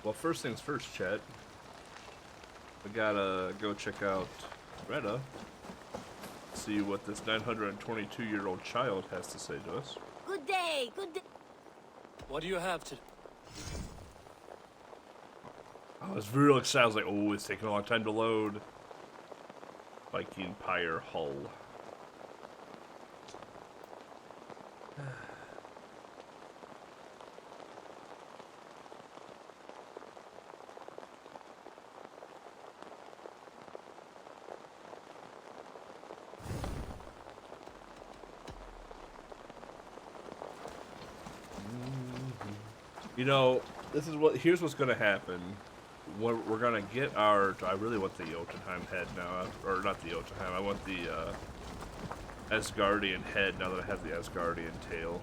Well, first things first, chat. We gotta go check out Greta. See what this 922-year-old child has to say to us. Good day, good day. What do you have to... I was real excited. I was like, oh, it's taking a long time to load. Viking Pyre hull. You know, here's what's gonna happen. We're gonna get our, I really want the Jotunheim head now, or not the Jotunheim, I want the Asgardian head now that I have the Asgardian tail.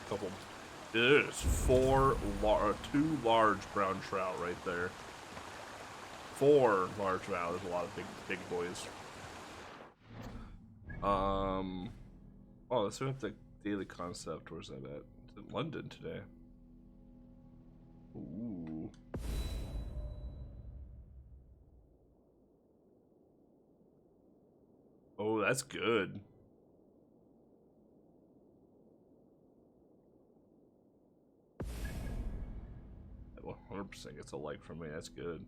Couple. There's two large brown trout right there. 4 large trout. There's a lot of big boys. Oh, let's see what the daily concept. Where's that at? It's in London today. Ooh. Oh, that's good. Well, 100% gets a like from me. That's good.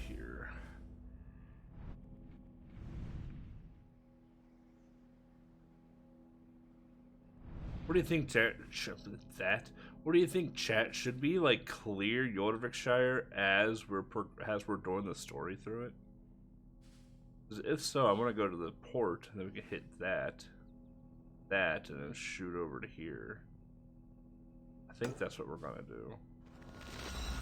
Here. What do you think, chat? What do you think, chat? Should we like clear Jorvikshire as we're doing the story through it? If so, I want to go to the port, and then we can hit that, and then shoot over to here. I think that's what we're gonna do.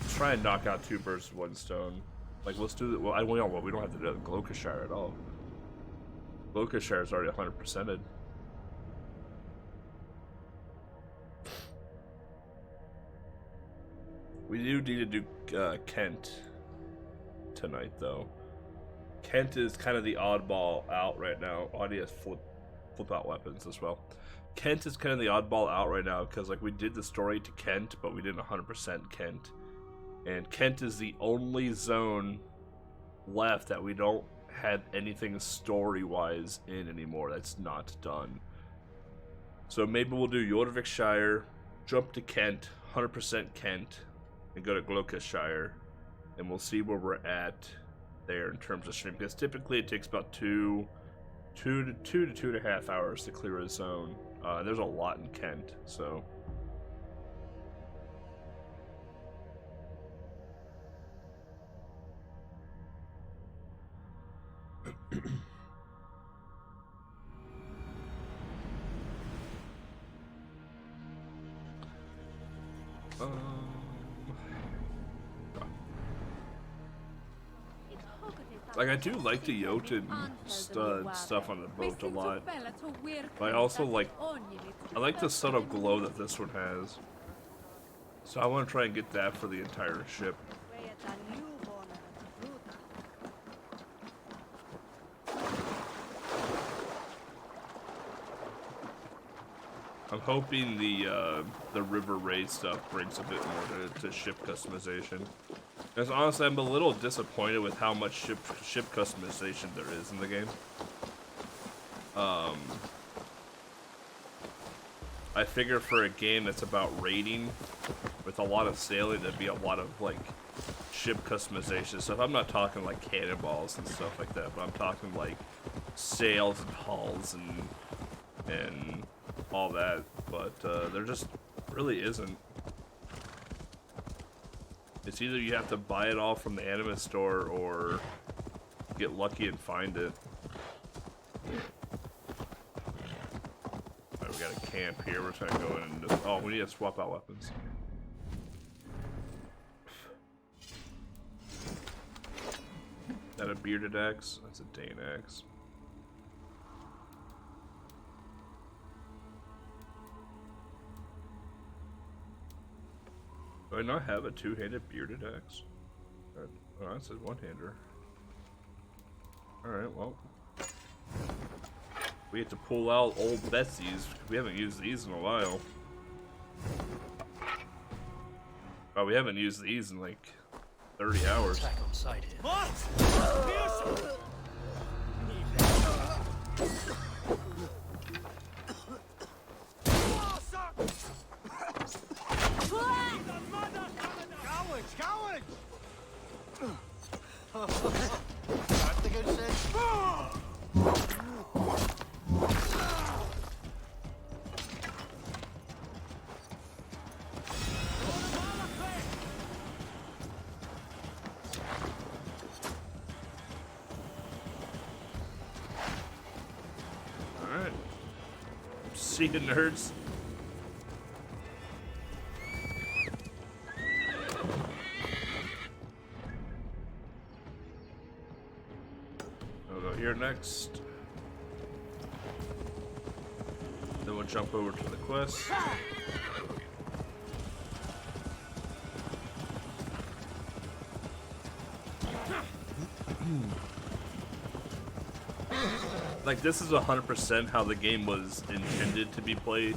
Let's try and knock out 2 birds with 1 stone. Like, let's do that. Well, we don't have to do Glokashire at all. Glokashire is already 100%ed. We do need to do Kent tonight, though. Kent is kind of the oddball out right now. Audience flip out weapons as well. Kent is kind of the oddball out right now because like we did the story to Kent, but we didn't 100% Kent. And Kent is the only zone left that we don't have anything story-wise in anymore. That's not done. So maybe we'll do Jorvikshire, jump to Kent, 100% Kent, and go to Glokashire, and we'll see where we're at there in terms of stream, because typically it takes about 2 to 2.5 hours to clear a zone. There's a lot in Kent, so like I do like the Jotun stuff on the boat a lot, but I also like the subtle glow that this one has. So I want to try and get that for the entire ship. I'm hoping the river raid stuff brings a bit more to ship customization. Because honestly, I'm a little disappointed with how much ship customization there is in the game. I figure for a game that's about raiding with a lot of sailing, there'd be a lot of like ship customization stuff. I'm not talking like cannonballs and stuff like that, but I'm talking like sails and hulls and all that. But there just really isn't. It's either you have to buy it all from the anime store or get lucky and find it. Alright, we got a camp here. We're trying to go in and just, oh, we need to swap out weapons. Is that a bearded axe? That's a Dane axe. Do I not have a two-handed bearded axe? Oh, that says one-hander. Alright, well. We have to pull out old Betsy's. We haven't used these in a while. Oh, we haven't used these in like 30 hours. Attack on sight here. Alright. See you, nerds. I'll go here next. Then we'll jump over to the quest. Like, this is 100% how the game was intended to be played.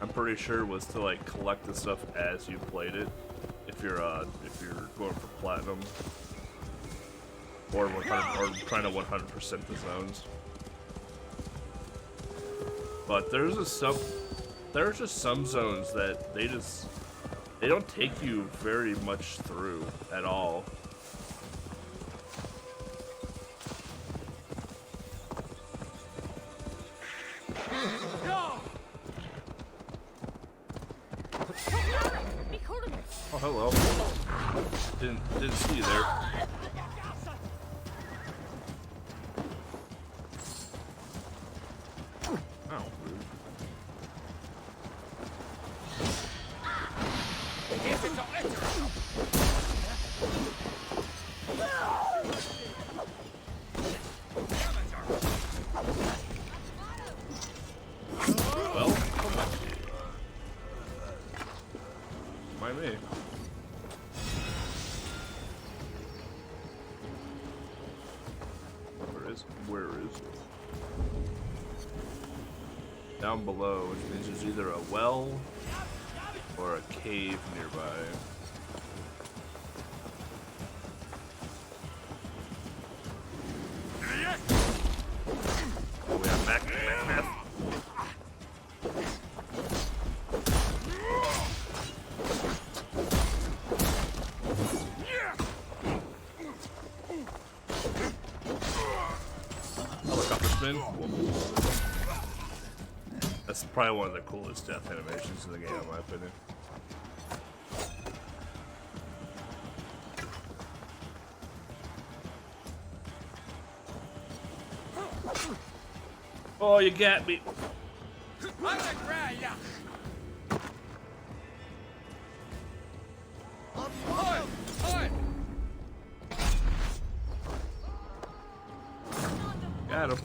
I'm pretty sure was to like collect the stuff as you played it. If you're going for platinum or 100 or trying to 100% the zones. But there's just some zones that they don't take you very much through at all. Oh, hello. Didn't see you there. Oh, rude. Well, mind me. Where is it? Down below, which means there's either a well or a cave nearby. Oh, we have back. That's probably one of the coolest death animations in the game, in my opinion. Oh, you got me. Got him.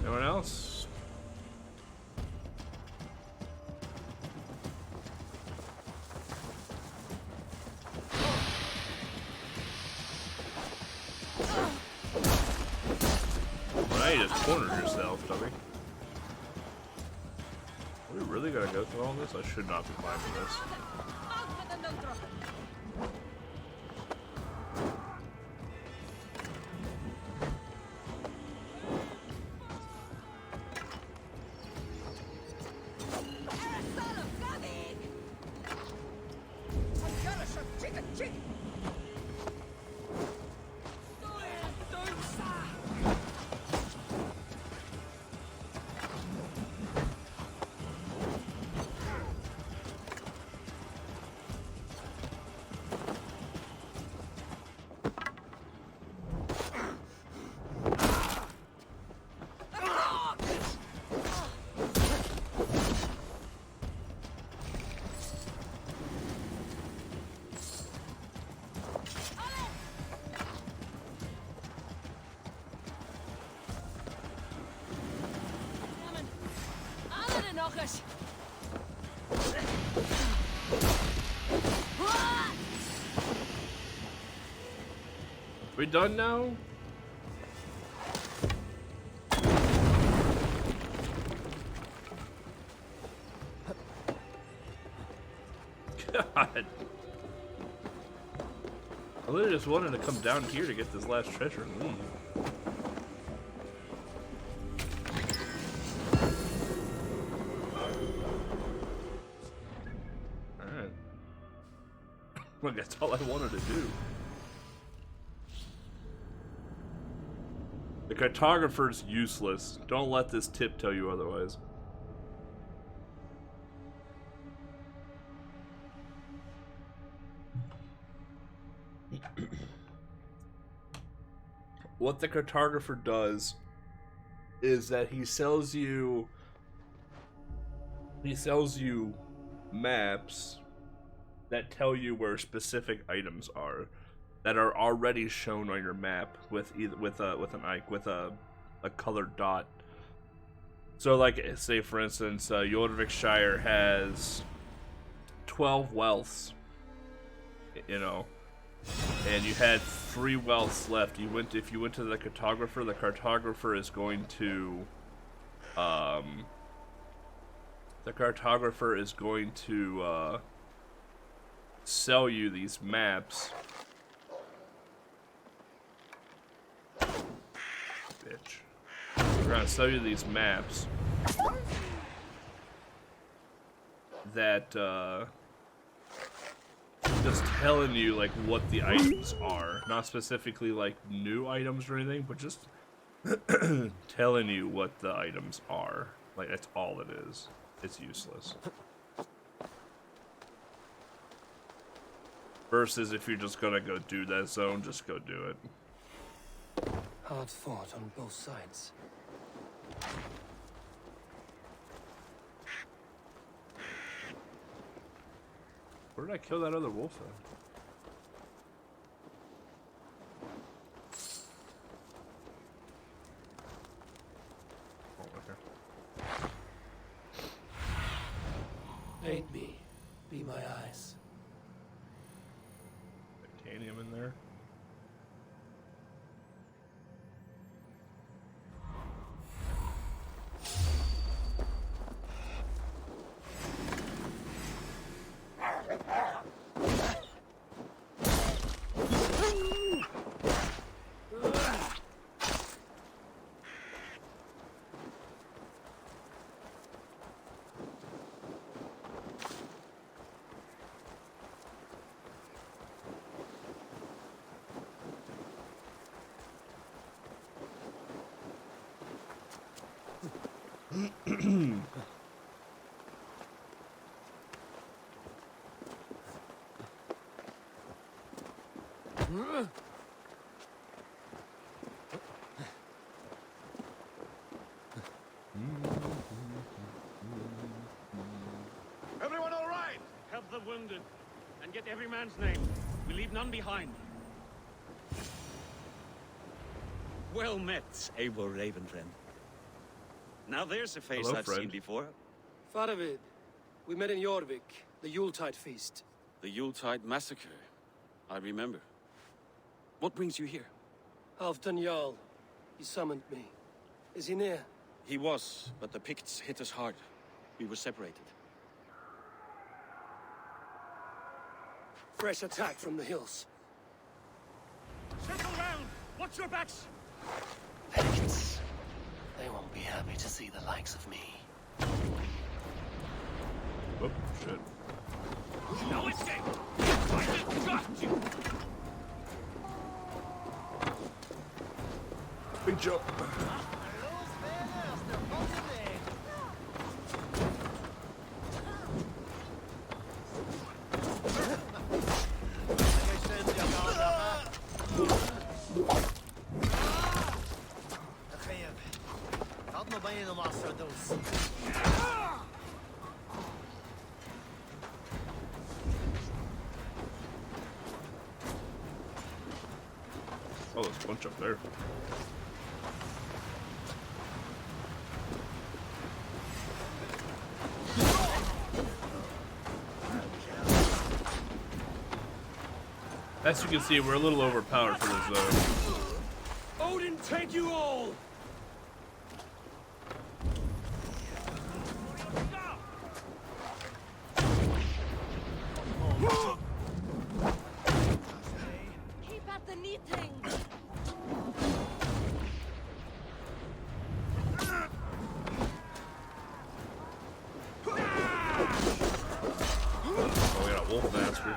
Anyone else? Well, you just cornered yourself, dummy. Are we really gonna go through all this? I should not be climbing this. We done now? God. I literally just wanted to come down here to get this last treasure and leave. Alright. Well, that's all I wanted to do. The cartographer's useless. Don't let this tip tell you otherwise. What the cartographer does is that he sells you maps that tell you where specific items are that are already shown on your map with a colored dot. So like, say for instance, Jorvikshire has 12 wealths, you know, and you had 3 wealths left. If you went to the cartographer is going to sell you these maps. Bitch. We're gonna sell you these maps that just telling you like what the items are, not specifically like new items or anything, but just telling you what the items are. Like, that's all it is. It's useless. Versus if you're just gonna go do that zone, just go do it. Hard fought on both sides. Where did I kill that other wolf at? Oh, okay. Aid me. Be my eyes. Titanium in there. Everyone all right? Help the wounded, and get every man's name. We leave none behind. Well met, able raven friend. Now there's a face Hello, I've friend. seen before. Faravid, we met in Jorvik, the Yuletide feast. The Yuletide massacre. I remember. What brings you here? Halfdan Jarl, he summoned me. Is he near? He was, but the Picts hit us hard. We were separated. Fresh attack from the hills. Circle round! Watch your backs! Picts. They won't be happy to see the likes of me. Oh, shit. No escape! I just got you! Big jump. Oh, there's a bunch up there. As you can see, we're a little overpowered for this though. Odin, take you all! Keep at the knitting. Oh, we got a wolf bastard.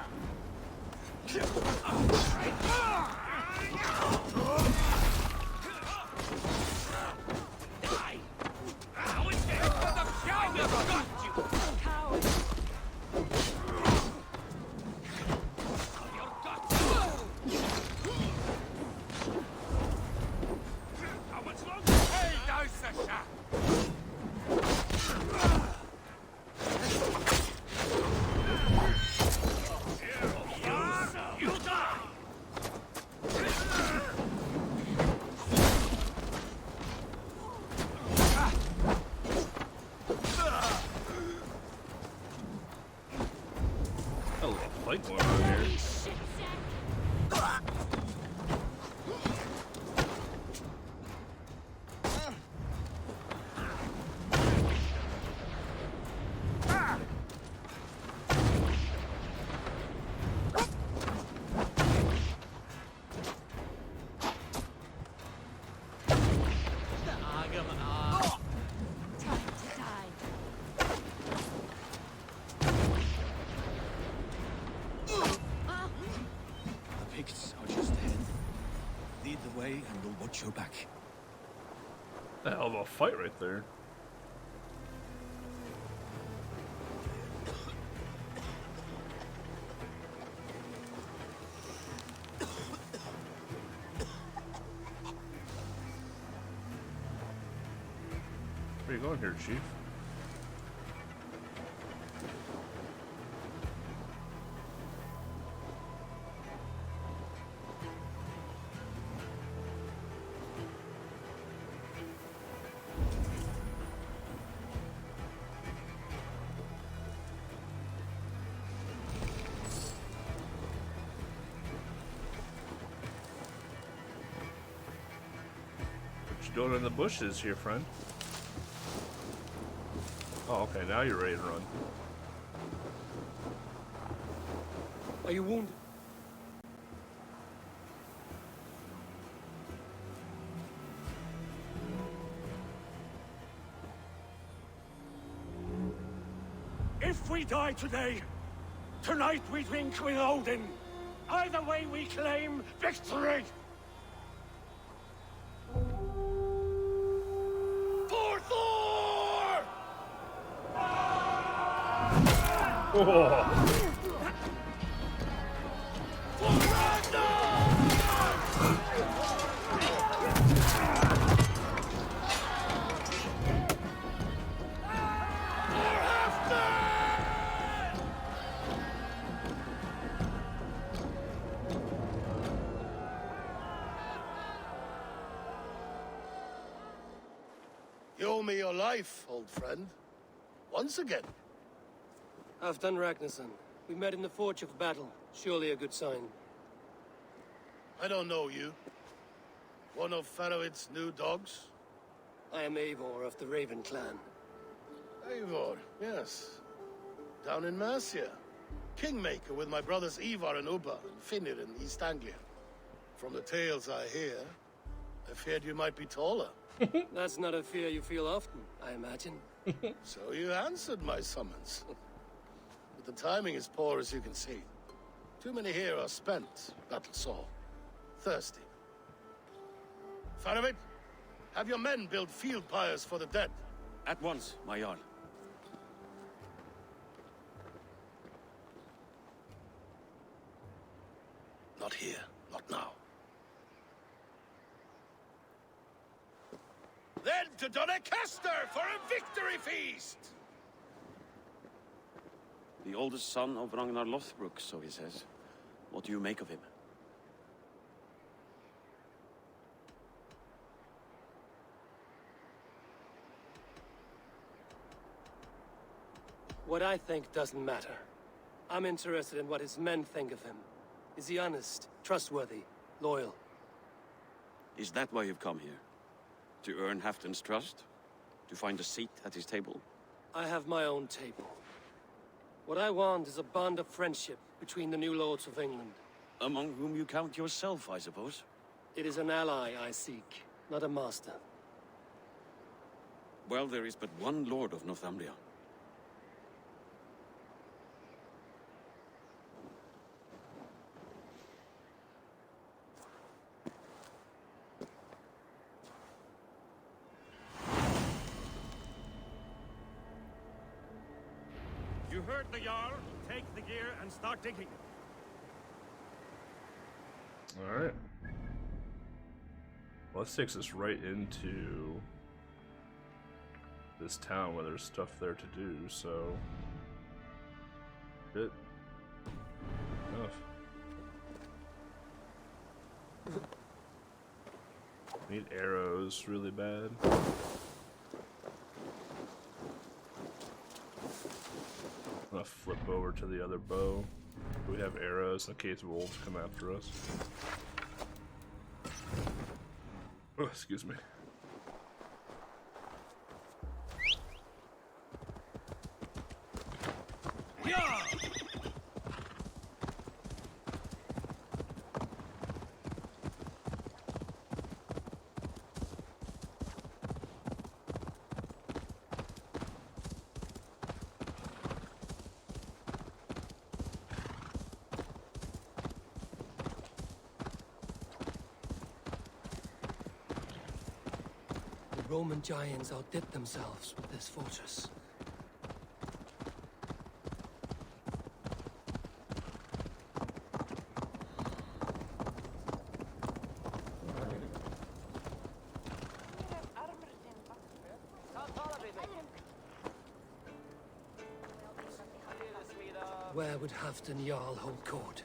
Fight going on here. Time to die. The Picts are just ahead. Lead the way and we'll watch your back. The hell of a fight right there. Where are you going here, Chief? What you doing in the bushes here, friend? Oh, okay, now you're ready to run. Are you wounded? If we die today, tonight we drink with Odin. Either way we claim victory! For Thor! Oh. You owe me your life, old friend. Once again. Halfdan Ragnarsson. We met in the Forge of Battle. Surely a good sign. I don't know you. One of Faroid's new dogs? I am Eivor of the Raven clan. Eivor, yes. Down in Mercia. Kingmaker with my brothers Ivar and Ubba and Finnir in East Anglia. From the tales I hear, I feared you might be taller. That's not a fear you feel often, I imagine. So you answered my summons. But the timing is poor, as you can see. Too many here are spent, battle sore. Thirsty. Faroid, have your men build field pyres for the dead. At once, my Jarl. Not here, not now. Then to Doncaster for a victory feast! The oldest son of Ragnar Lothbrok, so he says. What do you make of him? What I think doesn't matter. I'm interested in what his men think of him. Is he honest, trustworthy, loyal? Is that why you've come here? To earn Halfton's trust? To find a seat at his table? I have my own table. What I want is a bond of friendship between the new lords of England. Among whom you count yourself, I suppose? It is an ally I seek, not a master. Well, there is but one lord of Northumbria. You heard the Jarl. Take the gear and start digging. Alright. Well, this takes us right into this town where there's stuff there to do, so... Good enough. Need arrows really bad. I'm gonna flip over to the other bow. We have arrows in case wolves come after us. Oh, excuse me. The Roman giants outdid themselves with this fortress. Where would Halfton Jarl hold court?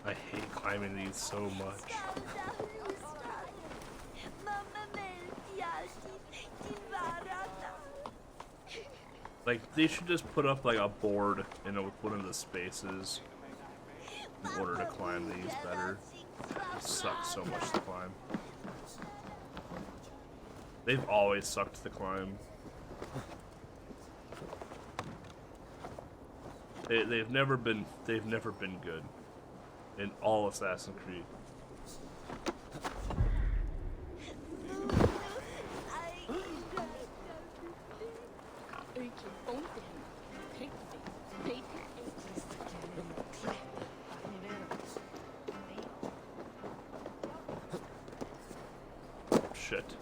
I hate climbing these so much. Like, they should just put up like a board in one of the spaces in order to climb these better. It sucks so much to climb. They've always sucked to climb. They've never been good in all Assassin's Creed. Shit.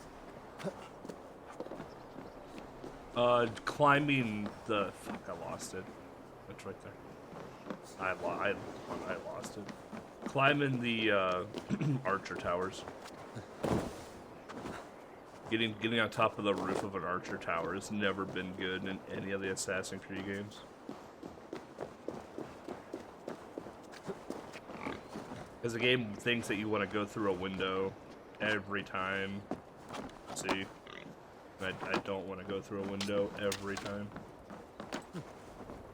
Climbing the... Fuck, I lost it. That's right there. I lost it. Climbing the archer towers. Getting on top of the roof of an archer tower has never been good in any of the Assassin's Creed games. Because the game thinks that you want to go through a window every time. See? I don't want to go through a window every time.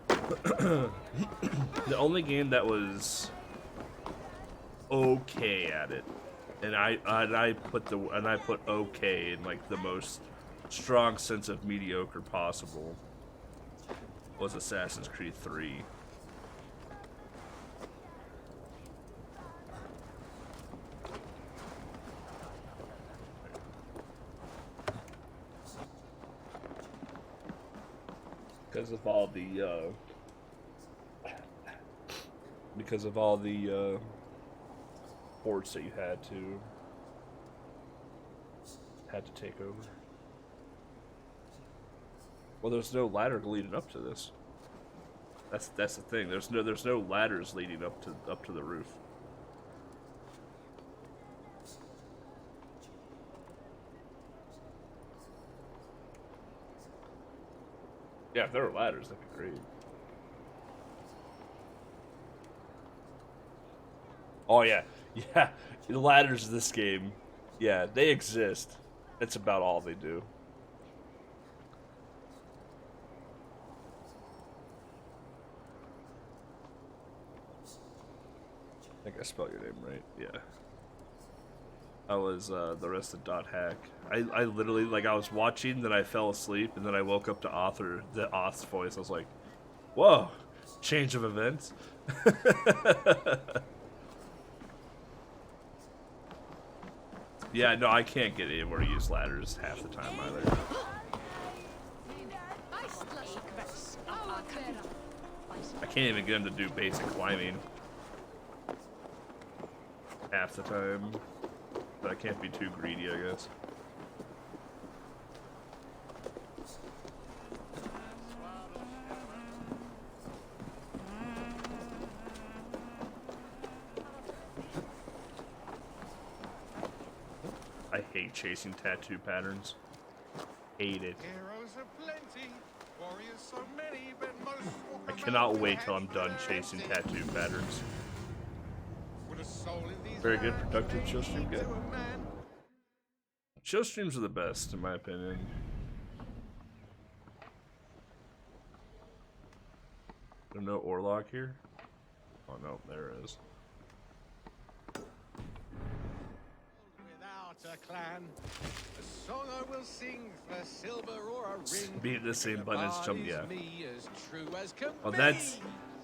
The only game that was okay at it, and I put okay in like the most strong sense of mediocre possible, was Assassin's Creed 3. Because of all the forts that you had to take over. Well, there's no ladder leading up to this. That's the thing. There's no ladders leading up to the roof. Yeah, if there were ladders, that'd be great. Oh yeah, yeah. The ladders in this game, yeah, they exist. That's about all they do. I think I spelled your name right. Yeah. I was the rest of .hack. I literally, like, I was watching, then I fell asleep, and then I woke up to the auth's voice. I was like, whoa, change of events. Yeah, no, I can't get anywhere to use ladders half the time either. I can't even get them to do basic climbing half the time. But I can't be too greedy, I guess. I hate chasing tattoo patterns. Hate it. Heroes are plenty, warriors so many, but most walk I around cannot with wait till I'm hands done dirty. chasing tattoo patterns. With a soul in these Very good, hands, productive they show stream, lead good. to a man. Show streams are the best, in my opinion. There's no Orlog here? Oh no, there is. Without a clan, a song I will sing for silver or a ring. Beat the same button as jump, yeah. Me as true as can Well, be.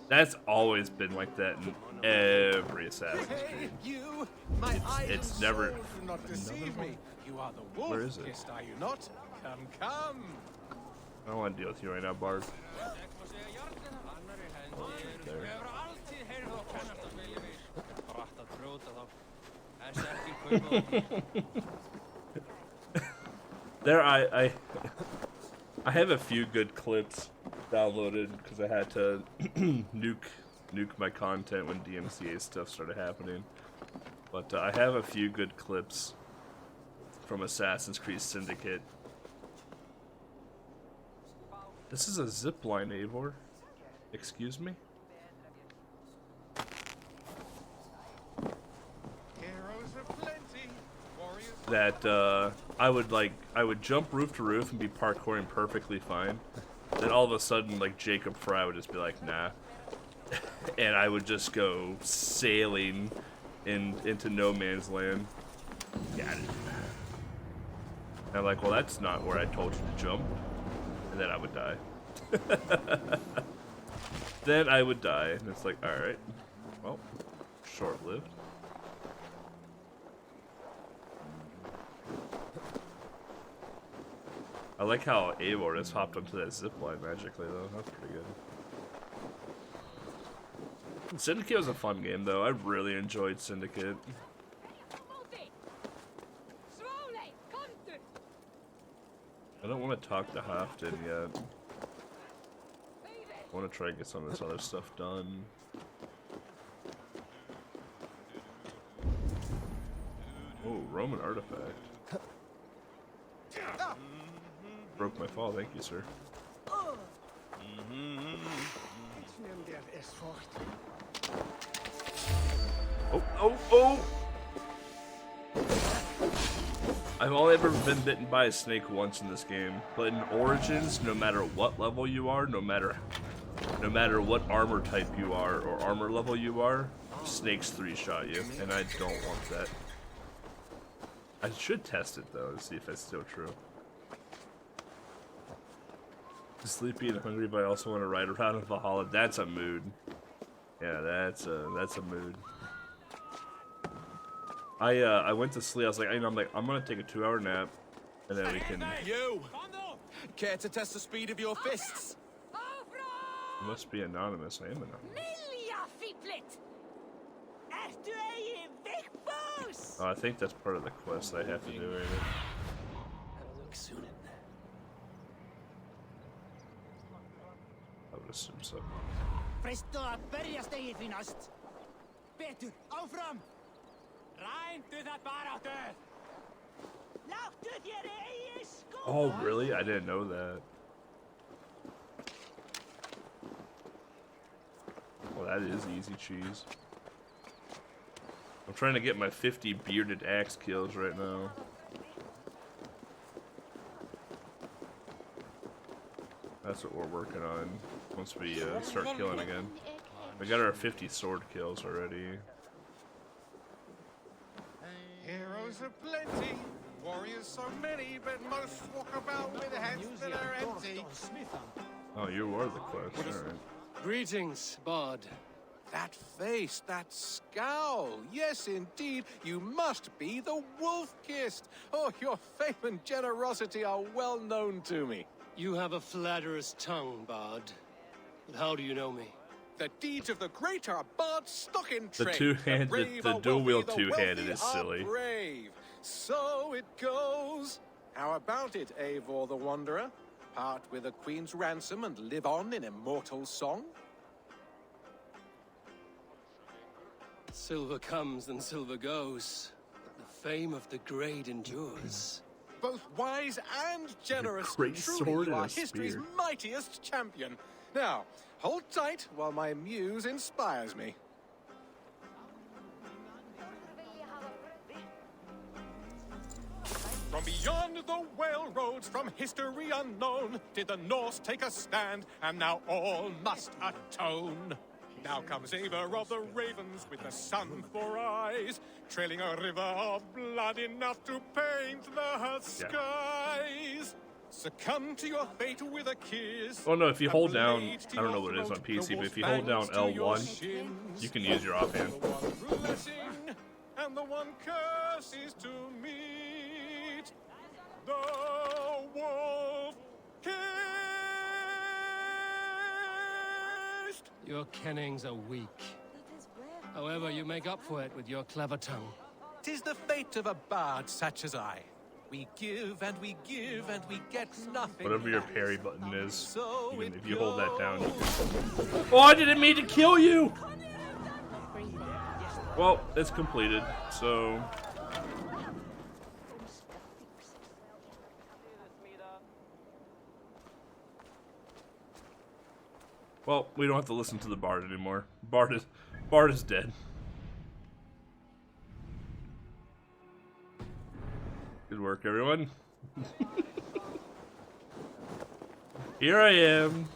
that's always been like that in every Assassin's Hey, Creed. you, my It's iron never. soul, do not deceive me. You are the wolf. Where is it? Kissed, are you not? Come, come. I don't want to deal with you right now, Bard. There. There, I have a few good clips downloaded because I had to nuke my content when DMCA stuff started happening. But I have a few good clips from Assassin's Creed Syndicate. This is a zipline, Eivor. Excuse me? Heroes are plenty, warriors. That I would jump roof to roof and be parkouring perfectly fine. Then all of a sudden, like, Jacob Fry would just be like, nah. And I would just go sailing into no man's land. Got it. And I'm like, well, that's not where I told you to jump. And then I would die. Then I would die. And it's like, alright. Well, short-lived. I like how Eivor just hopped onto that zipline magically, though. That's pretty good. Syndicate was a fun game, though. I really enjoyed Syndicate. I don't want to talk to Hofton yet. I want to try and get some of this other stuff done. Oh, Roman artifact. Broke my fall, thank you, sir. Oh, oh, oh! I've only ever been bitten by a snake once in this game, but in Origins, no matter what level you are, no matter what armor type you are or armor level you are, snakes 3-shot you, and I don't want that. I should test it though to see if that's still true. Sleepy and hungry, but I also want to ride around in Valhalla. That's a mood. Yeah, that's a mood. I went to sleep. I was like, I'm gonna take a 2-hour nap, and then we can. You! Care to test the speed of your fists? You must be anonymous. I am anonymous. Oh, I think that's part of the quest I have to do right now. That'll look soon. I would assume so. Presto að berjast eigið því næst. Betur, áfram! Rændu það baráttu! Láttu þér eigið sko! Oh, really? I didn't know that. Well, that is easy cheese. trying to get my 50 bearded axe kills right now. That's what we're working on once we start killing again. We got our 50 sword kills already. Heroes are plenty, warriors so many, but most walk about with heads that are empty. Oh, you are the quest, alright. Greetings, Bard. That face, that scowl. Yes, indeed, you must be the Wolf-Kissed. Oh, your fame and generosity are well known to me. You have a flatterer's tongue, Bard. But how do you know me? The deeds of the great are Bard's stock in The trade. two-handed, brave the are dual wealthy, wield the two-handed wealthy is are silly. brave. So it goes. How about it, Eivor the Wanderer? Part with a queen's ransom and live on in immortal song? Silver comes and silver goes, but the fame of the great endures. Both wise and generous. great Truly, sword you and are a history's spear. mightiest champion. Now, hold tight while my muse inspires me. From beyond the whale roads, from history unknown, did the Norse take a stand, and now all must atone. Now comes Eivor of the Ravens with the sun for eyes, trailing a river of blood enough to paint the skies. Succumb to your fate with a kiss. Oh no, if you a hold down, blade to I don't your know what it is on throat, PC, the but if you wolf's hold down fangs to your L1, shins. you can use your offhand. The one blessing and the one curse is to meet the wolf kissed. Your kennings are weak. However, you make up for it with your clever tongue. 'Tis the fate of a bard such as I. We give and we give and we get nothing. Whatever your back. parry button is, So you can, it if you hold that down, you goes. can... Oh, I didn't mean to kill you! Well, it's completed, so... Well, we don't have to listen to the Bard anymore. Bard is dead. Good work, everyone. Here I am,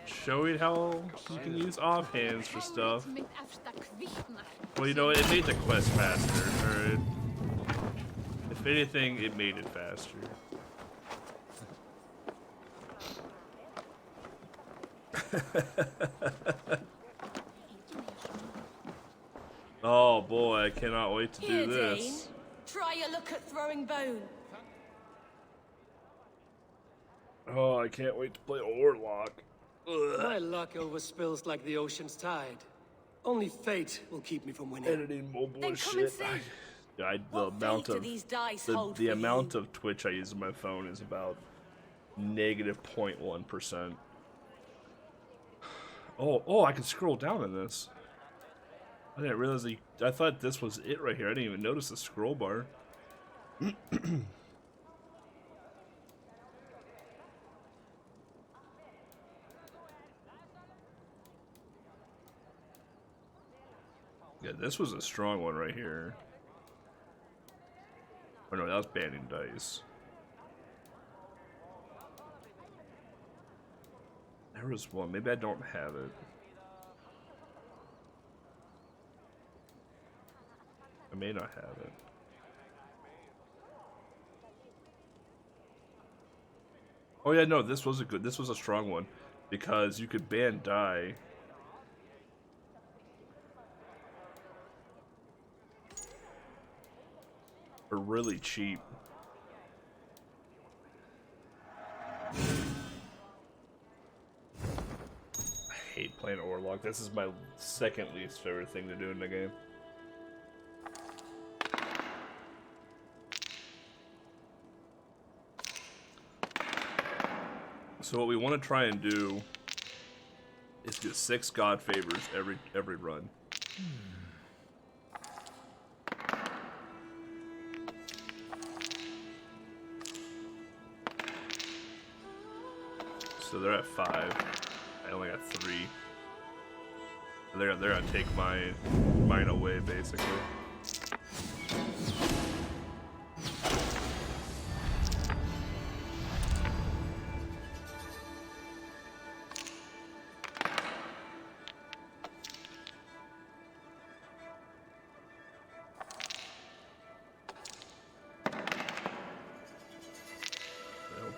showing how you can use offhands for stuff. Well, you know, it made the quest faster, alright? If anything, it made it faster. Oh boy, I cannot wait to do this. Try a look at throwing bone. Oh, I can't wait to play Orlock. Ugh. My luck overspills like the ocean's tide. Only fate will keep me from winning. Editing mobile Then is come and shit. see. The What amount fate do of these dice hold the for amount you? of Twitch I use on my phone is about negative 0.1%. Oh, I can scroll down in this. I didn't realize I thought this was it right here. I didn't even notice the scroll bar. Yeah, this was a strong one right here. Oh no, that was banning dice. There was one. Maybe I don't have it. I may not have it. Oh yeah, no, this was a strong one. Because you could ban die. For really cheap. I hate playing Orlog. This is my second least favorite thing to do in the game. So what we want to try and do is get 6 God favors every run. So they're at 5. I only got 3. They're gonna take mine away basically.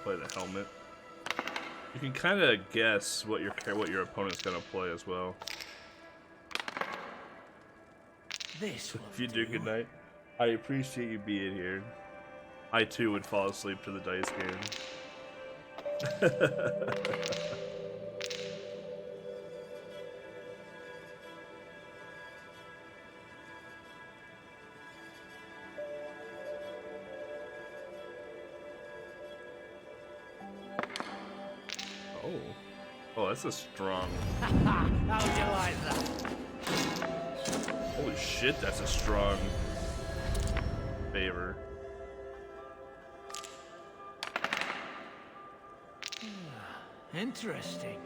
Play the helmet. You can kind of guess what your opponent's gonna play as well. This If you do, good night. I appreciate you being here. I too would fall asleep to the dice game. Oh, that's a strong. How'd you like that? Holy shit, that's a strong favor. Interesting.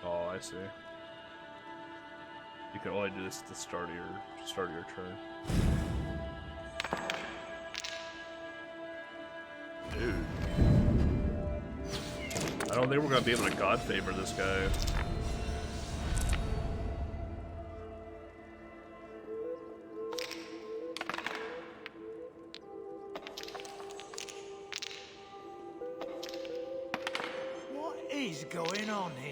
Oh, I see. You can only do this at the start of your turn. Dude. I don't think we're gonna be able to God favor this guy. What is going on here?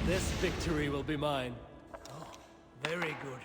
This victory will be mine. Oh, very good.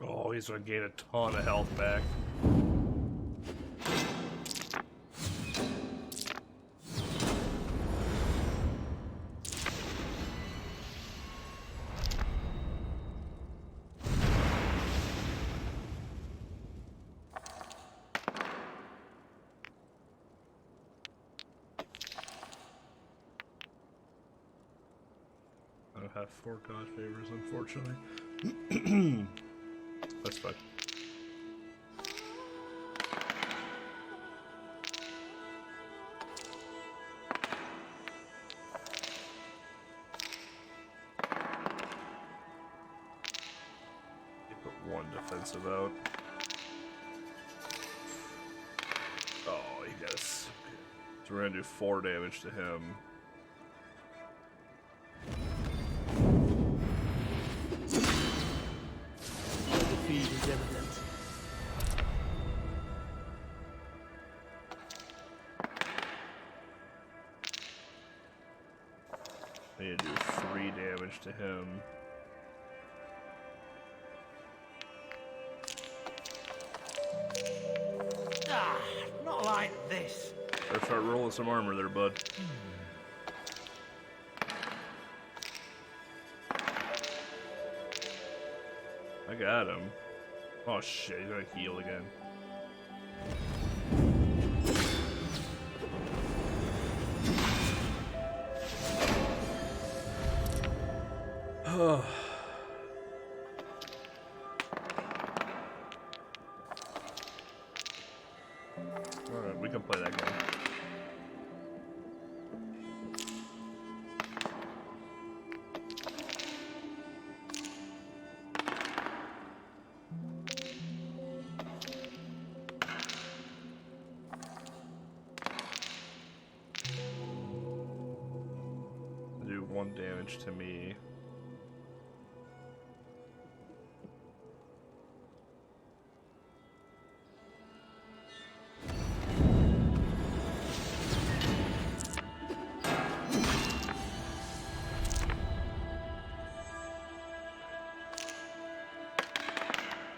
Oh, he's gonna gain a ton of health back. I don't have 4 God favors, unfortunately. That's fine. You put 1 defensive out. Oh, he does. So we're gonna do 4 damage to him. Defeat is evident. I need to do 3 damage to him. Ah, not like this. Better start rolling some armor there, bud. I got him. Oh shit, he's gonna heal again. Alright, we can play that game. Do 1 damage to me.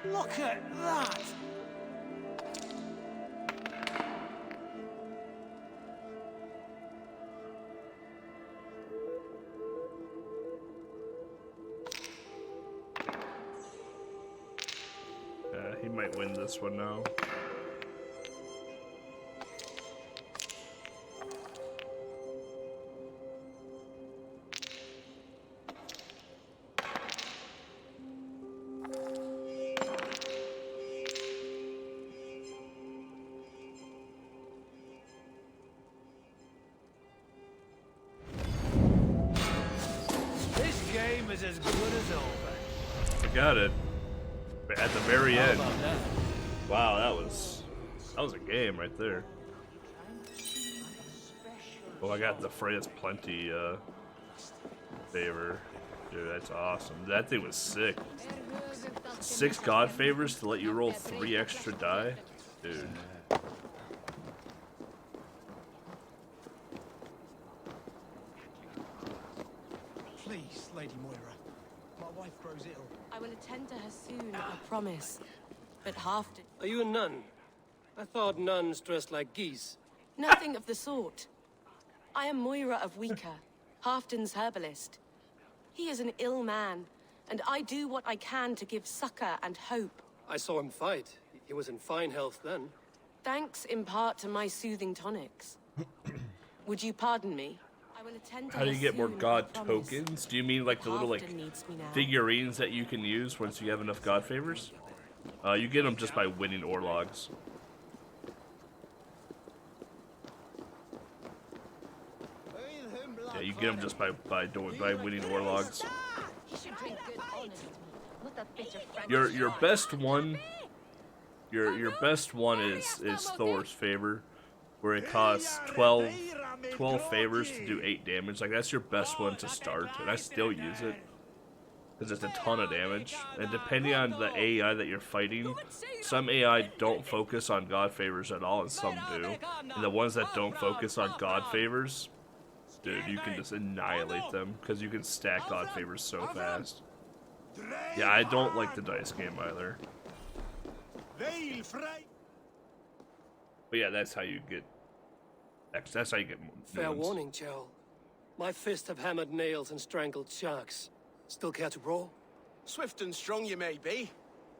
Look at that! He might win this one now. This game is as good as over. I got it. At the very How end. about that? Wow, that was a game right there. Well, I got the Freya's Plenty favor. Dude, that's awesome. That thing was sick. 6 god favors to let you roll 3 extra die? Dude. Please, Lady Moira. My wife grows ill. I will attend to her soon, I promise. But Halfton... Are you a nun? I thought nuns dressed like geese. Nothing of the sort. I am Moira of Weaker, Halfton's herbalist. He is an ill man, and I do what I can to give succor and hope. I saw him fight. He was in fine health then. Thanks in part to my soothing tonics. Would you pardon me? I will attend to How do her you get more soon, I god promise. tokens? Do you mean like the little like Halfton needs me now. figurines that you can use once you have enough god favors? You get them just by winning Orlogs. Yeah, you get them just by winning Orlogs. Your best one, your best one is Thor's favor, where it costs 12 favors to do 8 damage. Like that's your best one to start, and I still use it because it's a ton of damage. And depending on the AI that you're fighting, some AI don't focus on god favors at all, and some do. And the ones that don't focus on god favors, dude, you can just annihilate them because you can stack god favors so fast. Yeah, I don't like the dice game either. But yeah, that's how you get. That's how you get. Fair moons. warning, Joel. My fists have hammered nails and strangled sharks. Still care to brawl? Swift and strong you may be.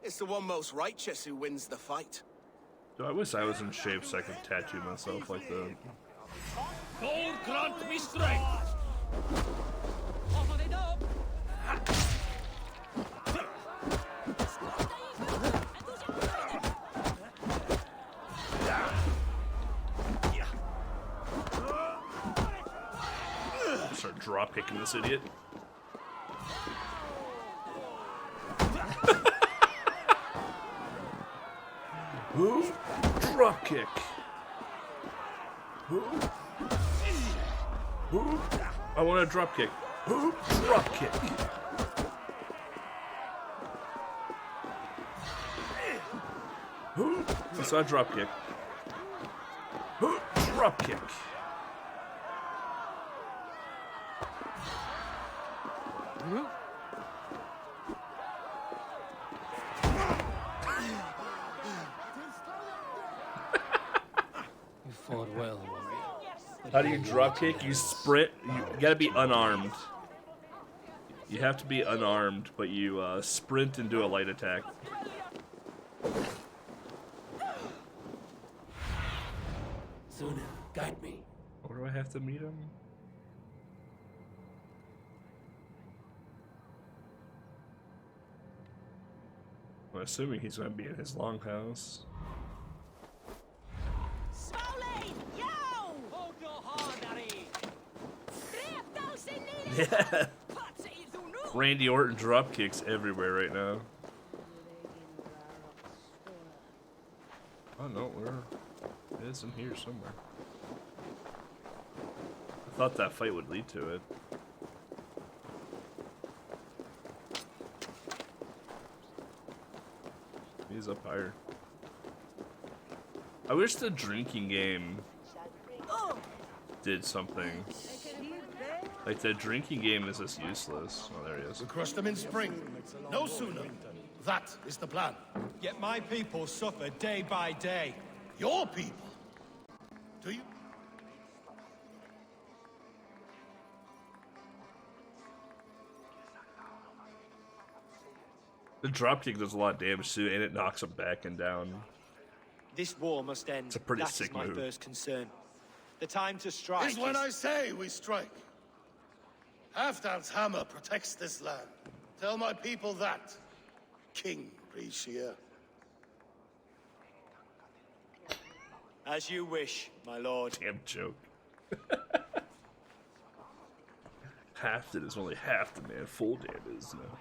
It's the one most righteous who wins the fight. Dude, I wish I was in shape so I could tattoo myself like that. God grant me strength! Start drop kicking this idiot. Who? Drop kick. Who? Who? I want a drop kick. Who? Drop kick. Who? I saw a drop kick. Who? Drop kick. You fought well, warrior. How do you drop kick? You sprint. You gotta be unarmed. You have to be unarmed, but you sprint and do a light attack. Suna, guide me. Or do I have to meet him? I'm assuming he's going to be in his longhouse. Slowly! Yo! Hold your horn, Harry! Yeah. Randy Orton drop kicks everywhere right now. Oh no, it is in here somewhere. I thought that fight would lead to it. He's up higher. I wish the drinking game did something. Like, the drinking game is just useless. Oh, there he is. We crush them in spring. No sooner. That is the plan. Yet my people suffer day by day. Your people? Do you? The dropkick does a lot of damage too, and it knocks him back and down. This war must end. It's a pretty That sick is my move. first concern. The time to strike Is when I say we strike. Halfdan's hammer protects this land. Tell my people that, King Rishia. As you wish, my lord. Damn joke. Halfdan is only half the man full damage now.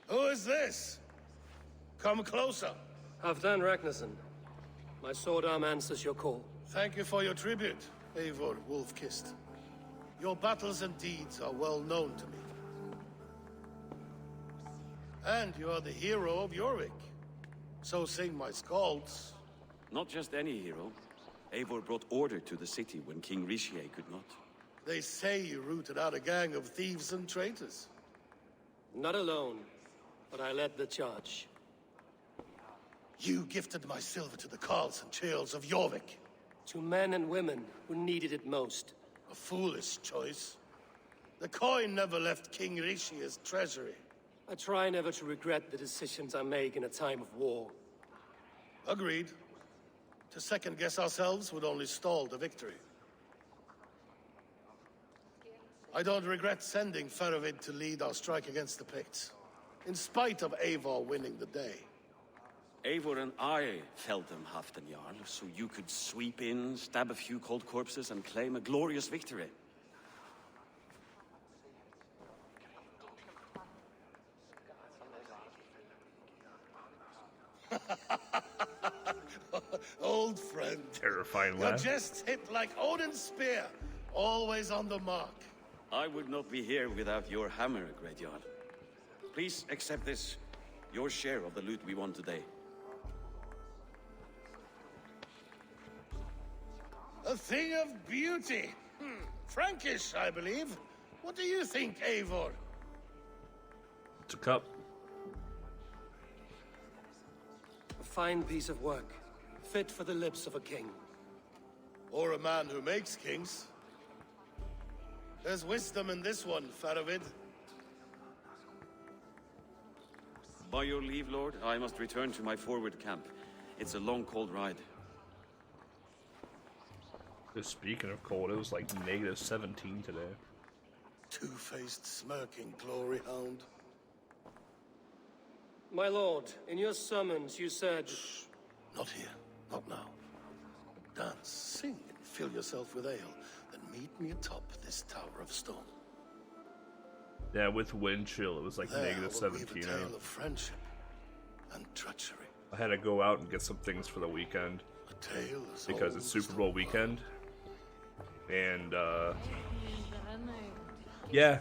Who is this? Come closer. Halfdan Ragnarsson. My sword arm answers your call. Thank you for your tribute, Eivor Wolf-Kissed. Your battles and deeds are well known to me. And you are the hero of Jorvik. So sing my skalds. Not just any hero. Eivor brought order to the city when King Rishie could not. They say you rooted out a gang of thieves and traitors. Not alone, but I led the charge. You gifted my silver to the carls and churls of Jorvik. To men and women who needed it most. A foolish choice. The coin never left King Rishia's treasury. I try never to regret the decisions I make in a time of war. Agreed. To second-guess ourselves would only stall the victory. I don't regret sending Faravid to lead our strike against the Picts, in spite of Eivor winning the day. Eivor and I felled them, Halfdan Jarl, so you could sweep in, stab a few cold corpses, and claim a glorious victory. Old friend. Terrifying Your laugh. jests hit like Odin's spear, always on the mark. I would not be here without your hammer, Great Jarl. Please accept this, your share of the loot we won today. A thing of beauty. Frankish, I believe. What do you think, Eivor? It's a cup. A fine piece of work, fit for the lips of a king. Or a man who makes kings. There's wisdom in this one, Faravid. By your leave, Lord, I must return to my forward camp. It's a long, cold ride. Just speaking of cold, it was like -17 today. Two-faced, smirking glory hound. My lord, in your summons you said... Shh. Not here. Not now. Dance, sing, and fill yourself with ale. Then meet me atop this tower of stone. Yeah, with wind chill, it was like There we'll weave a -17 tale out. of friendship and treachery. I had to go out and get some things for the weekend A tale as because old it's as Super the Bowl world. weekend. And, yeah,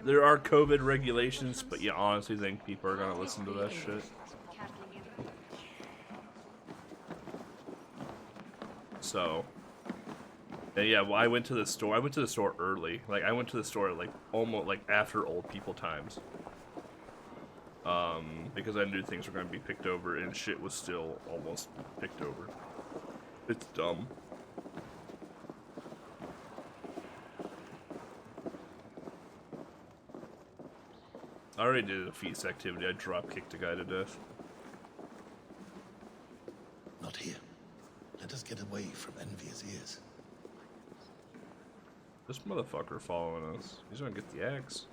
there are COVID regulations, but you honestly think people are gonna listen to that shit? So, and yeah, well, I went to the store. I went to the store early. Like, I went to the store like almost like after old people times. Because I knew things were gonna be picked over, and shit was still almost picked over. It's dumb. I already did a feast activity. I drop kicked a guy to death. Not here. Let us get away from envious ears. This motherfucker following us. He's gonna get the axe.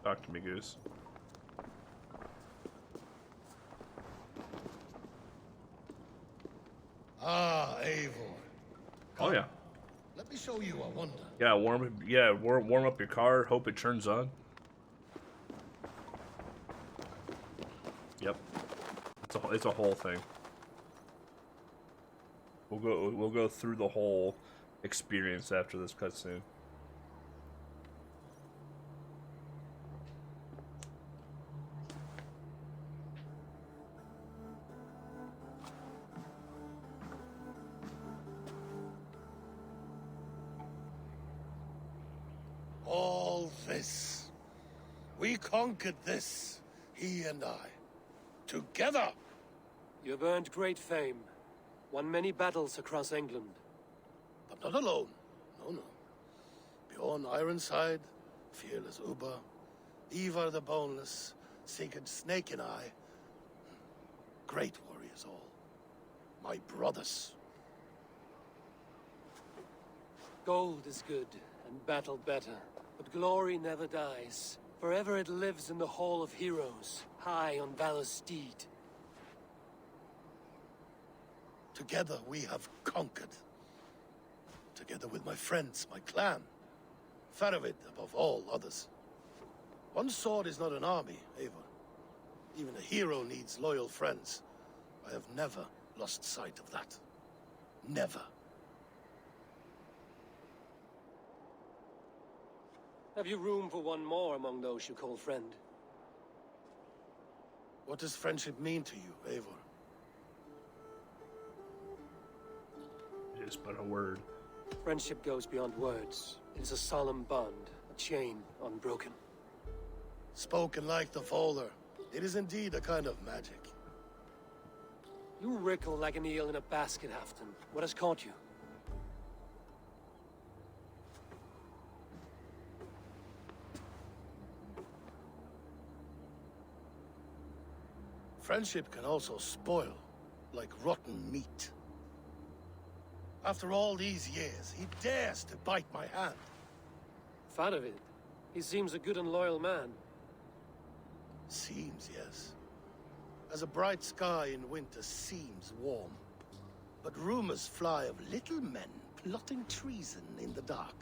Talk to me, Goose. Ah, Eivor. Oh yeah. Let me show you a wonder. Yeah, warm up your car. Hope it turns on. Yep. It's a whole thing. We'll go through the whole experience after this cutscene. All this. We conquered this, he and I. Together! You've earned great fame. Won many battles across England. But not alone. No. Bjorn Ironside, fearless Uber, Ivar the Boneless, Sigurd Snake and I. Great warriors all. My brothers. Gold is good, and battle better. But glory never dies. Forever it lives in the Hall of Heroes, high on Valor's steed. Together we have conquered. Together with my friends, my clan. Faravid above all others. One sword is not an army, Eivor. Even a hero needs loyal friends. I have never lost sight of that. Never. Have you room for one more among those you call friend? What does friendship mean to you, Eivor? It is but a word. Friendship goes beyond words. It is a solemn bond, a chain unbroken. Spoken like the Folder, it is indeed a kind of magic. You wrinkle like an eel in a basket, Halfdan. What has caught you? Friendship can also spoil, like rotten meat. After all these years, he dares to bite my hand. Faravid. He seems a good and loyal man. Seems, yes. As a bright sky in winter seems warm. But rumors fly of little men plotting treason in the dark.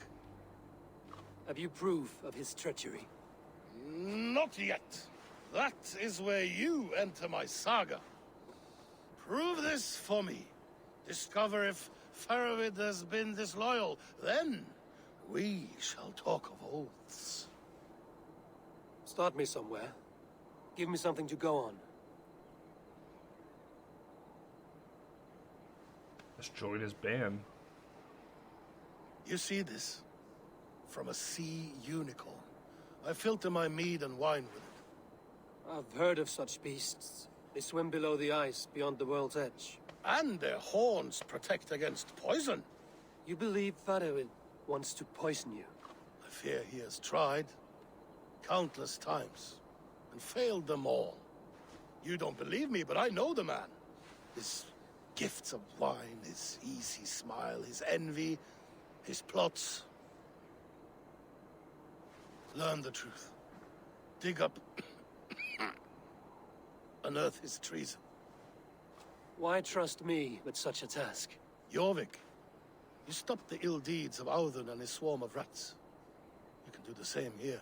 Have you proof of his treachery? Not yet. That is where you enter my saga. Prove this for me. Discover if Faravid has been disloyal. Then we shall talk of oaths. Start me somewhere. Give me something to go on. Let's join his band. You see this? From a sea unicorn. I filter my mead and wine with it. I've heard of such beasts. They swim below the ice, beyond the world's edge. And their horns protect against poison. You believe Faravid wants to poison you? I fear he has tried. Countless times. And failed them all. You don't believe me, but I know the man. His gifts of wine, his easy smile, his envy, his plots. Learn the truth. Dig up... unearth his treason. Why trust me with such a task? Jorvik, you stopped the ill deeds of Audun and his swarm of rats. You can do the same here.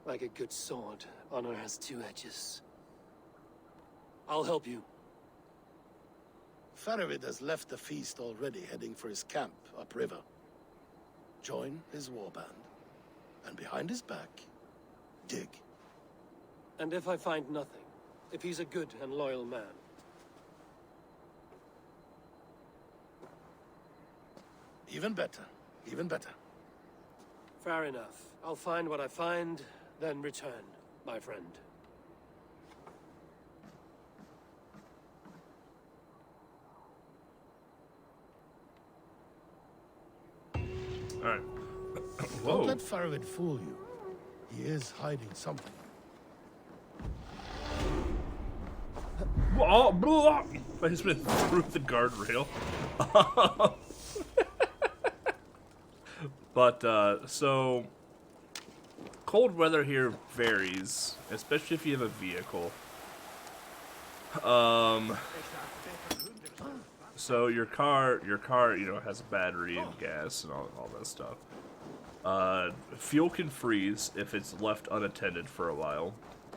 Like a good sword, honor has two edges. I'll help you. Faravid has left the feast already, heading for his camp upriver. Join his warband, and behind his back, dig. And if I find nothing? If he's a good and loyal man? Even better. Even better. Fair enough. I'll find what I find, then return, my friend. Alright. Don't let Farragut fool you. He is hiding something. Oh, blah. I just went through the guardrail. But, so... cold weather here varies, especially if you have a vehicle. So your car, you know, has a battery and gas and all that stuff. Fuel can freeze if it's left unattended for a while.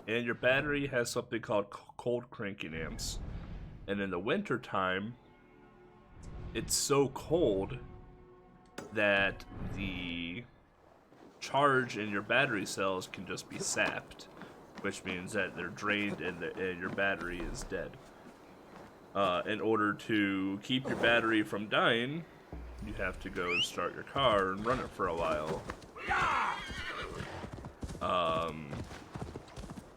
And your battery has something called cold cranking amps. And in the winter time, it's so cold that the charge in your battery cells can just be sapped, which means that they're drained and your battery is dead. In order to keep your battery from dying, you have to go and start your car and run it for a while.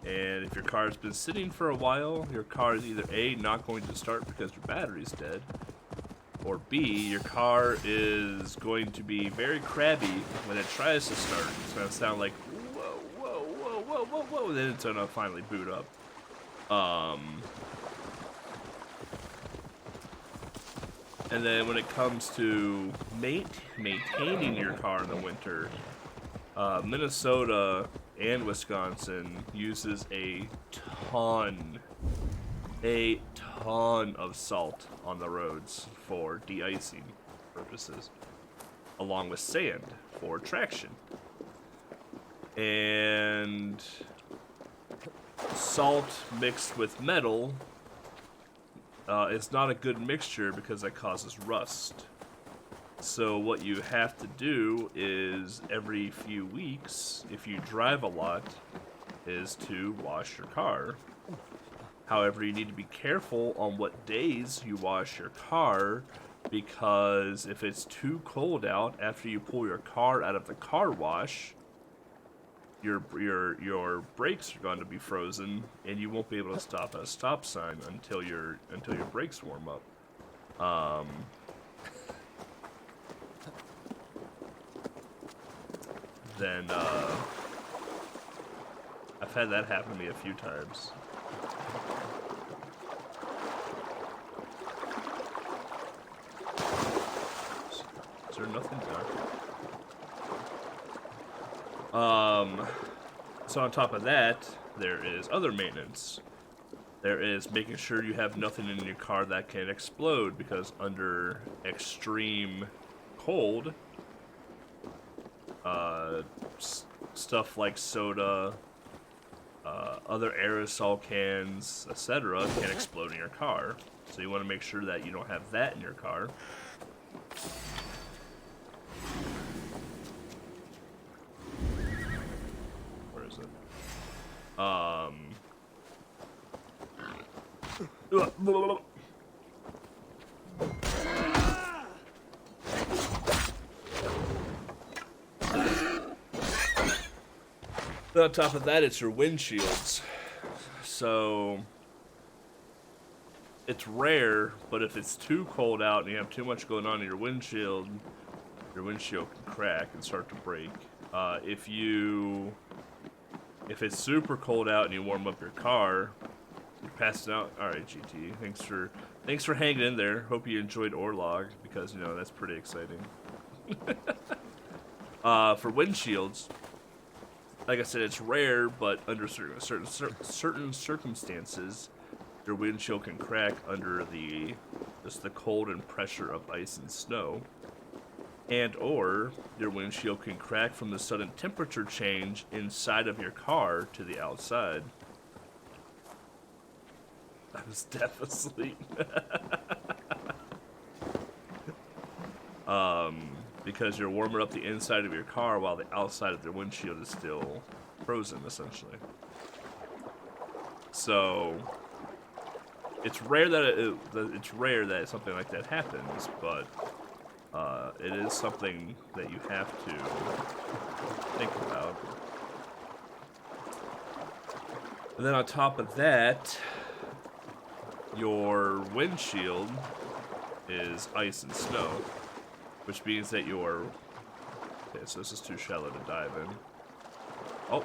And if your car's been sitting for a while, your car is either A, not going to start because your battery's dead, or B, your car is going to be very crabby when it tries to start. It's going to sound like, whoa, whoa, whoa, whoa, whoa, whoa, then it's going to finally boot up. And then when it comes to maintaining your car in the winter, Minnesota and Wisconsin uses a ton of salt on the roads for de-icing purposes, along with sand for traction. And salt mixed with metal is not a good mixture because that causes rust. So what you have to do is every few weeks, if you drive a lot, is to wash your car. However, you need to be careful on what days you wash your car, because if it's too cold out after you pull your car out of the car wash, your brakes are going to be frozen and you won't be able to stop at a stop sign until your brakes warm up. Then I've had that happen to me a few times. Is there nothing there? So on top of that, there is other maintenance. There is making sure you have nothing in your car that can explode, because under extreme cold, stuff like soda, other aerosol cans, etc. can explode in your car. So you want to make sure that you don't have that in your car. Where is it? On top of that, it's your windshields. So it's rare, but if it's too cold out and you have too much going on in your windshield can crack and start to break. If it's super cold out and you warm up your car, you're passing out. All right, GT, thanks for hanging in there. Hope you enjoyed Orlog, because you know that's pretty exciting. For windshields, like I said, it's rare, but under certain circumstances, your windshield can crack under just the cold and pressure of ice and snow, and or your windshield can crack from the sudden temperature change inside of your car to the outside. I was deaf asleep. Because you're warming up the inside of your car while the outside of the windshield is still frozen, essentially. So it's rare that something like that happens, but it is something that you have to think about. And then on top of that, your windshield is ice and snow, which means that your... Okay, so this is too shallow to dive in. Oh.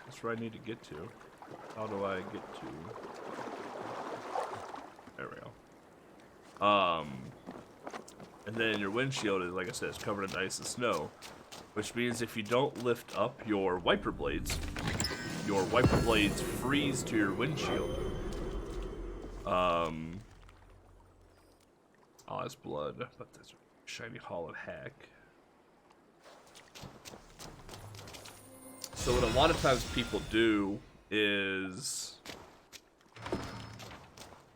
That's where I need to get to. How do I get to... There we go. And then your windshield is, like I said, it's covered in ice and snow, which means if you don't lift up your wiper blades freeze to your windshield. Oh, that's blood, but that's a shiny hollowed hack. So what a lot of times people do is...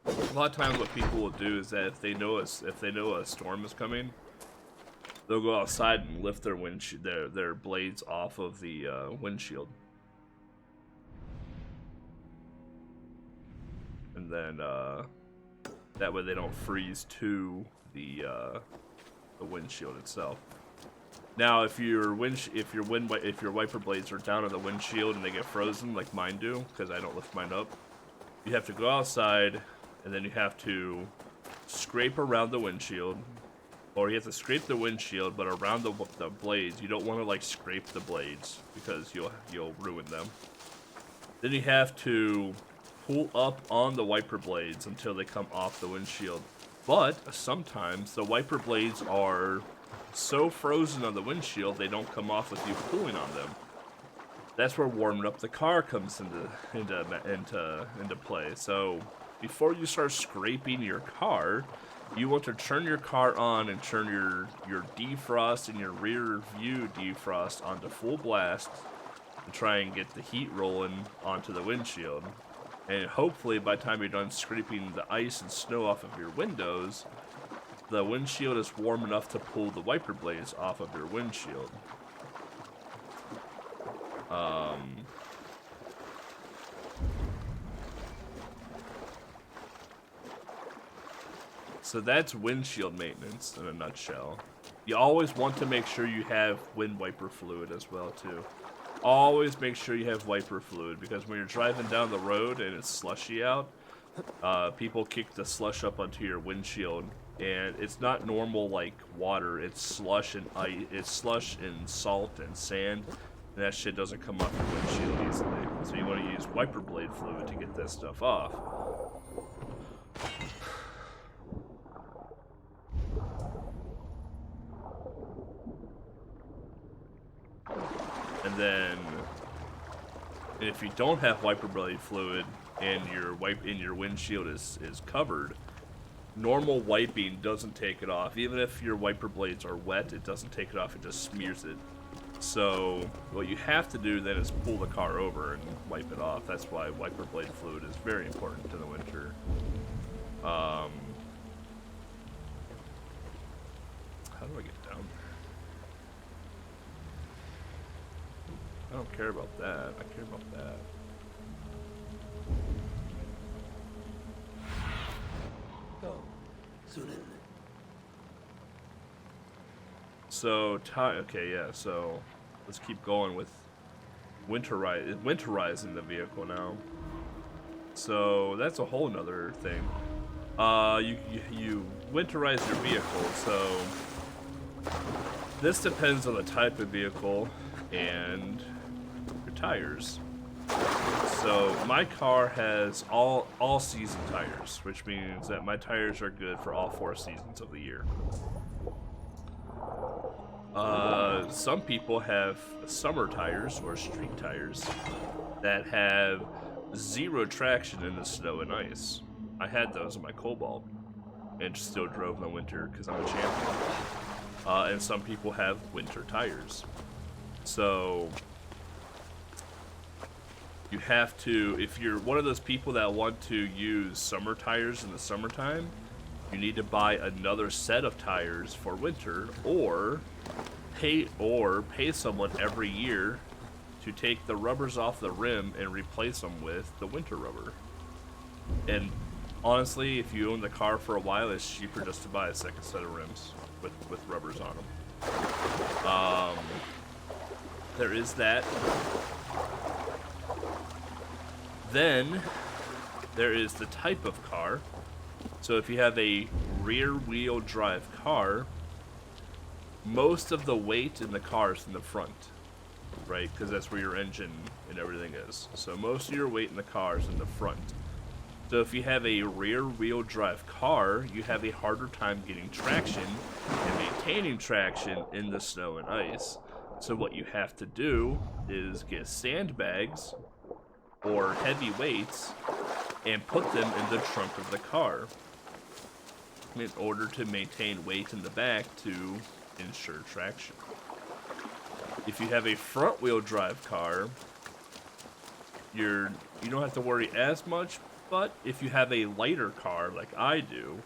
A lot of times what people will do is that if they know a storm is coming, they'll go outside and lift their blades off of the windshield. And then that way they don't freeze to the windshield itself. Now, if your wiper blades are down on the windshield and they get frozen like mine do, because I don't lift mine up, you have to go outside and then you have to scrape around the windshield, or you have to scrape the windshield, but around the blades. You don't want to like scrape the blades because you'll ruin them. Then you have to pull up on the wiper blades until they come off the windshield. But sometimes the wiper blades are so frozen on the windshield they don't come off with you pulling on them. That's where warming up the car comes into play. So before you start scraping your car, you want to turn your car on and turn your defrost and your rear view defrost onto full blast and try and get the heat rolling onto the windshield. And hopefully by the time you're done scraping the ice and snow off of your windows, the windshield is warm enough to pull the wiper blades off of your windshield. So that's windshield maintenance in a nutshell. You always want to make sure you have wind wiper fluid as well too. Always make sure you have wiper fluid, because when you're driving down the road and it's slushy out, people kick the slush up onto your windshield, and it's not normal like water. It's slush and ice. It's slush and salt and sand, and that shit doesn't come off your windshield easily. So you want to use wiper blade fluid to get that stuff off. And then, if you don't have wiper blade fluid and your windshield is covered, normal wiping doesn't take it off. Even if your wiper blades are wet, it doesn't take it off. It just smears it. So what you have to do then is pull the car over and wipe it off. That's why wiper blade fluid is very important in the winter. How do I get down there? I don't care about that. I care about that. Go. Soon. So, okay, yeah, so let's keep going with winterizing the vehicle now. So that's a whole nother thing. You winterize your vehicle, so this depends on the type of vehicle and your tires. So my car has all season tires, which means that my tires are good for all 4 seasons of the year. Some people have summer tires or street tires that have 0 traction in the snow and ice. I had those in my Cobalt and still drove in the winter because I'm a champion. And some people have winter tires. So you have to, if you're one of those people that want to use summer tires in the summertime, you need to buy another set of tires for winter, or pay someone every year to take the rubbers off the rim and replace them with the winter rubber. And honestly, if you own the car for a while, it's cheaper just to buy a second set of rims with rubbers on them. There is that. Then there is the type of car. So if you have a rear-wheel drive car, most of the weight in the car is in the front, right? Because that's where your engine and everything is. So most of your weight in the car is in the front. So if you have a rear-wheel drive car, you have a harder time getting traction and maintaining traction in the snow and ice. So what you have to do is get sandbags or heavy weights and put them in the trunk of the car in order to maintain weight in the back to ensure traction. If you have a front-wheel drive car, you don't have to worry as much, but if you have a lighter car like I do,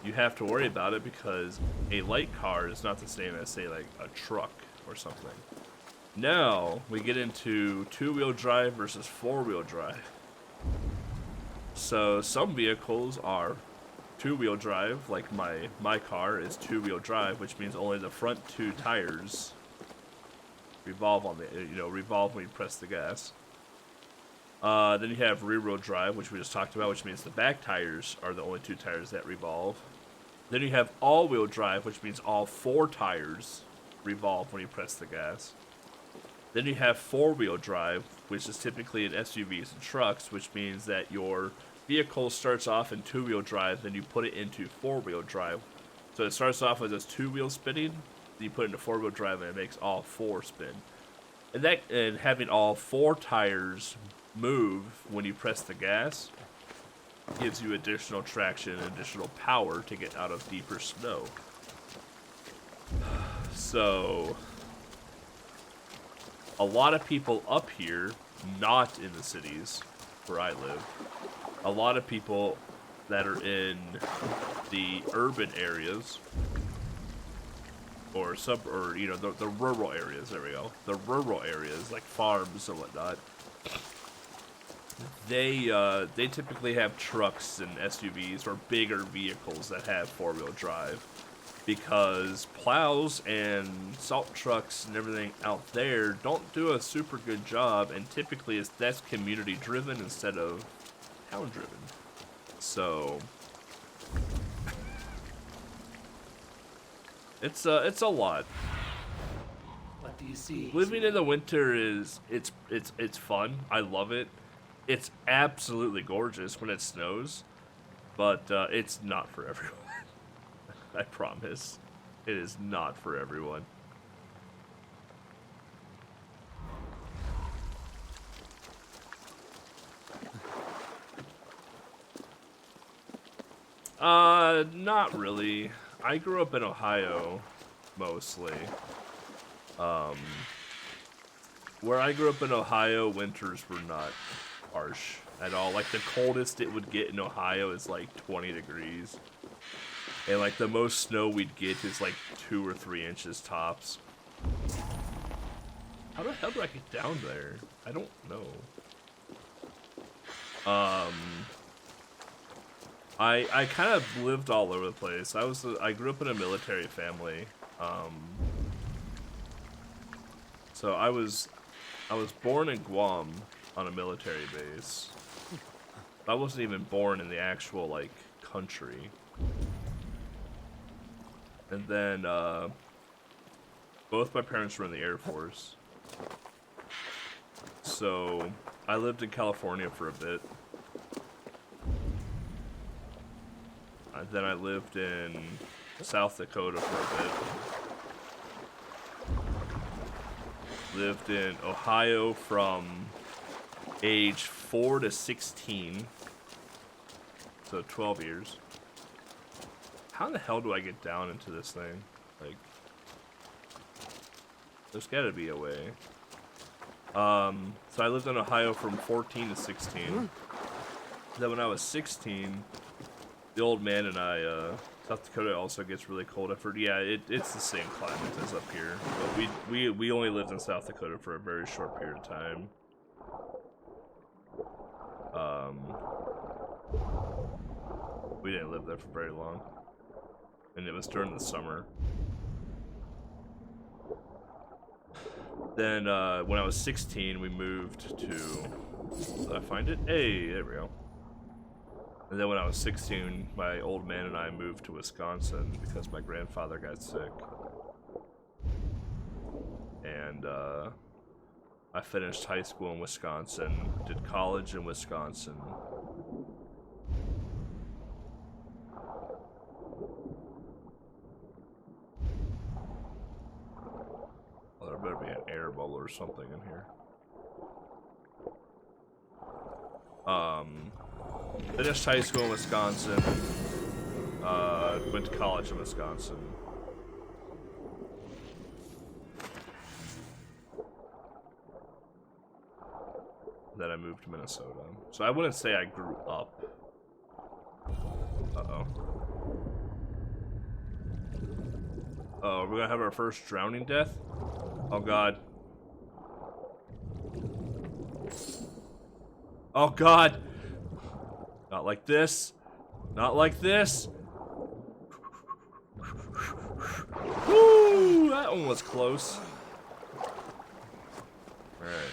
you have to worry about it because a light car is not the same as, say, like a truck or something. Now we get into two-wheel drive versus four-wheel drive. So some vehicles are two-wheel drive, like my car is two-wheel drive, which means only the front two tires revolve on revolve when you press the gas. Then you have rear-wheel drive, which we just talked about, which means the back tires are the only two tires that revolve. Then you have all-wheel drive, which means all four tires revolve when you press the gas. Then you have four-wheel drive, which is typically in SUVs and trucks, which means that your vehicle starts off in two-wheel drive, then you put it into four-wheel drive. So it starts off with just two-wheel spinning, then you put it into four-wheel drive, and it makes all four spin. And having all four tires move when you press the gas gives you additional traction and additional power to get out of deeper snow. So a lot of people up here, not in the cities where I live, a lot of people that are in the urban areas or the rural areas, there we go, the rural areas like farms and whatnot, they typically have trucks and SUVs or bigger vehicles that have four-wheel drive, because plows and salt trucks and everything out there don't do a super good job, and typically that's community driven instead of town driven. So it's a lot. What do you see? Living in the winter it's fun. I love it. It's absolutely gorgeous when it snows, but it's not for everyone. I promise. It is not for everyone. Not really. I grew up in Ohio, mostly. Where I grew up in Ohio, winters were not harsh at all. Like, the coldest it would get in Ohio is like 20 degrees. And like the most snow we'd get is like 2 or 3 inches tops. How the hell do I get down there? I don't know. I kind of lived all over the place. I grew up in a military family. So I was born in Guam on a military base. I wasn't even born in the actual like country. And then both my parents were in the Air Force. So I lived in California for a bit. Then I lived in South Dakota for a bit. Lived in Ohio from age 4 to 16. So 12 years. How the hell do I get down into this thing? Like, there's gotta be a way. So I lived in Ohio from 14 to 16. Then when I was 16, the old man and I, South Dakota also gets really cold. It's the same climate as up here. But we only lived in South Dakota for a very short period of time. We didn't live there for very long. And it was during the summer. Then when I was 16, we moved to... Did I find it? Hey, there we go. And then when I was 16, my old man and I moved to Wisconsin because my grandfather got sick. And I finished high school in Wisconsin, did college in Wisconsin. Well, there better be an air bubble or something in here. Finished high school in Wisconsin, went to college in Wisconsin. Then I moved to Minnesota. So I wouldn't say I grew up. Uh-oh. Oh, we're gonna have our first drowning death? Oh god. Oh god! Not like this. Not like this. Woo! That one was close. Alright.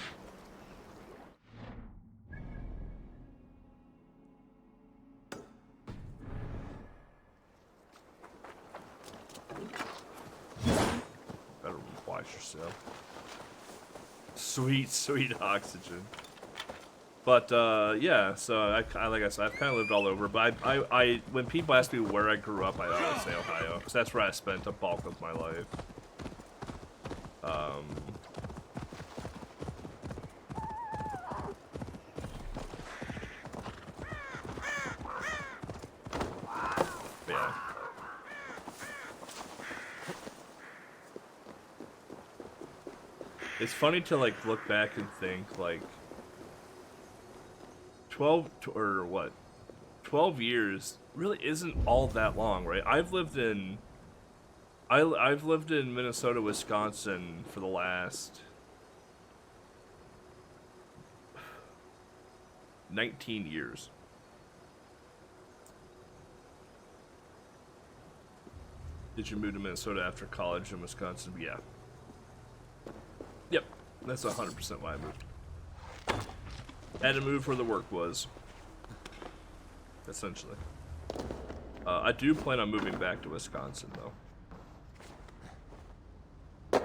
Better wash yourself. Sweet, sweet oxygen. But yeah, so I like I said, I've kind of lived all over. But I when people ask me where I grew up, I always say Ohio, because that's where I spent a bulk of my life. Yeah. It's funny to like look back and think like 12 years really isn't all that long, right? I've lived in Minnesota, Wisconsin for the last 19 years. Did you move to Minnesota after college in Wisconsin? Yeah. Yep, that's 100% why I moved. Had to move where the work was, essentially. I do plan on moving back to Wisconsin, though.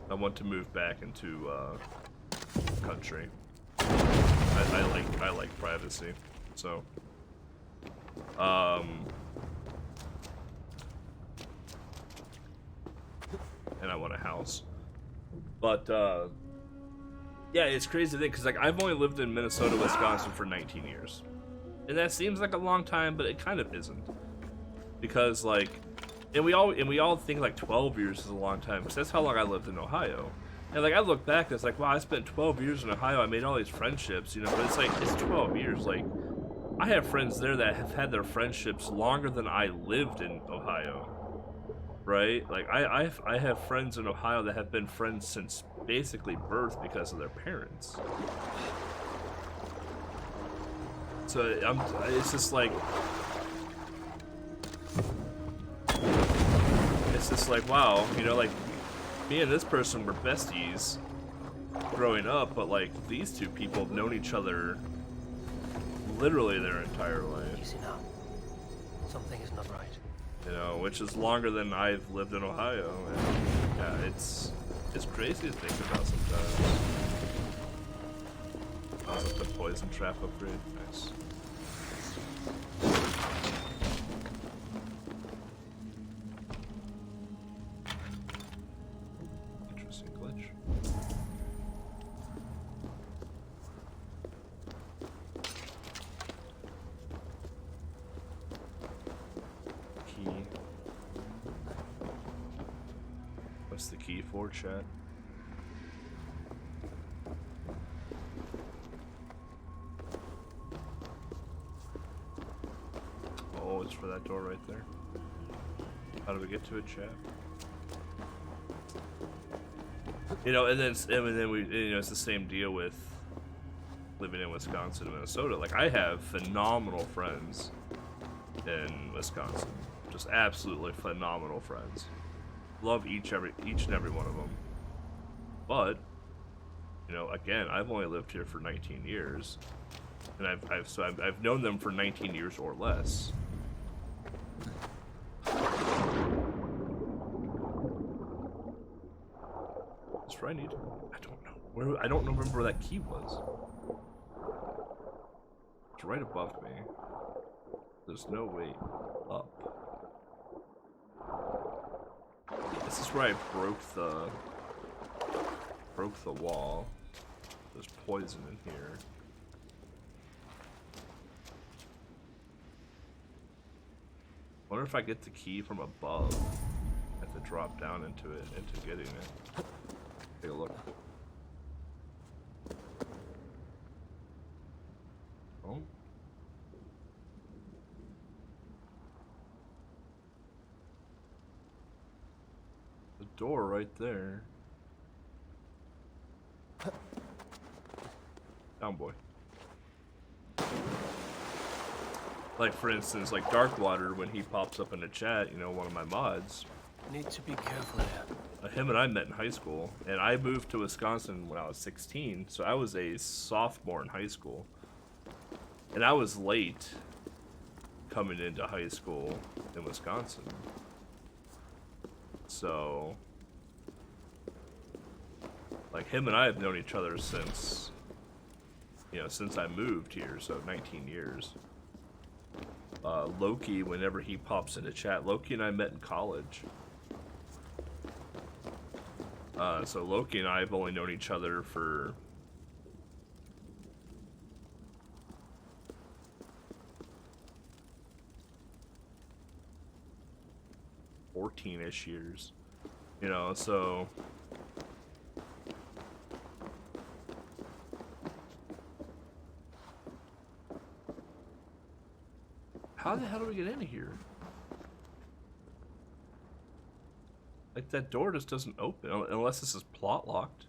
I want to move back into country. I like privacy, so. And I want a house, but yeah, it's crazy to think because like I've only lived in Minnesota, Wisconsin for 19 years, and that seems like a long time, but it kind of isn't, because like, and we all think like 12 years is a long time because that's how long I lived in Ohio, and like I look back, it's like wow, I spent 12 years in Ohio, I made all these friendships, you know, but it's like it's 12 years, like I have friends there that have had their friendships longer than I lived in Ohio. Right? Like, I have friends in Ohio that have been friends since basically birth because of their parents. So, it's just like... It's just like, wow, you know, like, me and this person were besties growing up, but, like, these two people have known each other literally their entire life. Easy now. Something is not right. You know, which is longer than I've lived in Ohio, and yeah, it's crazy to think about sometimes. Also, the poison trap upgrade, nice. Interesting glitch. What's the key for, chat? Oh, it's for that door right there. How do we get to it, chat? You know, and then we, you know, it's the same deal with living in Wisconsin and Minnesota. Like, I have phenomenal friends in Wisconsin. Just absolutely phenomenal friends. Love each and every one of them. But, you know, again, I've only lived here for 19 years, and I've known them for 19 years or less. That's where I need. I don't know. I don't remember where that key was. It's right above me. There's no way up. This is where I broke the wall. There's poison in here. Wonder if I get the key from above. I have to drop down into getting it. Take a look. Oh. The door right there. Down, boy. Like, for instance, like Darkwater, when he pops up in the chat, you know, one of my mods. Need to be careful here. Him and I met in high school, and I moved to Wisconsin when I was 16, so I was a sophomore in high school. And I was late coming into high school in Wisconsin. So, like, him and I have known each other since, you know, since I moved here, so 19 years. Loki, whenever he pops into chat, Loki and I met in college. So Loki and I have only known each other for 14-ish years, you know, so how the hell do we get in here? Like, that door just doesn't open unless this is plot locked.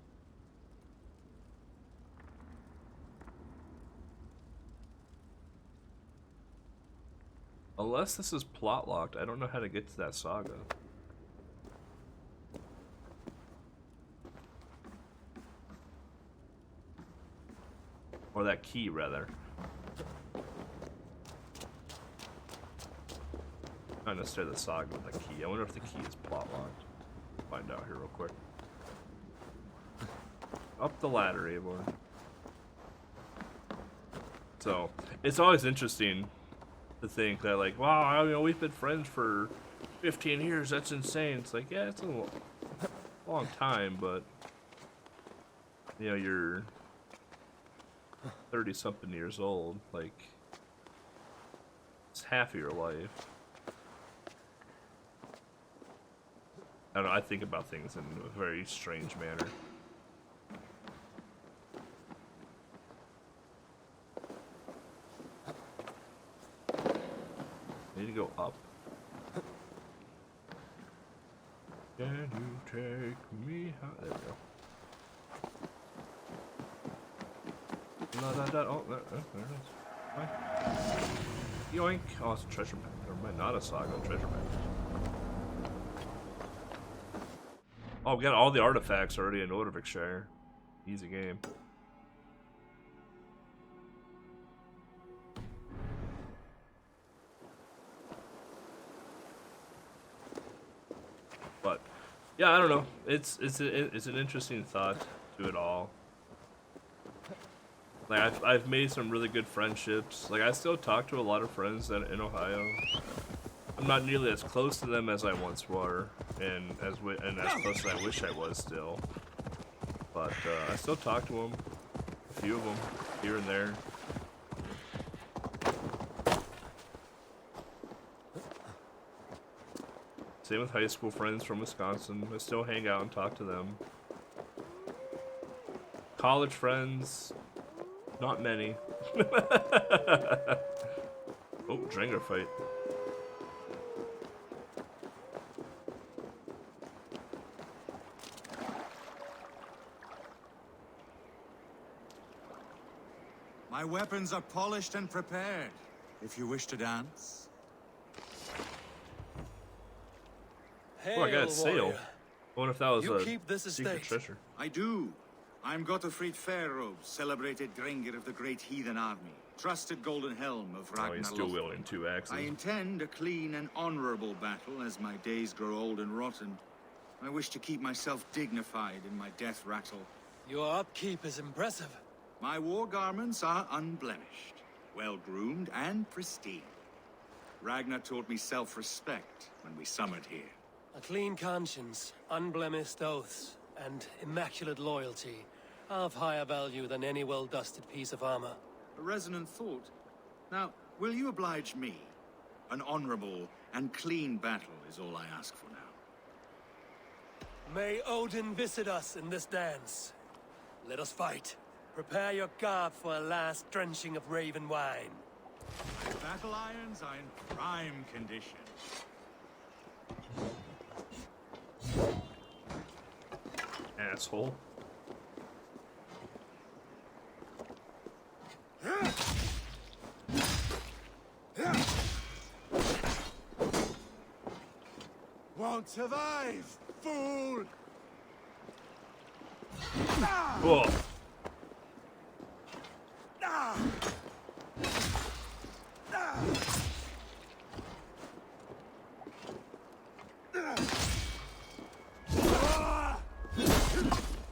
Unless this is plot locked, I don't know how to get to that saga. Or that key, rather. Not necessarily the saga with the key. I wonder if the key is plot locked. Find out here real quick. Up the ladder, Eivor. So, it's always interesting to think that, like, wow, you know, we've been friends for 15 years. That's insane. It's like, yeah, it's a long time, but, you know, you're 30-something years old. Like, it's half of your life. I don't know, I think about things in a very strange manner. I need to go up. Can you take me high? There we go. La, da, da, oh, there it is. Hi. Yoink. Oh, it's a treasure map. Never mind, not a saga, treasure map. Oh, we got all the artifacts already in Norwegian. Easy game. But yeah, I don't know. It's an interesting thought to it all. Like, I've made some really good friendships. Like, I still talk to a lot of friends in Ohio. I'm not nearly as close to them as I once were, and as close as I wish I was still. But I still talk to them, a few of them here and there. Same with high school friends from Wisconsin. I still hang out and talk to them. College friends, not many. Oh, Dringer fight. My weapons are polished and prepared. If you wish to dance, Oh, I got a sail. warrior. I wonder if that was You a keep this secret estate. treasure. I do. I'm Gottfried Fairrobes, celebrated Drengr of the Great Heathen Army, trusted Golden Helm of Oh, Ragnar he's still Lothbrok. wielding 2 axes. I intend a clean and honorable battle as my days grow old and rotten. I wish to keep myself dignified in my death rattle. Your upkeep is impressive. My war garments are unblemished, well-groomed and pristine. Ragnar taught me self-respect when we summered here. A clean conscience, unblemished oaths, and immaculate loyalty are of higher value than any well-dusted piece of armor. A resonant thought. Now, will you oblige me? An honorable and clean battle is all I ask for now. May Odin visit us in this dance. Let us fight. Prepare your garb for a last drenching of raven wine. My battle irons are in prime condition. Asshole. Won't survive, fool! Whoa.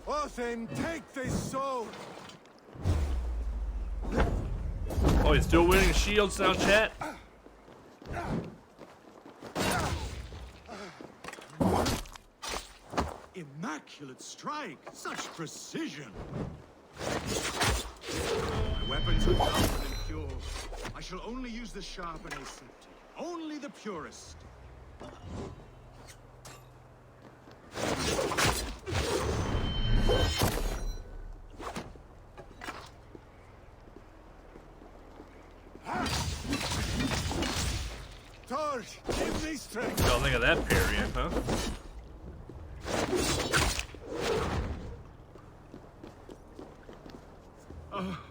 Othin, take this sword! Oh, he's still winning shields now, chat? Immaculate strike! Such precision! My weapons are sharp and pure. I shall only use the sharp and aseptic. Only the purest. Torch, give me strength! Don't think of that parrying, huh?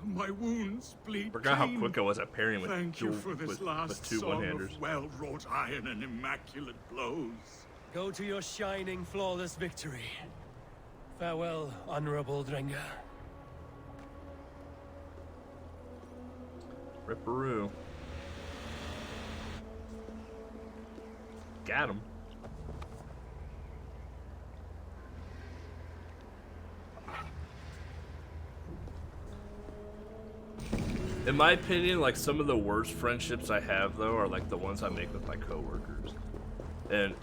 My wounds bleed. Forgot how clean. quick I was at parrying with Thank you dual, for this with 2 song one-handers. of well-wrought iron and immaculate blows. Go to your shining, flawless victory. Farewell, honorable Drengr. Ripperoo. Got him. In my opinion, like some of the worst friendships I have though are like the ones I make with my coworkers. And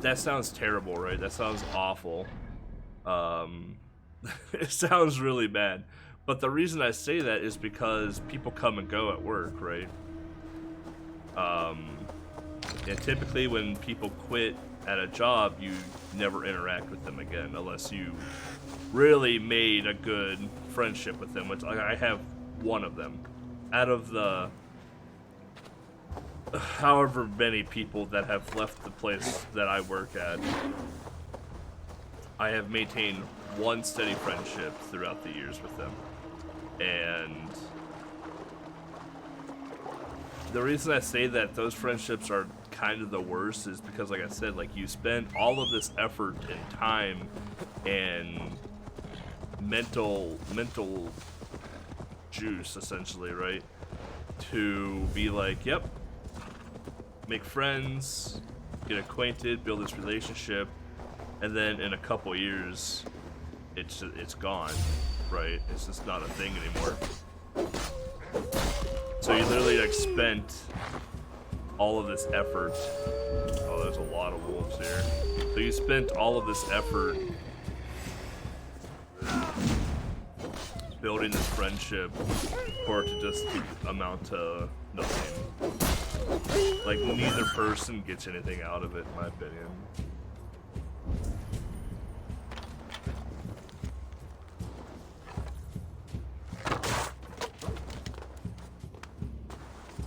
that sounds terrible, right? That sounds awful. It sounds really bad. But the reason I say that is because people come and go at work, right? And typically when people quit at a job, you never interact with them again unless you really made a good friendship with them, which I have one of them. Out of the however many people that have left the place that I work at, I have maintained one steady friendship throughout the years with them. And the reason I say that those friendships are kind of the worst is because, like I said, like you spend all of this effort and time and mental juice, essentially, right? To be like, yep, make friends, get acquainted, build this relationship, and then in a couple years, it's gone, right? It's just not a thing anymore. So you literally like spent all of this effort. Oh, there's a lot of wolves here. So you spent all of this effort building this friendship for it to just amount to nothing. Like neither person gets anything out of it, in my opinion.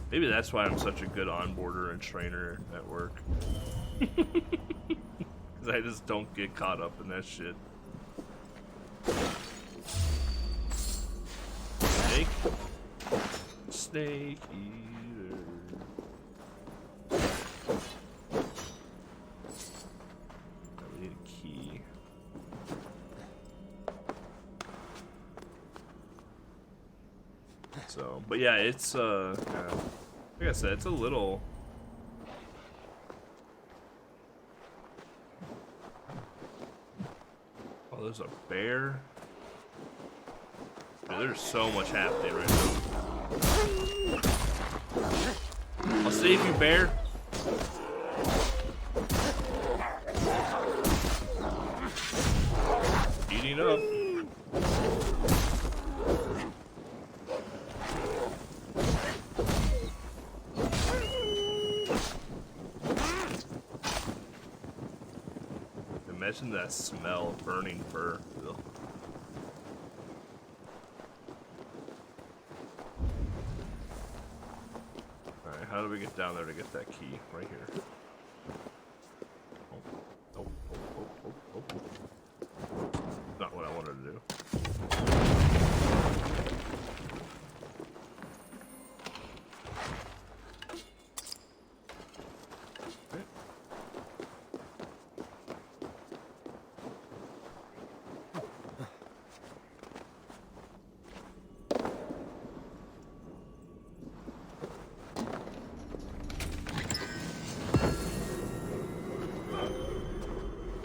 Maybe that's why I'm such a good onboarder and trainer at work. Because I just don't get caught up in that shit. Snake? Snake eater. So, but yeah, it's yeah, like I said, it's a little. Oh, there's a bear. Dude, there's so much happening right now. I'll save you, bear. Eating up. Imagine that smell of burning fur. Ugh. Alright, how do we get down there to get that key? Right here. Oh. Not what I wanted to do.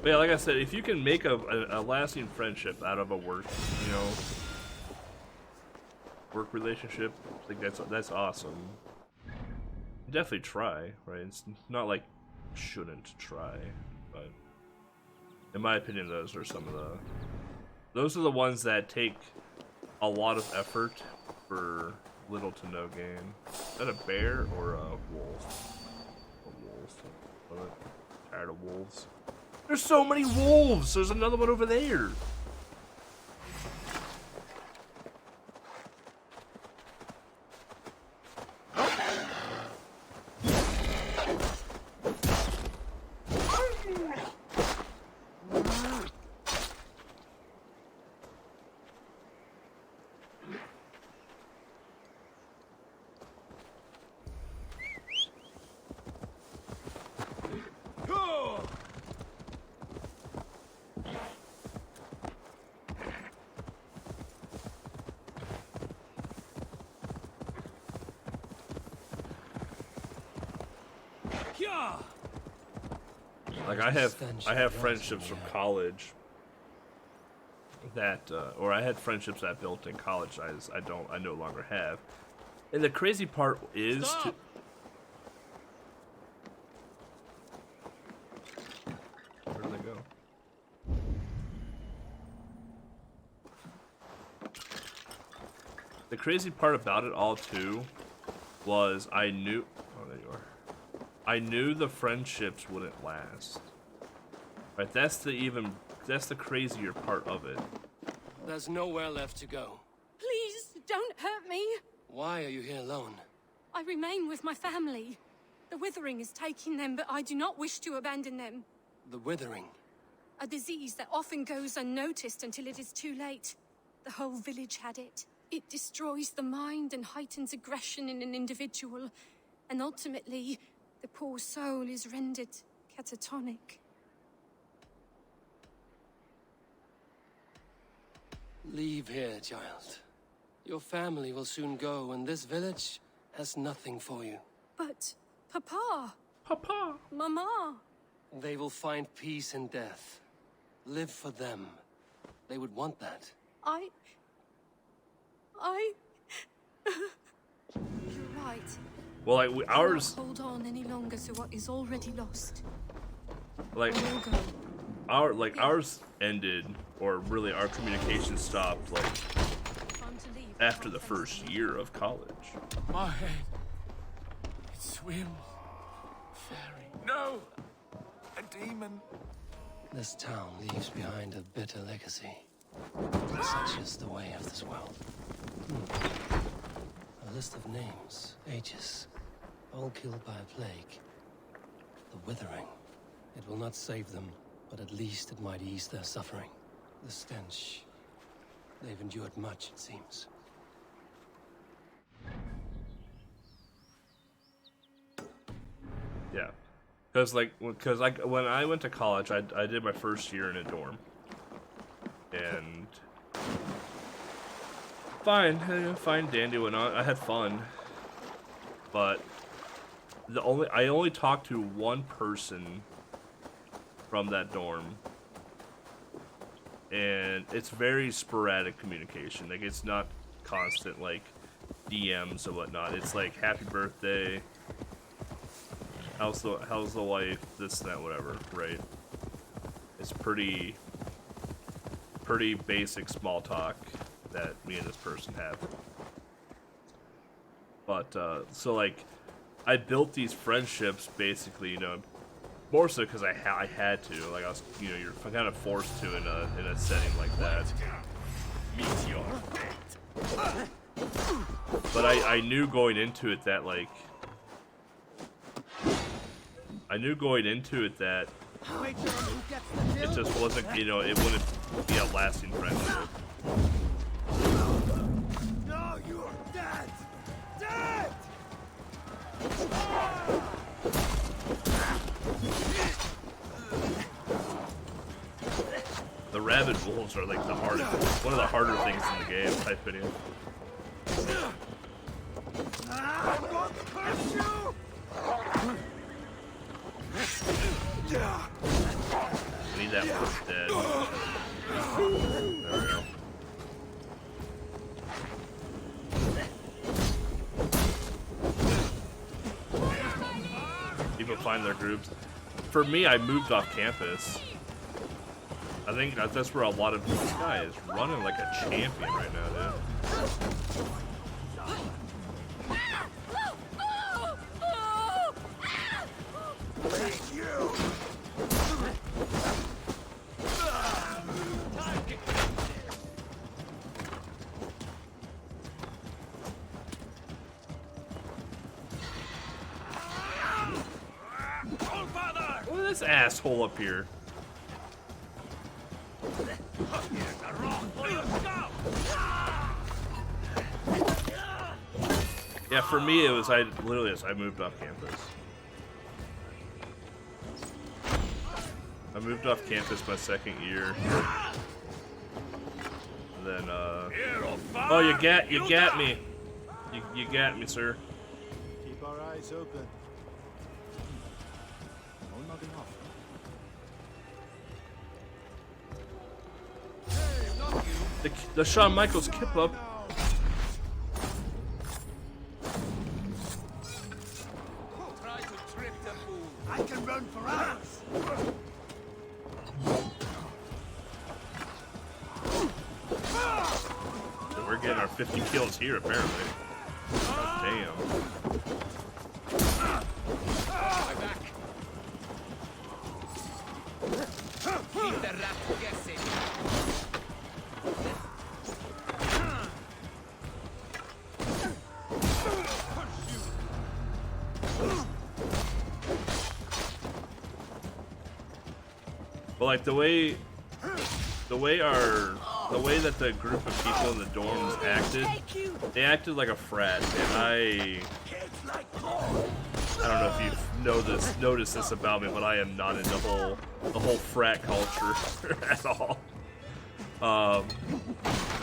But yeah, like I said, if you can make a lasting friendship out of a work, you know, work relationship, I think that's awesome. Definitely try, right? It's not like shouldn't try, but in my opinion, those are the ones that take a lot of effort for little to no gain. Is that a bear or a wolf? A wolf. I'm tired of wolves. There's so many wolves! There's another one over there! Like I have friendships from college that, or I had friendships that I built in college. I no longer have. And the crazy part is where did they go? The crazy part about it all too was I knew. Oh, there you are. I knew the friendships wouldn't last. Right, that's the crazier part of it. There's nowhere left to go. Please, don't hurt me. Why are you here alone? I remain with my family. The withering is taking them, but I do not wish to abandon them. The withering? A disease that often goes unnoticed until it is too late. The whole village had it. It destroys the mind and heightens aggression in an individual, and ultimately, the poor soul is rendered catatonic. Leave here, child. Your family will soon go, and this village has nothing for you. But, Papa! Papa! Mama! They will find peace in death. Live for them. They would want that. You're right. Well, like ours. Hold on any longer to what is already lost. Like ours ended, or really our communication stopped like after the first year of college. My head, it swims. Fairy. No! A demon. This town leaves behind a bitter legacy. Such is the way of this world. A list of names, ages, all killed by a plague. The withering. It will not save them, but at least it might ease their suffering. The stench. They've endured much, it seems. Yeah, because when I went to college, I did my first year in a dorm, and fine, fine, dandy, whatnot. I had fun, but I only talked to one person from that dorm, and it's very sporadic communication. Like, it's not constant, like, DMs and whatnot. It's like, happy birthday, how's the wife, this and that, whatever, right? It's pretty basic small talk that me and this person have. But so like, I built these friendships basically, you know, more so because I had to. Like, I was, you know, you're kind of forced to in a setting like that. But I knew going into it that, like, it just wasn't, you know, it wouldn't be a lasting friendship. No, you are dead! Dead! The rabid wolves are like the hardest, one of the harder things in the game, in my opinion. I'm going to curse you! I need that one dead. There we go. People find their groups. For me, I moved off campus. I think that's where a lot of this guy is running like a champion right now, dude. Look at this asshole up here. Yeah, for me it was I moved off campus. I moved off campus my second year. And then oh, you got me. You got me, sir. Keep our eyes open. No nodding off. The Shawn Michaels kip up. I can run for hours. So we're getting our 50 kills here, apparently. God damn. Keep the rat guessing. But like the way that the group of people in the dorms acted, they acted like a frat, and I don't know if you noticed this about me, but I am not into the whole frat culture at all.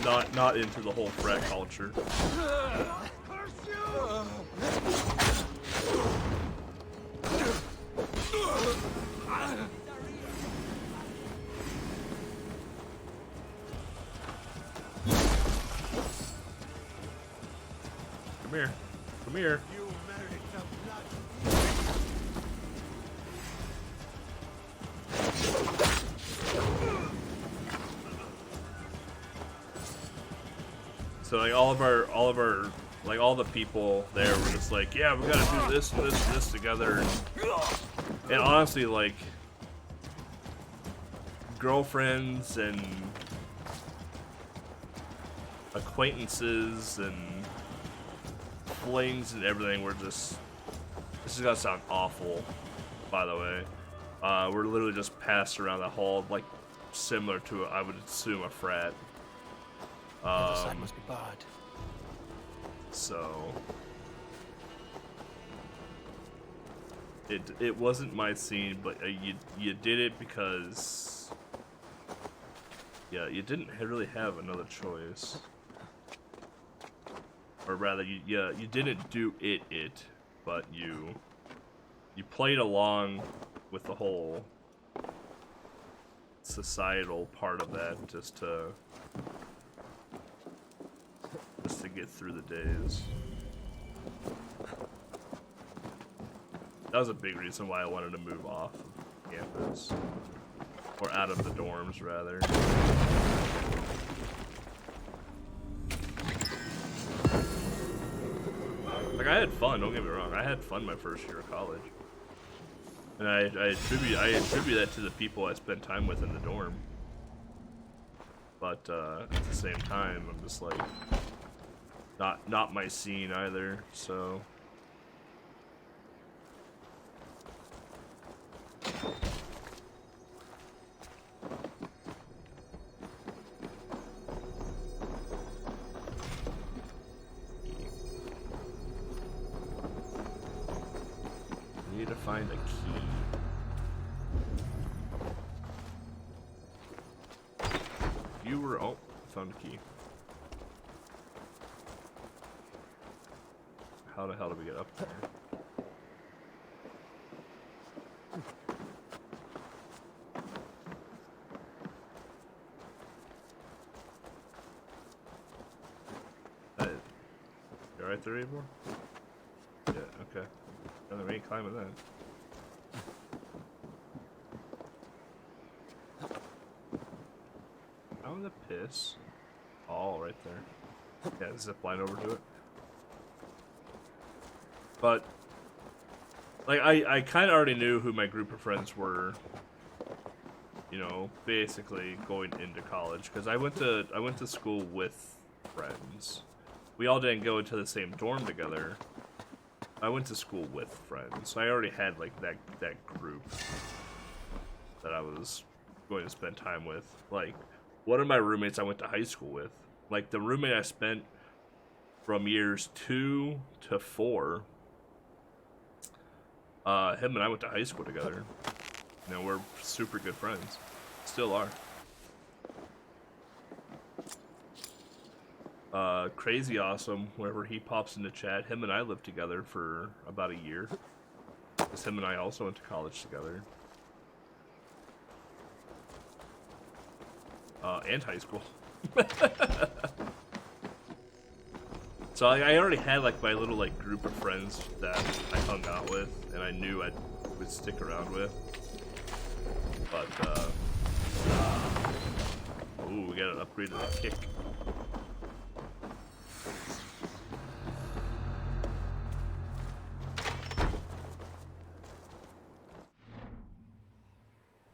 Not into the whole frat culture. Come here. Come here. So like all of our like all the people there were just like, yeah, we gotta do this and this and this together. And honestly, like, girlfriends and acquaintances and flings and everything were just, this is gonna sound awful, by the way. We're literally just passed around the hall, like similar to, I would assume, a frat. The other side must be barred. So it wasn't my scene, but you did it because, yeah, you didn't really have another choice. or rather, you didn't do it, but you played along with the whole societal part of that, just to get through the days. That was a big reason why I wanted to move off of campus, or out of the dorms, rather. Like, I had fun, don't get me wrong. I had fun my first year of college. And I attribute that to the people I spent time with in the dorm. But at the same time, I'm just like, not my scene either, so. Need to find a key. You were, oh, found a key. How the hell do we get up there? You alright there, Eivor? Yeah, okay. And we ain't climbing that. How in the piss? Oh, right there. Yeah, zip line over to it. But, like, I kind of already knew who my group of friends were, you know, basically going into college, because I went to school with friends. We all didn't go into the same dorm together. I went to school with friends, so I already had, like, that group that I was going to spend time with. Like, one of my roommates I went to high school with. Like, the roommate I spent from years 2 to 4, him and I went to high school together. You know, we're super good friends. Still are. Crazy Awesome, whenever he pops into chat, him and I lived together for about a year. Because him and I also went to college together. And high school. So I already had like my little like group of friends that I hung out with, and I knew I would stick around with. But ooh, we got an upgrade to the kick.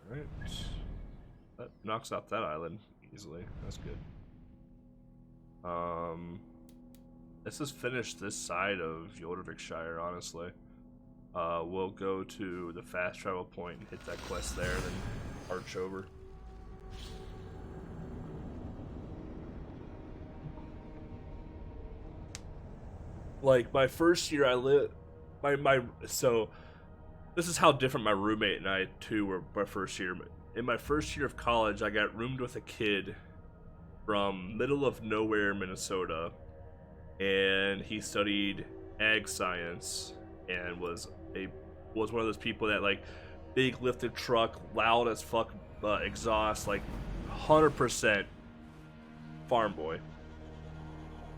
Alright. That knocks out that island easily. That's good. Let's just finish this side of Yodavik, honestly. We'll go to the fast travel point and hit that quest there, then arch over. Like, my first year I lived... So, this is how different my roommate and I, too, were my first year. In my first year of college, I got roomed with a kid from middle of nowhere, Minnesota. And he studied ag science and was one of those people that, like, big lifted truck, loud as fuck exhaust, like 100% farm boy.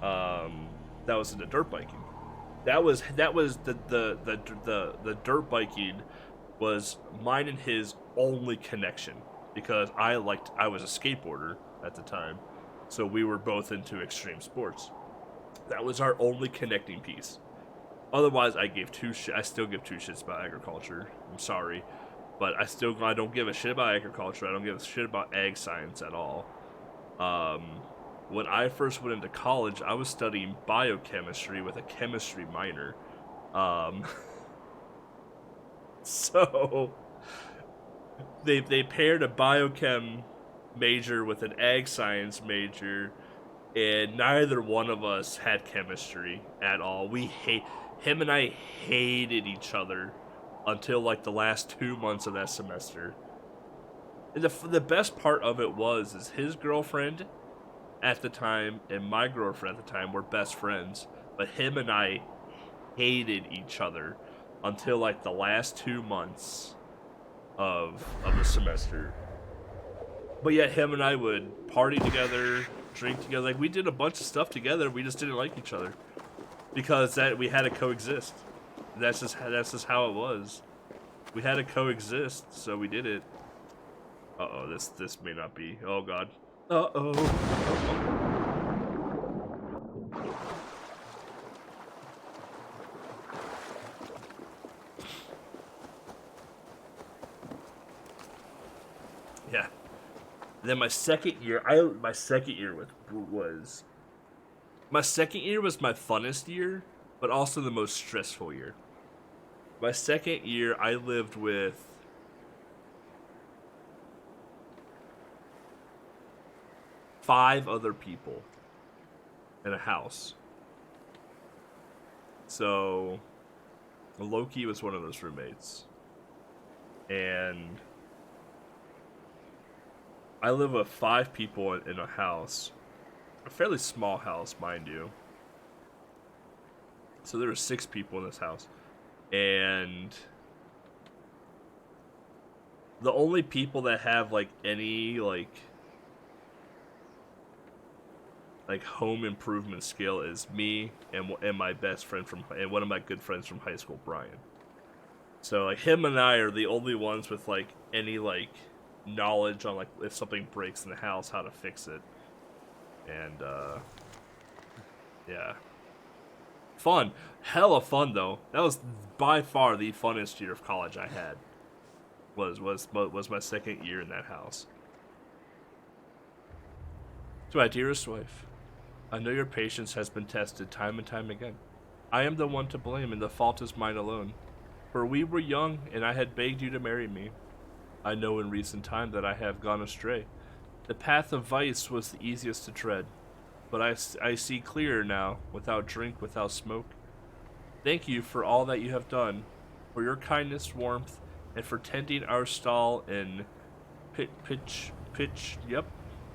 That was into dirt biking. That was the dirt biking was mine and his only connection, because I was a skateboarder at the time, so we were both into extreme sports. That was our only connecting piece. Otherwise, I still give two shits about agriculture. I'm sorry, but I don't give a shit about agriculture. I don't give a shit about ag science at all. When I first went into college, I was studying biochemistry with a chemistry minor. So they paired a biochem major with an ag science major, and neither one of us had chemistry at all. Him and I hated each other until like the last 2 months of that semester. And the best part of it is his girlfriend at the time and my girlfriend at the time were best friends. But him and I hated each other until like the last 2 months of the semester. But yet him and I would party together, drink together. Like, we did a bunch of stuff together. We just didn't like each other because that we had to coexist. That's just how it was. We had to coexist, so we did it. Uh-oh, this may not be. Oh god. Uh-oh. Yeah. And then my second year, my second year was my funnest year, but also the most stressful year. My second year, I lived with 5 other people in a house. So Loki was one of those roommates. And I live with 5 people in a house. A fairly small house, mind you. So there were 6 people in this house. And the only people that have like any like home improvement skill is me and my best friend and one of my good friends from high school, Brian. So like him and I are the only ones with like any like knowledge on like if something breaks in the house, how to fix it. And yeah. Fun. Hella fun though. That was by far the funnest year of college I had. Was my second year in that house. To my dearest wife, I know your patience has been tested time and time again. I am the one to blame, and the fault is mine alone. For we were young, and I had begged you to marry me. I know in recent time that I have gone astray. The path of vice was the easiest to tread, but I see clearer now, without drink, without smoke. Thank you for all that you have done, for your kindness, warmth, and for tending our stall in pitch, yep.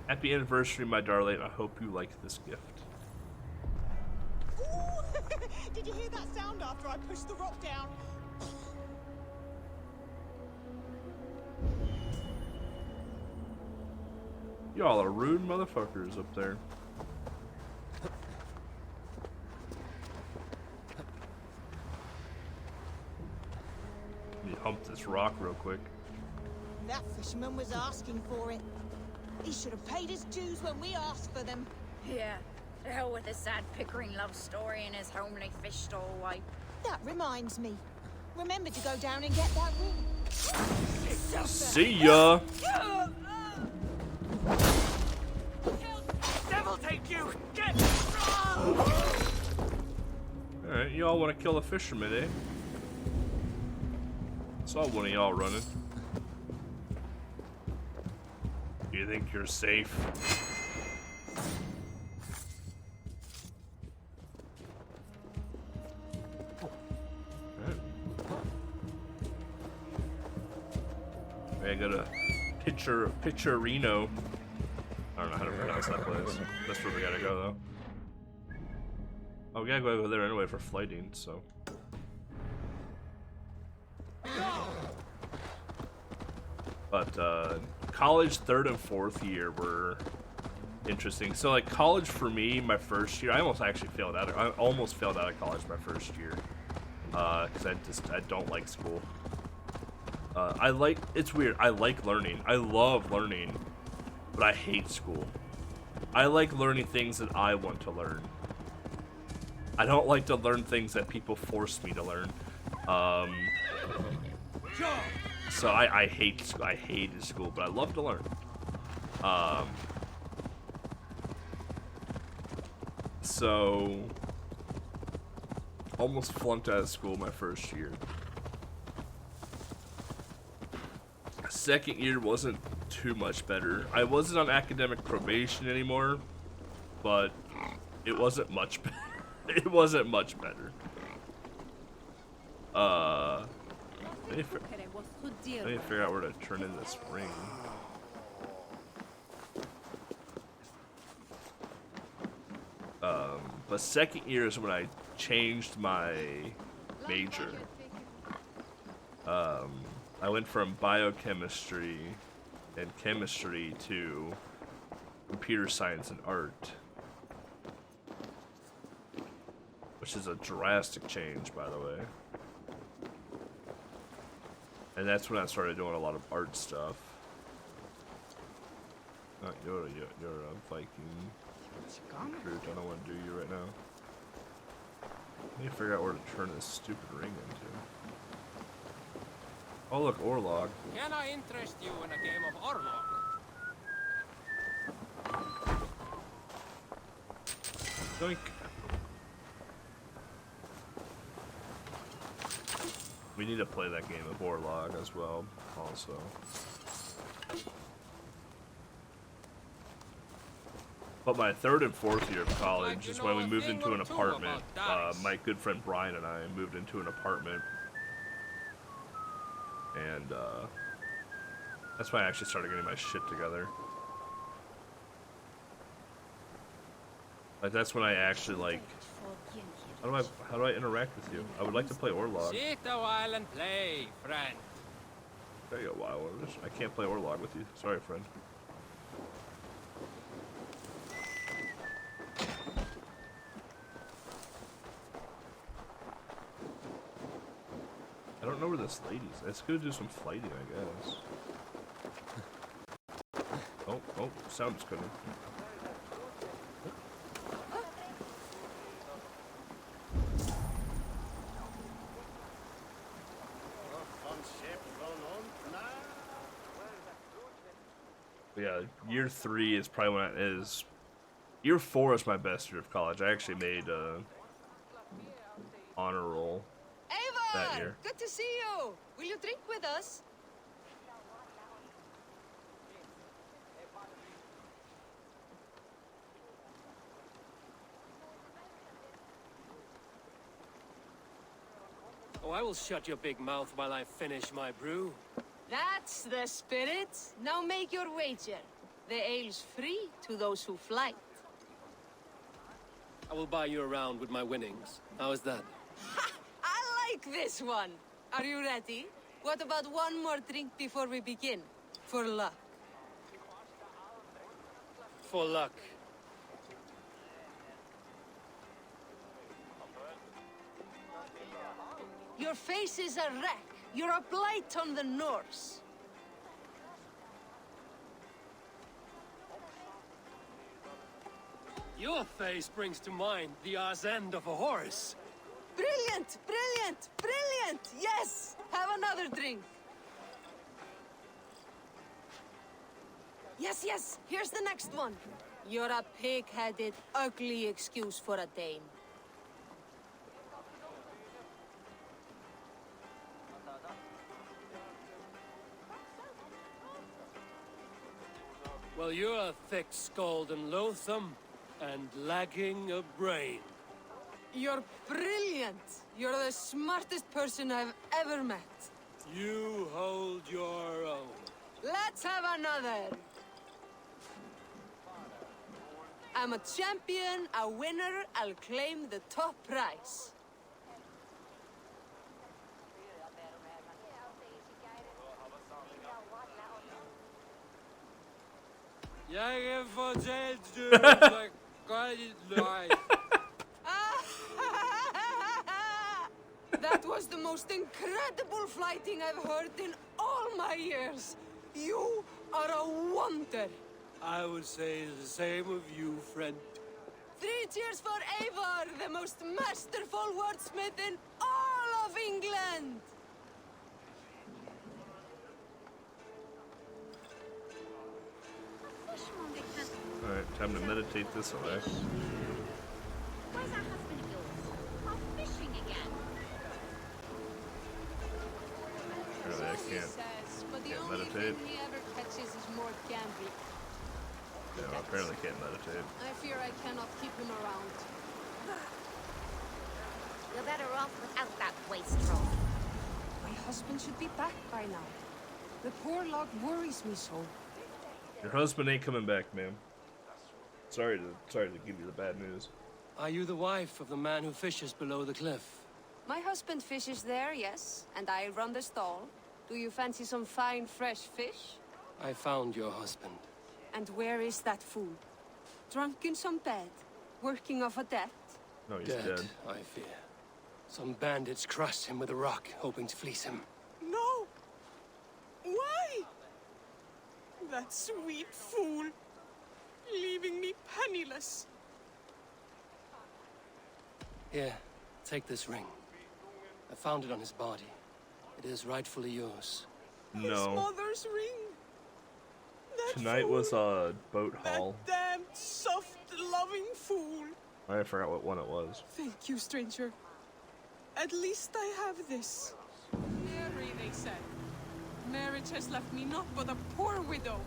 Happy anniversary, my darling. I hope you like this gift. Ooh! Did you hear that sound after I pushed the rock down? Y'all are rude motherfuckers up there. Let me hump this rock real quick. That fisherman was asking for it. He should have paid his dues when we asked for them. Yeah, to hell with his sad Pickering love story and his homely fish stowaway. That reminds me. Remember to go down and get that ring. See ya! Devil take you! Get! Alright, y'all want to kill a fisherman, eh? Saw one of y'all running. Do you think you're safe? I got a Picturino. I don't know how to pronounce that place. That's where we gotta go, though. Oh, we gotta go over there anyway for flighting, so. But, college 3rd and 4th year were interesting. So, like, college for me, my first year, I almost failed out of college my first year. Because I don't like school. It's weird, I like learning. I love learning, but I hate school. I like learning things that I want to learn. I don't like to learn things that people force me to learn. So I hated school, but I love to learn. So almost flunked out of school my first year. Second year wasn't too much better. I wasn't on academic probation anymore, but it wasn't much better. It wasn't much better. Let me figure out where to turn in this ring. But second year is when I changed my major. I went from biochemistry and chemistry to computer science and art. Which is a drastic change, by the way. And that's when I started doing a lot of art stuff. Oh, you're a Viking recruit. I don't want to do you right now. I need to figure out where to turn this stupid ring into. Oh look, Orlog. Can I interest you in a game of Orlog? Doink. We need to play that game of Orlog as well, also. But my third and fourth year of college is when we moved into an apartment. My good friend Brian and I moved into an apartment. And that's when I actually started getting my shit together. Like that's when I actually like. How do I interact with you? I would like to play Orlog. Sit a while and play, friend. There you go, wow. I can't play Orlog with you. Sorry, friend. I don't know where this lady's. It's gonna do some fighting, I guess. Oh, sound's coming. Yeah, year 3 is probably when it is. Year 4 is my best year of college. I actually made honor roll that year. Good to see you. Will you drink with us? Oh, I will shut your big mouth while I finish my brew. That's the spirit. Now make your wager. The ale's free to those who flight. I will buy you around with my winnings. How is that? I like this one. Are you ready? What about one more drink before we begin? For luck. For luck. Your face is a wreck. You're a blight on the Norse. Your face brings to mind the arse end of a horse. Brilliant! Brilliant! Brilliant! Yes! Have another drink. Yes, yes! Here's the next one. You're a pig-headed, ugly excuse for a dame. Well, you're a thick-skulled and loathsome, and lacking a brain. You're brilliant! You're the smartest person I've ever met. You hold your own. Let's have another! I'm a champion, a winner, I'll claim the top prize. Jag är förtjänt du så That was the most incredible fighting I've heard in all my years. You are a wonder. I would say the same of you, friend. 3 cheers for Eivor, the most masterful wordsmith in all of England. Alright, time to meditate this away. Where's that husband of yours? Off fishing again. Really, I can't meditate. He ever catches is more gambling. No, I apparently can't meditate. I fear I cannot keep him around. You're better off without that wastrel. My husband should be back by now. The poor log worries me so. Your husband ain't coming back, ma'am. Sorry to give you the bad news. Are you the wife of the man who fishes below the cliff? My husband fishes there, yes, and I run the stall. Do you fancy some fine, fresh fish? I found your husband. And where is that fool? Drunk in some bed? Working off a debt? No, he's Dead, dead. I fear. Some bandits crushed him with a rock, hoping to fleece him. No! Why? That sweet fool, leaving me penniless. Here, take this ring. I found it on his body. It is rightfully yours. His No. mother's ring. That Tonight fool, was a boat haul. that damned, soft-loving fool. I forgot what one it was. Thank you, stranger. At least I have this. Nary, they said. Marriage has left me naught but a poor widow,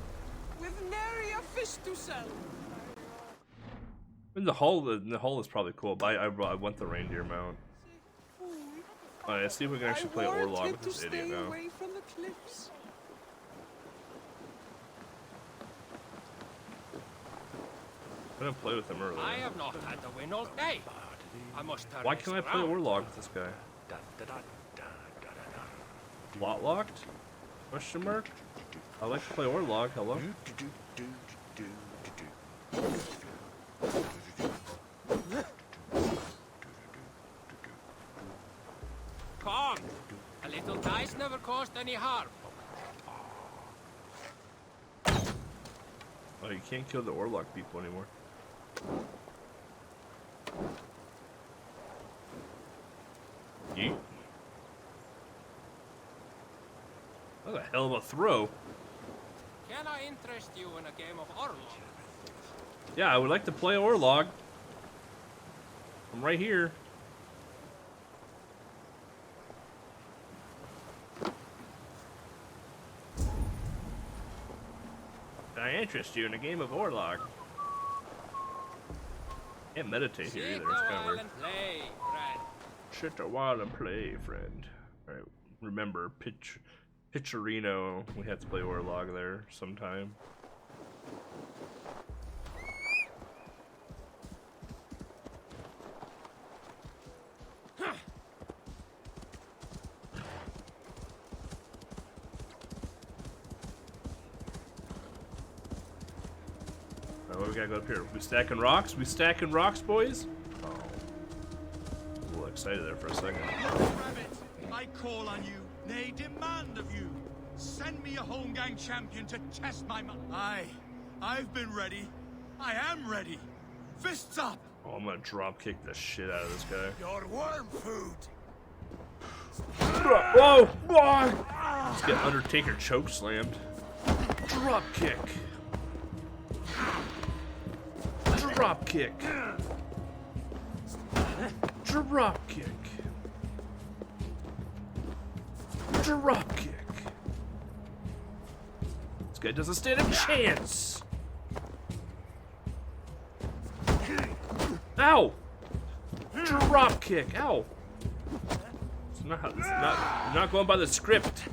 with nary a fish to sell. And the hull is probably cool, but I want the reindeer mount. Alright, let's see if we can actually play Orlog with this idiot now. Away from the cliffs. I didn't play with him earlier. I have not had the win all day. I must have Why can't I play Orlog with this guy? Lot locked? Question mark? I like to play Orlog. Hello? Come! A little dice never caused any harm. Oh, you can't kill the Orlog people anymore. Yeet. What the hell of a throw? Can I interest you in a game of Orlog? Yeah, I would like to play Orlog. I'm right here. Can I interest you in a game of Orlog? Can't meditate here either. It's kind of weird. Play, friend. Sit a while and play, friend. Alright, remember, Pitcherino. We have to play Orlog there sometime. Alright, what we gotta go up here? We stacking rocks? We stacking rocks, boys? Oh. A little excited there for a second. Rabbit, I call on you, nay, demand of you. Send me a home gang champion to test my Aye, I've been ready. I am ready. Fists up. Oh, I'm gonna drop kick the shit out of this guy. Your worm food. Whoa! Whoa! Let's get Undertaker choke slammed. Drop kick. Drop kick. Drop kick. Drop kick. This guy doesn't stand a chance. Ow! Drop kick. Ow! It's not going by the script.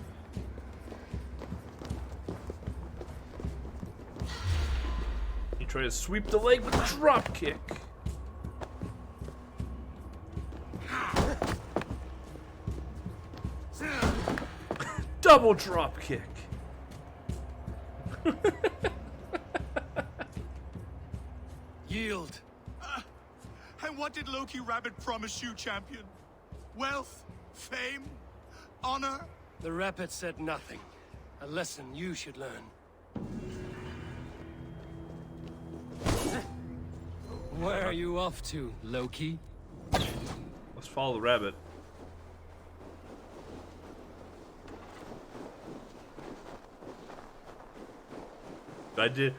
You try to sweep the leg with a drop kick. Double drop kick. Yield. And what did Loki Rabbit promise you, champion? Wealth? Fame? Honor? The rabbit said nothing. A lesson you should learn. Where are you off to, Loki? Let's follow the rabbit. I did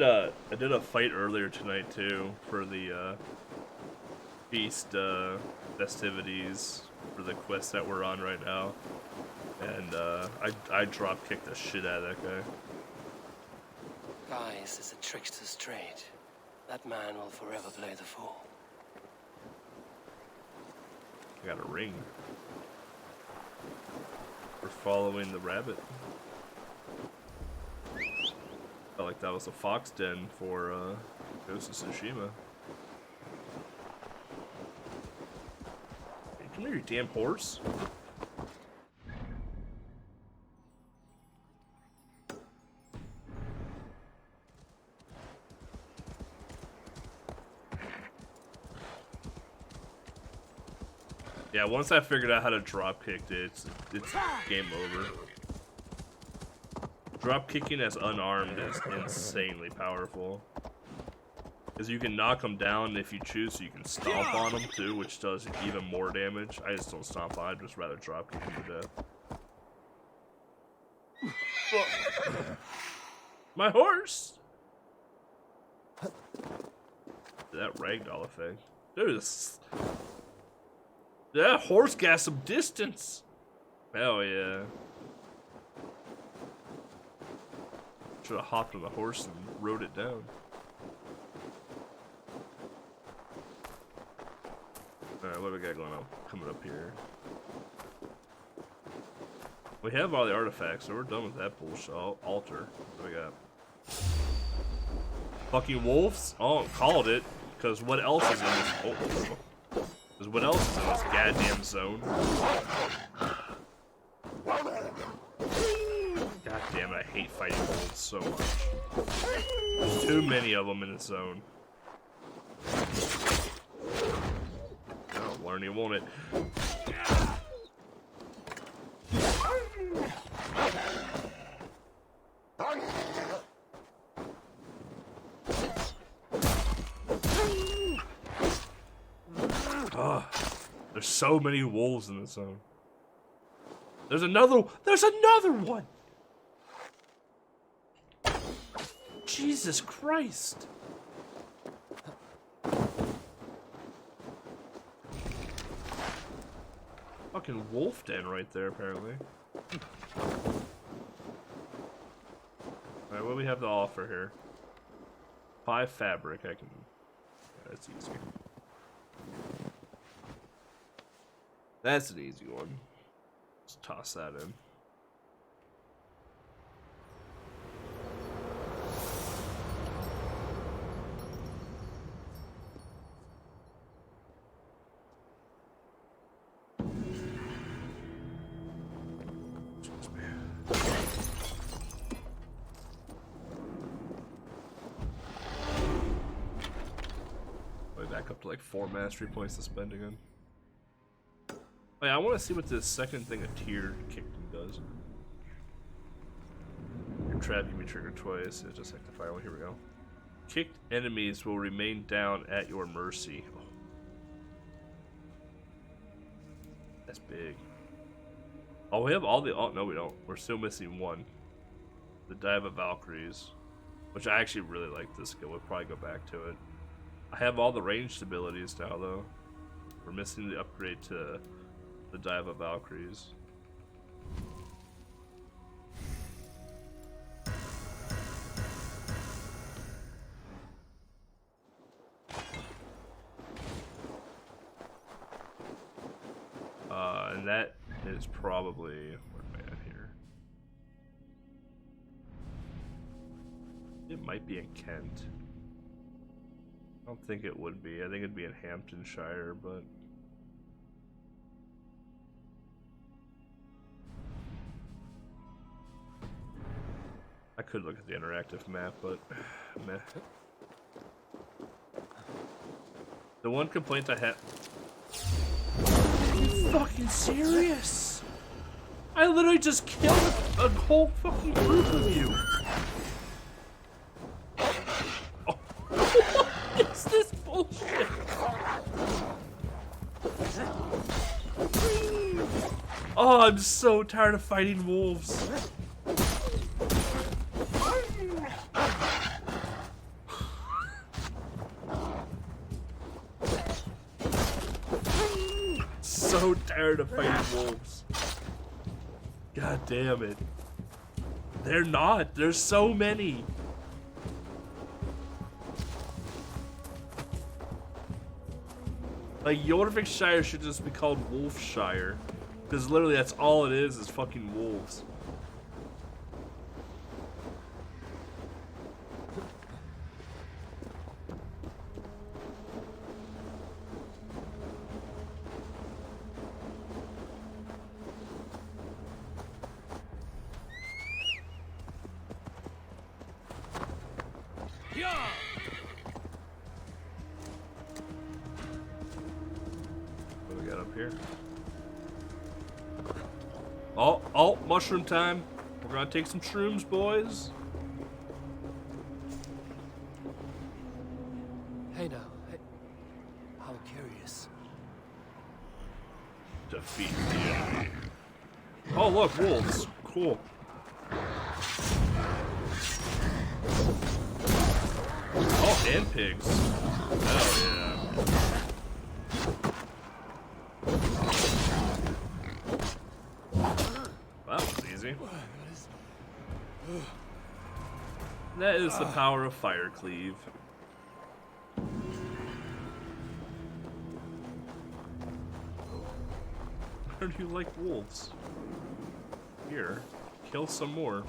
a fight earlier tonight too for the feast festivities for the quest that we're on right now, and I drop kicked the shit out of that guy. Guise is a trickster's trade. That man will forever play the fool. I got a ring. We're following the rabbit. Felt like that was a fox den for Ghost of Tsushima. Come here, you damn horse. Yeah, once I figured out how to drop kick it, it's game over. Drop kicking as unarmed is insanely powerful. Because you can knock them down if you choose, so you can stomp on them too, which does even more damage. I just don't stomp on, I'd just rather drop kick them to death. My horse! That ragdoll effect. Dude, that horse got some distance. Hell yeah. Should have hopped on the horse and rode it down. Alright, what do we got going on? Coming up here. We have all the artifacts, so we're done with that bullshit. Altar. What do we got? Fucking wolves? Oh, called it. Because what else is in this? Because what else is in this goddamn zone? God damn it, I hate fighting wolves so much. There's too many of them in this zone. I'll learn you, won't it? There's so many wolves in this zone. There's another one! Jesus Christ! Fucking wolf den right there, apparently. Alright, what do we have to offer here? 5 fabric, I can... Yeah, that's easy. That's an easy one. Just toss that in. Back up to like 4 mastery points to spend again. Oh yeah, I want to see what this second thing a tiered kick does. Your trap can be triggered twice. It's just like the fire one. Here we go. Kicked enemies will remain down at your mercy. Oh. That's big. Oh, we have all the... Oh, no, we don't. We're still missing one. The Dive of Valkyries. Which I actually really like this skill. We'll probably go back to it. I have all the ranged abilities now, though. We're missing the upgrade to the Dive of Valkyries. And that is probably... Where am I at here? It might be in Kent. I don't think it would be. I think it'd be in Hamptonshire, but... I could look at the interactive map, but... meh. The one complaint I have... Are you fucking serious? I literally just killed a whole fucking group of you! What's this bullshit? Oh, I'm so tired of fighting wolves. So tired of fighting wolves. God damn it. They're not. There's so many. Like, Yorkshire should just be called Wolfshire. Because literally that's all it is fucking wolves. Oh, mushroom time. We're gonna take some shrooms, boys. Hey now, hey. How curious. Defeat the enemy. Oh, look, wolves. Cool. Oh, and pigs. Hell yeah. That was easy. That is the power of fire cleave. How do you like wolves? Here, kill some more.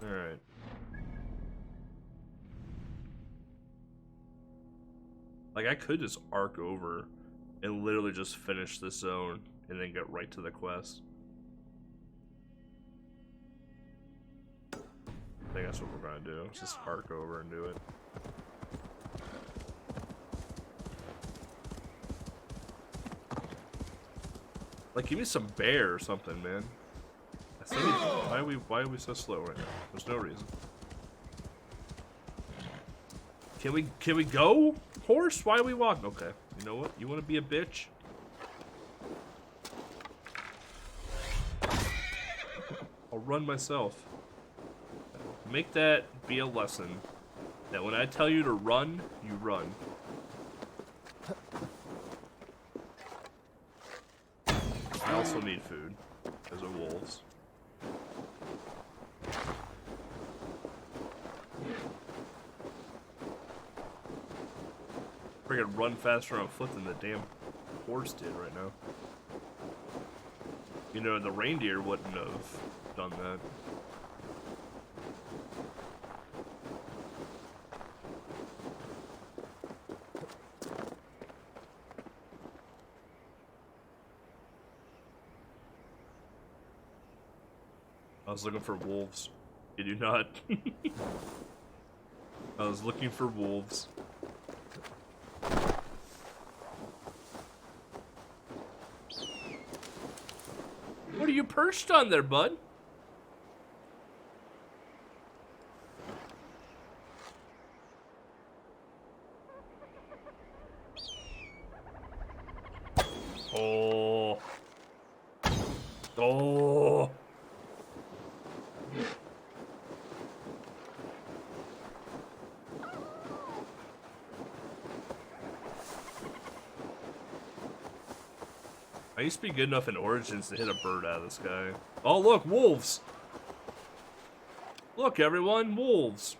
Alright. Like, I could just arc over and literally just finish this zone and then get right to the quest. I think that's what we're gonna do. Just arc over and do it. Like, give me some bear or something, man. Why are we so slow right now? There's no reason. Can we go? Horse? Why are we walking? Okay. You know what? You want to be a bitch? I'll run myself. Make that be a lesson. That when I tell you to run, you run. I also need food because of wolves. Freaking run faster on foot than the damn horse did right now. You know, the reindeer wouldn't have done that. I was looking for wolves. Did you not? I was looking for wolves. What are you perched on there, bud? Oh. Oh. I used to be good enough in Origins to hit a bird out of the sky. Oh, look, wolves! Look, everyone, wolves!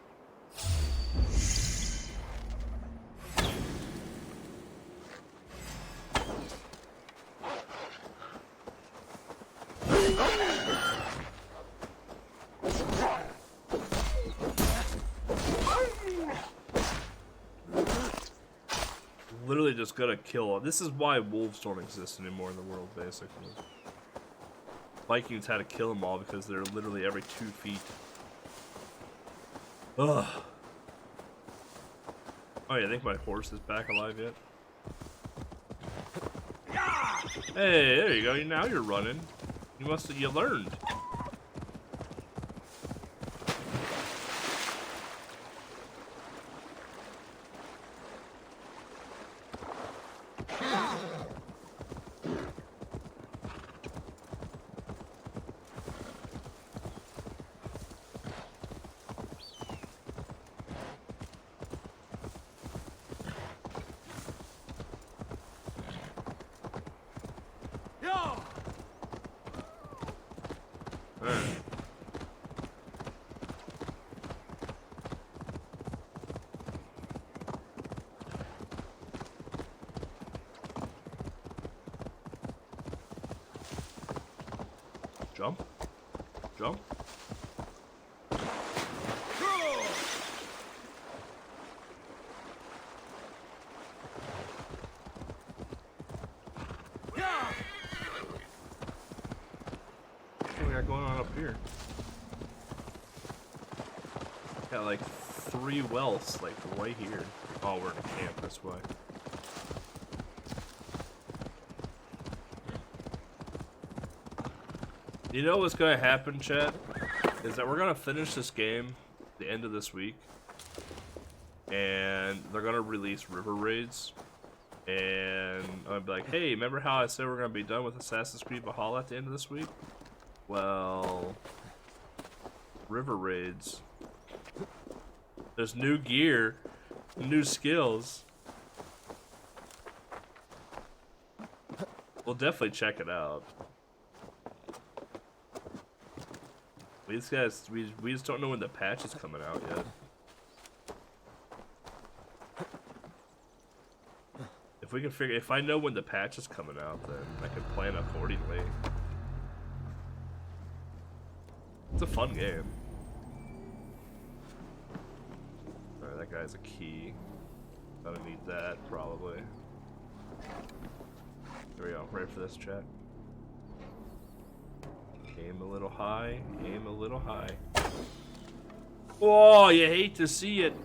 Literally just gotta kill. This is why wolves don't exist anymore in the world, basically. Vikings had to kill them all because they're literally every 2 feet. Ugh. Oh yeah, I think my horse is back alive yet. Hey, there you go. Now you're running. You learned. Jump. Jump. What do we got going on up here? Got like 3 wells, like right here. Oh, we're in a camp, that's why. You know what's gonna happen, chat? Is that we're gonna finish this game the end of this week, and they're gonna release river raids, and I'm gonna be like, hey, remember how I said we're gonna be done with Assassin's Creed Valhalla at the end of this week? Well, river raids. There's new gear, new skills. We'll definitely check it out. These guys, we just don't know when the patch is coming out yet. If we can figure, if I know when the patch is coming out, then I can plan accordingly. It's a fun game. Alright, that guy's a key. Gonna need that, probably. Here we go, ready for this, chat. Aim a little high, aim a little high. Oh, you hate to see it.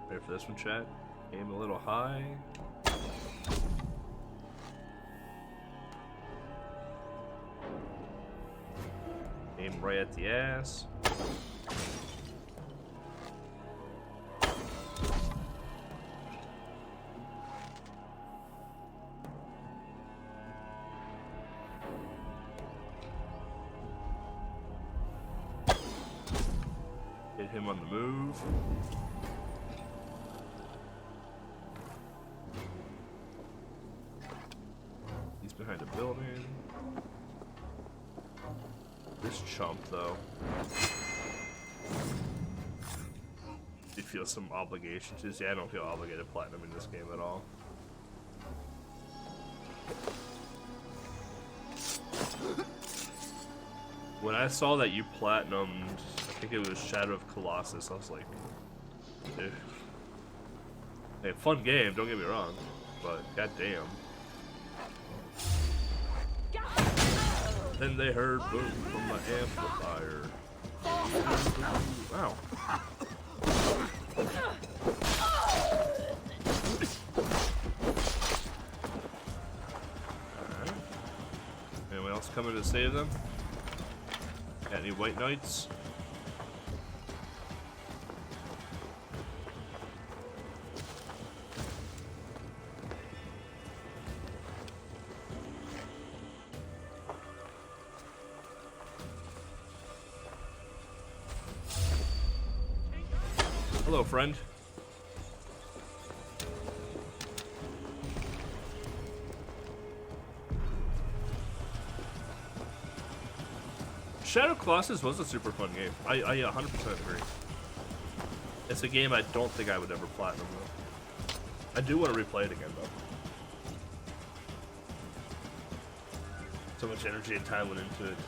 Ready for this one, chat? Aim a little high. Aim right at the ass. Hit him on the move. He's behind a building. This chump, though. You feel some obligation to? Yeah, I don't feel obligated platinum in this game at all. When I saw that you platinumed, I think it was Shadow of Colossus, I was like, dude. Hey, fun game, don't get me wrong, but goddamn. Then they heard boom from my amplifier. Wow. Alright. Anyone else coming to save them? Got any white knights? Hello, friend. Shadow Colossus was a super fun game. I 100% agree. It's a game I don't think I would ever platinum though. I do want to replay it again though. So much energy and time went into it.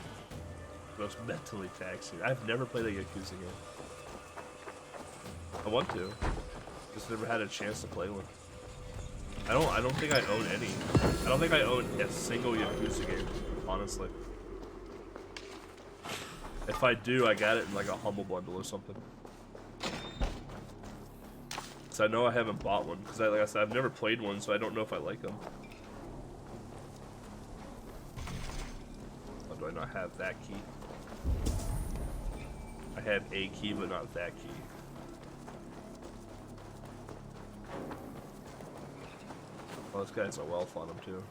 Most mentally taxing. I've never played a Yakuza game. I want to. Just never had a chance to play one. I don't think I own any. I don't think I own a single Yakuza game, honestly. If I do, I got it in like a Humble Bundle or something. So I know I haven't bought one, because like I said, I've never played one, so I don't know if I like them. Or do I not have that key? I have a key, but not that key. Oh, this guy's a wealth on him too.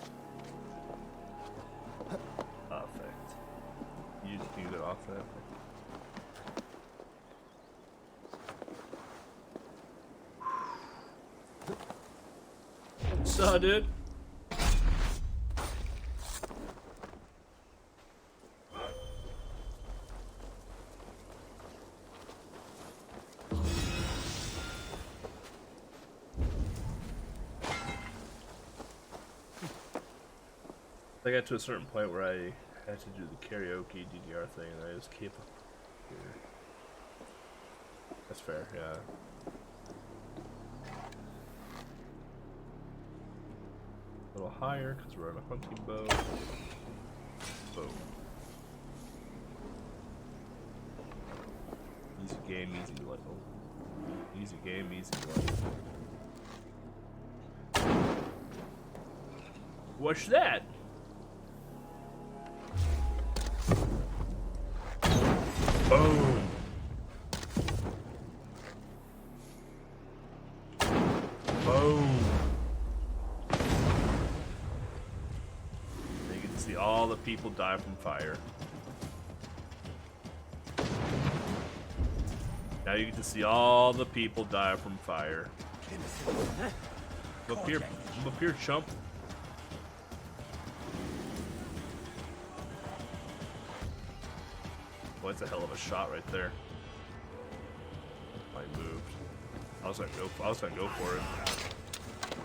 Perfect. You just can get off that. So, dude. I got to a certain point where I had to do the karaoke DDR thing, and I just keep here. That's fair, yeah. A little higher because we're on a hunting bow. Boom. Easy game, easy life. Oh. Easy game, easy life. What's that? Boom. Boom. You can see all the people die from fire. Now you get to see all the people die from fire. Come up here, chump. Boy, that's a hell of a shot right there. I moved. I was gonna go for it.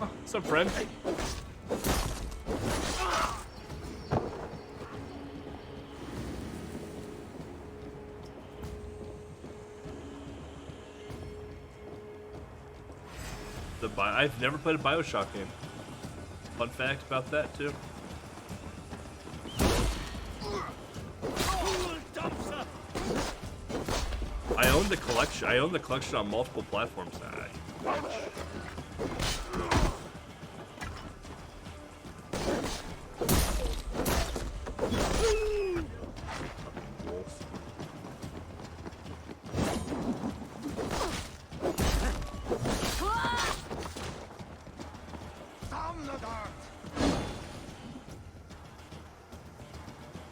Oh, what's up, friend? I've never played a BioShock game. Fun fact about that too. I own the collection. I own the collection on multiple platforms now.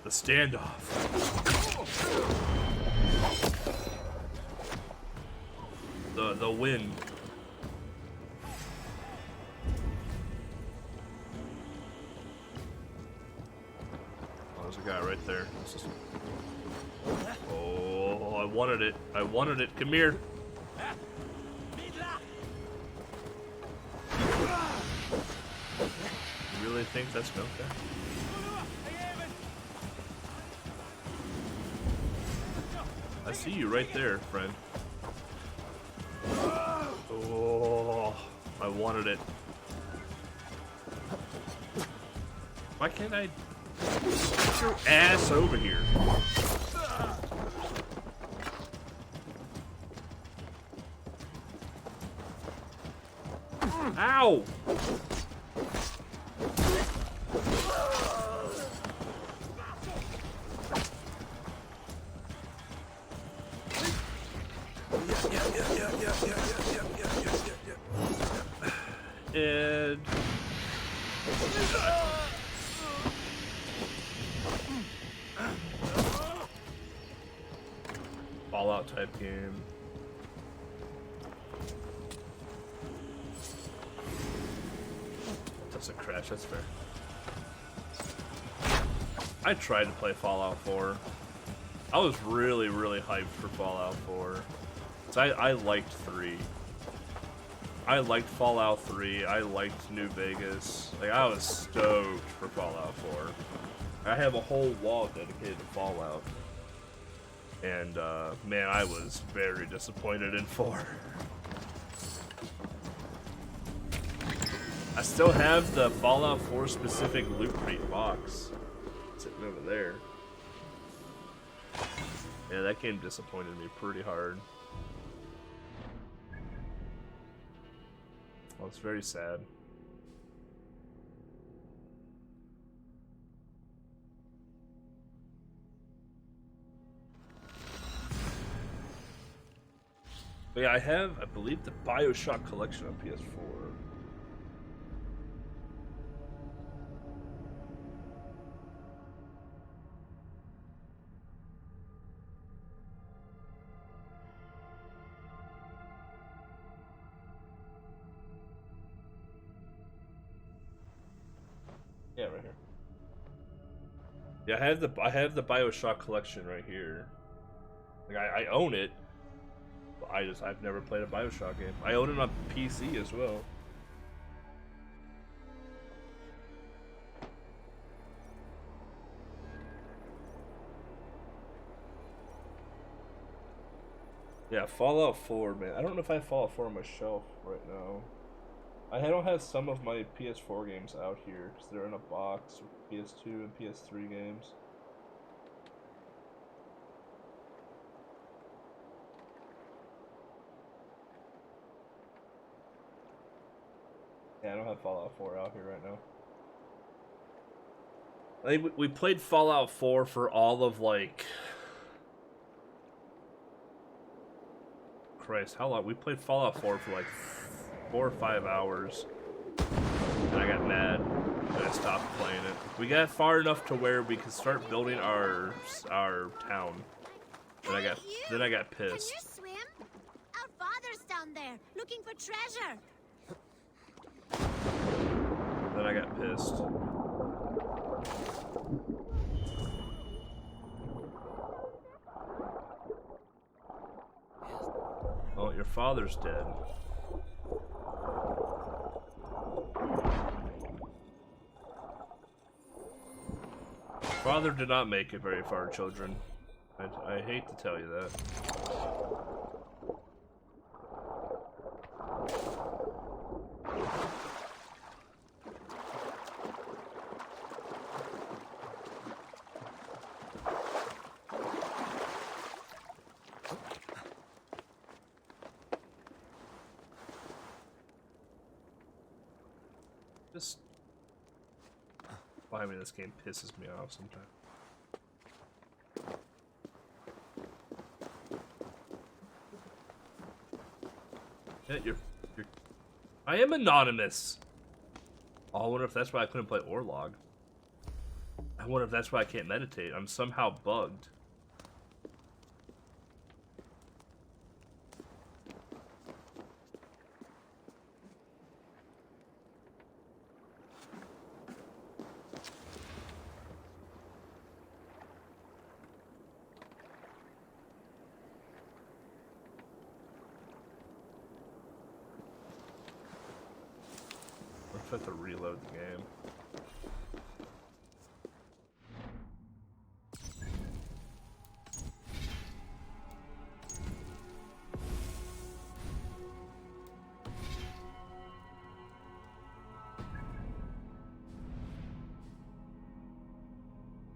The standoff. The wind. Oh, there's a guy right there. Oh, I wanted it. I wanted it. Come here. You really think that's okay? I see you right there, friend. Oh, I wanted it. Why can't I get your ass over here? Ow! And Fallout type game. Doesn't crash, that's fair. I tried to play Fallout 4. I was really hyped for Fallout 4. So I liked 3. I liked Fallout 3. I liked New Vegas. Like, I was stoked for Fallout 4. I have a whole wall dedicated to Fallout. And, man, I was very disappointed in 4. I still have the Fallout 4 specific loot crate box sitting over there. Yeah, that game disappointed me pretty hard. Well, it's very sad. But yeah, I believe, the BioShock collection on PS4. Yeah, right here. Yeah, I have the BioShock collection right here. Like I own it, but I've never played a BioShock game. I own it on PC as well. Yeah, Fallout 4, man. I don't know if I have Fallout 4 on my shelf right now. I don't have some of my PS4 games out here because they're in a box with PS2 and PS3 games. Yeah, I don't have Fallout 4 out here right now. Like we played Fallout 4 for all of like, Christ, how long? We played Fallout 4 for like 4 or 5 hours, and I got mad and I stopped playing it. We got far enough to where we could start building our town. Then I got pissed. Can you swim? Our father's down there looking for treasure. Then I got pissed. Oh, your father's dead. Father did not make it very far, children. I hate to tell you that. Just... Well, I mean, this game pisses me off sometimes. Yeah, you're... I am anonymous! Oh, I wonder if that's why I couldn't play Orlog. I wonder if that's why I can't meditate. I'm somehow bugged. I have to reload the game.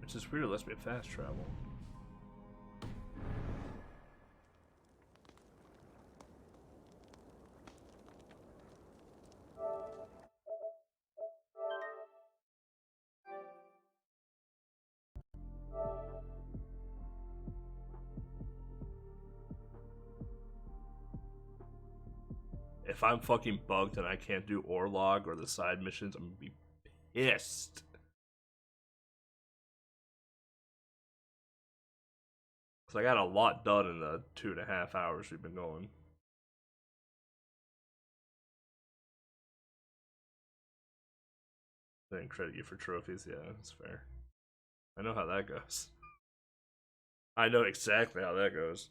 Which is weird, it lets me fast travel. If I'm fucking bugged and I can't do Orlog or the side missions, I'm gonna be pissed. Cause I got a lot done in the 2.5 hours we've been going. I didn't credit you for trophies, yeah, that's fair. I know how that goes. I know exactly how that goes.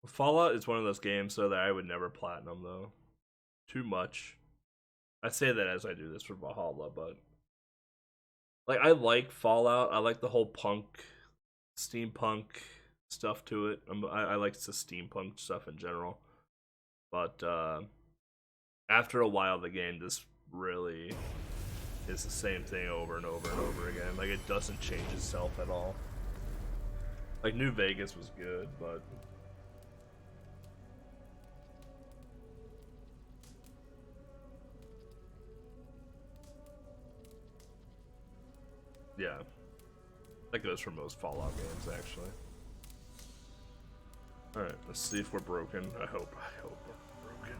Fallout is one of those games though that I would never platinum though. Too much. I say that as I do this for Valhalla, but like I like Fallout. I like the whole steampunk stuff to it. I like the steampunk stuff in general. But after a while the game just really is the same thing over and over and over again. Like it doesn't change itself at all. Like New Vegas was good, but yeah, that goes for most Fallout games, actually. Alright, let's see if we're broken. I hope we're broken.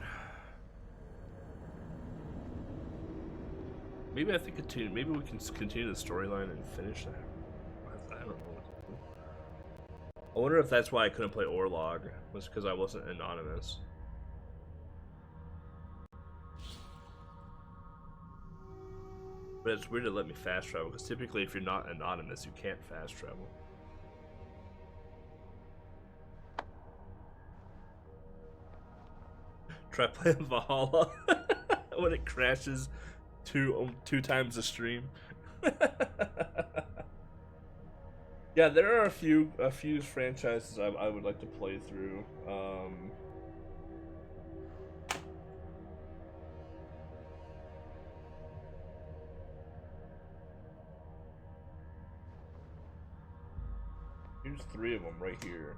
Maybe I have to continue. Maybe we can continue the storyline and finish that. I don't know what to do. I wonder if that's why I couldn't play Orlog, was because I wasn't anonymous. But it's weird to let me fast travel, because typically if you're not anonymous, you can't fast travel. Try playing Valhalla when it crashes two times the stream. Yeah, there are a few franchises I would like to play through. here's 3 of them right here.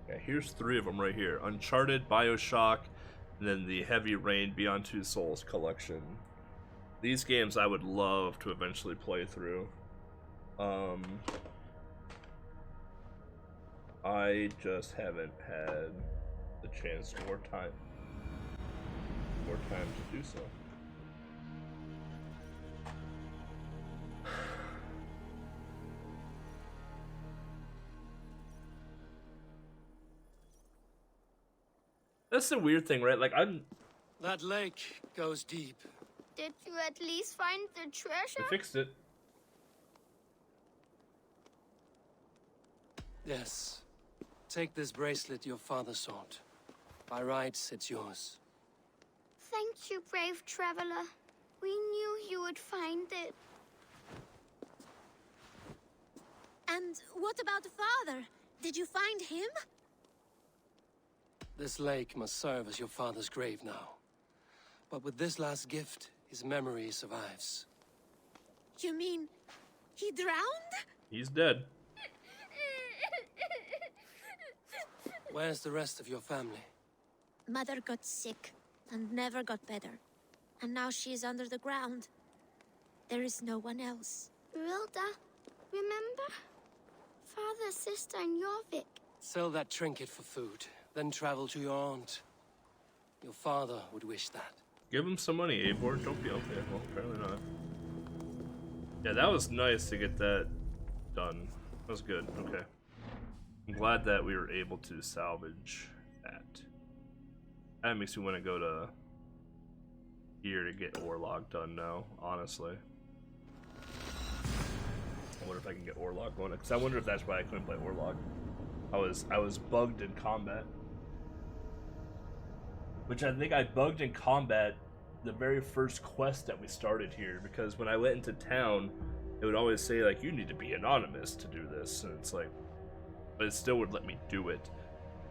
Yeah, here's 3 of them right here. Uncharted, BioShock, and then the Heavy Rain Beyond Two Souls collection. These games I would love to eventually play through. I just haven't had the chance or time to do so. That's the weird thing, right? Like, That lake goes deep. Did you at least find the treasure? I fixed it. Yes. Take this bracelet your father sought. By rights, it's yours. Thank you, brave traveler. We knew you would find it. And what about the father? Did you find him? This lake must serve as your father's grave now. But with this last gift, his memory survives. You mean he drowned? He's dead. Where's the rest of your family? Mother got sick and never got better. And now she is under the ground. There is no one else. Rilda, remember? Father, sister, and Jorvik. Sell that trinket for food, then travel to your aunt. Your father would wish that. Give him some money, Eivor. Don't be okay. Well, apparently not. Yeah, that was nice to get that done. That was good. Okay. I'm glad that we were able to salvage that. That makes me want to go to here to get Orlog done now, honestly. I wonder if I can get Orlog going, because I wonder if that's why I couldn't play Orlog. I was bugged in combat. Which I think I bugged in combat the very first quest that we started here, because when I went into town, it would always say, like, you need to be anonymous to do this, and it's like, but it still would let me do it.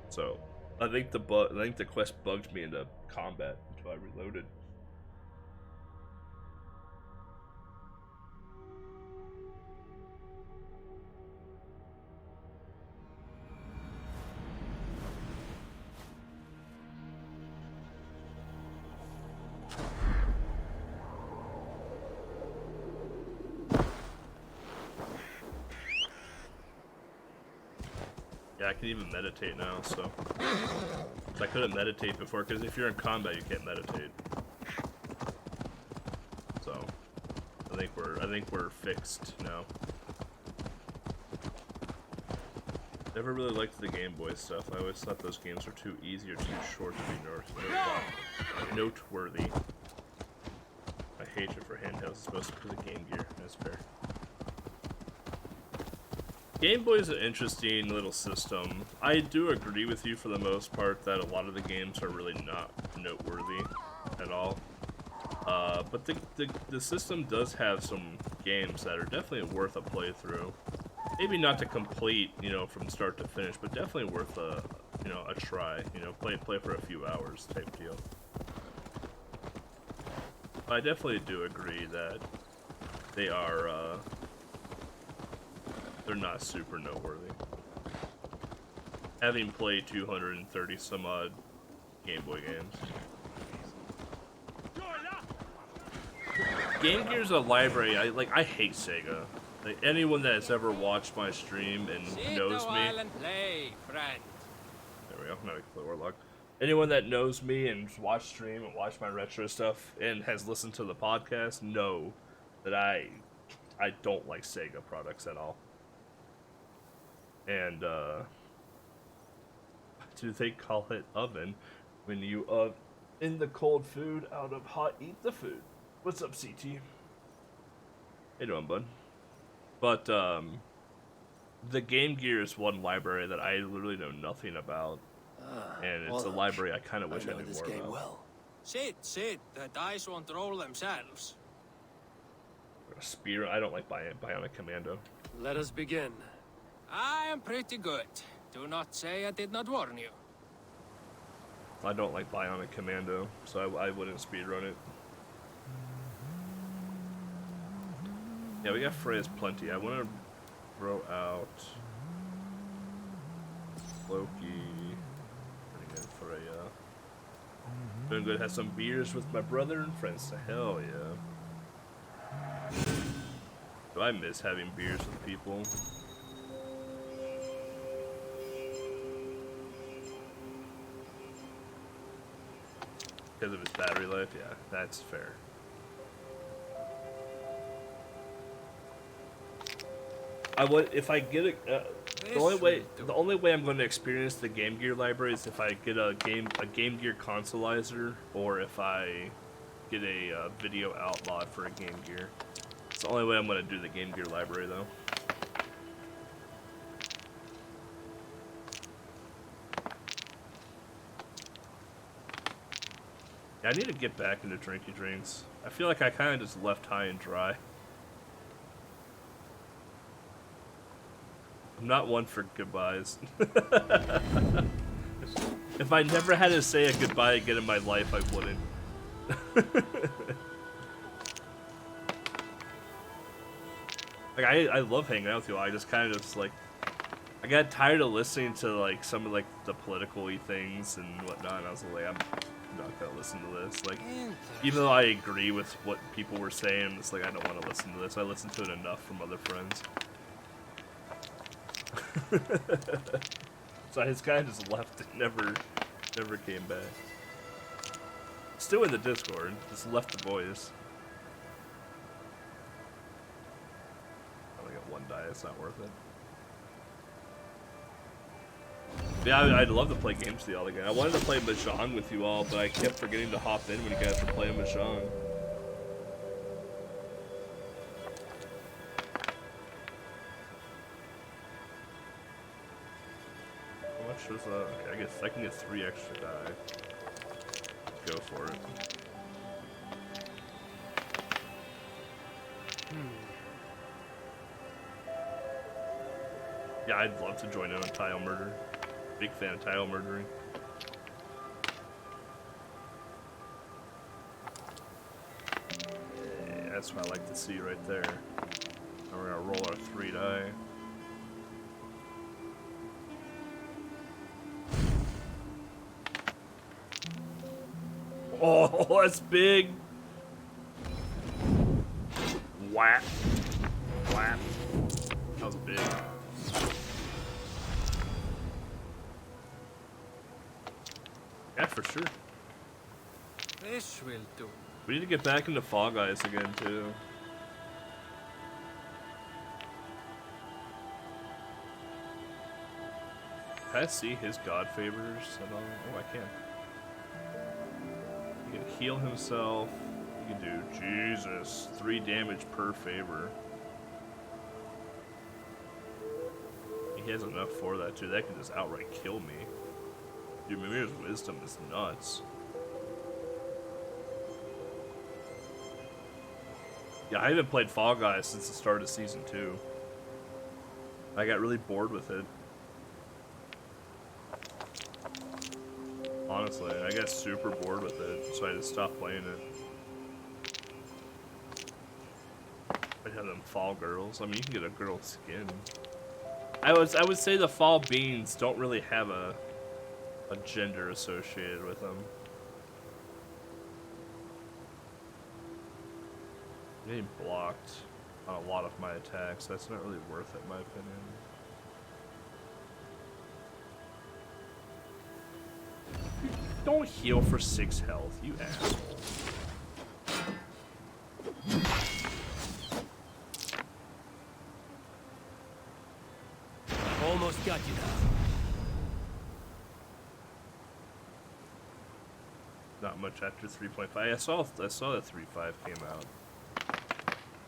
So I think the quest bugged me into combat until I reloaded. Yeah, I can even meditate now, so. I couldn't meditate before, because if you're in combat, you can't meditate. So, I think we're fixed now. Never really liked the Game Boy stuff. I always thought those games were too easy or too short to be noteworthy. My hatred for handhelds is supposed to be the Game Gear. That's fair. Game Boy is an interesting little system. I do agree with you for the most part that a lot of the games are really not noteworthy at all. But the system does have some games that are definitely worth a playthrough. Maybe not to complete, you know, from start to finish, but definitely worth a try. You know, play for a few hours type deal. But I definitely do agree that they are. They're not super noteworthy. Having played 230 some odd Game Boy games. Game Gear's a library. I hate Sega. Like, anyone that has ever watched my stream and knows me. Play, friend. There we go. Now we can play Warlock. Anyone that knows me and watched stream and watched my retro stuff and has listened to the podcast know that I don't like Sega products at all. And, do they call it oven when you, in the cold food, out of hot, eat the food? What's up, CT? How you doing, bud? But, the Game Gear is one library that I literally know nothing about. And it's a library I kind of wish I knew more about. Well. Sit. The dice won't roll themselves. Spear, I don't like Bionic Commando. Let us begin. I am pretty good. Do not say I did not warn you. I don't like Bionic Commando, so I wouldn't speedrun it. Yeah, we got Freya's plenty. I want to throw out Loki. Bring in Freya. Doing good. Have some beers with my brother and friends. Hell yeah. Do I miss having beers with people? Because of his battery life? Yeah, that's fair. I would, if I get a, the only way I'm going to experience the Game Gear library is if I get a Game Gear consoleizer, or if I get a video out mod for a Game Gear. It's the only way I'm going to do the Game Gear library, though. Yeah, I need to get back into drinky drinks. I feel like I kind of just left high and dry. I'm not one for goodbyes. If I never had to say a goodbye again in my life, I wouldn't. Like, I love hanging out with you. I just kind of just, like, I got tired of listening to, like, some of, like, the political-y things and whatnot, and I was like, I'm not gonna listen to this. Like, even though I agree with what people were saying, it's like, I don't want to listen to this. I listened to it enough from other friends. So I just kind of just left and never came back. Still in the Discord, just left the voice. I only got one die, it's not worth it. Yeah, I'd love to play games with y'all again. I wanted to play Mahjong with you all, but I kept forgetting to hop in when you guys were playing Mahjong. Okay, I guess I can get 3 extra die. Go for it. Yeah, I'd love to join in on tile murder. Big fan of tile murdering. Yeah, that's what I like to see right there. Now we're gonna roll our 3 die. Oh, that's big. Whap. Whap. That was big. Yeah, for sure. This will do. We need to get back into Fall Guys again, too. Can I see his god favors at all? Oh, I can. He can heal himself. He can do, Jesus, 3 damage per favor. He has enough for that, too. That can just outright kill me. Dude, Mimir's wisdom is nuts. Yeah, I haven't played Fall Guys since the start of Season 2. I got really bored with it. Honestly, I got super bored with it, so I just stopped playing it. I have them fall girls. I mean, you can get a girl skin. I would say the fall beans don't really have a gender associated with them. I'm getting blocked on a lot of my attacks. That's not really worth it, in my opinion. Don't heal for 6 health, you asshole. Almost got you now. Not much after 3.5. I saw that 3.5 came out.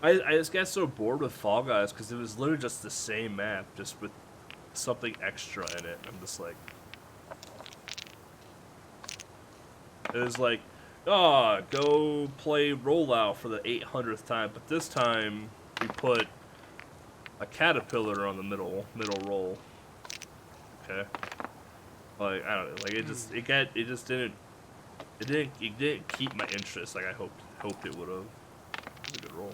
I just got so bored with Fall Guys because it was literally just the same map, just with something extra in it. I'm just like, it was like, oh, go play Rollout for the 800th time, but this time we put a caterpillar on the middle roll. Okay, like I don't know, like it didn't keep my interest like I hoped it would have. It was a good roll.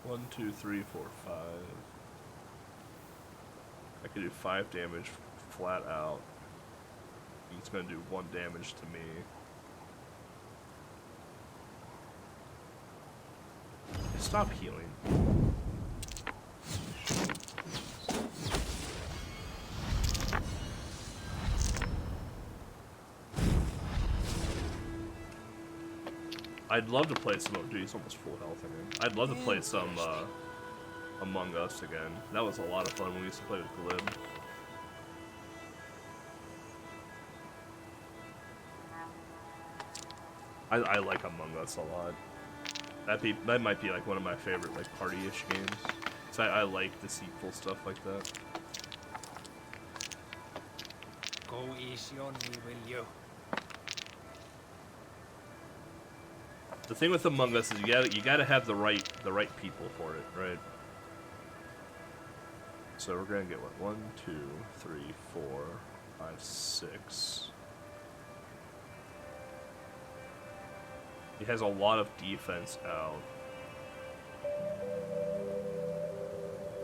1, 2, 3, 4, 5. I could do 5 damage flat out. He's gonna do 1 damage to me. Stop healing. I'd love to play some. Dude, he's almost full health again. I'd love to play some Among Us again. That was a lot of fun when we used to play with Glib. I like Among Us a lot. That might be like one of my favorite like party-ish games. So I like deceitful stuff like that. Go easy on me, will you? The thing with Among Us is you gotta have the right people for it, right? So we're gonna get what? 1, 2, 3, 4, 5, 6. He has a lot of defense out.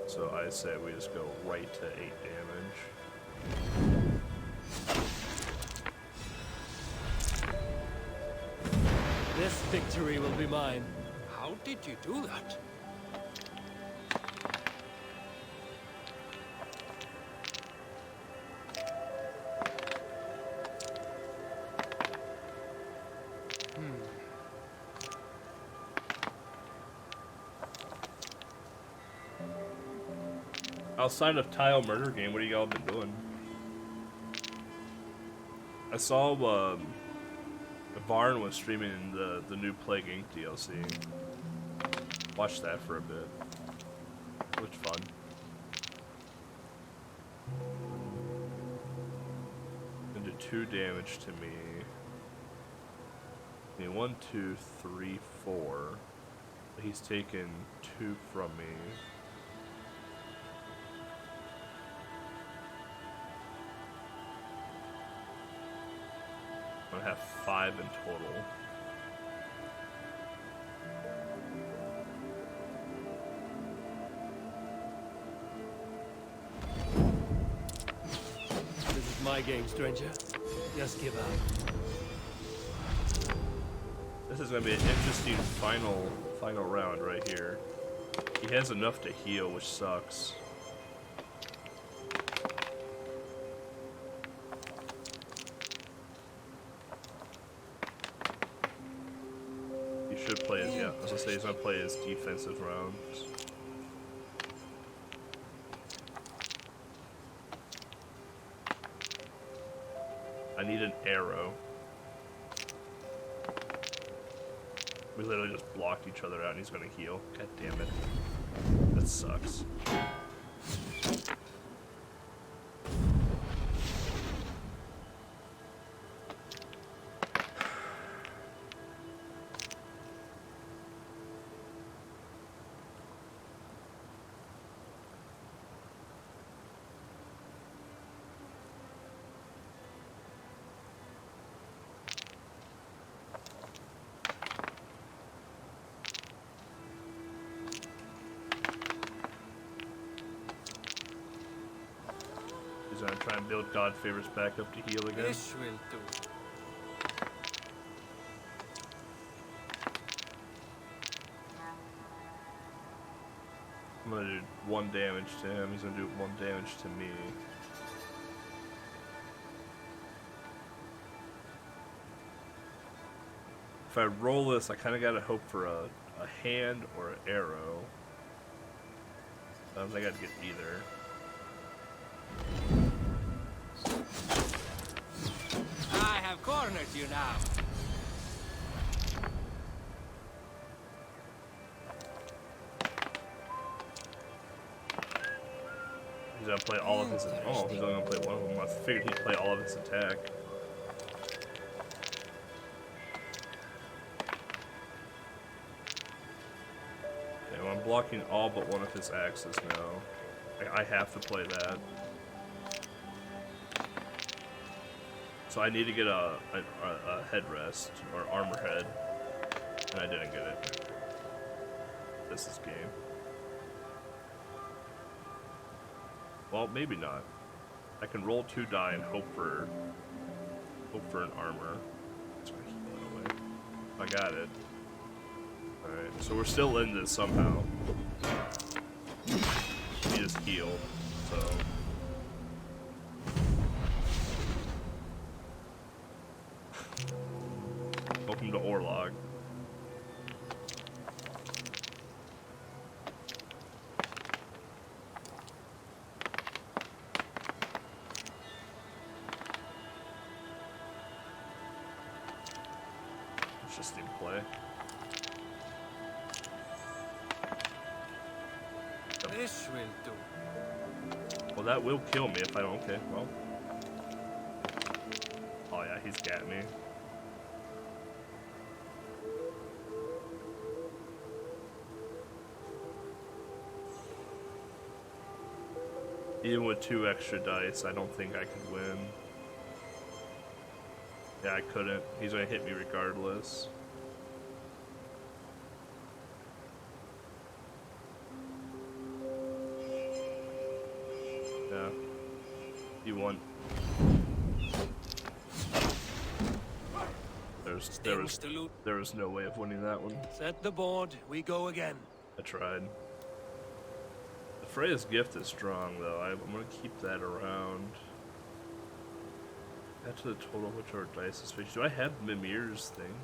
So I say we just go right to 8 damage. This victory will be mine. How did you do that? Outside of Tile Murder Game, what have y'all been doing? I saw Varn was streaming the new Plague Inc. DLC. Watched that for a bit. It was fun. And did 2 damage to me. Okay, 1, 2, 3, 4. He's taken 2 from me. I have 5 in total. This is my game, stranger. Just give up. This is gonna be an interesting final round right here. He has enough to heal, which sucks. Should play his, yeah, I was gonna say he's gonna play his defensive rounds. I need an arrow. We literally just blocked each other out and he's gonna heal. God damn it. That sucks. He's gonna try and build God Favors back up to heal again. This will do. I'm gonna do 1 damage to him. He's gonna do 1 damage to me. If I roll this, I kind of gotta hope for a hand or an arrow. I don't think I'd get either. I have cornered you now. He's gonna play all of his. Oh, he's only gonna play one of them. I figured he'd play all of his attack. Okay, well, I'm blocking all but one of his axes now. I have to play that. So I need to get a headrest or armor head, and I didn't get it. this is game. Well, maybe not. I can roll 2 die and hope for an armor. So I heal it away. I got it. Alright, so we're still in this somehow. He just healed, so. Welcome to Orlog. Let's just need to play. This will do. Well, that will kill me if I don't. Okay, well. Oh yeah, he's got me. Even with 2 extra dice, I don't think I could win. Yeah, I couldn't. He's gonna hit me regardless. Yeah. He won. There was no way of winning that one. Set the board, we go again. I tried. The Freya's gift is strong though. I'm gonna keep that around. Add to the total whichever dice is finished. Do I have Mimir's thing?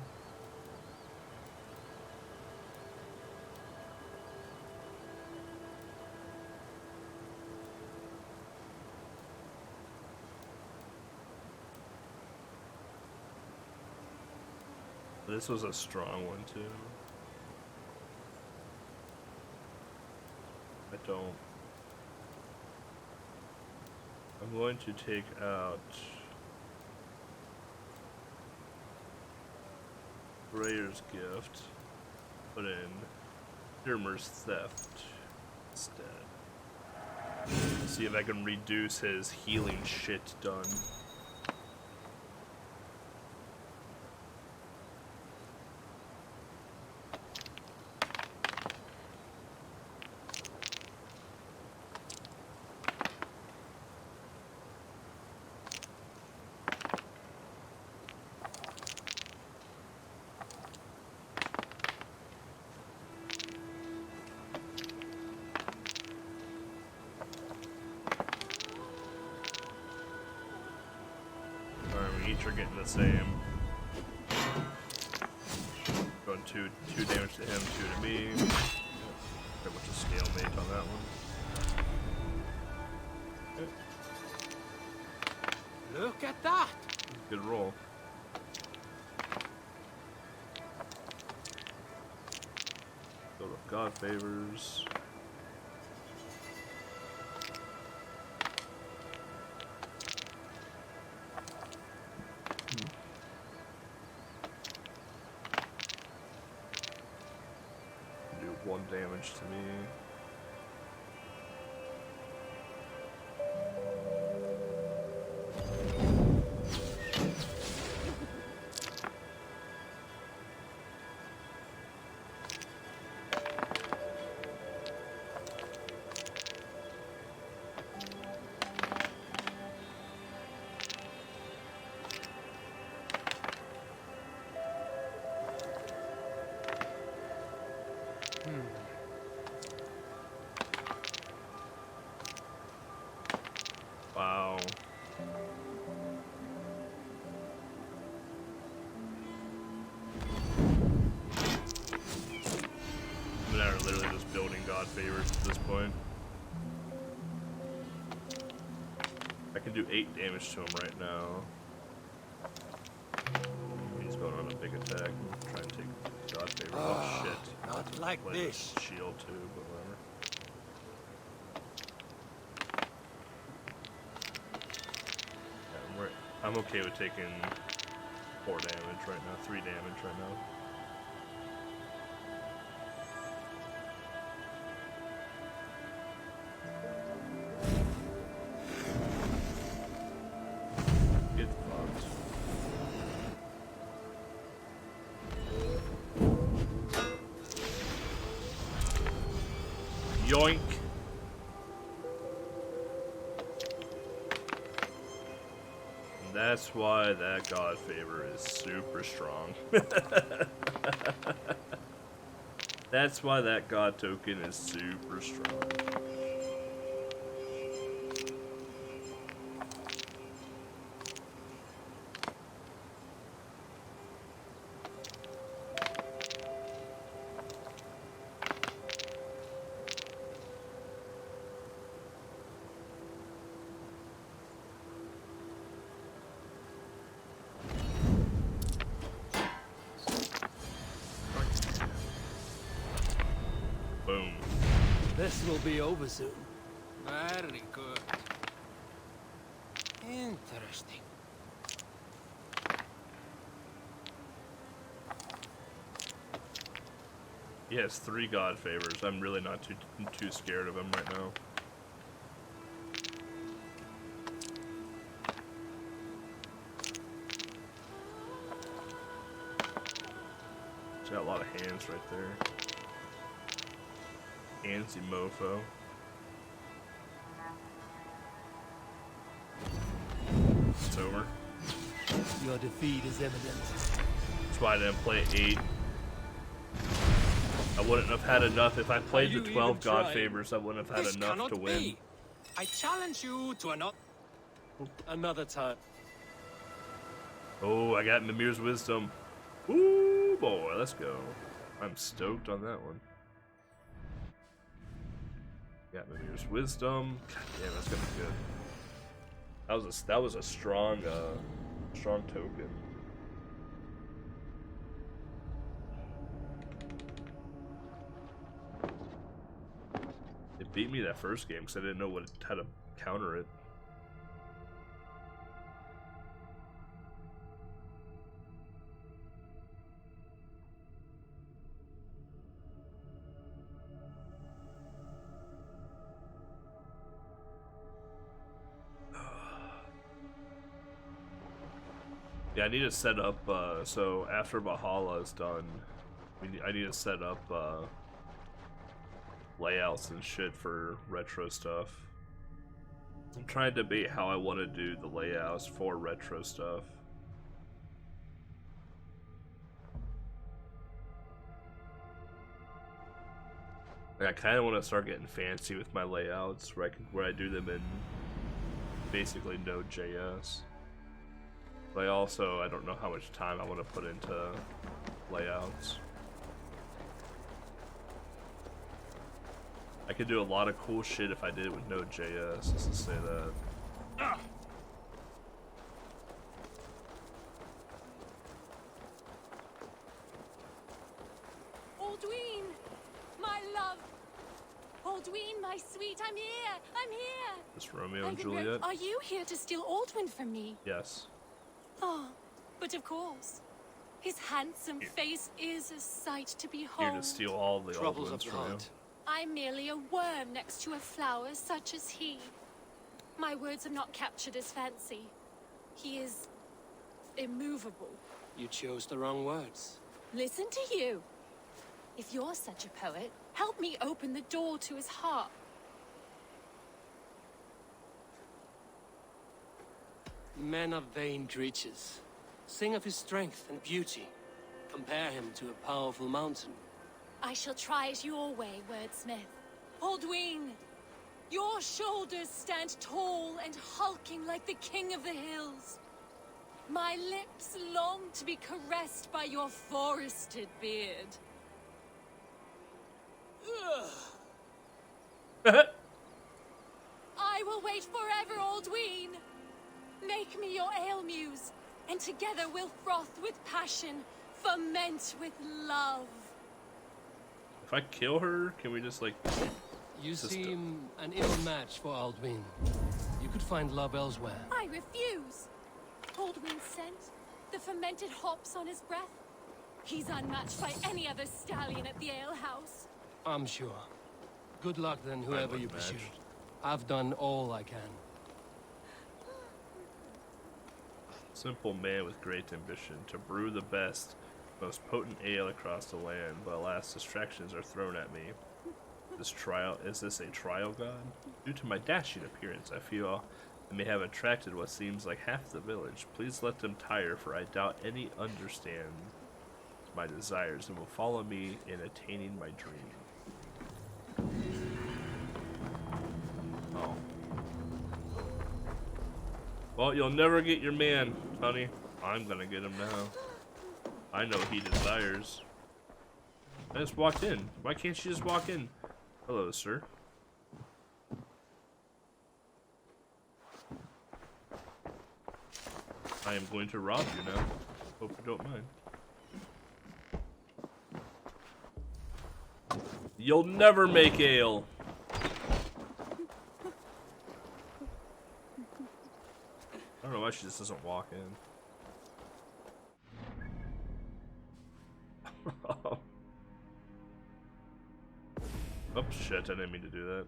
This was a strong one too. I don't. I'm going to take out Rayer's gift, put in Dirmer's theft instead. See if I can reduce his healing shit done. Each are getting the same. Going two damage to him, 2 to me. Pretty much a stalemate on that one. Look at that! Good roll. Go to God favors. Do 1 damage to me. Wow. I'm literally just building God favors at this point. I can do 8 damage to him right now. He's going on a big attack. Try and take God favors. Oh shit. Not like this. Shield too, but whatever. I'm okay with taking 4 damage right now, 3 damage right now. Get fucked. Yoink. And that's why that god favor is super strong. That's why that god token is super strong. Boom. This will be over soon. Very good. Interesting. He has 3 god favors. I'm really not too scared of him right now. He's got a lot of hands right there. Handsy mofo. It's over. Your defeat is imminent. That's why I didn't play 8. I wouldn't have had enough. If I played the 12 god favors, I wouldn't have had enough to win. Be. I challenge you to another time. Oh, I got Mimir's Wisdom. Ooh, boy, let's go. I'm stoked on that one. Got Mimir's Wisdom. God damn, that's gonna be good. That was a strong strong token. It beat me that first game because I didn't know how to counter it. Yeah, I need to set up, so after Valhalla is done, I need to set up, layouts and shit for retro stuff. I'm trying to debate how I want to do the layouts for retro stuff. Like, I kind of want to start getting fancy with my layouts, where I do them in basically Node.js. But I don't know how much time I want to put into layouts. I could do a lot of cool shit if I did it with Node.js, just to say that. Aldwin, my love. Aldwin, my sweet, I'm here. I'm here. This Romeo and Juliet? Are you here to steal Aldwin from me? Yes. Oh, but of course. His handsome face is a sight to behold. Here to steal all the Troubles Aldwins of from you. heart. I'm merely a worm next to a flower such as he. My words have not captured his fancy. He is immovable. You chose the wrong words. Listen to you. If you're such a poet, help me open the door to his heart. Men are vain creatures. Sing of his strength and beauty. Compare him to a powerful mountain. I shall try it your way, wordsmith. Aldwin, your shoulders stand tall and hulking like the king of the hills. My lips long to be caressed by your forested beard. I will wait forever, Aldwin. Make me your ale muse, and together we'll froth with passion, ferment with love. If I kill her, can we just like... You seem an ill match for Aldwin. You could find love elsewhere. I refuse. Aldwin's scent, the fermented hops on his breath. He's unmatched by any other stallion at the alehouse. I'm sure. Good luck then, whoever you pursue. I've done all I can. Simple man with great ambition to brew the best, most potent ale across the land, but alas, distractions are thrown at me. Is this a trial god? Due to my dashing appearance, I feel I may have attracted what seems like half the village. Please let them tire, for I doubt any understand my desires and will follow me in attaining my dream. Oh. Well, you'll never get your man, honey. I'm gonna get him now. I know what he desires. I just walked in. Why can't she just walk in? Hello, sir. I am going to rob you now. Hope you don't mind. You'll never make ale. I don't know why she just doesn't walk in. Oh shit, I didn't mean to do that.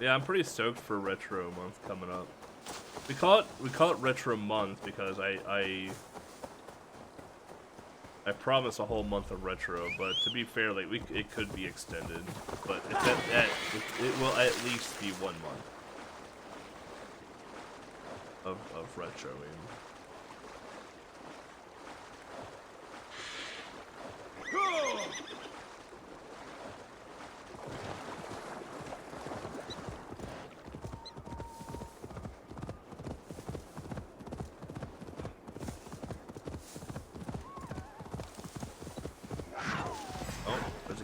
Yeah, I'm pretty stoked for Retro Month coming up. We call it Retro Month because I promise a whole month of retro, but to be fair, like it could be extended, but it will at least be 1 month of retroing.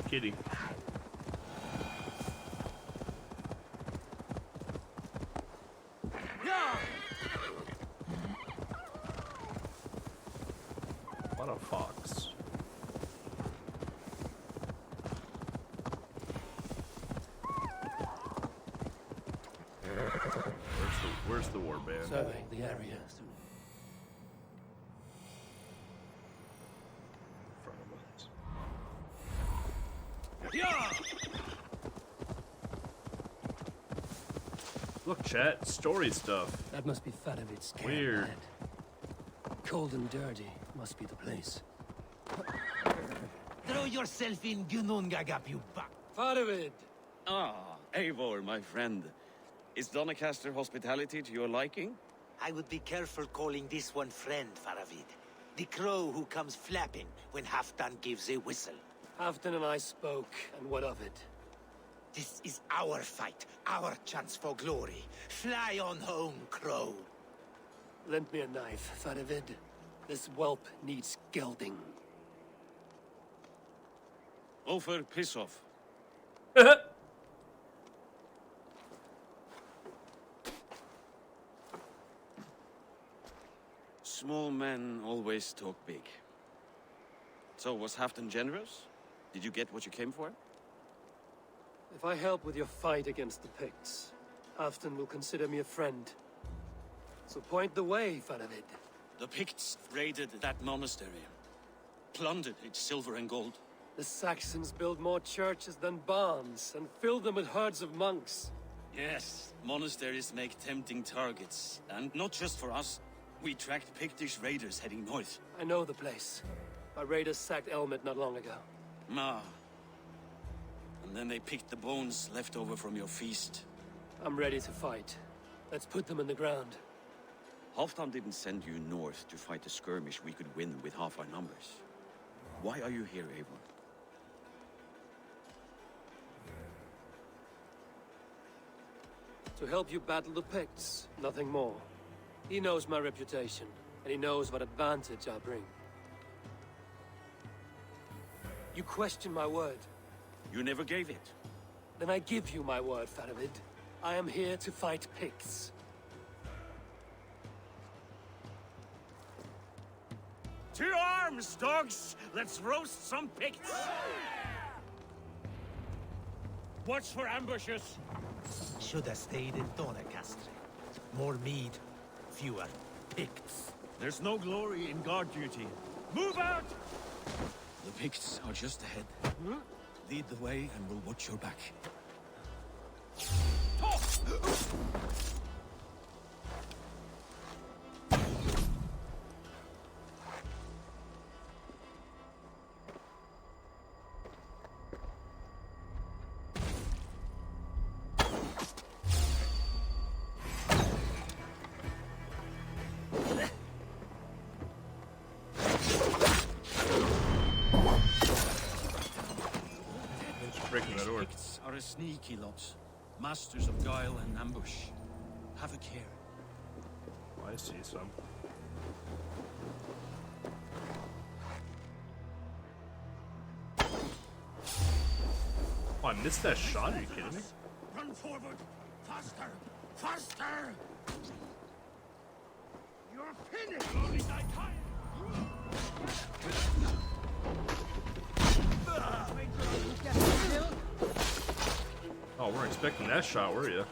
Kitty. What a fox. Where's the warband? Survey the area. Look, chat, story stuff. That must be Fadavid's camp. Weird. Lad. Cold and dirty must be the place. Throw yourself in Gunungagap, you buck. Fadavid! Ah, Eivor, my friend. Is Doncaster hospitality to your liking? I would be careful calling this one friend, Faravid. The crow who comes flapping when Halfdan gives a whistle. Halfdan and I spoke, and what of it? This is our fight, our chance for glory. Fly on home, crow. Lend me a knife, Fadavid. This whelp needs gelding. Ofer, piss off. Small men always talk big. So, was Halfdan generous? Did you get what you came for? If I help with your fight against the Picts, Halfdan will consider me a friend. So point the way, Fadavid. The Picts raided that monastery, plundered its silver and gold. The Saxons build more churches than barns, and fill them with herds of monks. Yes, monasteries make tempting targets. And not just for us. We tracked Pictish raiders heading north. I know the place. Our raiders sacked Elmet not long ago. Ma. And then they picked the bones left over from your feast. I'm ready to fight. Let's put them in the ground. Halfdan didn't send you north to fight a skirmish we could win with half our numbers. Why are you here, Eivor? To help you battle the Picts, nothing more. He knows my reputation, and he knows what advantage I bring. You question my word. You never gave it. Then I give you my word, Fadavid. I am here to fight Picts. To arms, dogs! Let's roast some Picts! Watch for ambushes! Should have stayed in Doncaster. More mead, fewer Picts. There's no glory in guard duty. Move out! The Picts are just ahead. Lead the way and we'll watch your back. Picts are a sneaky lot, masters of guile and ambush. Have a care. I see some. Oh, I missed that shot. Are you kidding me? Run forward! Faster! Faster! You're finished! Only thy time! Oh, we're expecting that shot, were you?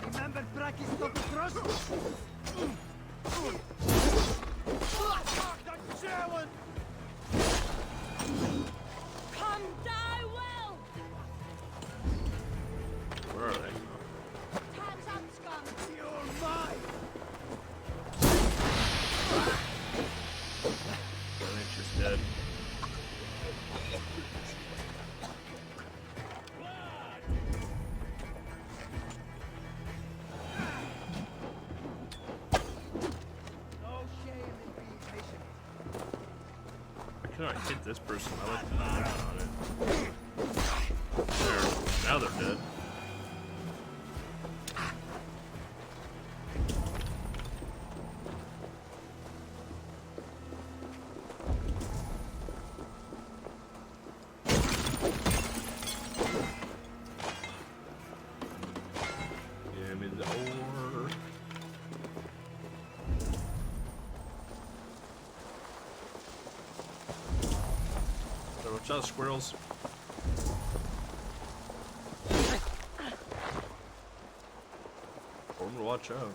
Remember Braki's not to trust? Come die well! Where are they? Hands up, scum! You're mine! I think she's dead. No shame in being patient. I cannot hit this person. I like to knock down on it. There. Now they're dead. Give me the ore. So watch out, squirrels. Told 'em to watch out.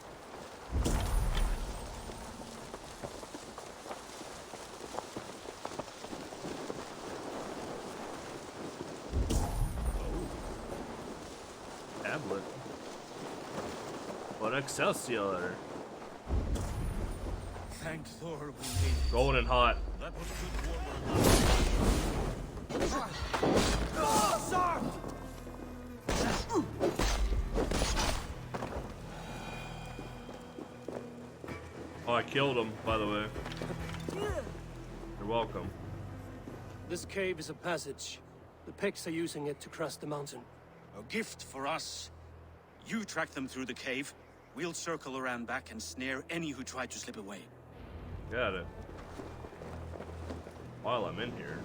Tablet. What Excelsior? Thank Thor we made it. Golden and hot. That was good war. Oh, I killed him, by the way. You're welcome. This cave is a passage. The Picts are using it to cross the mountain. A gift for us. You track them through the cave. We'll circle around back and snare any who try to slip away. Got it. While I'm in here.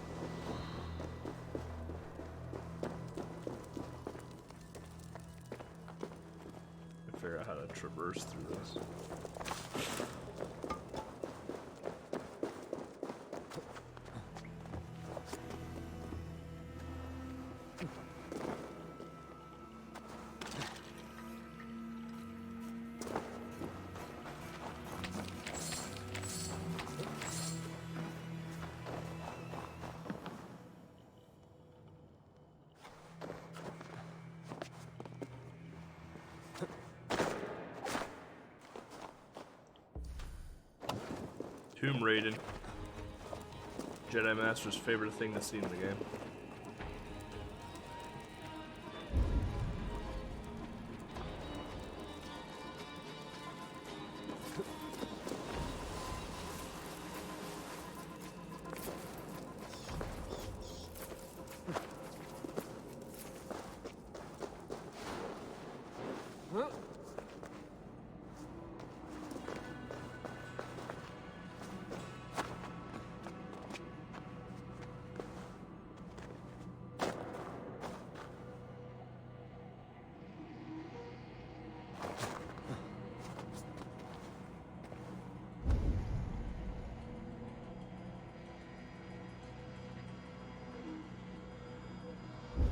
I figure out how to traverse through this. Tomb raiding. Jedi Master's favorite thing to see in the game.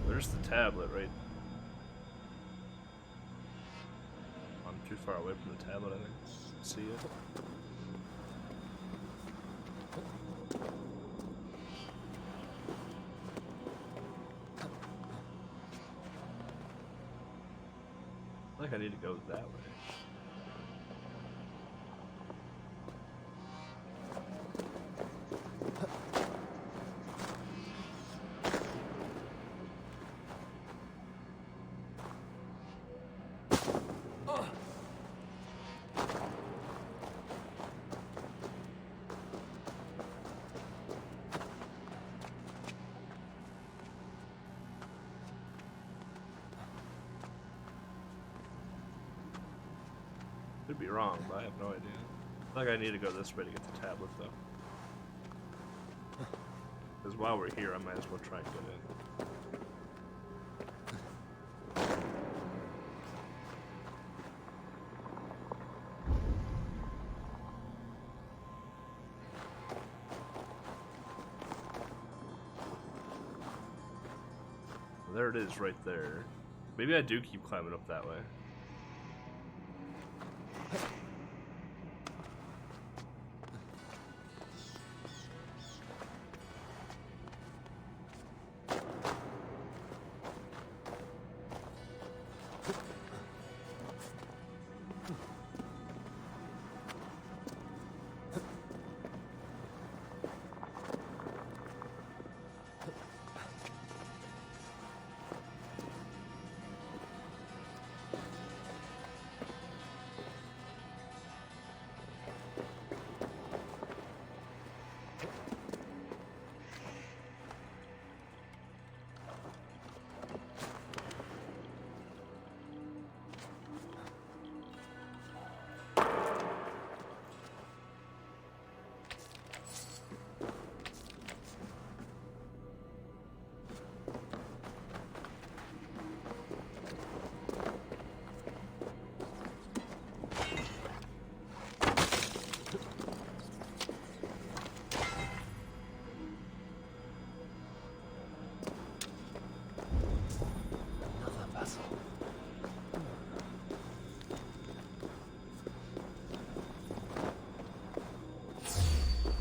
There's the tablet, right? far away from the tablet, I think. See it. I think I need to go that way. Could be wrong, but I have no idea. I think I need to go this way to get the tablet, though. Because while we're here, I might as well try and get in. There it is, right there. Maybe I do keep climbing up that way.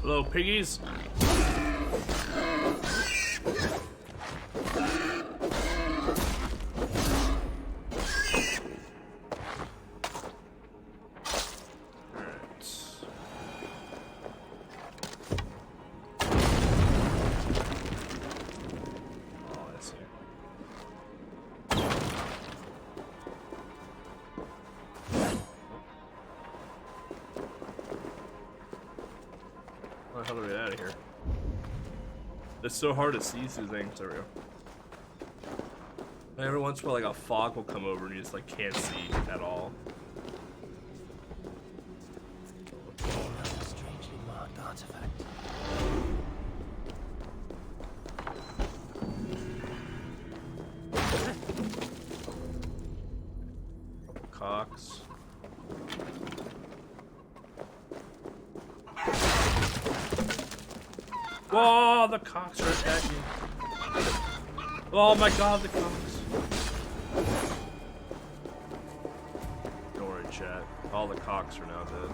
Hello, piggies. How do we get out of here? It's so hard to see through things. There we go. Every once in a while, like a fog will come over and you just like can't see at all. Another strangely marked artifact. Cox. Whoa, the cocks are attacking. Oh my god, the cocks. Don't worry, chat. All the cocks are now dead.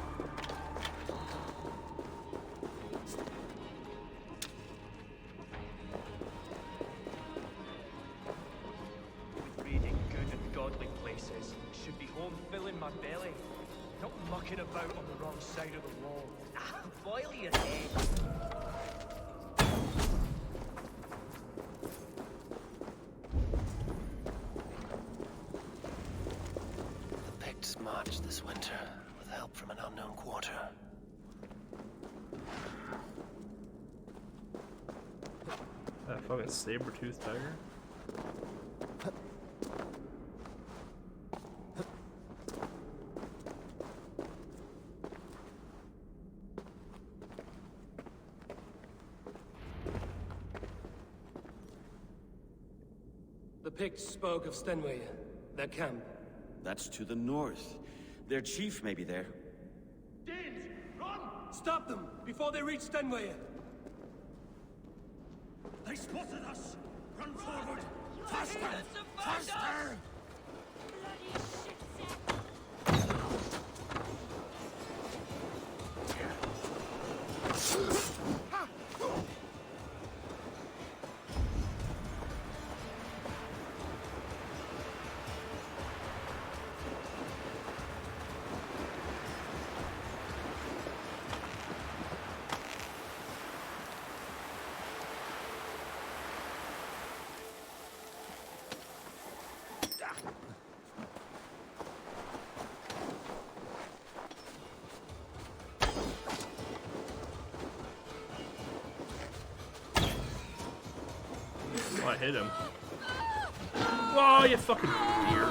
Reading good and godly places should be home filling my belly, not mucking about on the wrong side of the wall. Boil your head. March this winter with help from an unknown quarter. That fucking saber-toothed tiger? The Picts spoke of Stenway, their camp. That's to the north. Their chief may be there. Danes, run! Stop them before they reach Stenway. They spotted us! Run forward! Faster! Faster! Oh, I hit him. Whoa, you fucking deer.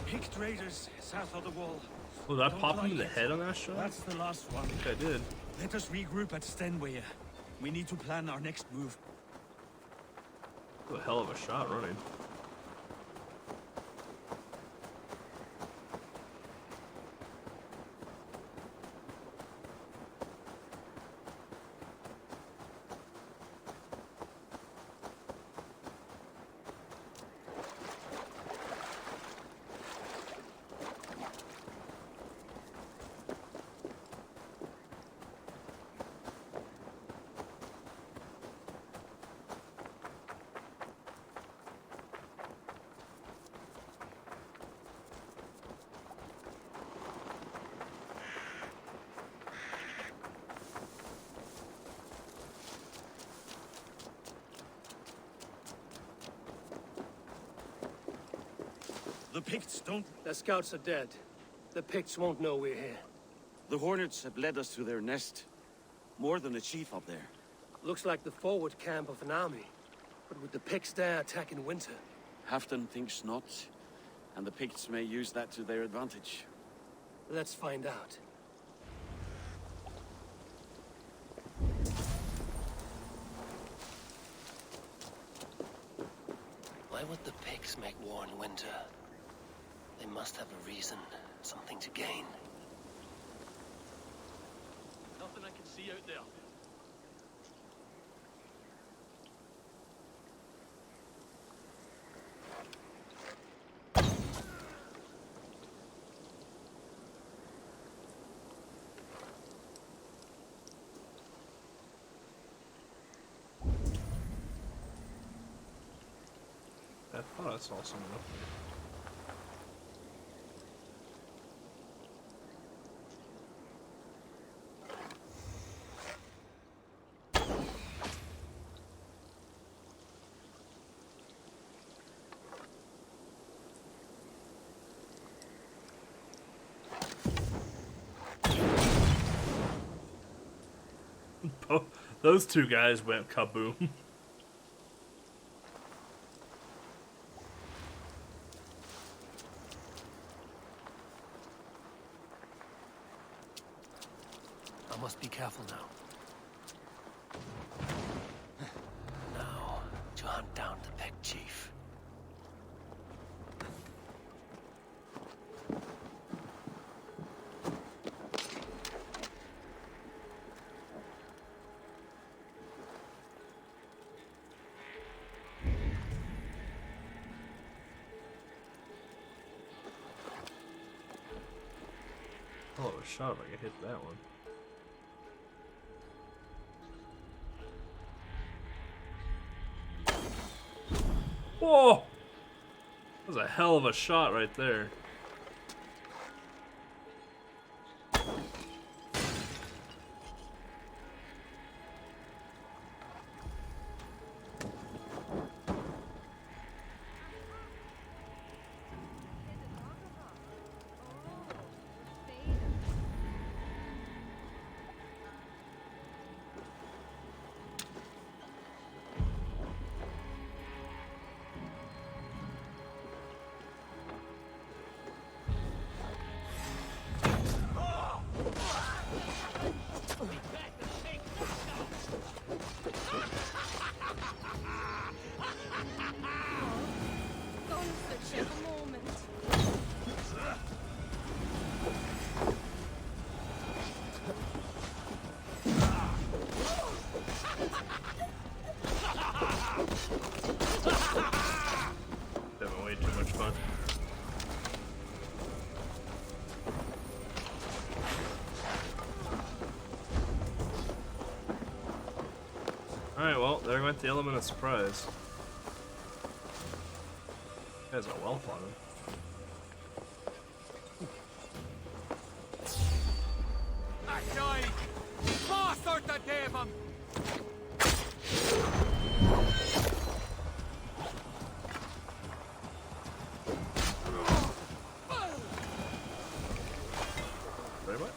Picked raiders south of the wall. Oh, did I pop him in the head on that shot? That's the last one. I think I did. Let us regroup at Stenway. We need to plan our next move. What a hell of a shot running. The Picts don't... The scouts are dead. The Picts won't know we're here. The Hornets have led us to their nest. More than a chief up there. Looks like the forward camp of an army. But would the Picts dare attack in winter? Halfdan thinks not, and the Picts may use that to their advantage. Let's find out. Why would the Picts make war in winter? They must have a reason, something to gain. Nothing I can see out there. I thought I saw someone up there. Those two guys went kaboom. I must be careful now. Now, to hunt down the Pict chief. Oh, a shot if I could hit that one. Whoa! That was a hell of a shot right there. Alright, well, there went the element of surprise. You guys are well plotted. Very much.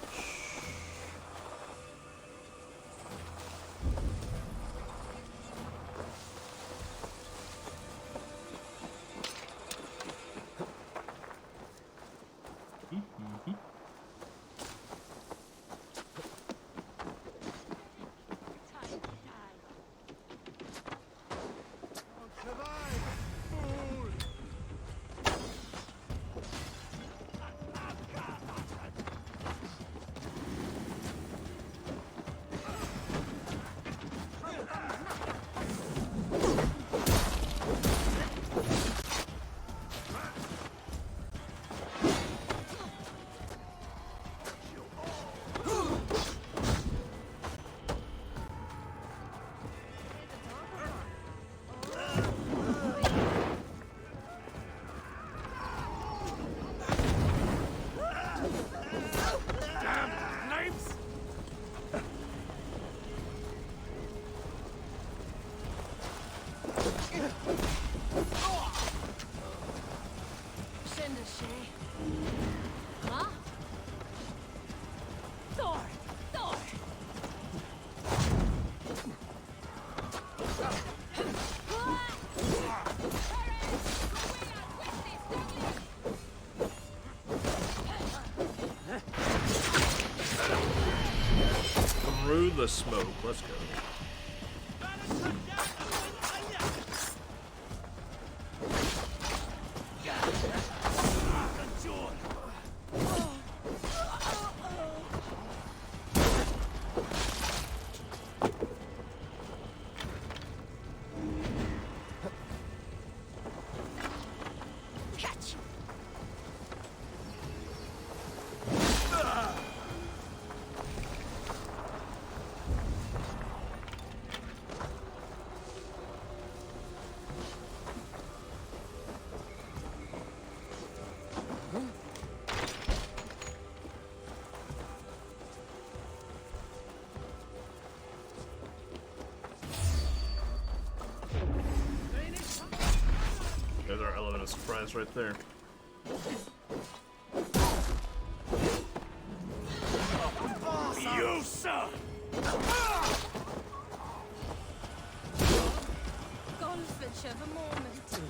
Through the smoke, let's go. There's our element of surprise right there. You, sir! Goldfish of a moment.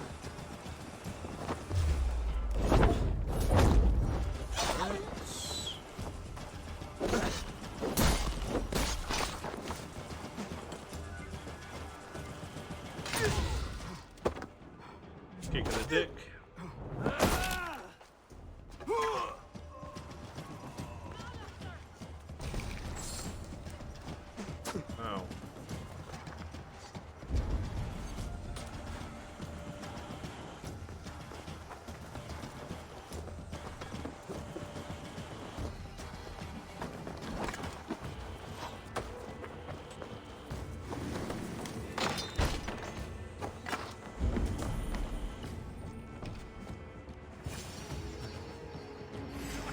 Kick in the dick. Oh.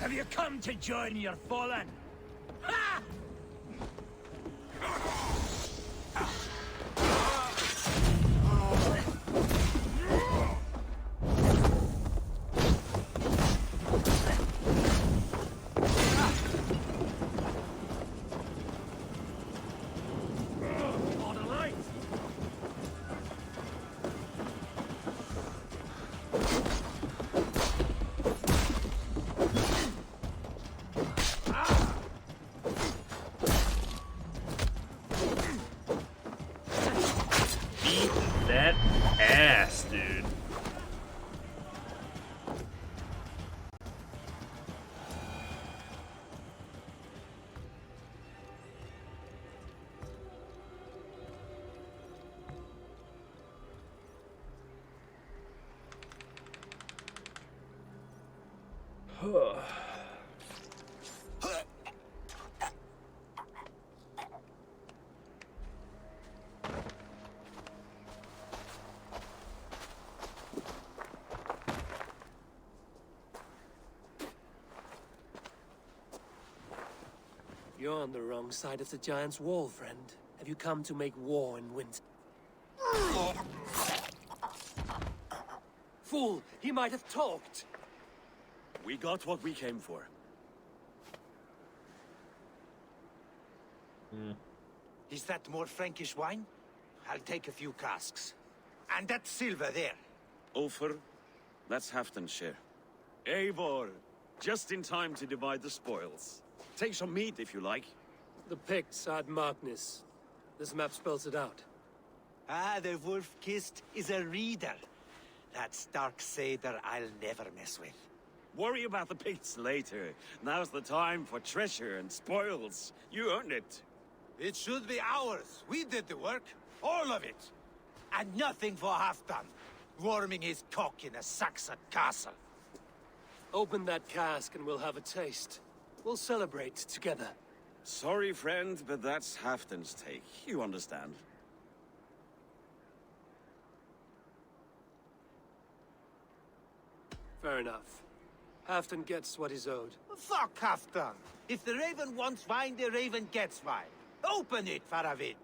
Have you come to join your fallen? Ha! That ass, dude. on the wrong side of the giant's wall, friend. Have you come to make war in winter? Fool! He might have talked! We got what we came for. Is that more Frankish wine? I'll take a few casks. And that silver there. Ulfr, that's Halfdan's share. Eivor, just in time to divide the spoils. Take some meat if you like. The Picts had Magnus. This map spells it out. Ah, the wolf-kissed is a reader. That stark satyr I'll never mess with. Worry about the Picts later. Now's the time for treasure and spoils. You earned it. It should be ours. We did the work. All of it. And nothing for Halfdan. Warming his cock in a Saxon castle. Open that cask and we'll have a taste. We'll celebrate together. Sorry, friend, but that's Halfdan's take. You understand. Fair enough. Halfdan gets what he's owed. Fuck Halfdan. If the Raven wants wine, the Raven gets wine. Open it, Faravid.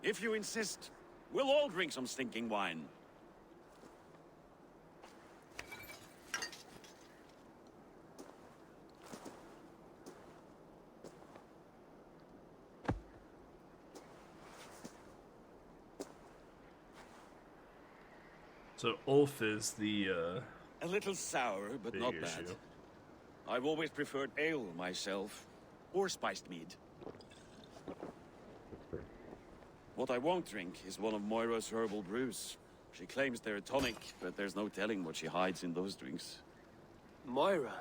If you insist, we'll all drink some stinking wine. So Ulf is the A little sour, but big not issue. bad. I've always preferred ale myself, or spiced mead. What I won't drink is one of Moira's herbal brews. She claims they're a tonic, but there's no telling what she hides in those drinks. Moira?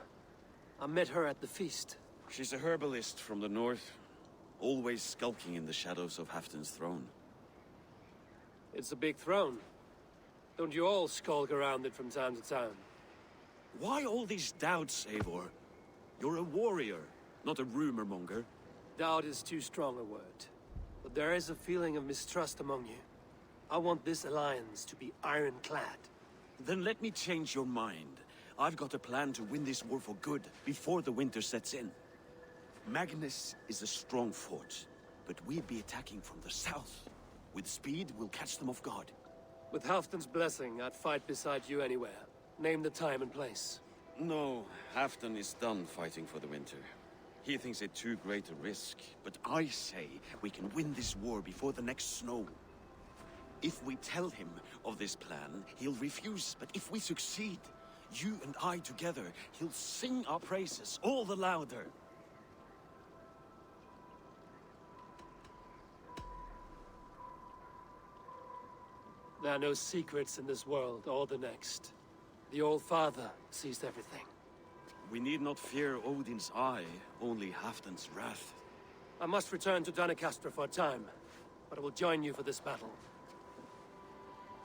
I met her at the feast. She's a herbalist from the north, always skulking in the shadows of Halfdan's throne. It's a big throne. Don't you all skulk around it from time to time? Why all these doubts, Eivor? You're a warrior, not a rumor monger. Doubt is too strong a word. But there is a feeling of mistrust among you. I want this alliance to be ironclad. Then let me change your mind. I've got a plan to win this war for good, before the winter sets in. Magnus is a strong fort, but we'd be attacking from the south. With speed, we'll catch them off guard. With Halfdan's blessing, I'd fight beside you anywhere. Name the time and place. No, Halfdan is done fighting for the winter. He thinks it too great a risk, but I say we can win this war before the next snow. If we tell him of this plan, he'll refuse, but if we succeed, you and I together, he'll sing our praises all the louder. There are no secrets in this world or the next. The All-Father sees everything. We need not fear Odin's eye, only Halfdan's wrath. I must return to Doncaster for a time, but I will join you for this battle.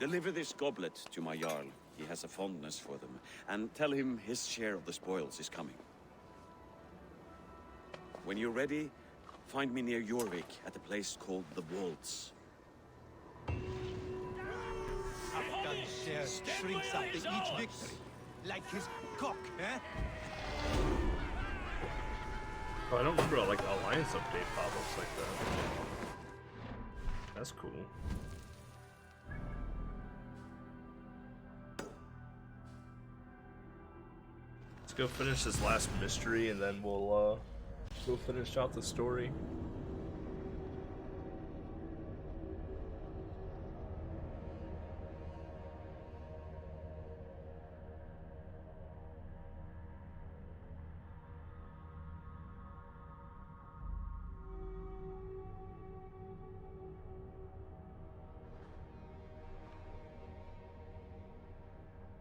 Deliver this goblet to my Jarl. He has a fondness for them. And tell him his share of the spoils is coming. When you're ready, find me near Jorvik at a place called the Waltz. Halfdan's share shrinks after each victory. Like his cock, eh? Oh, I don't remember like Alliance update pop-ups like that. That's cool. Let's go finish this last mystery and then we'll go finish out the story.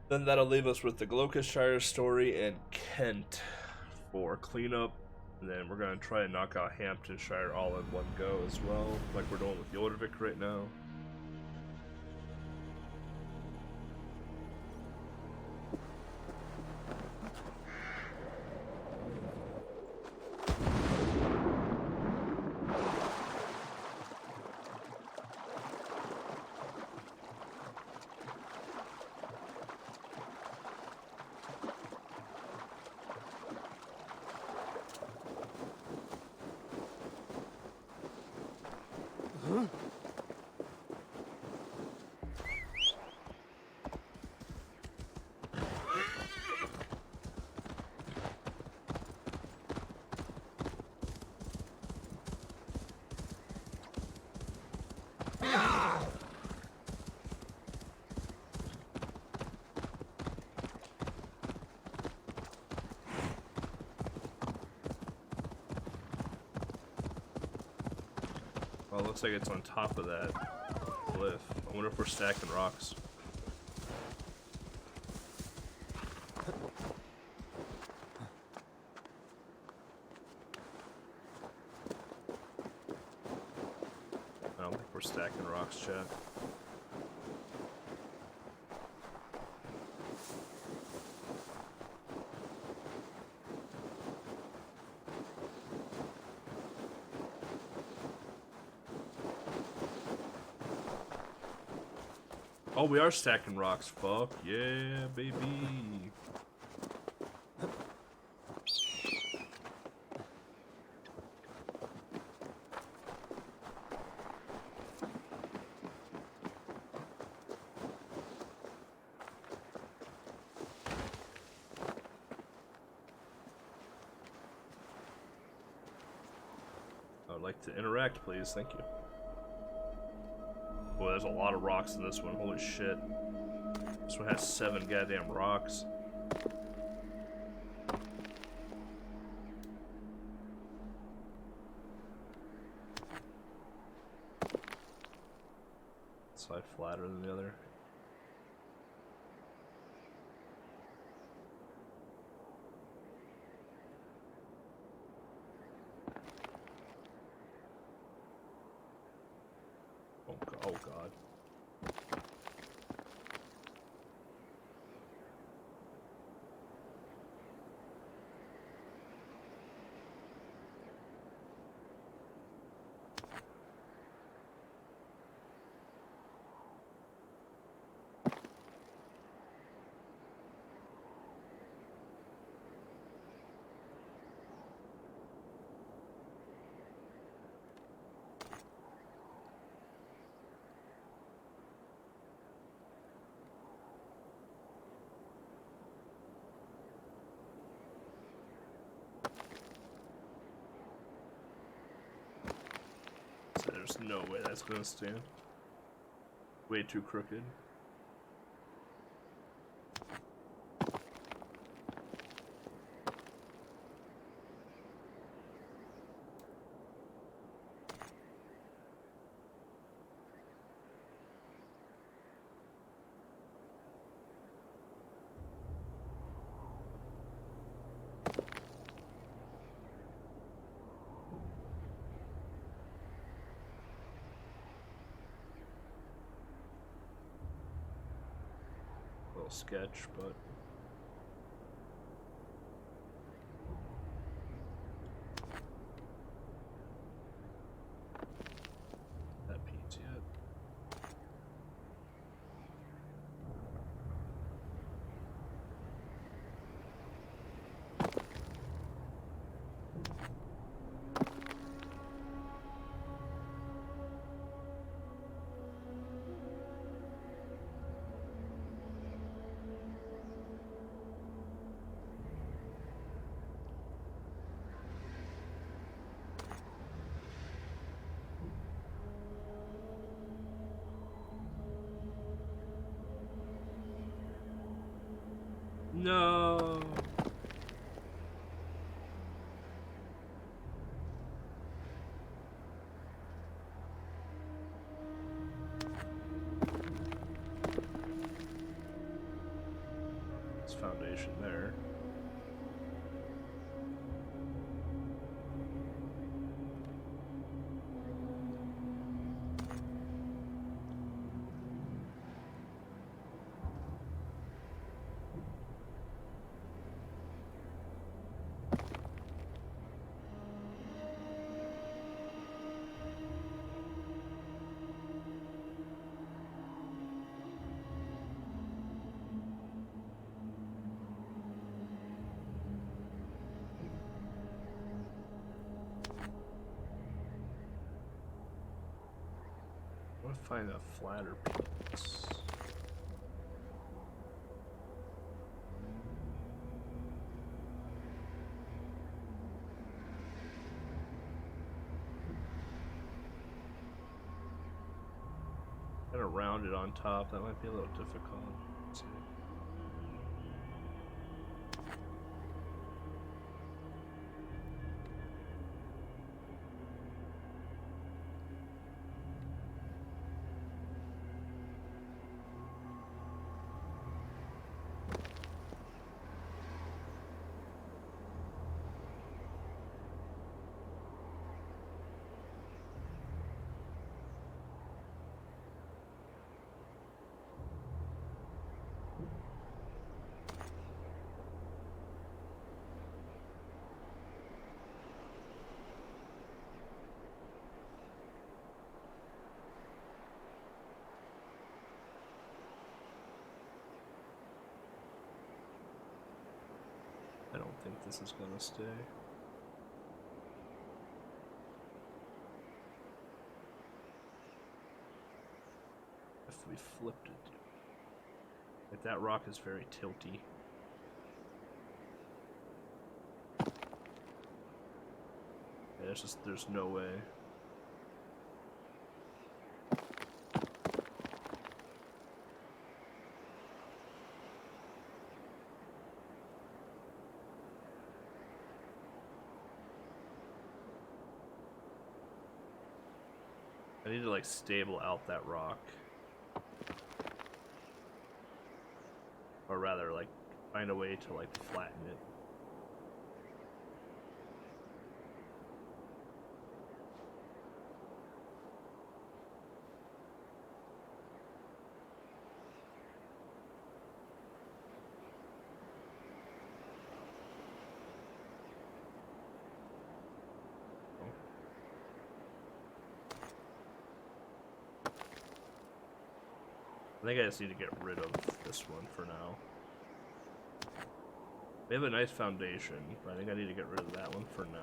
Then that'll leave us with the Gloucestershire story and Kent for cleanup. And then we're going to try and knock out Hamptonshire all in one go as well, like we're doing with Jorvik right now. Well, it looks like it's on top of that cliff. I wonder if we're stacking rocks. I don't think we're stacking rocks, chat. Oh, we are stacking rocks. Fuck yeah, baby. I would like to interact, please. Thank you. Boy, there's a lot of rocks in this one. Holy shit. This one has 7 goddamn rocks. Side flatter than the other. Oh god. There's no way that's gonna stand. Way too crooked. Sketch, but that beats yet. No. This foundation there. I want to find a flatter piece. Kind of rounded on top. That might be a little difficult. Let's see. if this is gonna stay. If we flipped it. Like that rock is very tilty. Yeah, there's no way. I need to like stable out that rock. Or rather like find a way to like flatten it. I think I just need to get rid of this one for now. We have a nice foundation, but I think I need to get rid of that one for now.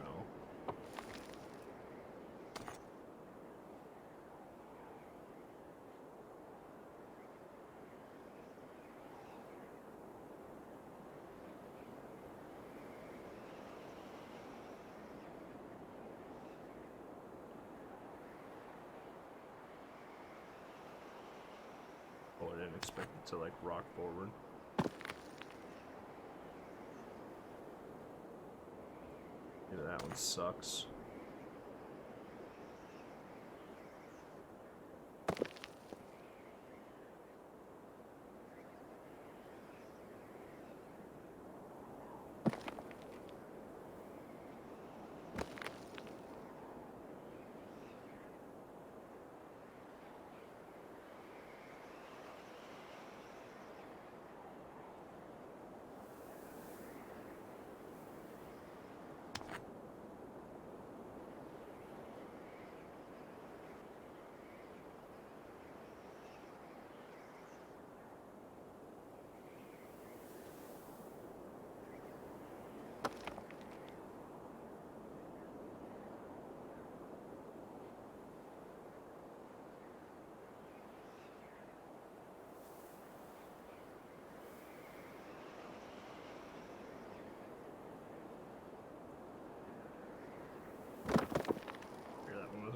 Oh, I didn't expect it to like rock forward. Yeah, that one sucks.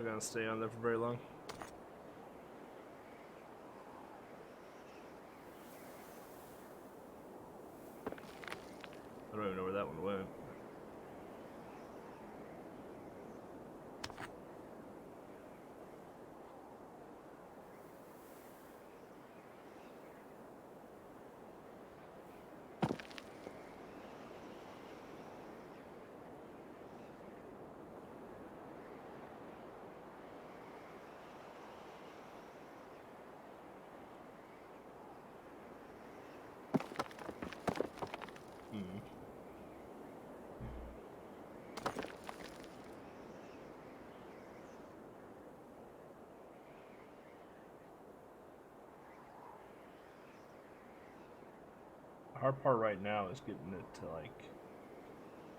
Gonna stay on there for very long. I don't even know where that one went. The hard part right now is getting it to like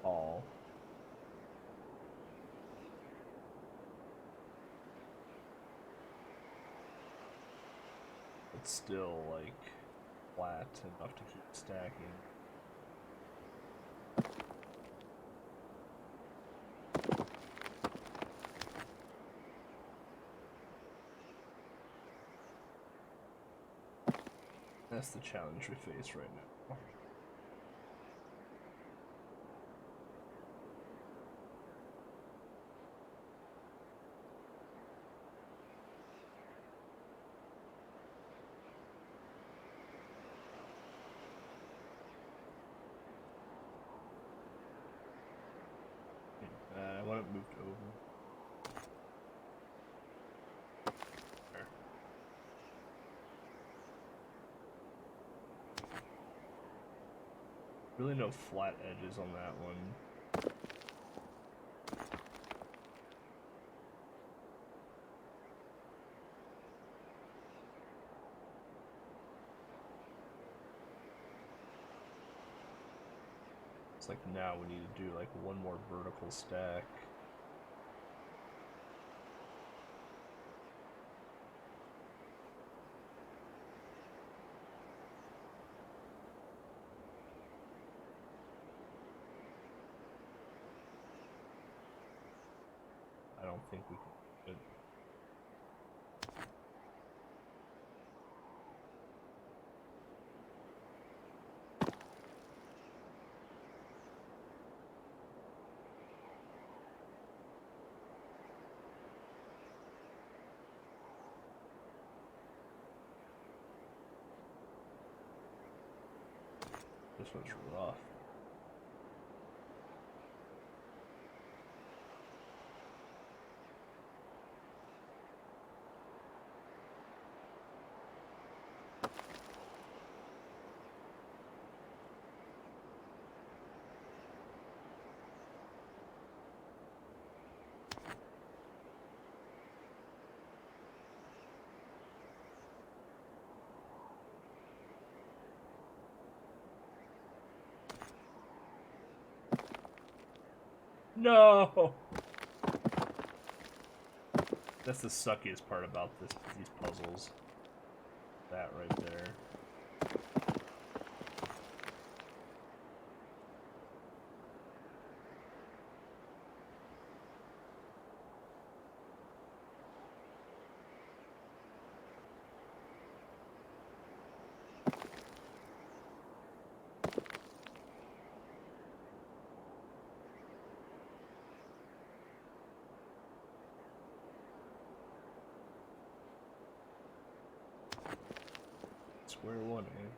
all. It's still like flat enough to keep stacking. That's the challenge we face right now. I want it moved over. There. Really no flat edges on that one. It's like now we need to do like one more vertical stack. I don't think we can. This one's rough. No! That's the suckiest part about these puzzles. That right there. Square one, eh?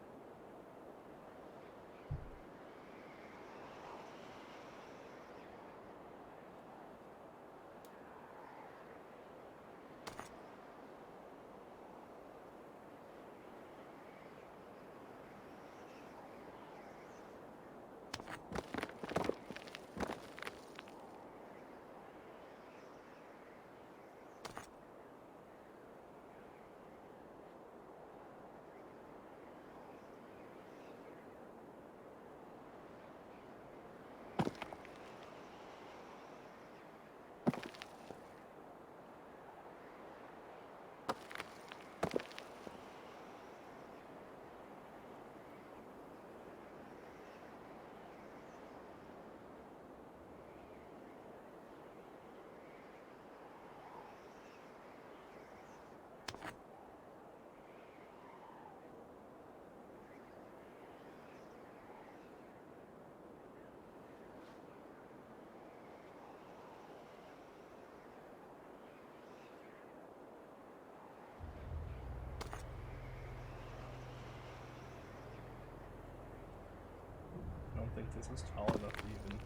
I don't think this is tall enough to even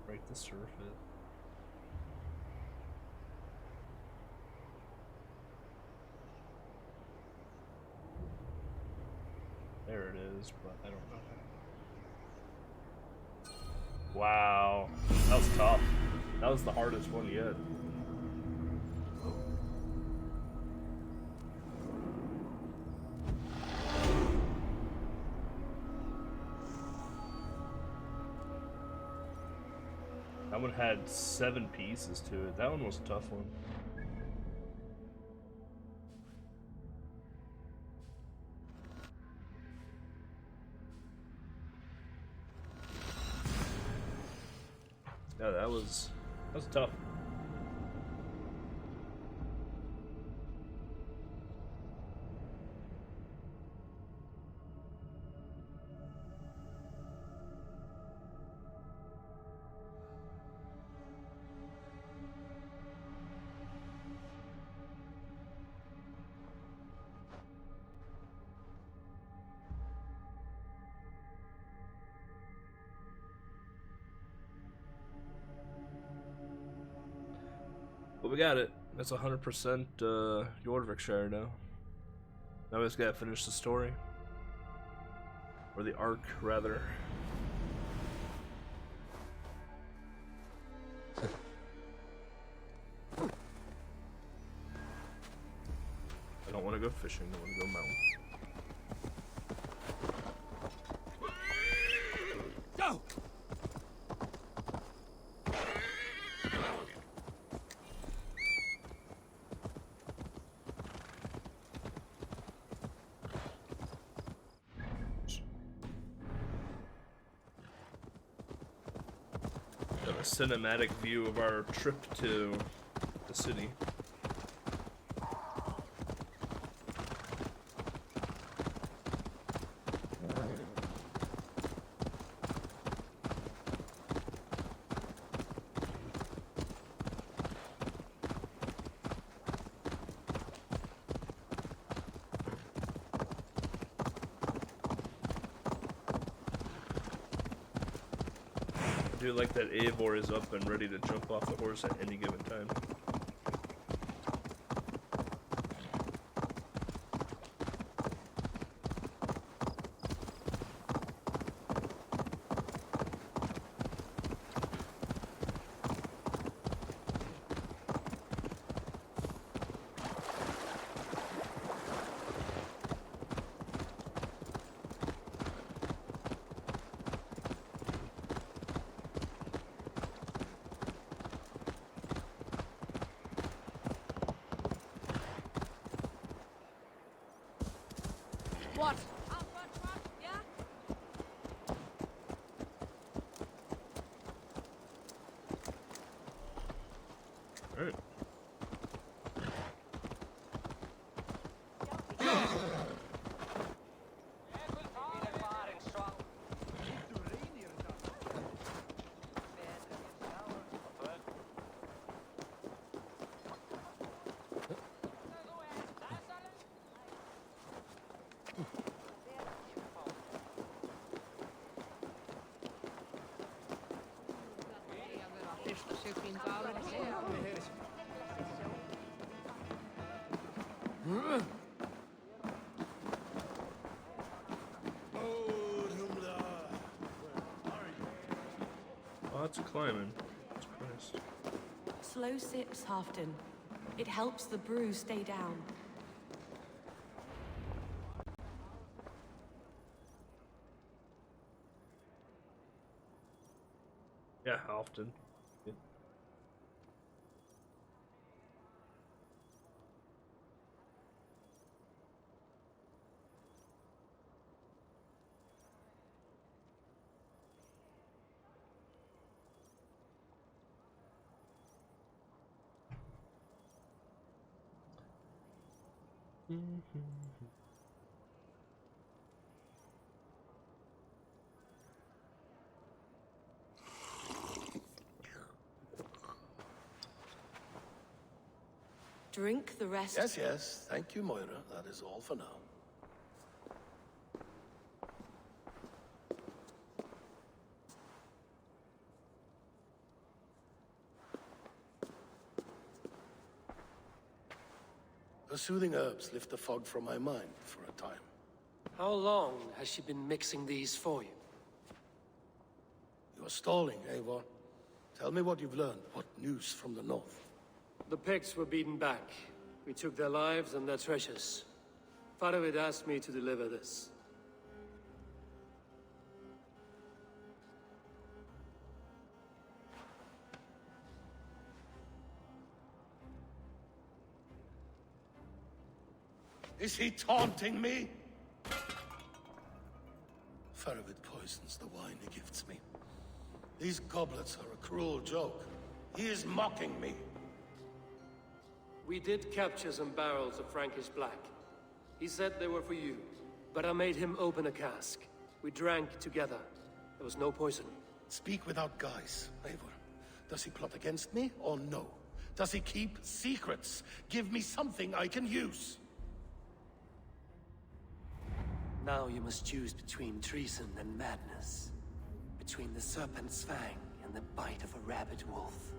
break the surface. There it is, but I don't know how. Wow, that was tough. That was the hardest one yet. That one had 7 pieces to it. That one was a tough one. Yeah, that was tough. But we got it. That's 100% Jorvikshire now. Now we just gotta finish the story. Or the arc, rather. I don't want to go fishing, I want to go mountain. Now! Got a cinematic view of our trip to the city. I do like that Eivor is up and ready to jump off the horse at any given time. What? Alright. Lots of climbing. Surprised. Slow sips, Halfton. It helps the brew stay down. Yeah, often. Yeah. Drink the rest. Yes, yes. Thank you, Moira. That is all for now. The soothing herbs lift the fog from my mind for a time. How long has she been mixing these for you? You are stalling, Eivor. Tell me what you've learned. What news from the north? The Picts were beaten back. We took their lives and their treasures. Farovid asked me to deliver this. Is he taunting me? Farovid poisons the wine he gifts me. These goblets are a cruel joke. He is mocking me. We did capture some barrels of Frankish black. He said they were for you, but I made him open a cask. We drank together. There was no poison. Speak without guise, Eivor. Does he plot against me or no? Does he keep secrets? Give me something I can use. Now you must choose between treason and madness. Between the serpent's fang and the bite of a rabid wolf.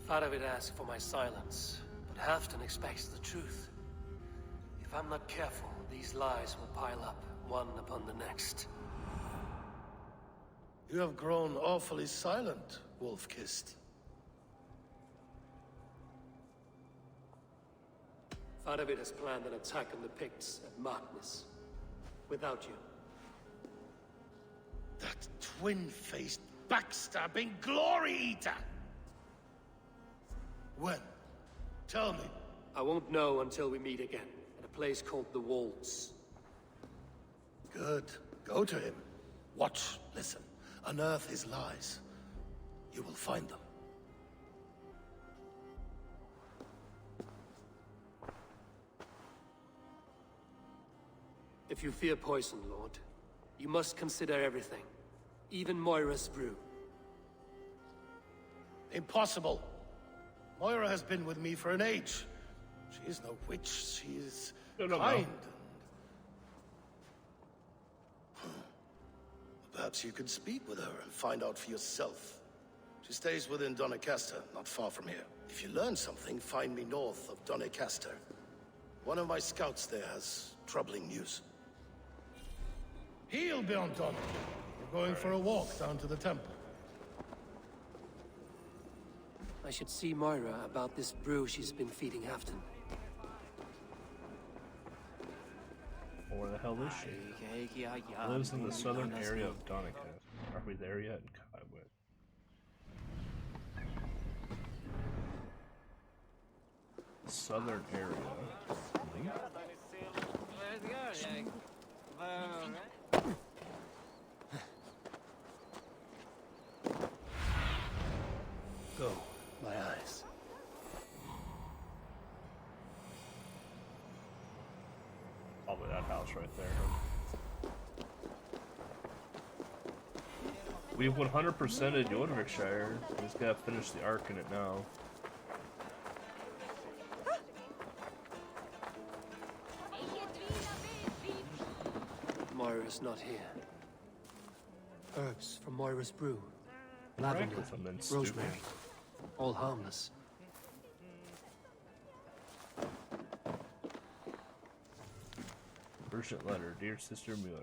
Farovid asked for my silence, but Halfton expects the truth. If I'm not careful, these lies will pile up, one upon the next. You have grown awfully silent, wolf-kissed. Farovid has planned an attack on the Picts at Magnus. Without you. That twin-faced, backstabbing glory eater! When? Tell me. I won't know until we meet again, at a place called the Walls. Good. Go to him. Watch, listen. Unearth his lies. You will find them. If you fear poison, Lord, you must consider everything. Even Moira's brew. Impossible. Moira has been with me for an age. She is no witch. She is kind. Perhaps you could speak with her and find out for yourself. She stays within Doncaster, not far from here. If you learn something, find me north of Doncaster. One of my scouts there has troubling news. He'll be on Don. We're going for a walk down to the temple. I should see Moira about this brew she's been feeding Afton. Where the hell is she? Lives in the southern area of Doncaster. Are we there yet? Southern area. Go, my eyes. Probably that house right there. We've 100%ed Yodvikshire. We just gotta finish the arc in it now. Moira's not here. Herbs from Moira's brew. Lavender, rosemary, all harmless. Urgent letter, dear sister Mura.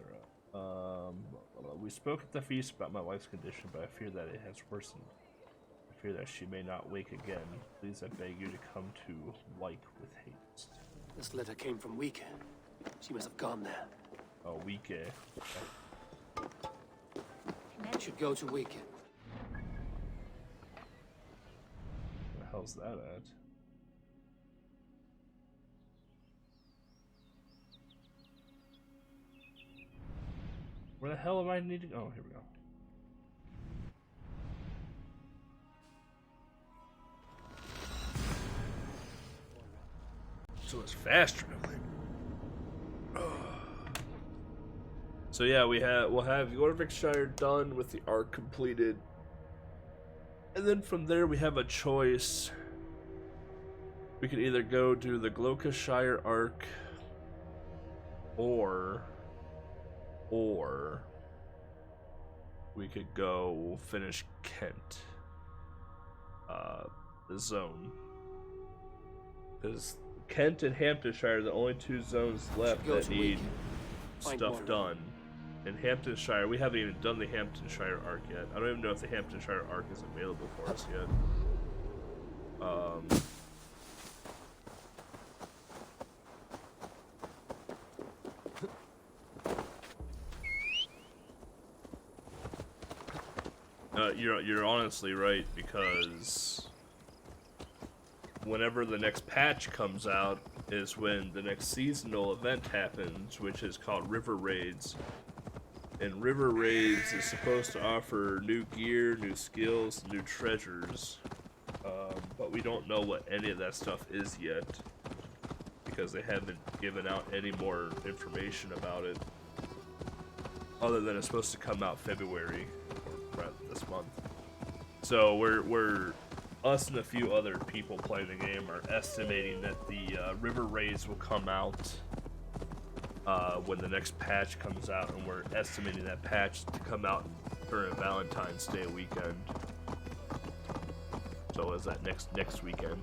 We spoke at the feast about my wife's condition, but I fear that it has worsened. I fear that she may not wake again. Please, I beg you to come to Wyke with haste. This letter came from Wike. She must have gone there. Oh, Wike. Should go to Wike. Where the hell's that at? Where the hell am I needing? Oh, here we go. So it's faster. So yeah, we'll have Yodvikshire done with the arc completed, and then from there we have a choice. We could either go do the Gloucestershire arc, or we could go finish Kent, the zone, because Kent and Hamptonshire are the only two zones left that need stuff done. In Hamptonshire, we haven't even done the Hamptonshire arc yet. I don't even know if the Hamptonshire arc is available for us yet. You're honestly right, because whenever the next patch comes out is when the next seasonal event happens, which is called River Raids. And River Raids is supposed to offer new gear, new skills, new treasures, but we don't know what any of that stuff is yet, because they haven't given out any more information about it, other than it's supposed to come out February, or this month. So we're us and a few other people playing the game are estimating that the River Raids will come out when the next patch comes out, and we're estimating that patch to come out during Valentine's Day weekend. So is that next weekend?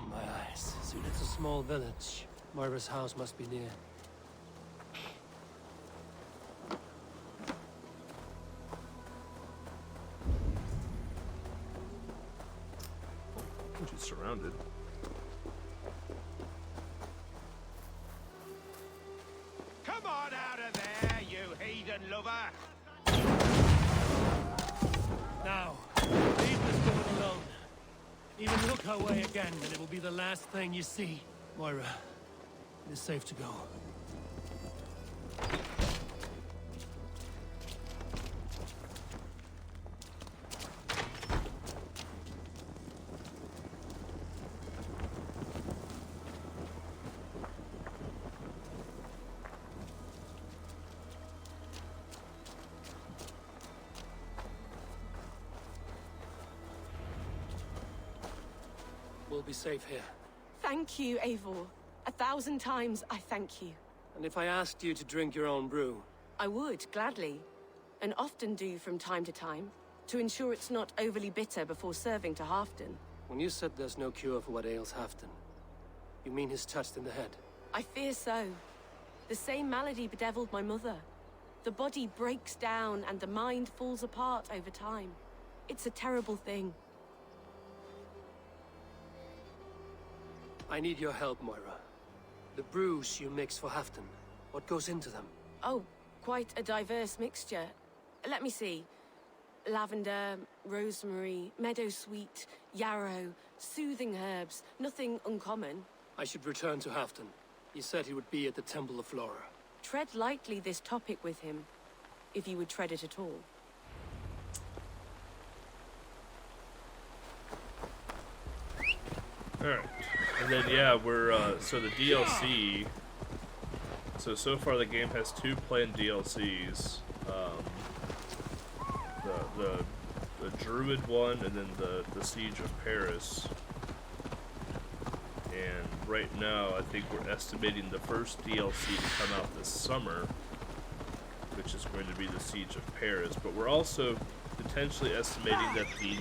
My eyes. Soon it's a small village. Moira's house must be near. She's surrounded. Come on out of there, you heathen lover! Now, leave this woman alone. Even look her way again, and it will be the last thing you see. Moira, it is safe to go. We'll be safe here. Thank you, Eivor. 1,000 times I thank you. And if I asked you to drink your own brew? I would, gladly. And often do from time to time, to ensure it's not overly bitter before serving to Halfdan. When you said there's no cure for what ails Halfdan, you mean he's touched in the head? I fear so. The same malady bedeviled my mother. The body breaks down and the mind falls apart over time. It's a terrible thing. I need your help, Moira. The brews you mix for Halfdan, what goes into them? Oh, quite a diverse mixture. Let me see. Lavender, rosemary, meadowsweet, yarrow, soothing herbs, nothing uncommon. I should return to Halfdan. He said he would be at the Temple of Flora. Tread lightly this topic with him, if you would tread it at all. Alright. And then, yeah, we're, so the DLC... So far the game has 2 planned DLCs. The Druid one, and then the Siege of Paris. And right now, I think we're estimating the first DLC to come out this summer, which is going to be the Siege of Paris. But we're also potentially estimating that the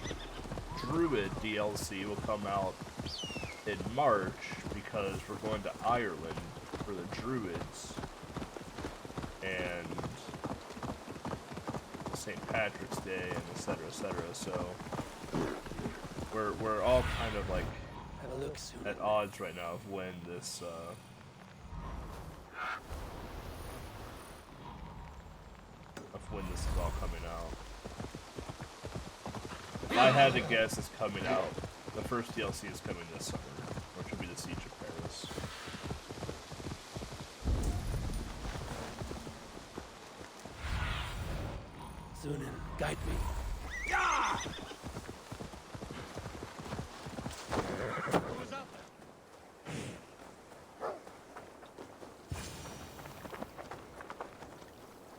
Druid DLC will come out in March, because we're going to Ireland for the Druids and St. Patrick's Day and etc. So we're all kind of like at odds right now of when this is all coming out. If I had to guess, it's coming out. The first DLC is coming this summer, which will be the Siege of Paris. Zunin, guide me.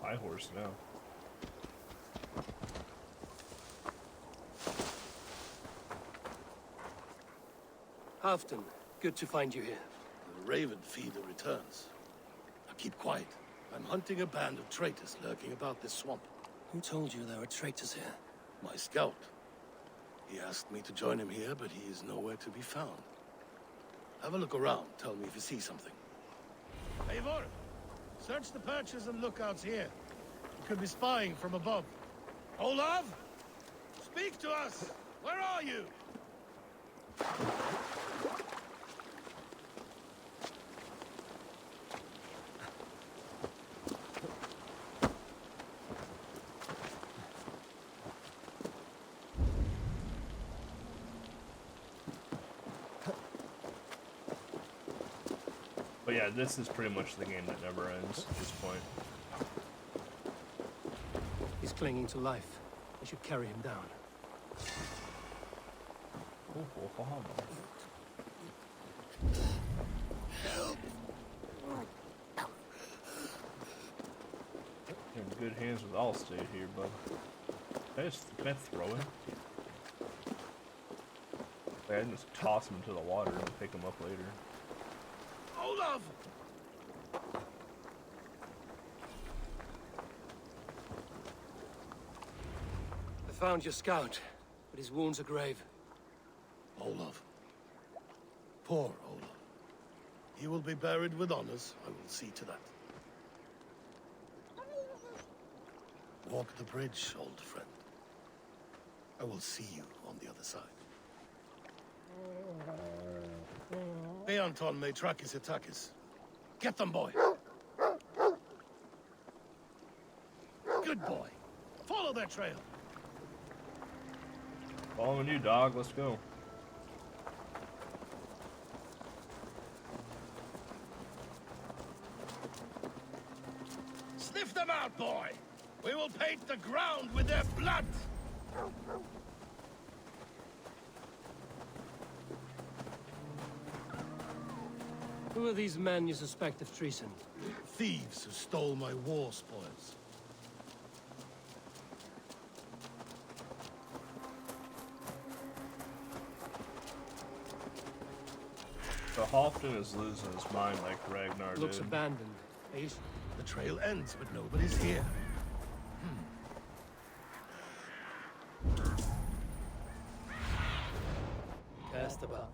My horse now. Halfdan, good to find you here. The Raven Feeder returns. Now keep quiet. I'm hunting a band of traitors lurking about this swamp. Who told you there were traitors here? My scout. He asked me to join him here, but he is nowhere to be found. Have a look around. Tell me if you see something. Eivor, search the perches and lookouts here. You could be spying from above. Olav? Speak to us! Where are you? But yeah, this is pretty much the game that never ends at this point. He's clinging to life. I should carry him down. You're in good hands with Allstate here, bud. Can I throw him? I can just toss him into the water and pick him up later. Olav! I found your scout, but his wounds are grave. Olav. Poor Olav. He will be buried with honors. I will see to that. Walk the bridge, old friend. I will see you on the other side. Eanton may track his attackers. Get them, boy. Good boy. Follow their trail. Following you, dog. Let's go. Sniff them out, boy. We will paint the ground with their blood. Who are these men you suspect of treason? Thieves who stole my war spoils. So Halfdan is losing his mind like Ragnar Looks did. abandoned. The trail ends, but nobody's here. Cast about.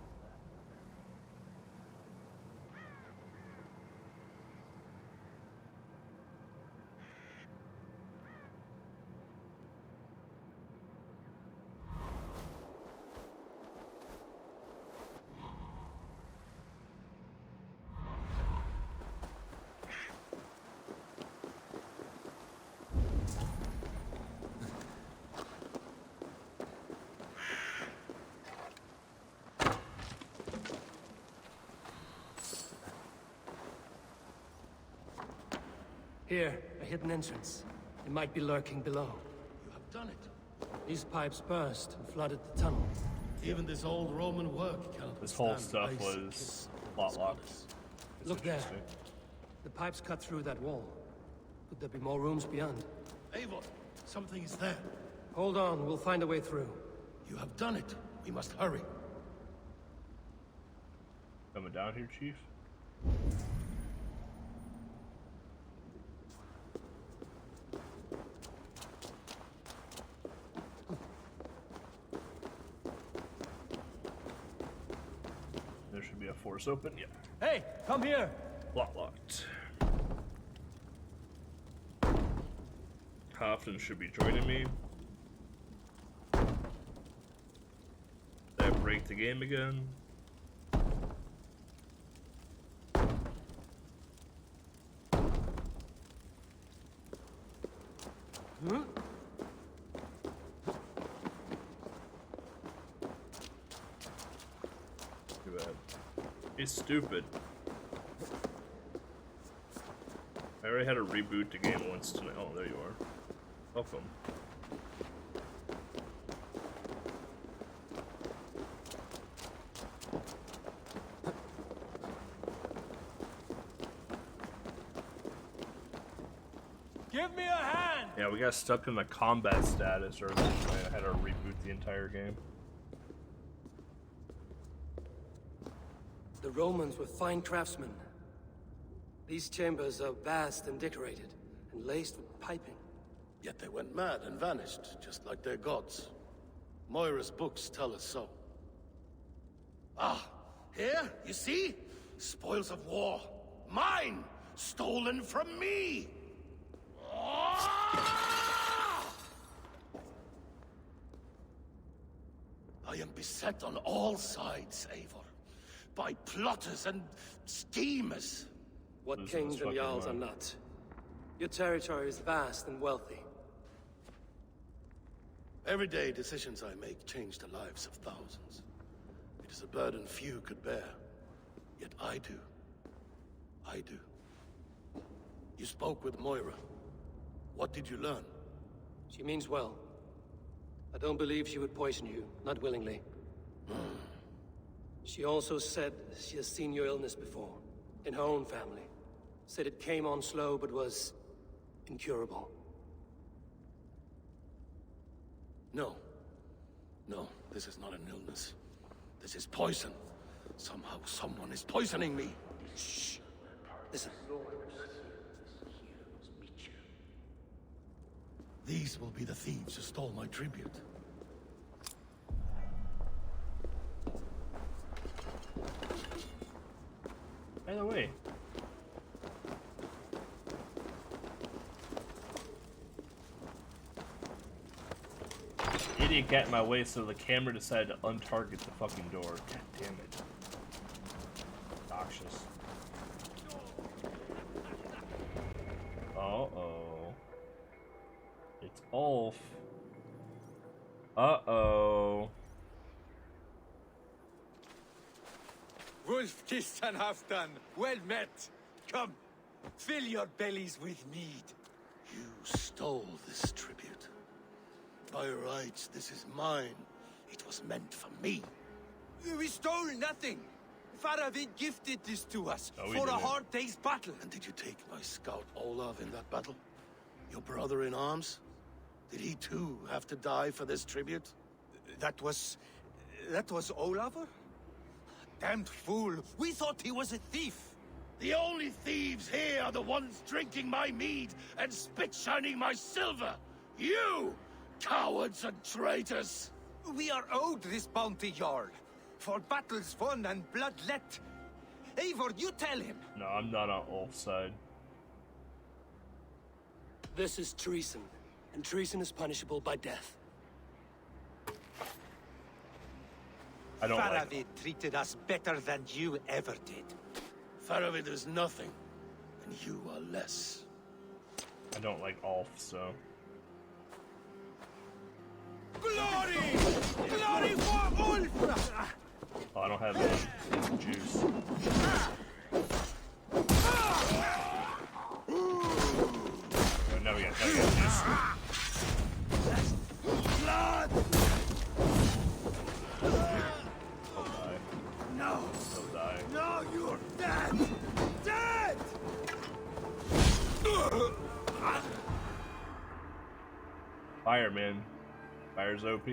Here, a hidden entrance. It might be lurking below. You have done it. These pipes burst and flooded the tunnel. Even this old Roman work cannot This whole withstand stuff ice was plot locked. Look there. The pipes cut through that wall. Could there be more rooms beyond? Eivor, something is there. Hold on, we'll find a way through. You have done it. We must hurry. Coming down here, Chief? There should be a force open. Yeah. Hey, come here. Plot locked. Halfdan should be joining me. Did I break the game again? Hmm? Too bad. He's stupid. I already had to reboot the game once tonight. Oh, there you are. Welcome. Give me a hand. Yeah, we got stuck in the combat status earlier tonight. I had to reboot the entire game. The Romans were fine craftsmen. These chambers are vast and decorated, and laced with piping. Yet they went mad and vanished, just like their gods. Moira's books tell us so. Ah, here, you see? Spoils of war. Mine! Stolen from me! Ah! I am beset on all sides, Eivor. By plotters and schemers. What kings and jarls are not. Your territory is vast and wealthy. Everyday decisions I make change the lives of thousands. It is a burden few could bear. Yet I do. I do. You spoke with Moira. What did you learn? She means well. I don't believe she would poison you, not willingly. She also said she has seen your illness before, in her own family. Said it came on slow, but was incurable. No. No, this is not an illness. This is poison. Somehow someone is poisoning me. Shh. Listen. These will be the thieves who stole my tribute. By the way, idiot got in my way, so the camera decided to untarget the fucking door. God damn it. obnoxious. Uh-oh. It's Ulf. Uh-oh. Wolf kissed and half done. Well met. Come, fill your bellies with mead. You stole this tribute. By rights, this is mine. It was meant for me. We stole nothing. Faravid gifted this to us No, we for a didn't. hard day's battle. And did you take my scout Olav in that battle? Your brother in arms? Did he too have to die for this tribute? That was Olaver? Damned fool. We thought he was a thief. The only thieves here are the ones drinking my mead and spit-shining my silver. You, cowards and traitors. We are owed this bounty, Jarl. For battles won and blood let. Eivor, you tell him. No, I'm not on Ulf's side. This is treason, and treason is punishable by death. I don't like Faravid treated us better than you ever did. Faravid is nothing, and you are less. I don't like Ulf, so. Glory! Glory for Ulf! Oh, I don't have any juice. Oh, now we got juice. Blood! He'll die. No! He'll die. No, you're dead! Dead! Fire, man. Fire's OP.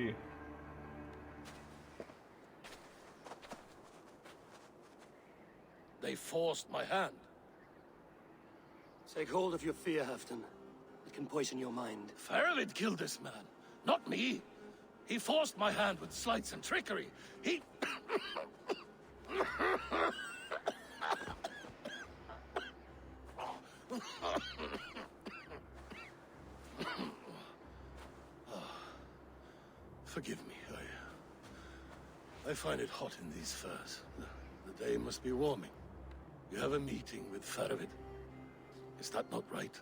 They forced my hand. Take hold of your fear, Halfdan. It can poison your mind. Faravid killed this man, not me. He forced my hand with sleights and trickery. He... Forgive me, I find it hot in these furs. The day must be warming. You have a meeting with Faravid. Is that not right?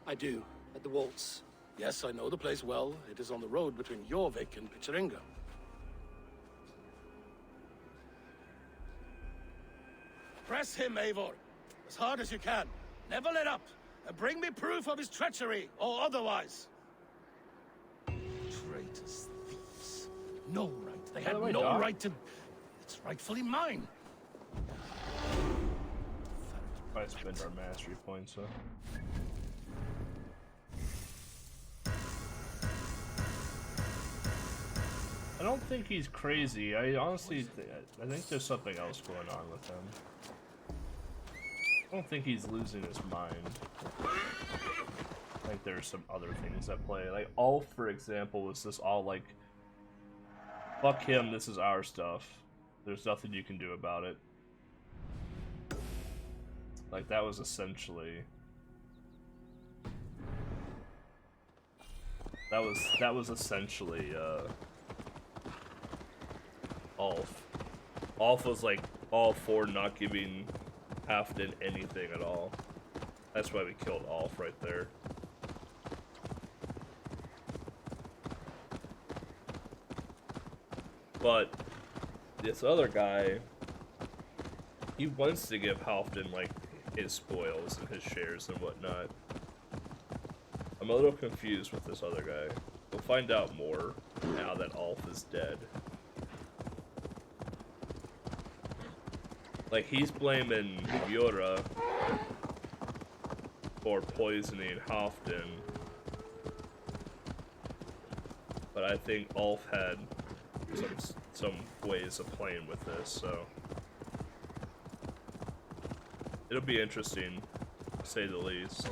I do, at the Waltz. Yes, I know the place well. It is on the road between Jorvik and Picheringa. Press him, Eivor. As hard as you can. Never let up. And bring me proof of his treachery, or otherwise. Traitors, thieves. No right. They had no right to... It's rightfully mine. Probably spend our mastery points, so. I don't think he's crazy. I honestly, I think there's something else going on with him. I don't think he's losing his mind. I think there's some other things at play. Like Ulf, for example, was just all like, "Fuck him. This is our stuff. There's nothing you can do about it." Like that was essentially. That was essentially Ulf. Ulf was like all for not giving Halfdan anything at all. That's why we killed Ulf right there. But this other guy, he wants to give Halfdan like his spoils and his shares and whatnot. I'm a little confused with this other guy. We'll find out more now that Ulf is dead. Like, he's blaming Yura for poisoning Halfdan. But I think Ulf had some ways of playing with this, so... It'll be interesting, to say the least.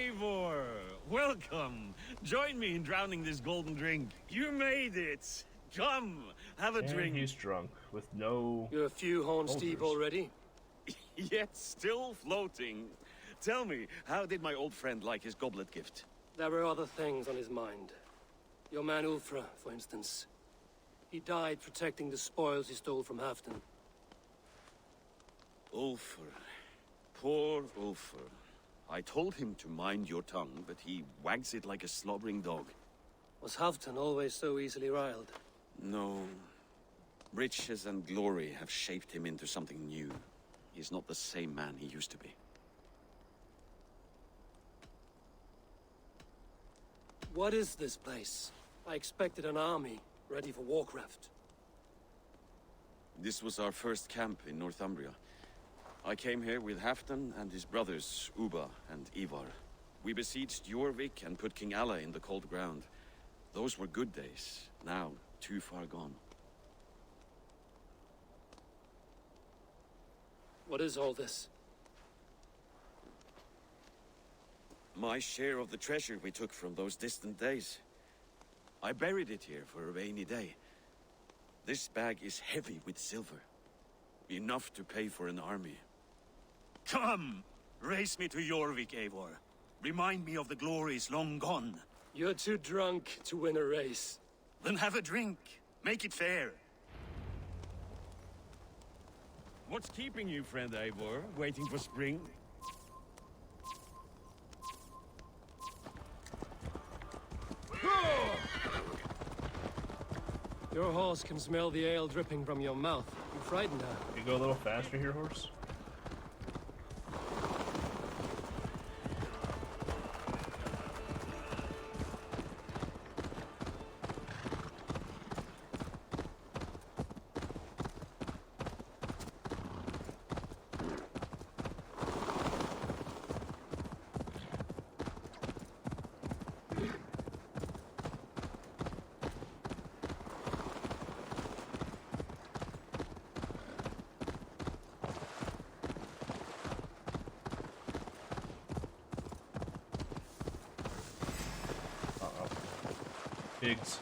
Eivor! Welcome! Join me in drowning this golden drink. You made it! Come, have a And drink. he's drunk with no. You're a few horns deep already. Yet still floating. Tell me, how did my old friend like his goblet gift? There were other things on his mind. Your man Ulfra, for instance. He died protecting the spoils he stole from Halfdan. Ulfr. Poor Ulfr. I told him to mind your tongue, but he wags it like a slobbering dog. Was Halfdan always so easily riled? No. Riches and glory have shaped him into something new. He's not the same man he used to be. What is this place? I expected an army, ready for Warcraft. This was our first camp in Northumbria. I came here with Halfdan and his brothers, Ubba and Ivar. We besieged Jorvik and put King Alla in the cold ground. Those were good days, now too far gone. What is all this? My share of the treasure we took from those distant days. I buried it here for a rainy day. This bag is heavy with silver. Enough to pay for an army. Come! Race me to Jorvik, Eivor. Remind me of the glories long gone. You're too drunk to win a race. Then have a drink. Make it fair. What's keeping you, friend Eivor? Waiting for spring? Your horse can smell the ale dripping from your mouth. You frightened her. You go a little faster here, horse? Pigs.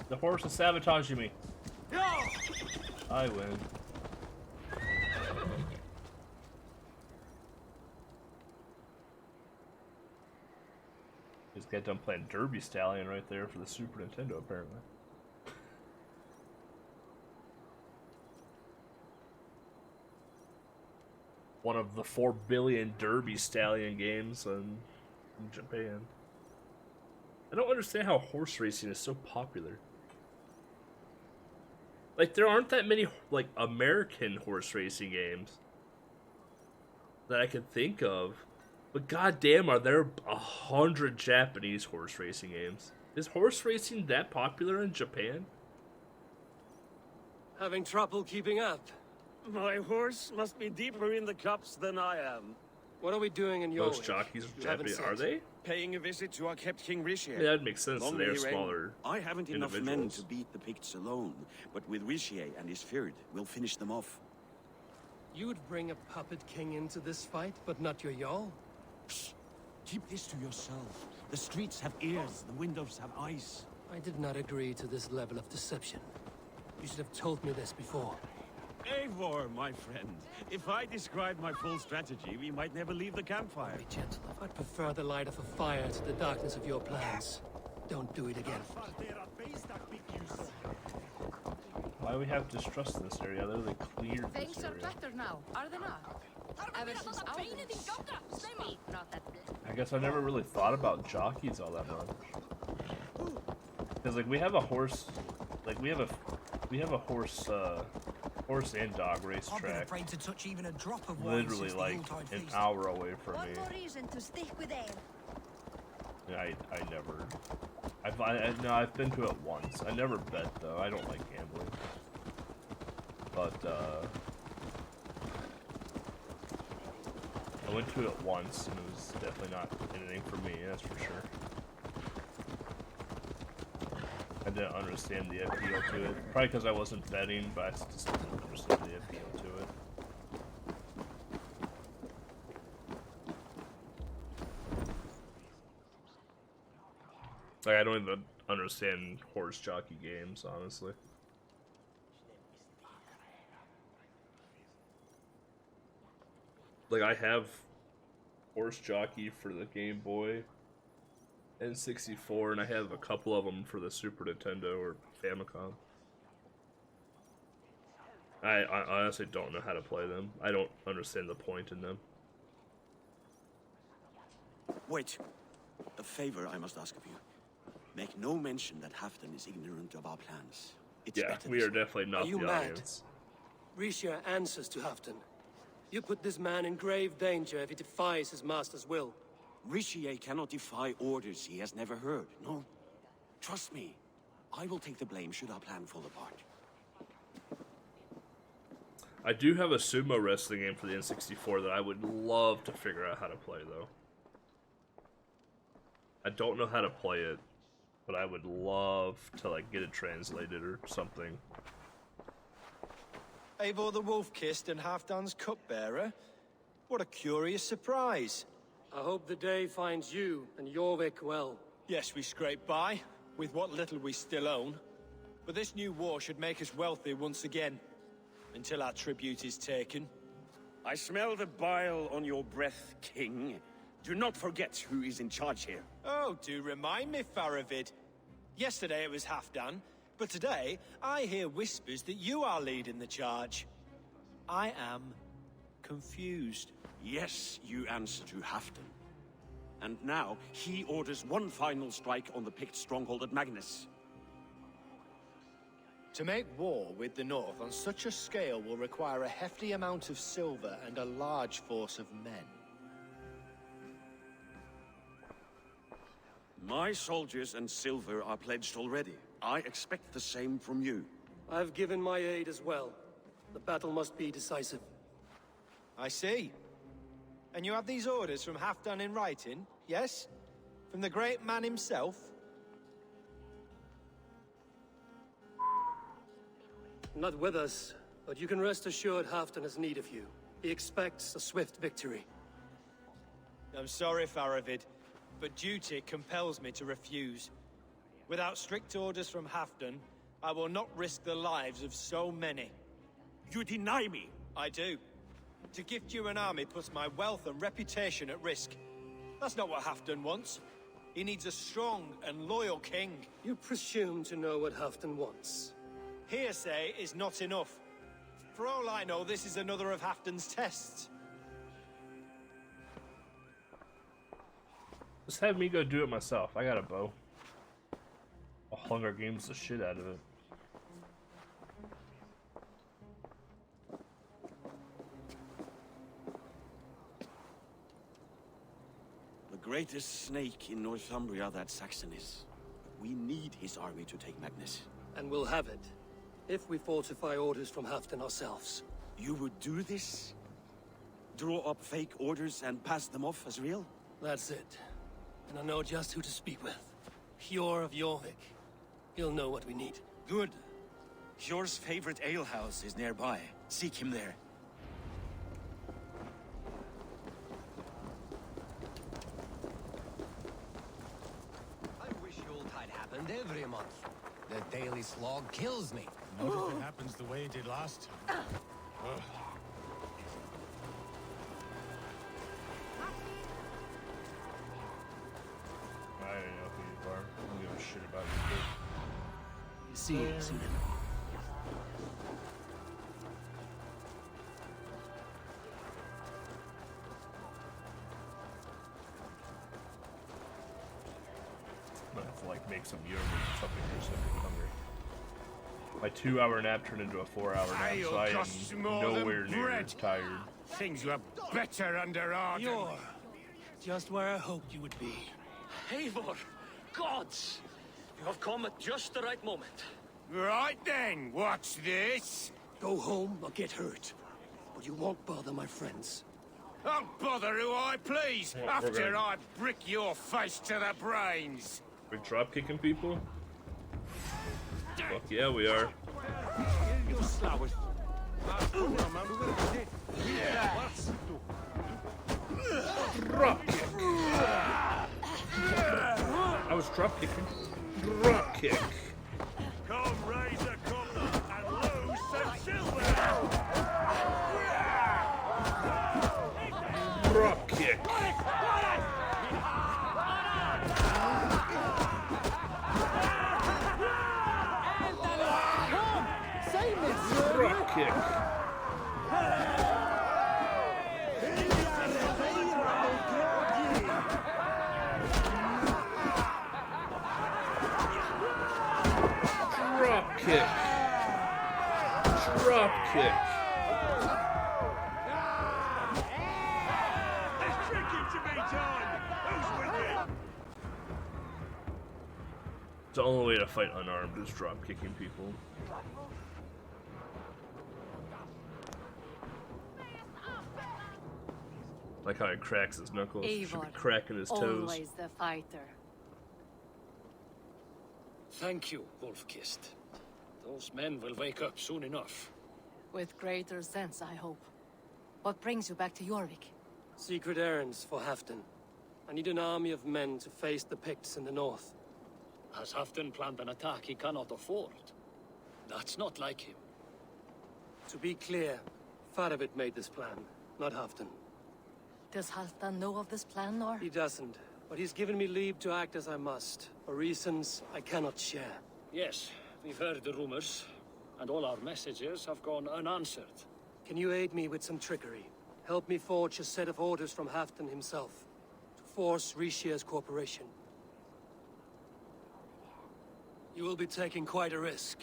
The horse is sabotaging me. No! I win. Just got done playing Derby Stallion right there for the Super Nintendo, apparently. One of the 4 billion Derby Stallion games in Japan. I don't understand how horse racing is so popular. Like, there aren't that many, like, American horse racing games that I could think of. But goddamn, are there 100 Japanese horse racing games? Is horse racing that popular in Japan? Having trouble keeping up? My horse must be deeper in the cups than I am. What are we doing in your Most jockeys are Japanese, are they? Paying a visit to our kept King Rishi. Yeah, that makes sense. They are smaller. I haven't enough men to beat the Picts alone, but with Rishi and his Fyrd, we'll finish them off. You would bring a puppet king into this fight, but not your Jarl? Shh. Keep this to yourself. The streets have ears, the windows have eyes. I did not agree to this level of deception. You should have told me this before. Eivor, my friend. If I described my full strategy, we might never leave the campfire. Be gentle. I'd prefer the light of a fire to the darkness of your plans. Don't do it again. Why do we have distrust in this area? I literally cleared this Things are area. better now, are they not? Ever since I guess I never really thought about jockeys all that much. Because like we have a horse, like we have a horse and dog race track. Afraid to touch even a drop of Literally like an hour away from me. One more reason to stick with them. Yeah, I never. I've been to it once. I never bet though. I don't like gambling. But I went to it once and it was definitely not anything for me. That's for sure. I didn't understand the appeal to it. Probably because I wasn't betting, but I just didn't understand the appeal to it. Like, I don't even understand horse jockey games, honestly. Like, I have horse jockey for the Game Boy and 64, and I have a couple of them for the Super Nintendo or Famicom. I honestly don't know how to play them. I don't understand the point in them. Wait. A favor I must ask of you. Make no mention that Halfdan is ignorant of our plans. It's Yeah, better we this are way. definitely not Are you the mad? audience. Risha answers to Halfdan. You put this man in grave danger if he defies his master's will. Rishi cannot defy orders he has never heard, no? Trust me, I will take the blame should our plan fall apart. I do have a sumo wrestling game for the N64 that I would love to figure out how to play, though. I don't know how to play it, but I would love to, like, get it translated or something. Eivor the Wolf-Kissed and Halfdan's cupbearer? What a curious surprise. I hope the day finds you and Jorvik well. Yes, we scrape by, with what little we still own. But this new war should make us wealthy once again. Until our tribute is taken. I smell the bile on your breath, King. Do not forget who is in charge here. Oh, do remind me, Faravid. Yesterday it was Halfdan, but today I hear whispers that you are leading the charge. I am confused. Yes, you answer to Halfdan. And now, he orders one final strike on the Pict stronghold at Magnus. To make war with the North on such a scale will require a hefty amount of silver and a large force of men. My soldiers and silver are pledged already. I expect the same from you. I've given my aid as well. The battle must be decisive. I see. And you have these orders from Halfdan in writing, yes? From the great man himself? Not with us, but you can rest assured Halfdan has need of you. He expects a swift victory. I'm sorry, Faravid, but duty compels me to refuse. Without strict orders from Halfdan, I will not risk the lives of so many. You deny me? I do. To gift you an army puts my wealth and reputation at risk. That's not what Halfdan wants. He needs a strong and loyal king. You presume to know what Halfdan wants. Hearsay is not enough. For all I know, this is another of Halfdan's tests. Just have me go do it myself. I got a bow. I'll Hunger Games the shit out of it. The greatest snake in Northumbria that Saxon is. We need his army to take Magnus. And we'll have it, if we falsify orders from Halfdan ourselves. You would do this? Draw up fake orders and pass them off as real? That's it. And I know just who to speak with. Hjor of Jorvik. He'll know what we need. Good. Hjor's favorite alehouse is nearby. Seek him there. I wish Yuletide happened every month. The daily slog kills me. Not if it happens the way it did last time. Ugh. I don't know who you are. I don't give a shit about you. See you soon. I'm gonna have to like make some yogurt or something or something hungry. My 2-hour nap turned into a 4-hour nap, so I am nowhere near tired. Things were better under Arden. You're just where I hoped you would be. Eivor! Gods! You have come at just the right moment. Right then, what's this? Go home or get hurt. But you won't bother my friends. I'll bother who I please, Well, we're after gonna- I brick your face to the brains. We're drop kicking people? Fuck yeah, we are. Drop kick. I was drop kicking. Drop kick. Come raise a cup and lose some silver. Drop kick. Drop kick. Drop kick. Drop kick. There's drinking to be done. Who's with me? The only way to fight unarmed is drop kicking people. Like how he cracks his knuckles. Should be cracking his toes. Always the fighter. Thank you, Wolf-Kissed. Those men will wake up soon enough. With greater sense, I hope. What brings you back to Jorvik? Secret errands for Halfdan. I need an army of men to face the Picts in the north. Has Halfdan planned an attack he cannot afford? That's not like him. To be clear, Faravid made this plan, not Halfdan. Does Halfdan know of this plan, or? He doesn't, but he's given me leave to act as I must, for reasons I cannot share. Yes, we've heard the rumors, and all our messages have gone unanswered. Can you aid me with some trickery? Help me forge a set of orders from Halfdan himself, to force Rishia's cooperation. You will be taking quite a risk.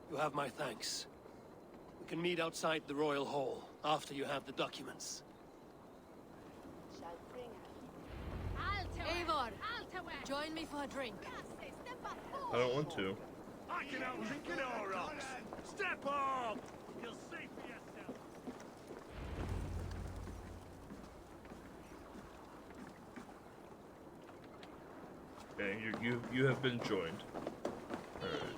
You have my thanks. We can meet outside the Royal Hall, after you have the documents. Eivor, join me for a drink. I don't want to. I can out-drink an Aurochs. Step up! You'll see for yourself. Okay, you have been joined. Alright.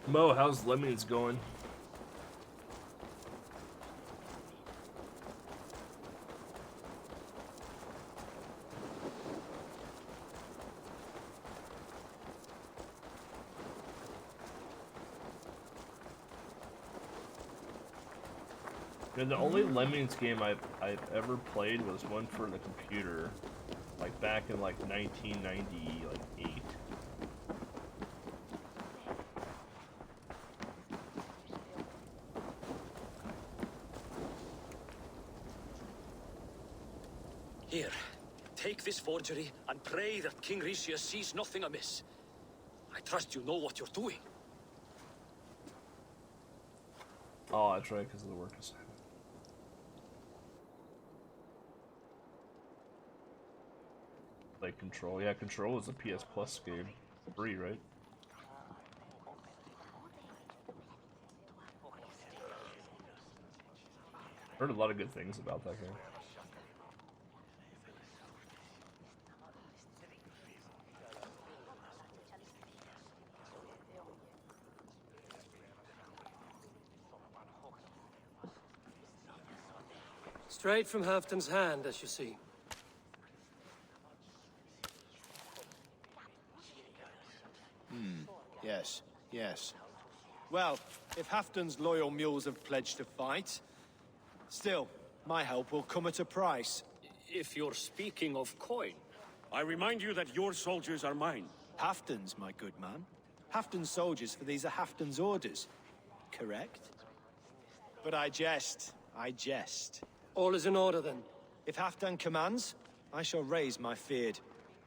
Mo, how's Lemmings going? And the only Lemmings game I've ever played was one for the computer, like back in like 1998. Here, take this forgery and pray that King Rishia sees nothing amiss. I trust you know what you're doing. Oh, that's right, because of the work assignment. Like Control. Yeah, Control is a PS Plus game. Free, right? Heard a lot of good things about that game. Straight from Halfdan's hand, as you see. Yes, yes. Well, if Halfdan's loyal mules have pledged to fight, still, my help will come at a price. If you're speaking of coin, I remind you that your soldiers are mine. Halfdan's, my good man. Halfdan's soldiers, for these are Halfdan's orders. Correct? But I jest. I jest. All is in order, then. If Halfdan commands, I shall raise my feared,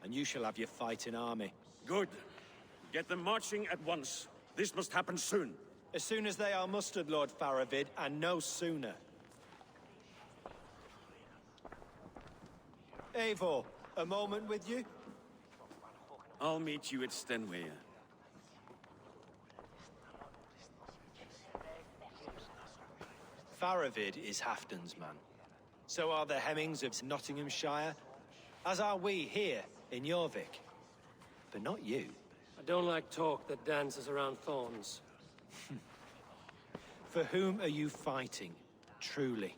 and you shall have your fighting army. Good. Get them marching at once. This must happen soon. As soon as they are mustered, Lord Faravid, and no sooner. Eivor, a moment with you? I'll meet you at Stenway. Faravid is Halfdan's man. So are the Hemmings of Nottinghamshire, as are we here in Jorvik. But not you. I don't like talk that dances around thorns. For whom are you fighting, truly?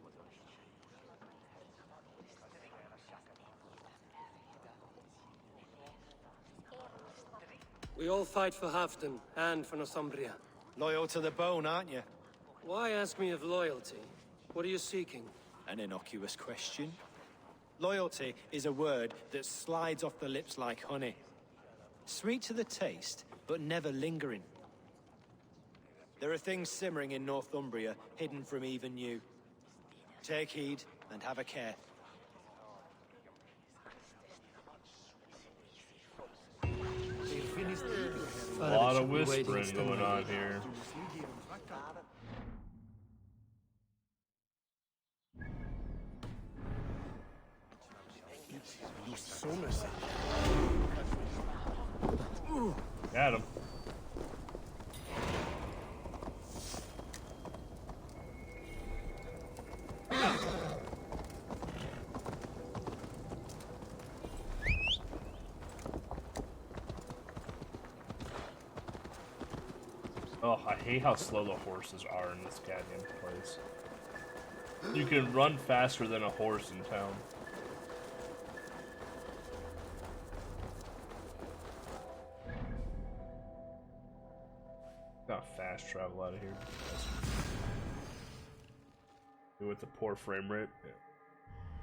We all fight for Halfdan and for Northumbria. Loyal to the bone, aren't you? Why ask me of loyalty? What are you seeking? An innocuous question. Loyalty is a word that slides off the lips like honey. Sweet to the taste, but never lingering. There are things simmering in Northumbria, hidden from even you. Take heed and have a care. A lot of whispering going on here. So messy. Got him. Oh, I hate how slow the horses are in this goddamn place. You can run faster than a horse in town. Got fast travel out of here. With the poor frame rate.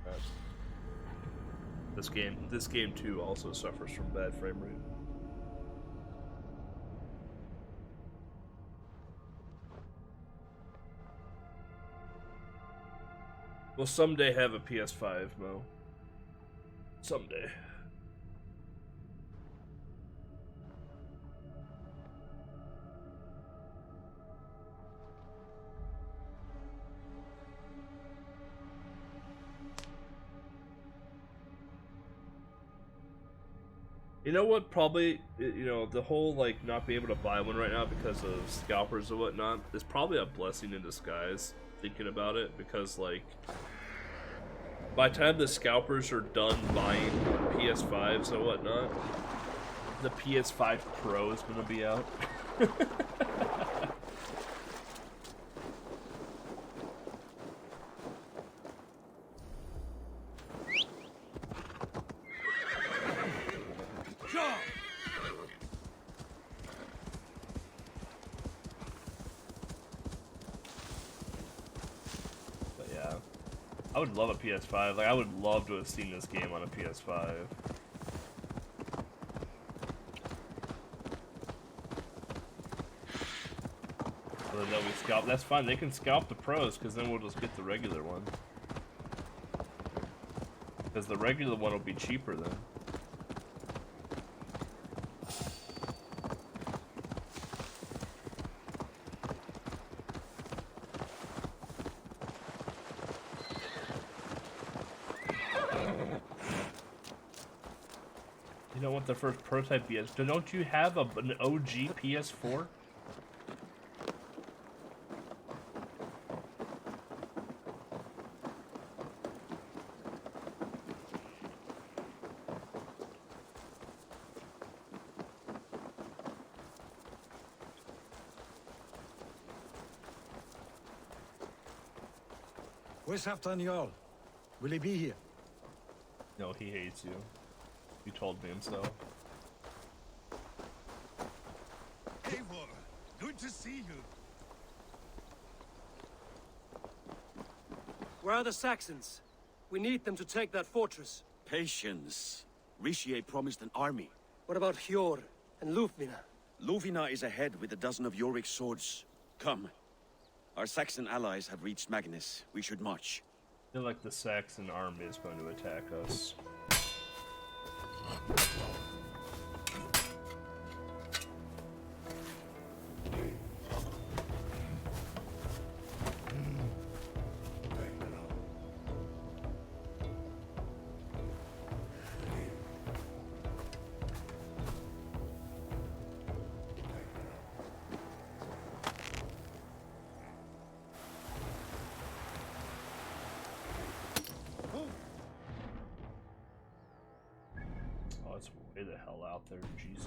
Yeah. This game too also suffers from bad frame rate. We'll someday have a PS5, Mo. Someday. You know what, probably, you know, the whole, like, not being able to buy one right now because of scalpers and whatnot is probably a blessing in disguise, thinking about it, because, like, by the time the scalpers are done buying PS5s and whatnot, the PS5 Pro is going to be out. I would love a PS5. Like, I would love to have seen this game on a PS5. Or that we scalp. That's fine. They can scalp the pros, because then we'll just get the regular one. Because the regular one will be cheaper then. You don't want the first prototype yet. Don't you have an OG PS4? Where's Halfdan Jarl? Will he be here? No, he hates you. You told me himself. Eivor, good to see you. Where are the Saxons? We need them to take that fortress. Patience. Richier promised an army. What about Hjor and Lufvina? Lufvina is ahead with a dozen of Jorik's swords. Come. Our Saxon allies have reached Magnus. We should march. I feel like the Saxon army is going to attack us. Stay the hell out there, jeez.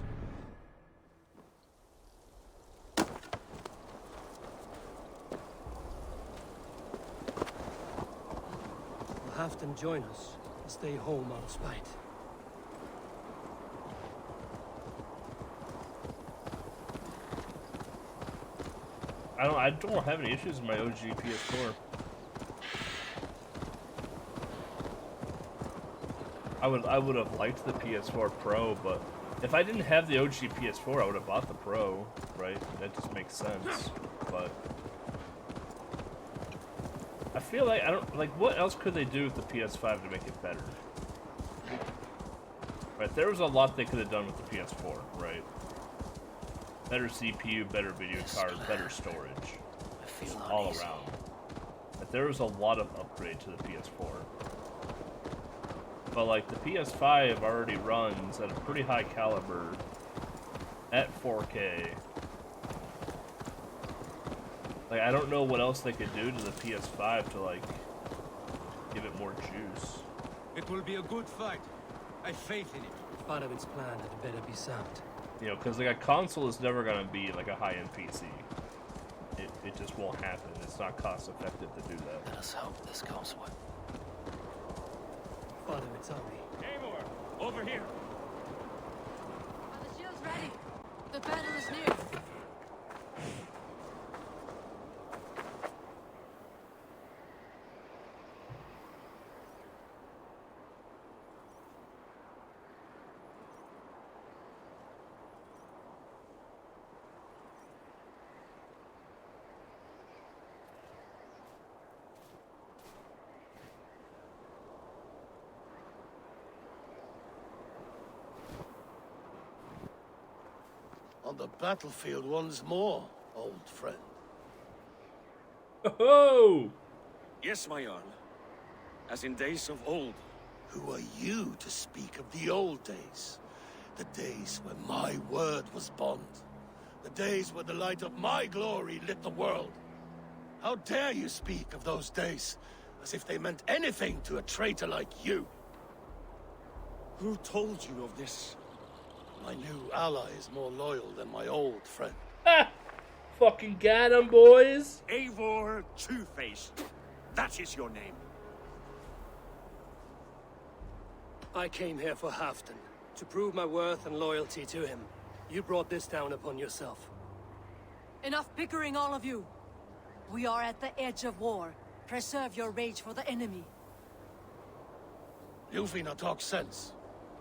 Will Halfdan join us and stay home out of spite? I don't have any issues with my OG PS4. I would have liked the PS4 Pro, but if I didn't have the OG PS4, I would have bought the Pro, right? That just makes sense. But I feel like what else could they do with the PS5 to make it better? Right, there was a lot they could have done with the PS4, right? Better CPU, better video card, better storage. All around. But there was a lot of upgrade to the PS4. But like the PS5 already runs at a pretty high caliber at 4K. Like I don't know what else they could do to the PS5 to like give it more juice. It will be a good fight. I have faith in it. Part of its plan had better be sound. You know, because like a console is never gonna be like a high-end PC. It just won't happen. It's not cost effective to do that. Let us hope this goes well. Father, it's army. Eivor, over here. Are the shields ready? The battle is near. On the battlefield once more, old friend. Oh! Yes, my Jarl. As in days of old. Who are you to speak of the old days? The days when my word was bond. The days where the light of my glory lit the world. How dare you speak of those days as if they meant anything to a traitor like you? Who told you of this? My new ally is more loyal than my old friend. Ha! Fucking got him, boys! Eivor Two-Faced. That is your name. I came here for Halfdan, to prove my worth and loyalty to him. You brought this down upon yourself. Enough bickering, all of you. We are at the edge of war. Preserve your rage for the enemy. Yufina talks sense.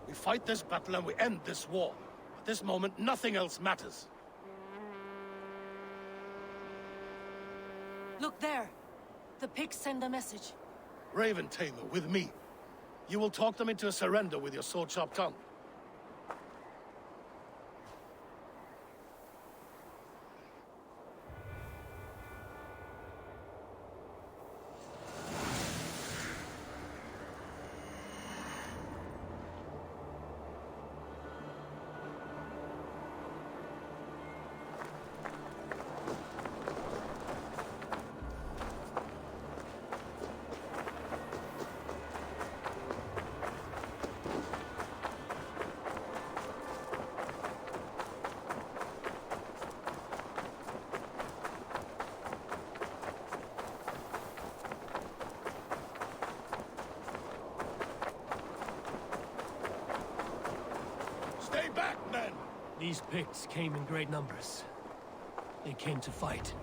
We fight this battle and we end this war. At this moment, nothing else matters. Look there. The pigs send a message. Raven Tamer, with me. You will talk them into a surrender with your sword-sharp tongue. Stay back, men! These Picts came in great numbers. They came to fight.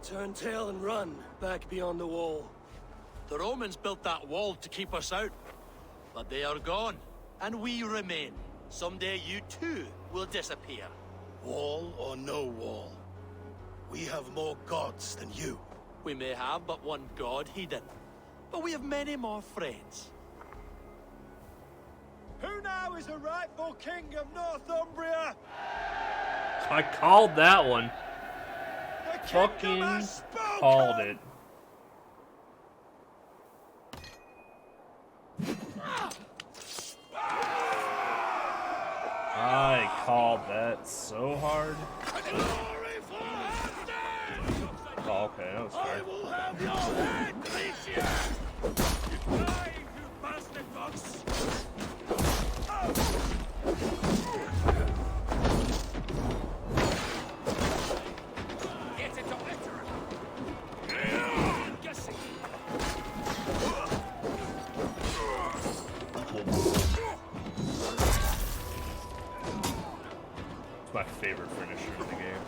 Turn tail and run, back beyond the wall. The Romans built that wall to keep us out. But they are gone, and we remain. Someday you too will disappear. Wall or no wall, we have more gods than you. We may have but one god, Hedon. But we have many more friends. Who now is the rightful king of Northumbria? I called that one. The fucking called it. I called that so hard. Oh, okay, that was fair. I will have your head, Alicia! You die, you bastard dogs! Get it obliterated! I'm guessing. It's my favorite finisher in the game.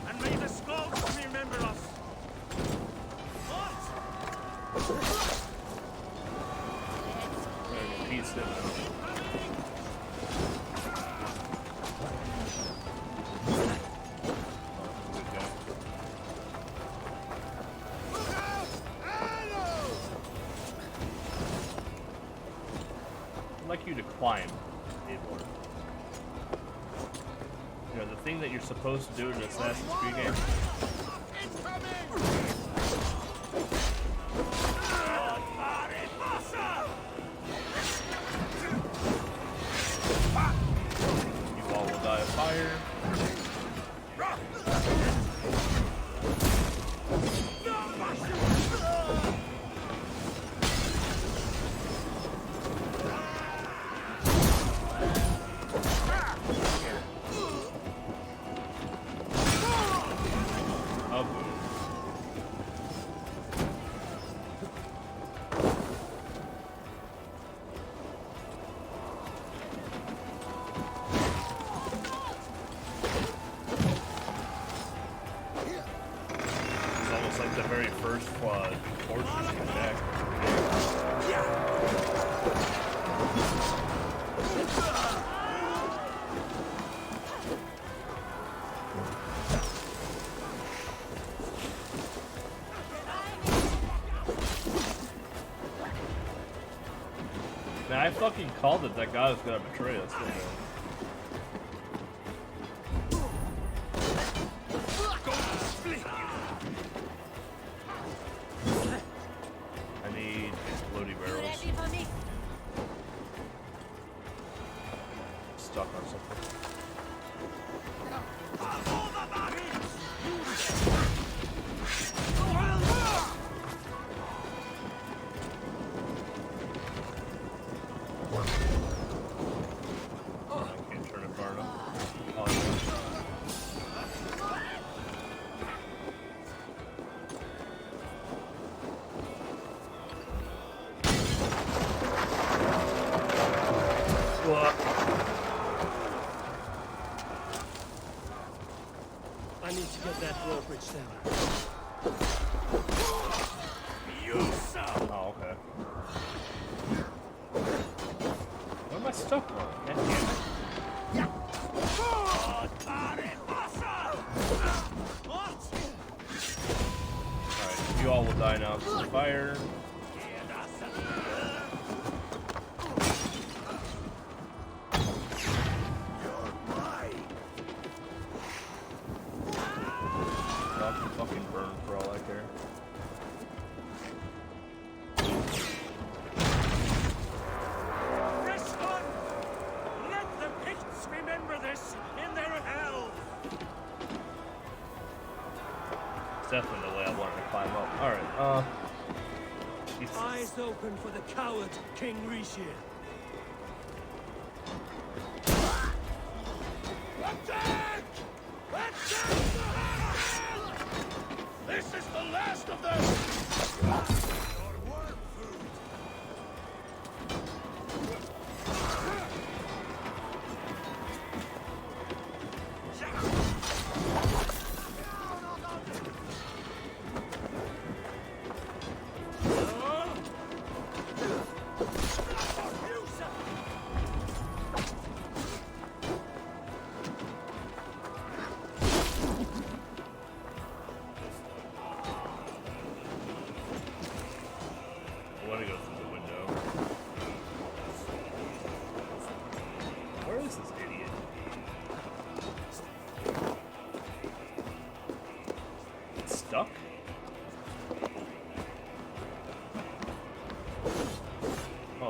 And may the Skulls remember us! Pizza. I'd like you to climb, Eeyore. You know, the thing that you're supposed to do in an Assassin's Creed game. You all will die of fire. The very first fortress in the deck. Man, I fucking called it. That guy was gonna betray us. Didn't he? Stuck on something. I can't turn it far enough. Oh, yeah. I need to get that drawbridge down. Oh, okay. What am I stuck on? God damn it. Alright, you all will die now because of fire. Fucking burn for all I care. Press on! Let the Picts remember this in their hell! It's definitely the way I wanted to climb up. Alright, Jesus. Eyes open for the coward, King Rishir. Attack! Attack! This is the last of them! Your work food!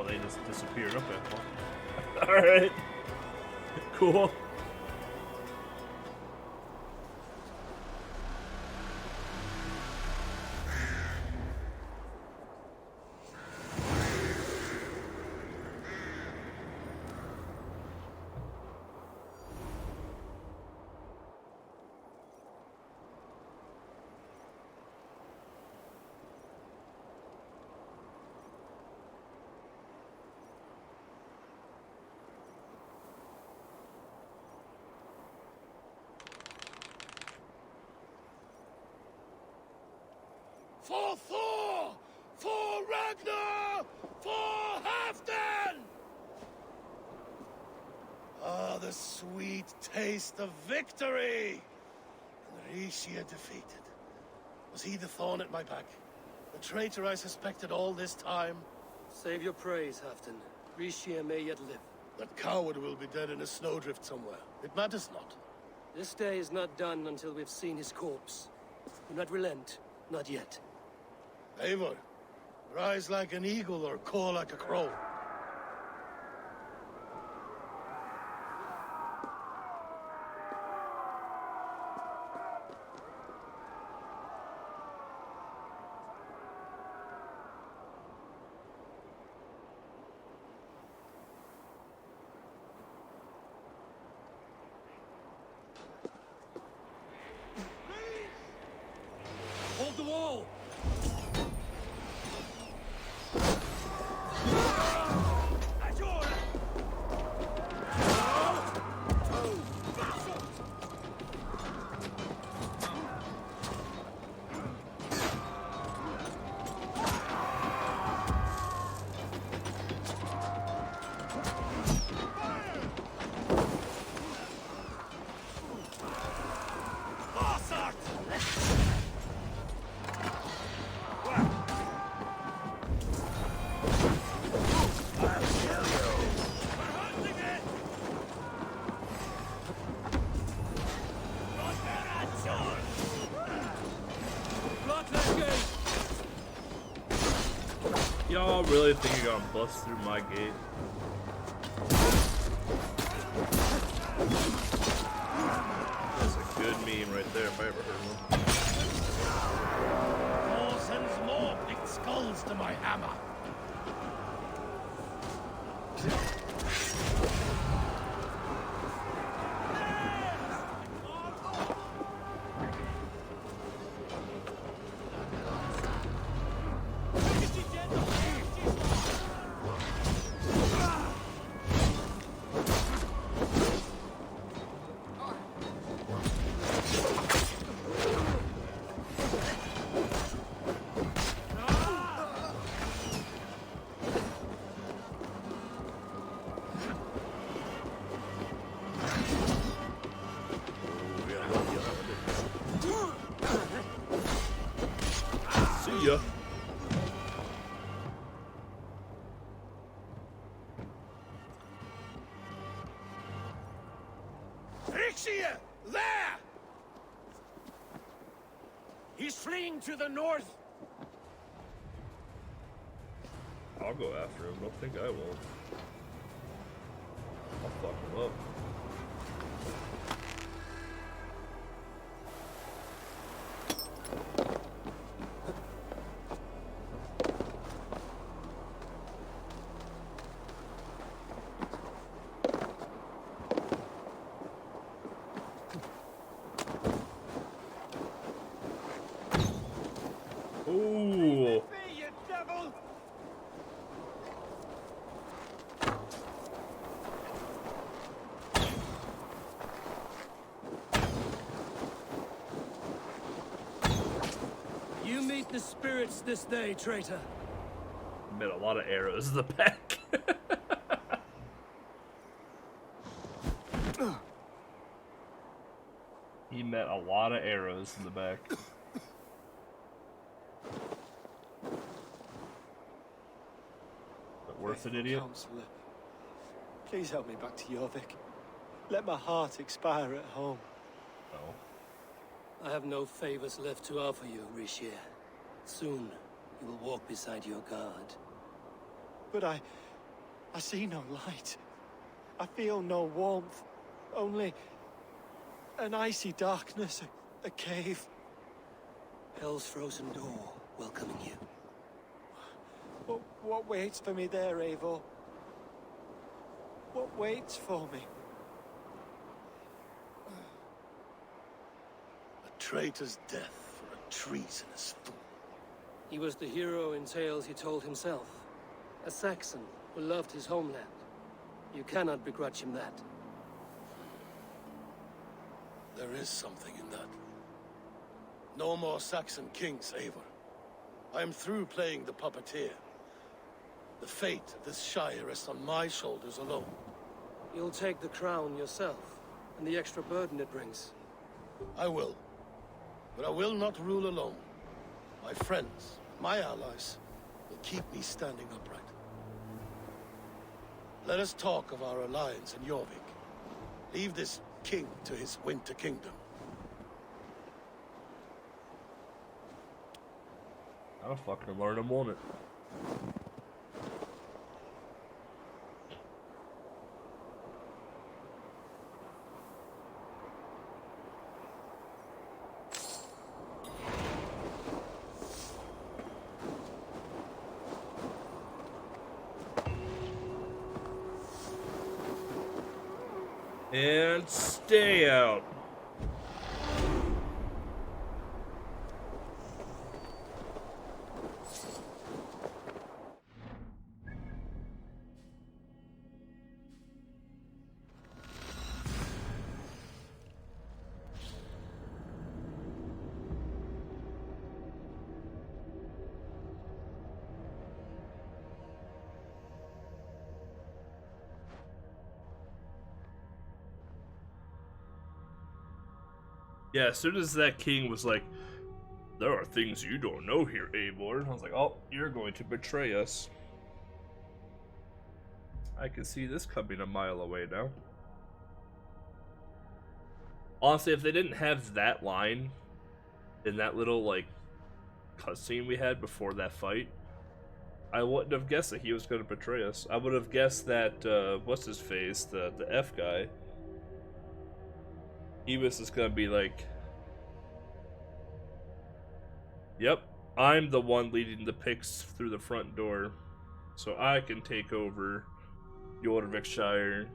they just disappeared. Okay, well. Alright. Cool. For Thor! For Ragnar! For Halfdan! Ah, the sweet taste of victory! And Rishia defeated. Was he the thorn at my back? The traitor I suspected all this time? Save your praise, Halfdan. Rishia may yet live. That coward will be dead in a snowdrift somewhere. It matters not. This day is not done until we've seen his corpse. Do not relent. Not yet. Eivor, rise like an eagle or caw like a crow. Hold the wall! Y'all really think you're gonna bust through my gate? That's a good meme right there if I ever heard one. Thor sends more picked skulls to my hammer. See ya. Rixia! There! He's fleeing to the north. I'll go after him. Don't think I won't. I'll fuck him up. Ooh. You devil! You meet the spirits this day, traitor. Met a lot of arrows in the back. He met a lot of arrows in the back. But worth it, idiot? Counselor, please help me back to Jorvik. Let my heart expire at home. No. I have no favors left to offer you, Rishir. Soon, you will walk beside your guard. But I see no light. I feel no warmth. Only an icy darkness, a cave. Hell's frozen door welcoming you. What waits for me there, Eivor? What waits for me? A traitor's death for a treasonous fool. He was the hero in tales he told himself. A Saxon who loved his homeland. You cannot begrudge him that. There is something in that. No more Saxon kings, Eivor. I am through playing the puppeteer. The fate of this shire rests on my shoulders alone. You'll take the crown yourself, and the extra burden it brings. I will. But I will not rule alone. My friends, my allies, will keep me standing upright. Let us talk of our alliance in Jorvik. Leave this king to his winter kingdom. I'll fucking learn him, won't it? And stay out. Yeah, as soon as that king was like, there are things you don't know here, Eivor, I was like, oh, you're going to betray us. I can see this coming a mile away now. Honestly, if they didn't have that line in that little, like, cutscene we had before that fight, I wouldn't have guessed that he was going to betray us. I would have guessed that, what's-his-face, the F guy, he was just gonna be like, yep, I'm the one leading the picks through the front door, so I can take over Jorvikshire.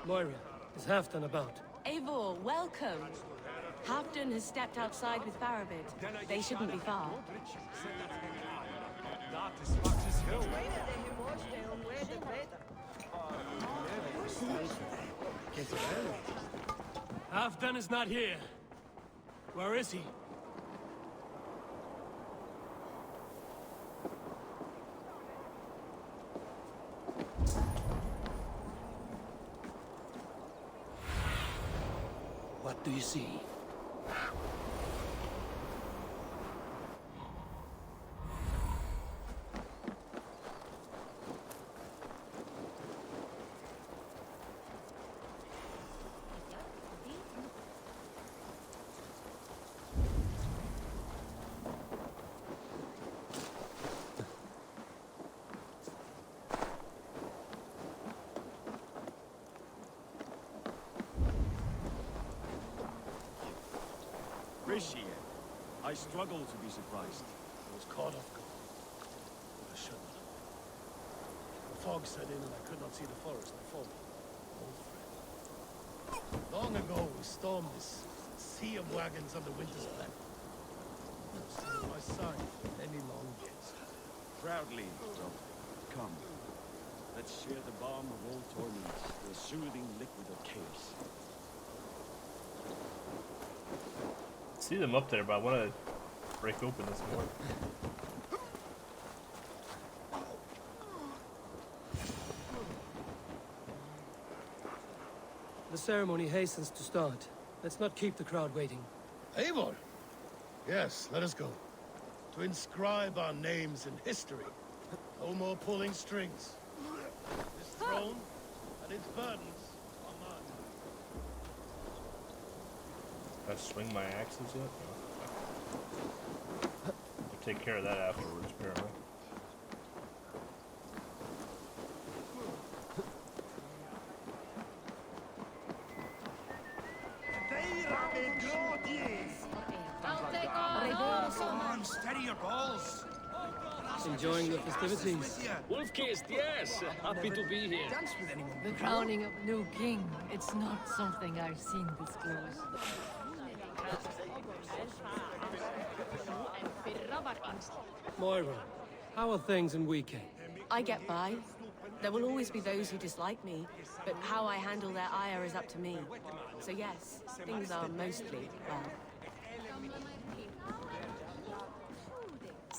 Moira, is Halfdan about? Eivor, welcome. Halfdan has stepped outside with Barabid. They shouldn't be far. Halfdan is not here. Where is he? What do you see? Appreciate it. I struggle to be surprised. I was caught off guard. But I shouldn't. The fog set in and I could not see the forest before me. Old friend. Long ago, we stormed this sea of wagons under winter's black. My side for many long years. Proudly, brother. Come. Let's share the balm of all torments, the soothing liquid of chaos. See them up there, but I want to break open this more. The ceremony hastens to start. Let's not keep the crowd waiting. Eivor! Yes, let us go. To inscribe our names in history. No more pulling strings. This throne and its burdens are mine. Did I swing my axes yet? No. I'll take care of that afterwards, apparently. Steady your balls. Enjoying the festivities. Wolf-kissed, yes. Happy to be here. The crowning of new king. It's not something I've seen this close. Moira, how are things in Weekend? I get by. There will always be those who dislike me, but how I handle their ire is up to me. So yes, things are mostly well.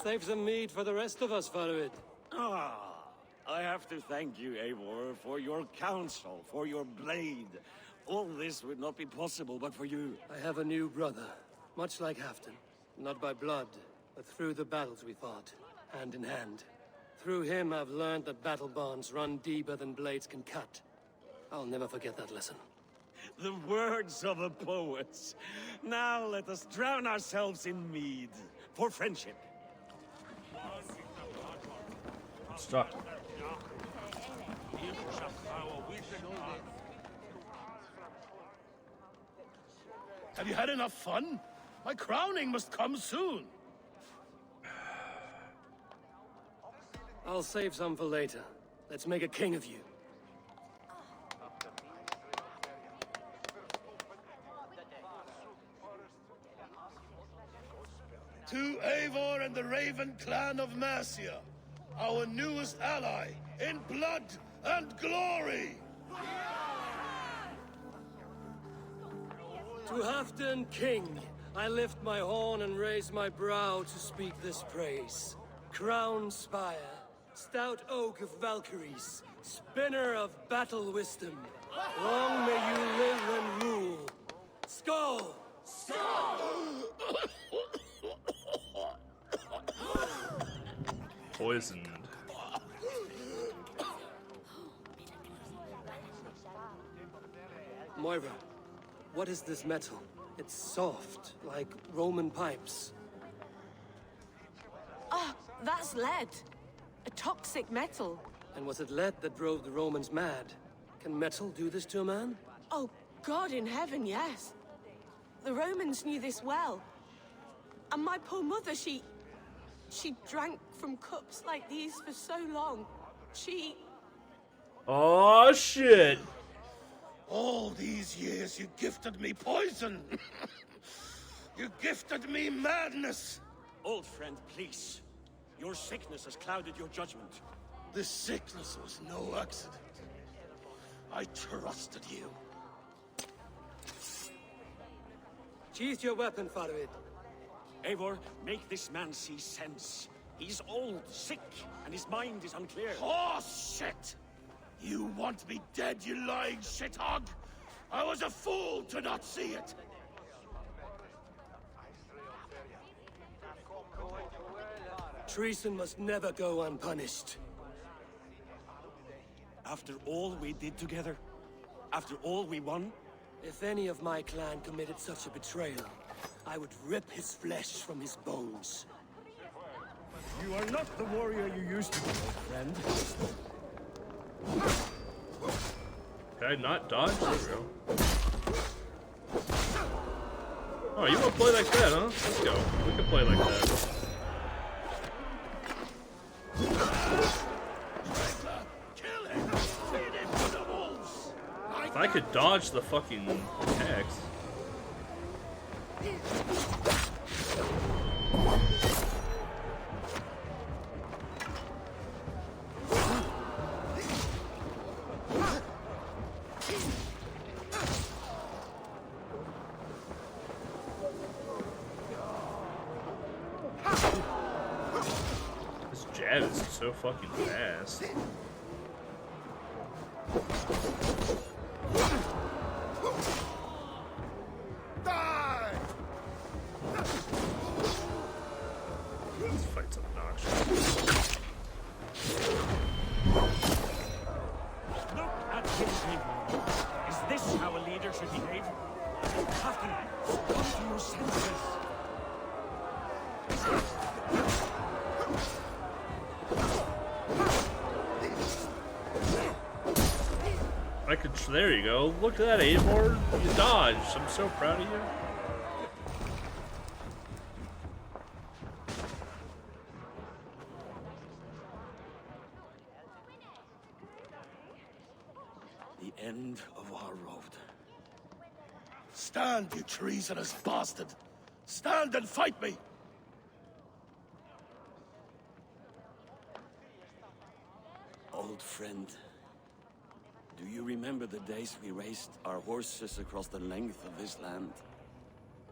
Save some meat for the rest of us, Faroid. Ah, I have to thank you, Eivor, for your counsel, for your blade. All this would not be possible but for you. I have a new brother, much like Halfdan. Not by blood, but through the battles we fought, hand in hand. Through him, I've learned that battle bonds run deeper than blades can cut. I'll never forget that lesson. The words of a poet. Now let us drown ourselves in mead, for friendship. Stuck. Have you had enough fun? My crowning must come soon. I'll save some for later. Let's make a king of you. To Eivor and the Raven clan of Mercia, our newest ally in blood and glory! To Halfdan, king, I lift my horn and raise my brow to speak this praise. Crown spire, stout oak of Valkyries, spinner of battle wisdom. Long may you live and rule. Skull! Skull! Poisoned. Moira, what is this metal? It's soft, like Roman pipes. Ah, that's lead. A toxic metal. And was it lead that drove the Romans mad? Can metal do this to a man? Oh, God in heaven, yes. The Romans knew this well. And my poor mother, she drank from cups like these for so long. She... Oh, shit. All these years you gifted me poison. You gifted me madness. Old friend, please. Your sickness has clouded your judgment. This sickness was no accident. I trusted you. Sheath your weapon, Farvid. Eivor, make this man see sense. He's old, sick, and his mind is unclear. Horse shit! You want me dead, you lying shithog? I was a fool to not see it! Treason must never go unpunished. After all we did together? After all we won? If any of my clan committed such a betrayal, I would rip his flesh from his bones. You are not the warrior you used to be, old friend. Can I not dodge? There we go. Oh, you want to play like that, huh? Let's go. We can play like that. If I could dodge the fucking attacks. This jab is so fucking fast. This fight's obnoxious. Look at him, Eivor. Is this how a leader should behave? Captain, come to your senses. I could. There you go. Look at that, Eivor. You dodged. I'm so proud of you. The end of our road. Stand, you treasonous bastard! Stand and fight me! Old friend, do you remember the days we raced our horses across the length of this land?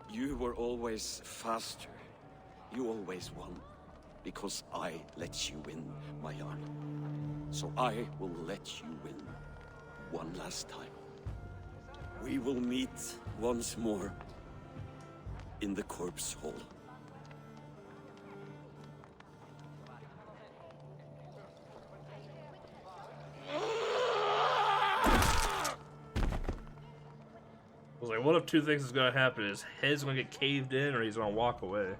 You were always faster. You always won. Because I let you win, my Jarl. So I will let you win. One last time. We will meet once more in the corpse hall. I was like, what if two things is gonna happen? His head's gonna get caved in, or he's gonna walk away.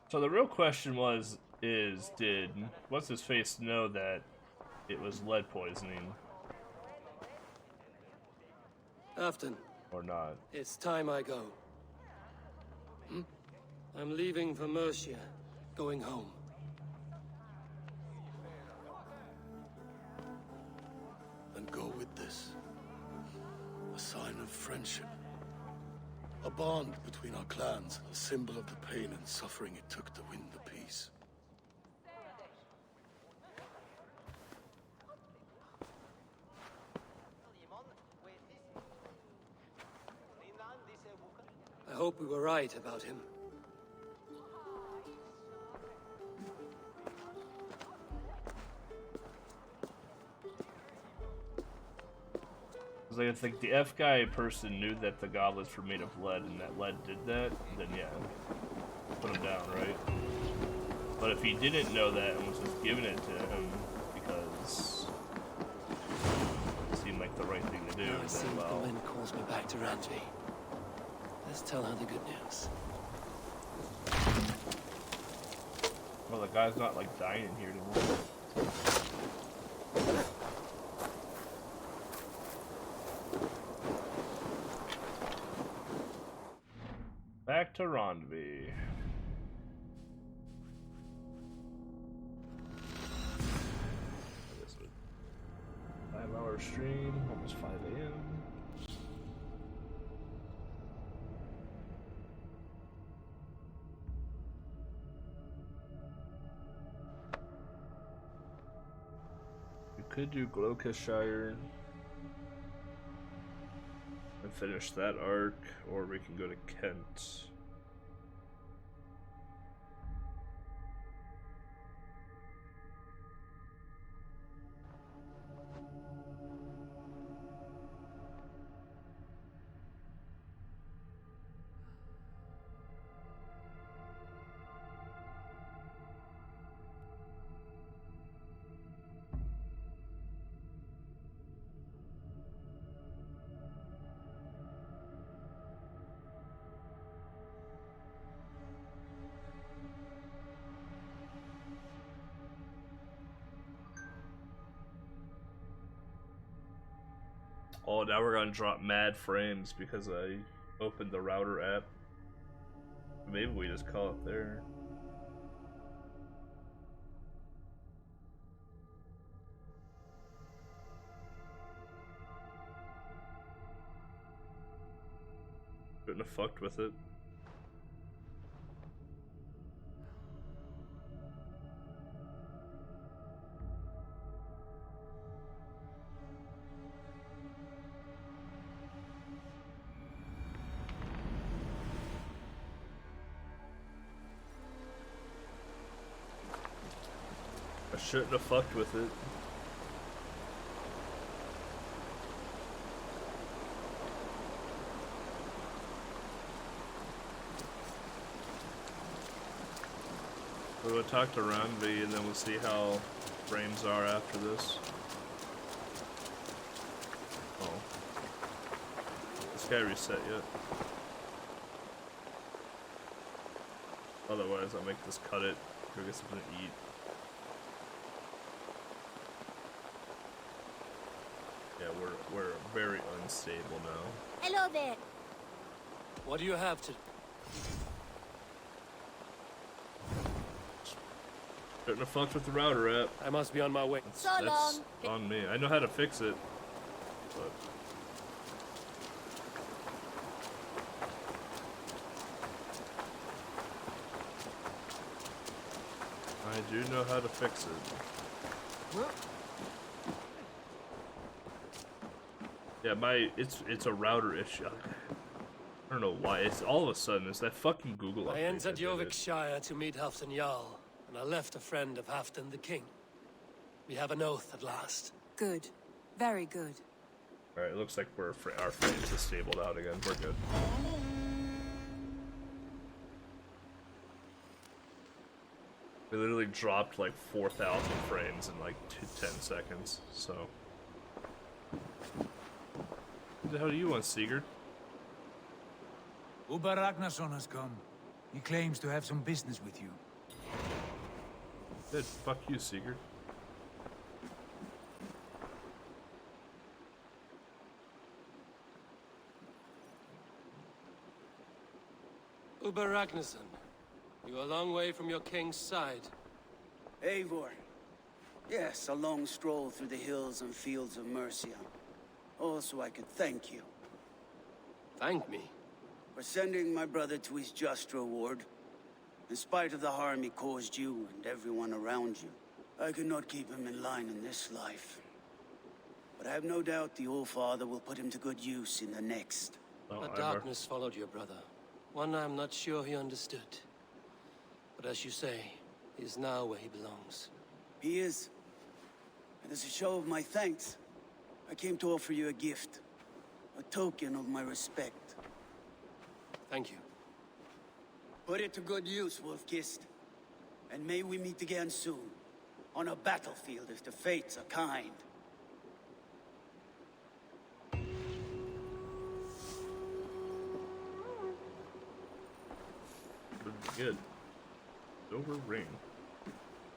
So the real question did what's his face know that it was lead poisoning Afton. or not? It's time I go. I'm leaving for Mercia, going home. And go with this. A sign of friendship. A bond between our clans, a symbol of the pain and suffering it took to win the peace. I hope we were right about him. Because I think the F guy person knew that the goblets were made of lead, and that lead did that, then yeah, put him down, right? But if he didn't know that and was just giving it to him because it seemed like the right thing to do, Now I then see well. the wind calls me back to Randvi. Let's tell her the good news. Well, the guy's not like dying in here anymore. Back to Randvi. I guess 5 hours 4-hour stream, almost 5 a.m. We could do Gloucestershire and finish that arc, or we can go to Kent. Oh, now we're gonna drop mad frames because I opened the router app. Maybe we just call it there. Couldn't have fucked with it. I shouldn't have fucked with it. We'll talk to Ranvi and then we'll see how frames are after this. Oh. This guy reset yet? Otherwise I'll make this cut it. Go get something to eat. Yeah, we're very unstable now. Hello there. What do you have to... Shouldn't have fucked with the router app. I must be on my way. That's on me. I know how to fix it, but... I do know how to fix it. Yeah, it's a router issue. I don't know why. It's all of a sudden it's that fucking Google update. I entered Jorvikshire to meet Halfdan Jarl, and I left a friend of Halfdan the King. We have an oath at last. Good. Very good. Alright, it looks like our frames have stabled out again. We're good. We literally dropped like 4,000 frames in like 10 seconds, so... What the hell do you want, Sigurd? Uber Ragnarsson has come. He claims to have some business with you. Good. Fuck you, Sigurd. Uber Ragnarsson, you're a long way from your king's side. Eivor. Yes, a long stroll through the hills and fields of Mercia. Also, I could thank you. Thank me? For sending my brother to his just reward. In spite of the harm he caused you and everyone around you, I could not keep him in line in this life. But I have no doubt the Old Father will put him to good use in the next. A darkness followed your brother. One I'm not sure he understood. But as you say, he is now where he belongs. He is. And as a show of my thanks, I came to offer you a gift. A token of my respect. Thank you. Put it to good use, Wolf-Kissed. And may we meet again soon. On a battlefield if the fates are kind. Good. Silver ring.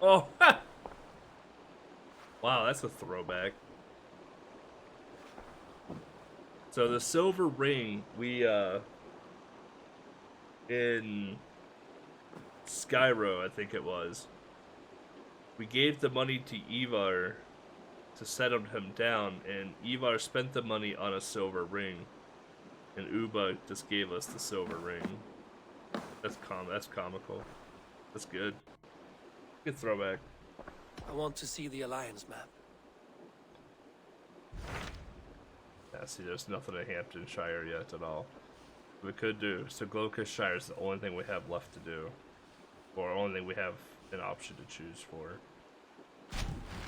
Oh! Ha! Wow, that's a throwback. So the silver ring, we in Skyro, I think it was, we gave the money to Ivar to settle him down, and Ivar spent the money on a silver ring, and Uba just gave us the silver ring. That's comical. That's good. Good throwback. I want to see the Alliance map. Yeah, see, there's nothing in Hamptonshire yet at all. We could do, so Gloucestershire is the only thing we have left to do. Or only thing we have an option to choose for.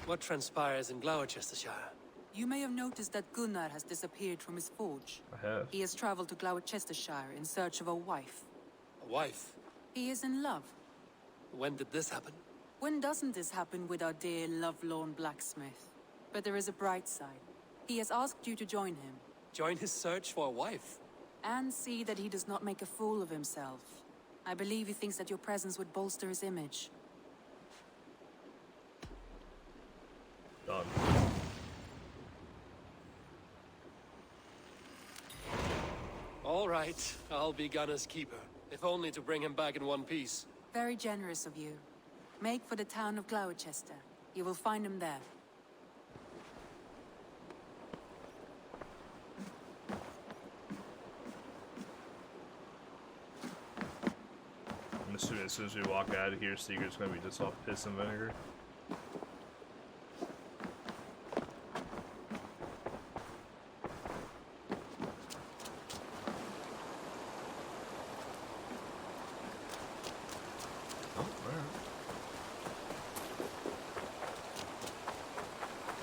What transpires in Gloucestershire? You may have noticed that Gunnar has disappeared from his forge. I have. He has traveled to Gloucestershire in search of a wife. A wife? He is in love. When did this happen? When doesn't this happen with our dear lovelorn blacksmith? But there is a bright side. He has asked you to join him. Join his search for a wife? And see that he does not make a fool of himself. I believe he thinks that your presence would bolster his image. Done. All right, I'll be Gunnar's keeper, if only to bring him back in one piece. Very generous of you. Make for the town of Gloucester. You will find him there. I'm assuming as soon as we walk out of here, Sigurd's gonna be just all piss and vinegar.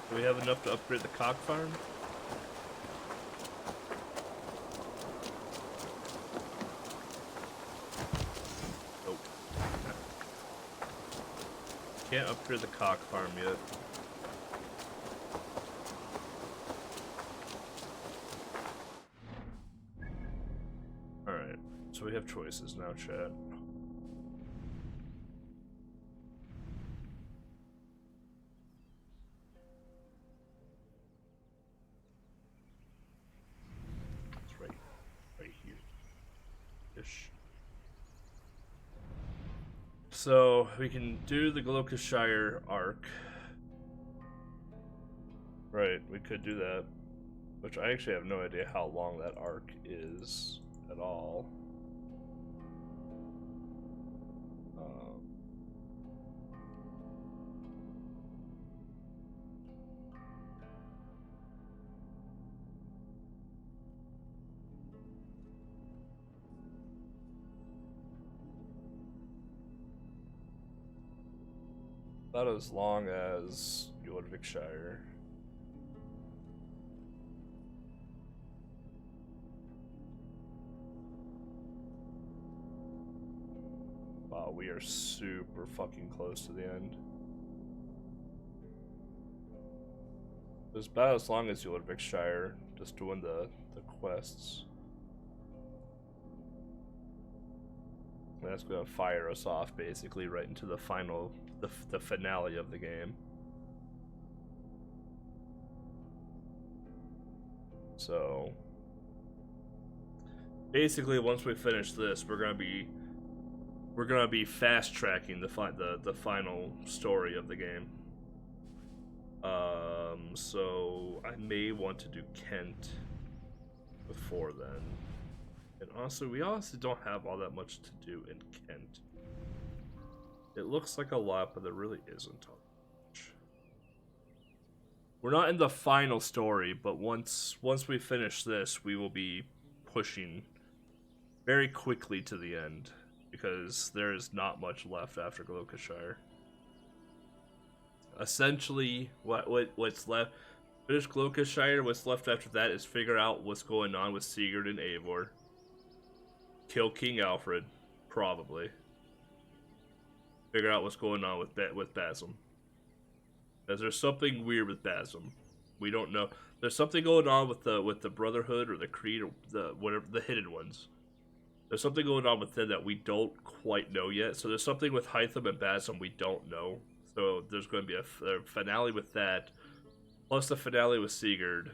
Do we have enough to upgrade the cock farm? Nope. Can't upgrade the cock farm yet. Alright, so we have choices now, chat. So we can do the Gloucestershire arc. Right, we could do that. Which I actually have no idea how long that arc is at all. About as long as Yorkshire. Wow, we are super fucking close to the end. It's about as long as Yorkshire, just doing the quests. That's gonna fire us off basically right into the final, the finale of the game. So basically, once we finish this, we're gonna be fast tracking the final story of the game. So I may want to do Kent before then. And also, we also don't have all that much to do in Kent. It looks like a lot, but there really isn't much. We're not in the final story, but once we finish this, we will be pushing very quickly to the end, because there is not much left after Gloucestershire. Essentially, what's left, finish Gloucestershire. What's left after that is figure out what's going on with Sigurd and Eivor. Kill King Alfred, probably. Figure out what's going on with Basim. Because there's something weird with Basim. We don't know. There's something going on with the Brotherhood or the Creed or the hidden ones. There's something going on with them that we don't quite know yet. So there's something with Hytham and Basim we don't know. So there's going to be a finale with that, plus the finale with Sigurd,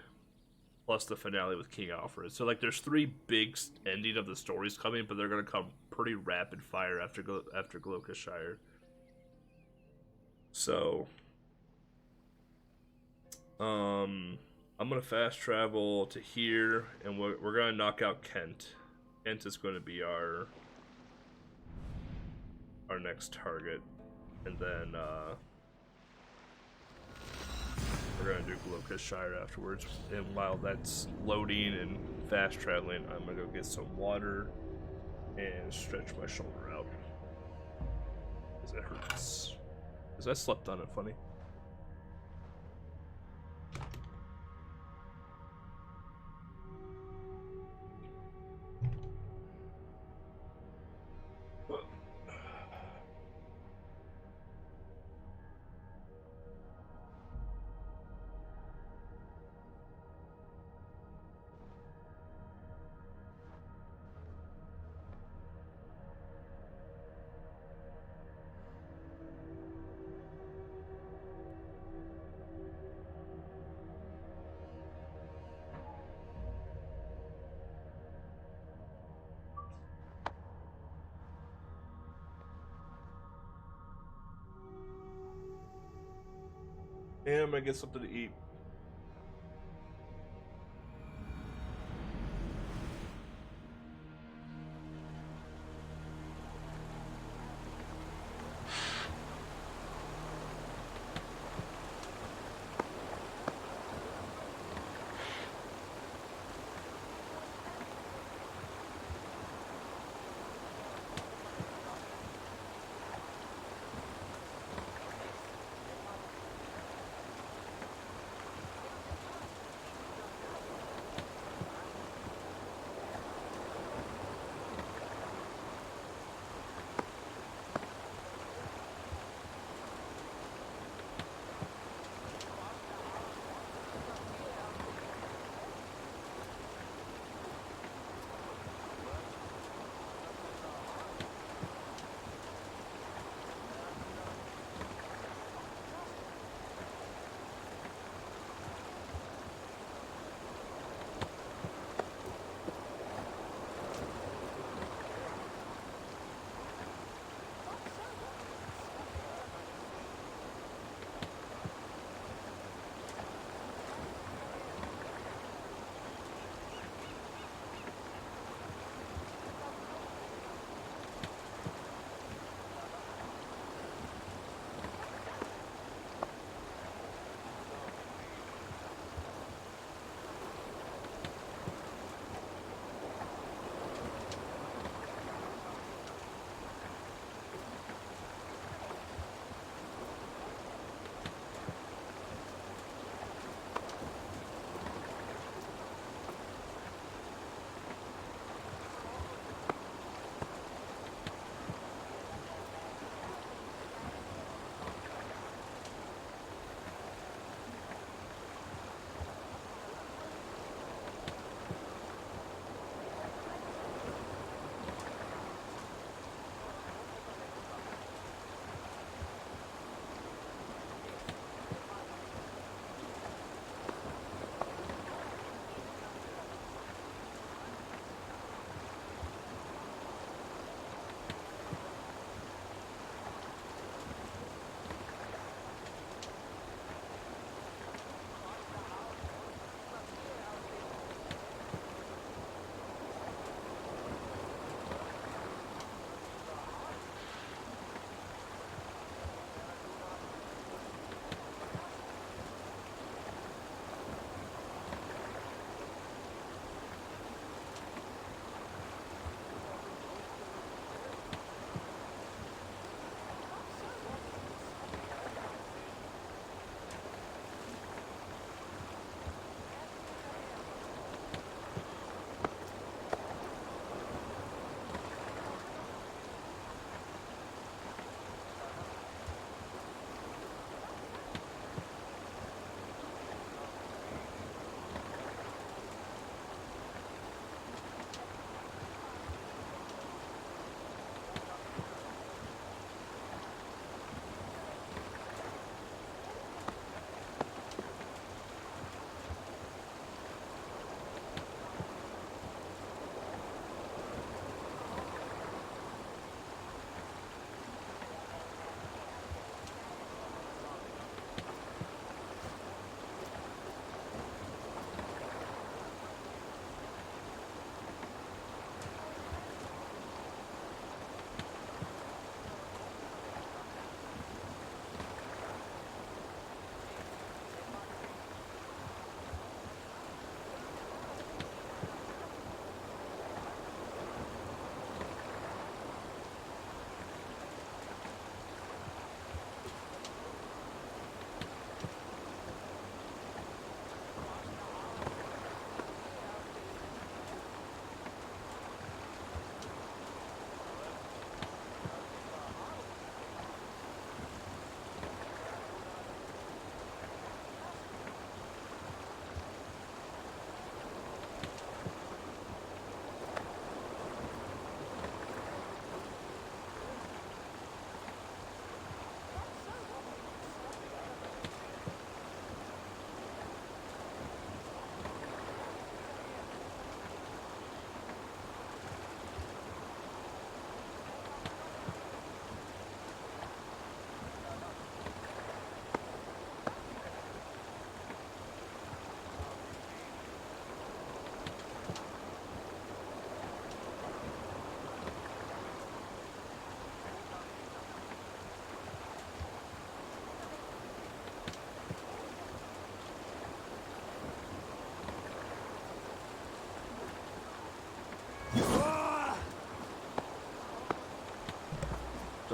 plus the finale with King Alfred. So like there's 3 big ending of the stories coming, but they're going to come pretty rapid fire after Gloucestershire. So I'm gonna fast travel to here, and we're gonna knock out Kent. Kent is going to be our next target, and then we're gonna do Gloucestershire afterwards. And while that's loading and fast traveling, I'm gonna go get some water and stretch my shoulder out because it hurts. Because I slept on it funny. And I'm gonna get something to eat.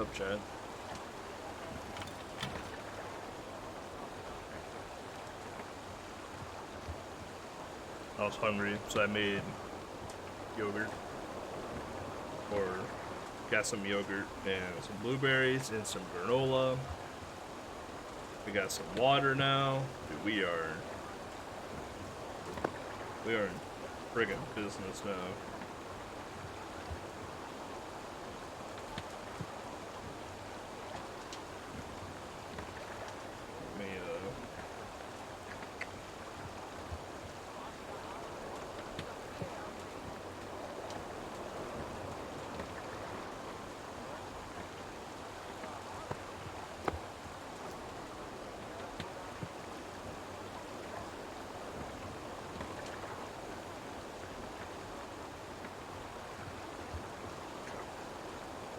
up, chat? I was hungry, so I made yogurt. Or got some yogurt and some blueberries and some granola. We got some water now. Dude, we are in friggin' business now.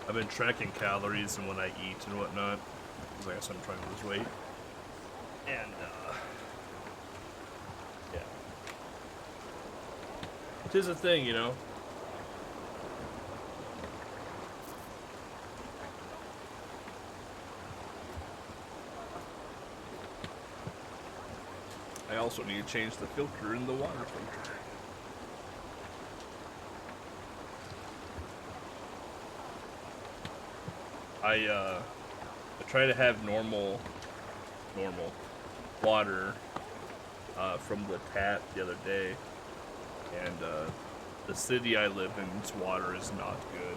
I've been tracking calories and when I eat and whatnot, because I guess I'm trying to lose weight. And, yeah. It is a thing, you know? I also need to change the filter in the water filter. I try to have normal water from the tap the other day, and the city I live in's water is not good.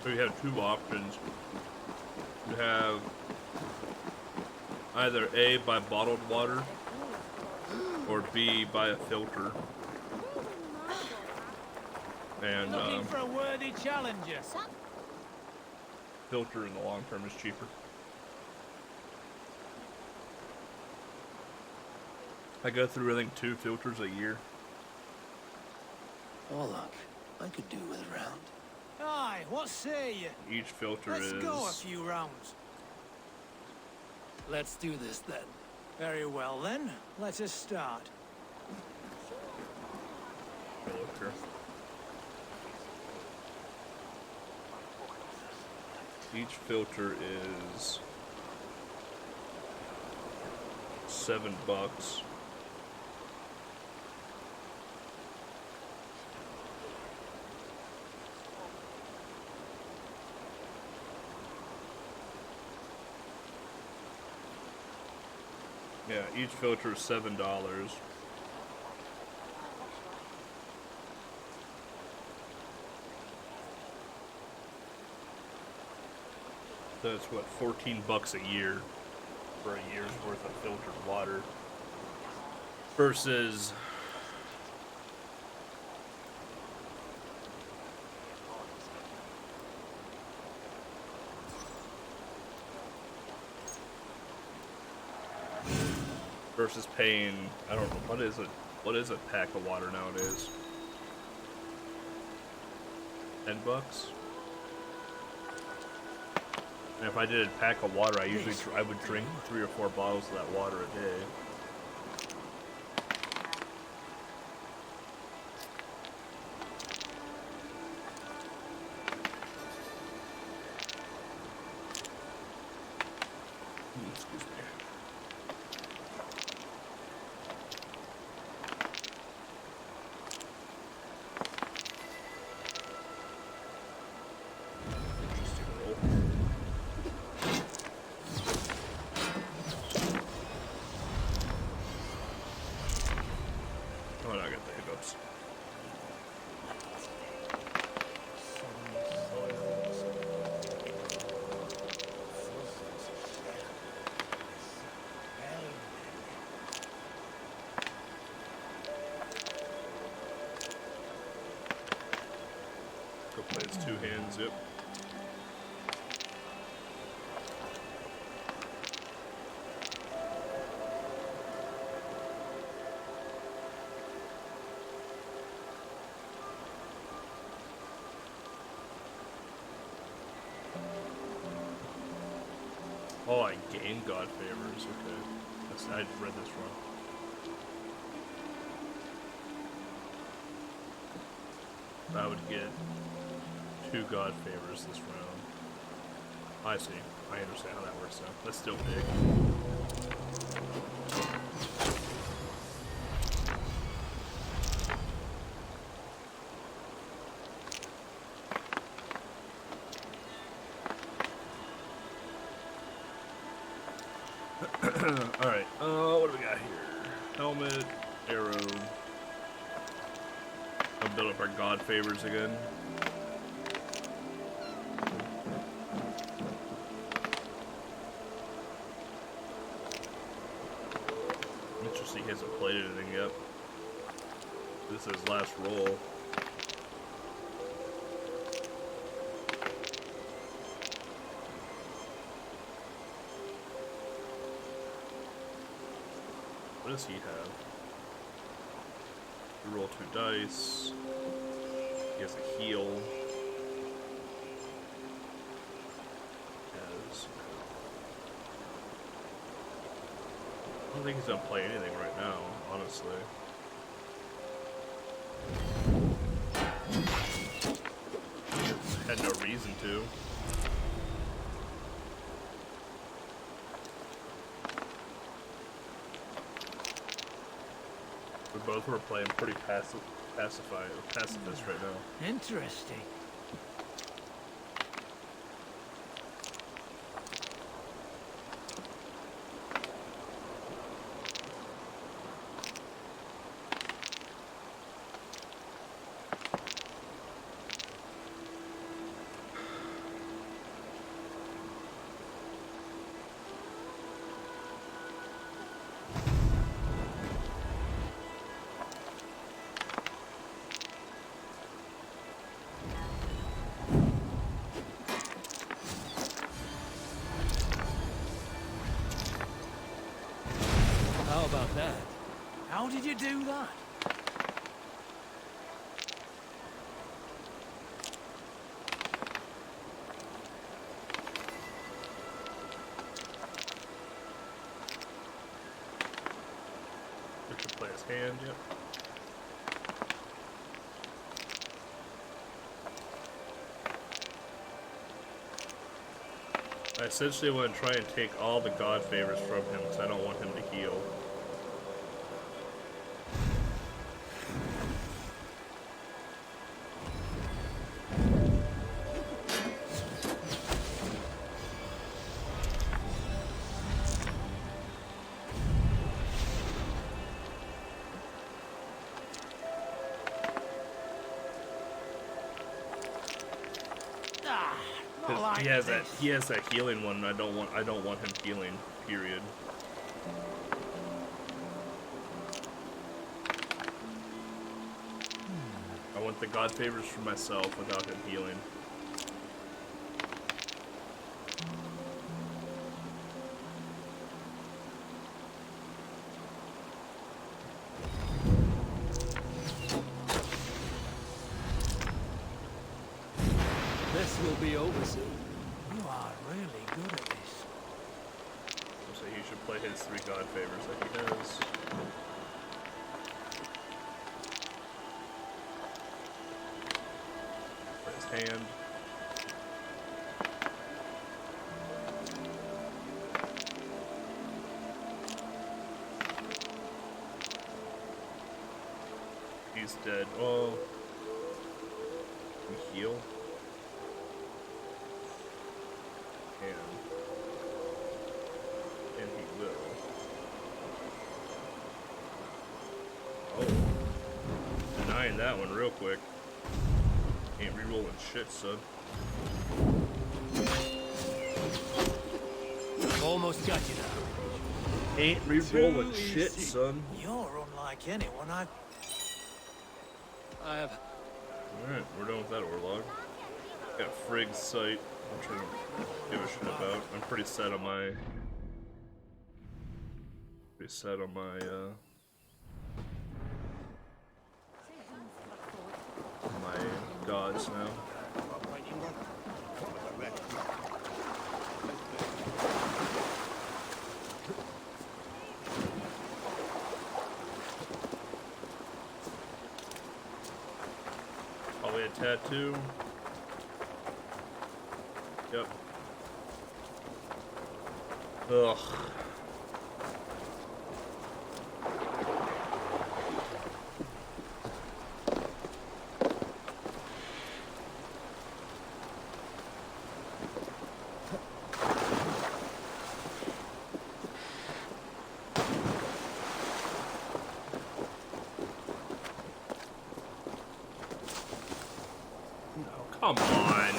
So you have two options. You have either A, buy bottled water, or B, buy a filter. And Looking for a worthy challenger. Filter in the long term is cheaper. I go through, I think, 2 filters a year. Oh look, I could do with a round. Aye, what say you? Each filter Let's is... go a few rounds. Let's do this then. Very well then, let us start. Filter. Each filter is $7. Yeah, each filter is $7. That's what, $14 a year for a year's worth of filtered water versus paying, I don't know, what is a pack of water nowadays? $10? And if I did a pack of water, I would drink 3 or 4 bottles of that water a day. Excuse me. It's 2 hands, yep. Oh, I gained God favors, okay. I read this wrong. I would get 2 God favors this round. I see. I understand how that works now. That's still big. Alright, what do we got here? Helmet, arrow. I'll build up our God favors again. Interesting, he hasn't played anything yet. This is his last roll. What does he have? You roll 2 dice. He has a heal. Has. I don't think he's gonna play anything right now, honestly. Had no reason to. We both were playing pretty pacifist right now. Interesting. How about that? How did you do that? We should play his hand, yep. I essentially want to try and take all the God favors from him because I don't want him to heal. He has that healing one. I don't want him healing. Period. I want the God favors for myself without him healing. This will be over soon. You are really good at this. So he should play his 3 God favors like he does. For his hand. He's dead. Oh. Can we heal? And he will. Oh. Denying that one real quick. Ain't rerolling shit, son. Almost got you now. Ain't rerolling shit, son. You're unlike anyone I've... Alright, we're done with that Orlog. Got Frigg's sight. I'm trying to give a shit about. I'm pretty set on my my gods now. All we had tattoo. Yep. Ugh. Come on.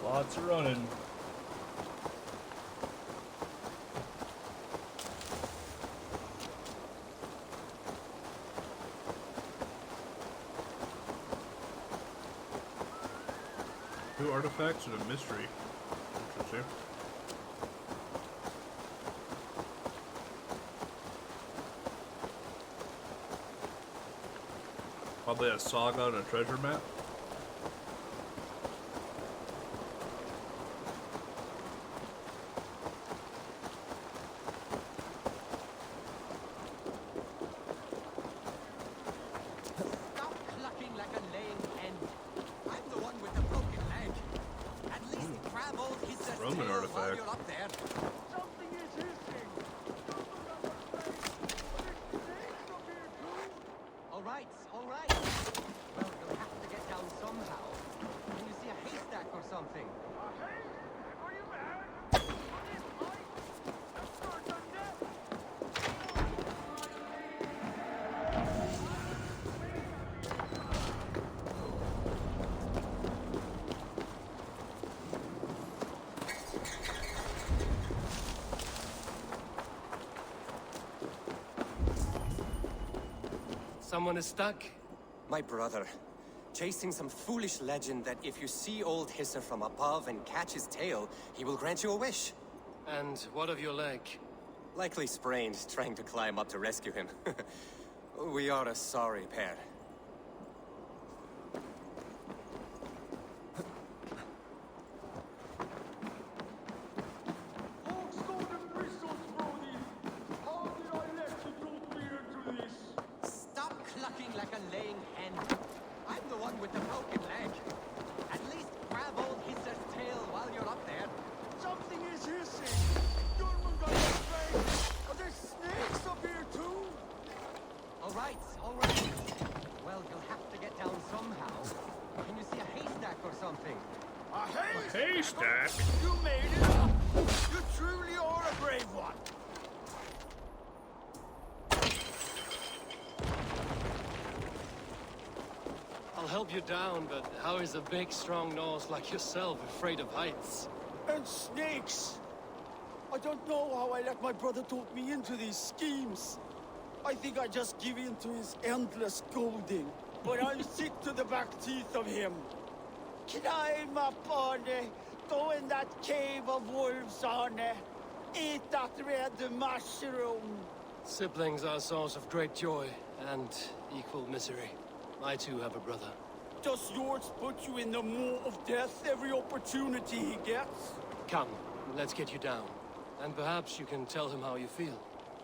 Lots of running. Two artifacts and a mystery. Interesting. Probably a saga and a treasure map. Someone is stuck? My brother. Chasing some foolish legend that if you see old Hisser from above and catch his tail, he will grant you a wish. And what of your leg? Likely sprained, trying to climb up to rescue him. We are a sorry pair. Haystack? You made it up! You truly are a brave one! I'll help you down, but how is a big, strong nose like yourself afraid of heights? And snakes! I don't know how I let my brother talk me into these schemes. I think I just give in to his endless scolding. But I'm sick to the back teeth of him. Climb up, Arne. Go in that cave of wolves, Arne. Eat that red mushroom. Siblings are a source of great joy and equal misery. I too have a brother. Does yours put you in the maw of death every opportunity he gets? Come, let's get you down. And perhaps you can tell him how you feel.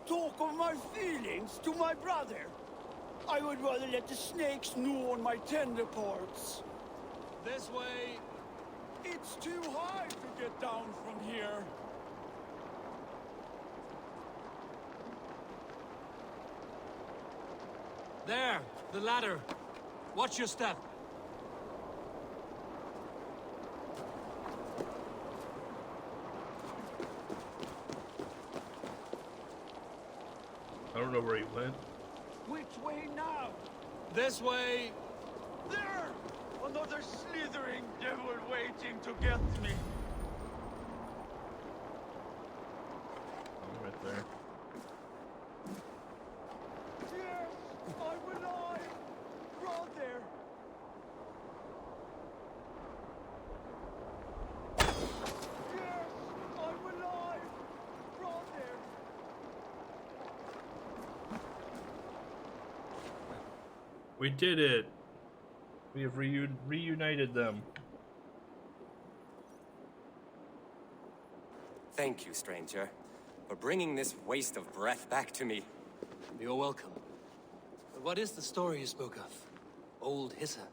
Talk of my feelings to my brother? I would rather let the snakes gnaw on my tender parts. This way. It's too high to get down from here. There, the ladder. Watch your step. I don't know where he went. Which way now? This way. There! Another slithering devil waiting to get me. Oh, right there. Yes, I'm alive! Brother! Yes, I'm alive! Brother! We did it! We have reunited them. Thank you, stranger, for bringing this waste of breath back to me. You're welcome. But what is the story you spoke of? Old Hissa?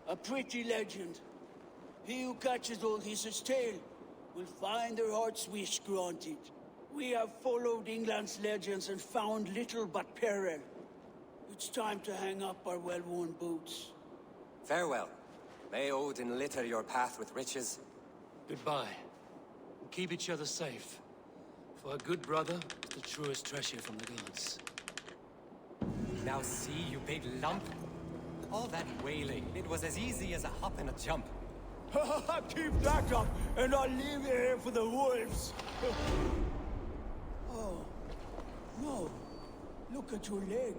A pretty legend. He who catches Old Hissa's tail will find their heart's wish granted. We have followed England's legends and found little but peril. It's time to hang up our well-worn boots. Farewell. May Odin litter your path with riches. Goodbye. And keep each other safe. For a good brother is the truest treasure from the gods. Now see, you big lump. All that wailing, it was as easy as a hop and a jump. Keep that up, and I'll leave you here for the wolves. Oh, no. Look at your leg.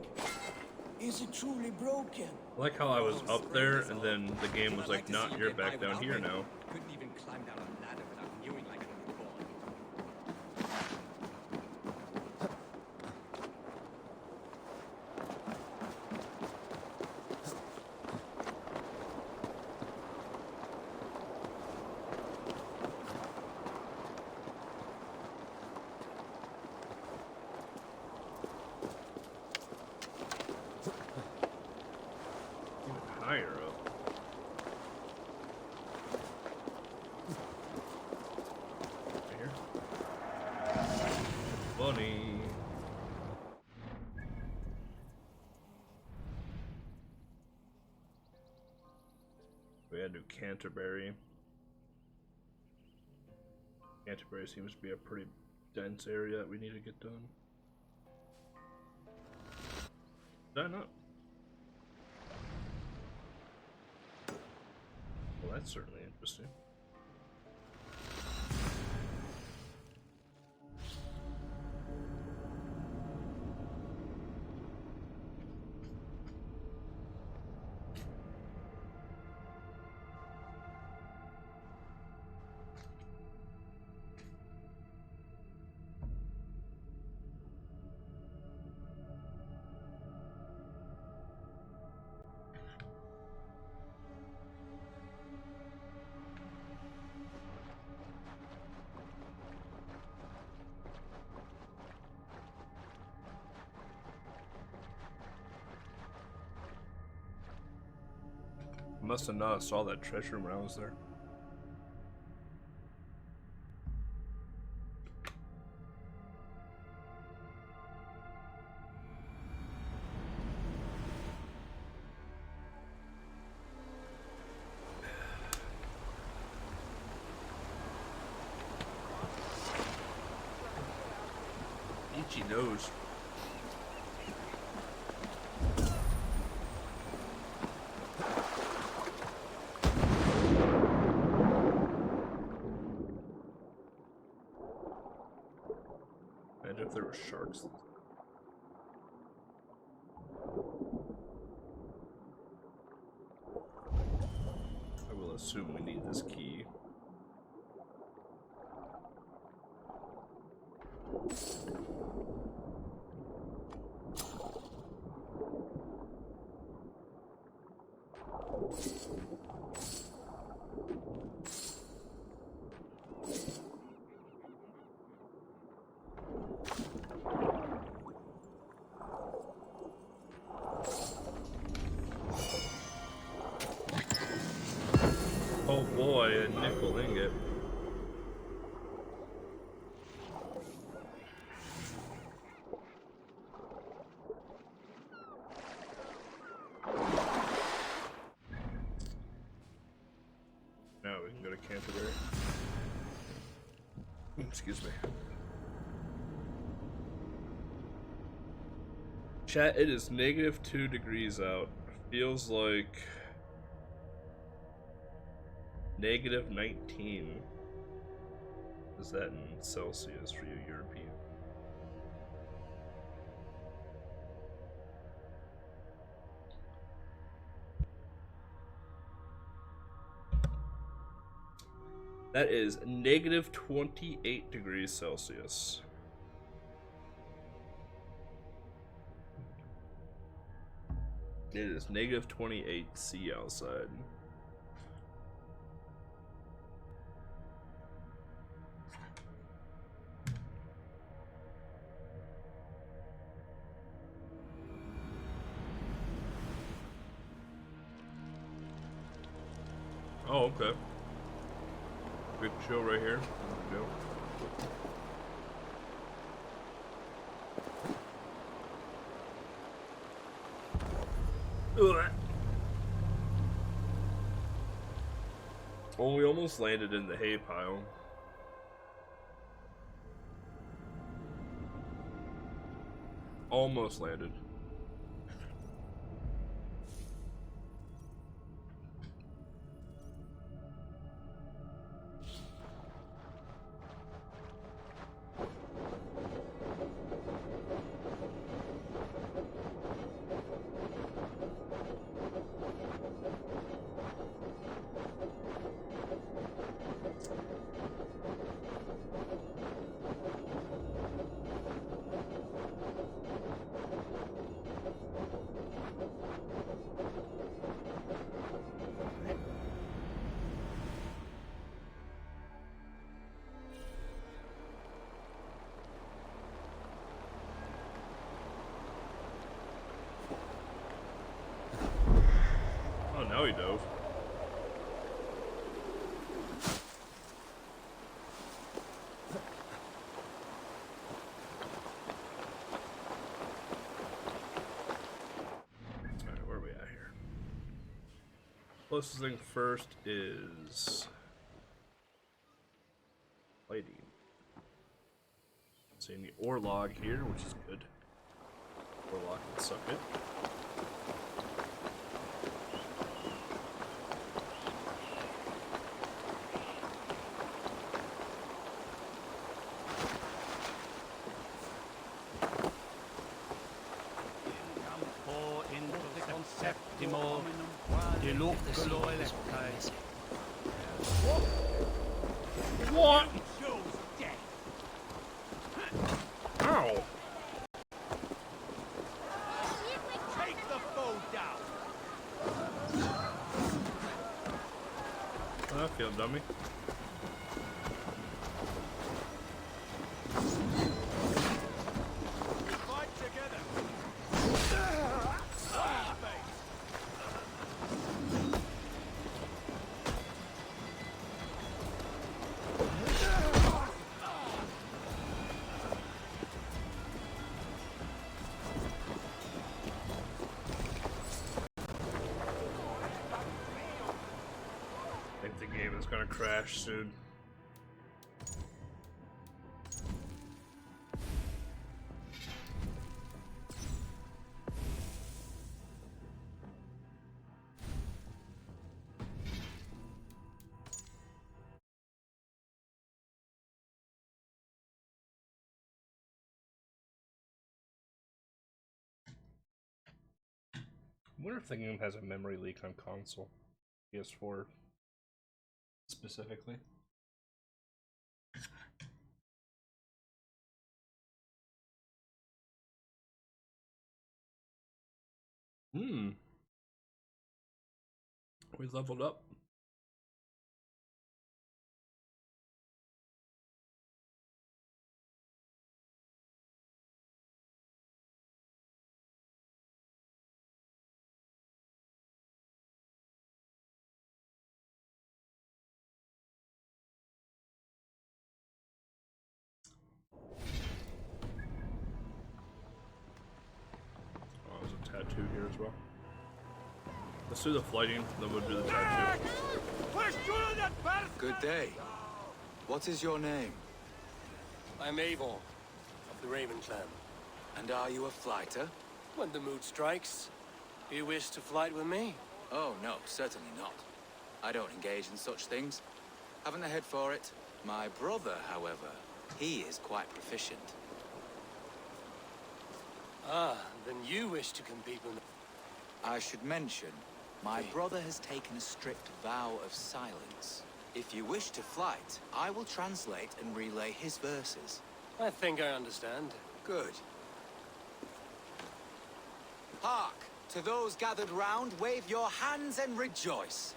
Is it truly broken? I like how I was up there and then the game was like, nah, you're back down here now. Couldn't even climb down a ladder without mewing like an old boy. Higher up. Here. Bunny. We had to do Canterbury. Canterbury seems to be a pretty dense area that we need to get done. Did I not? Well, that's certainly interesting. Must have not saw that treasure when I was there. Itchy nose. Imagine if there were sharks. I will assume we need this key. buy a nickel ingot. Now we can go to Canterbury. Excuse me. Chat, it is -2 degrees out. Feels like -19. Is that in Celsius for you European? That is -28 degrees Celsius. It is -28 C outside. Oh, okay. Big show right here. Go. Ugh. Oh, we almost landed in the hay pile. Almost landed. Now he dove. Alright, where are we at here? Closest thing first is lighting. Seeing the ore log here, which is good. Ore log can suck it. What? Ow! Take the foe down. Okay, dummy. Fight together. I think the game is gonna crash soon. I wonder if the game has a memory leak on console. PS4 specifically. We leveled up. tattoo here as well. Let's do the flighting, then we'll do the tattoo. Good day. What is your name? I'm Eivor, of the Raven clan. And are you a flighter? When the mood strikes. Do you wish to flight with me? Oh, no, certainly not. I don't engage in such things. Haven't the head for it. My brother, however, he is quite proficient. Ah, then you wish to compete with me. I should mention, my brother has taken a strict vow of silence. If you wish to flight, I will translate and relay his verses. I think I understand. Good. Hark! To those gathered round, wave your hands and rejoice.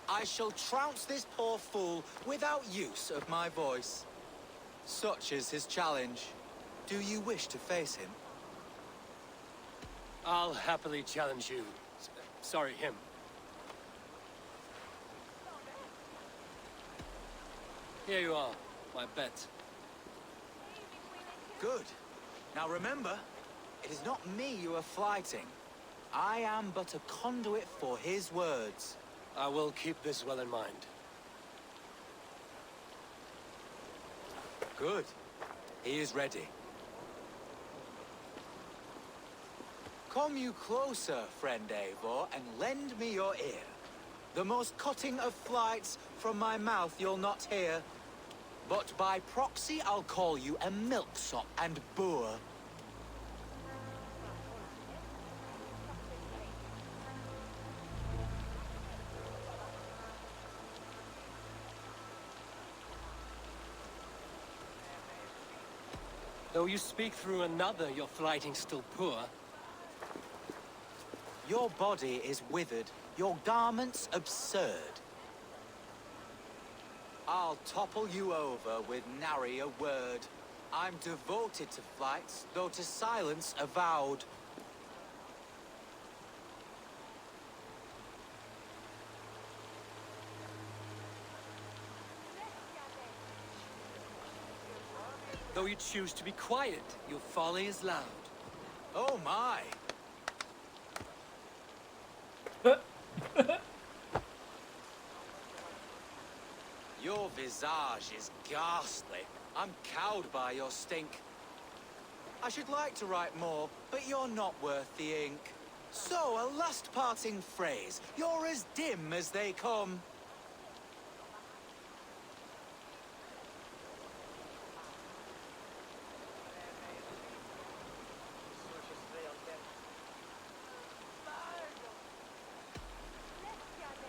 I shall trounce this poor fool without use of my voice. Such is his challenge. Do you wish to face him? I'll happily challenge you. Sorry, him. Here you are, my bet. Good. Now remember, it is not me you are flighting. I am but a conduit for his words. I will keep this well in mind. Good. He is ready. Come you closer, friend Eivor, and lend me your ear. The most cutting of flights from my mouth you'll not hear. But by proxy I'll call you a milksop and boor. Though you speak through another, your flighting's still poor. Your body is withered, your garments absurd. I'll topple you over with nary a word. I'm devoted to flights, though to silence avowed. Though you choose to be quiet, your folly is loud. Oh my! Your visage is ghastly. I'm cowed by your stink. I should like to write more, but you're not worth the ink. So, a last parting phrase. You're as dim as they come.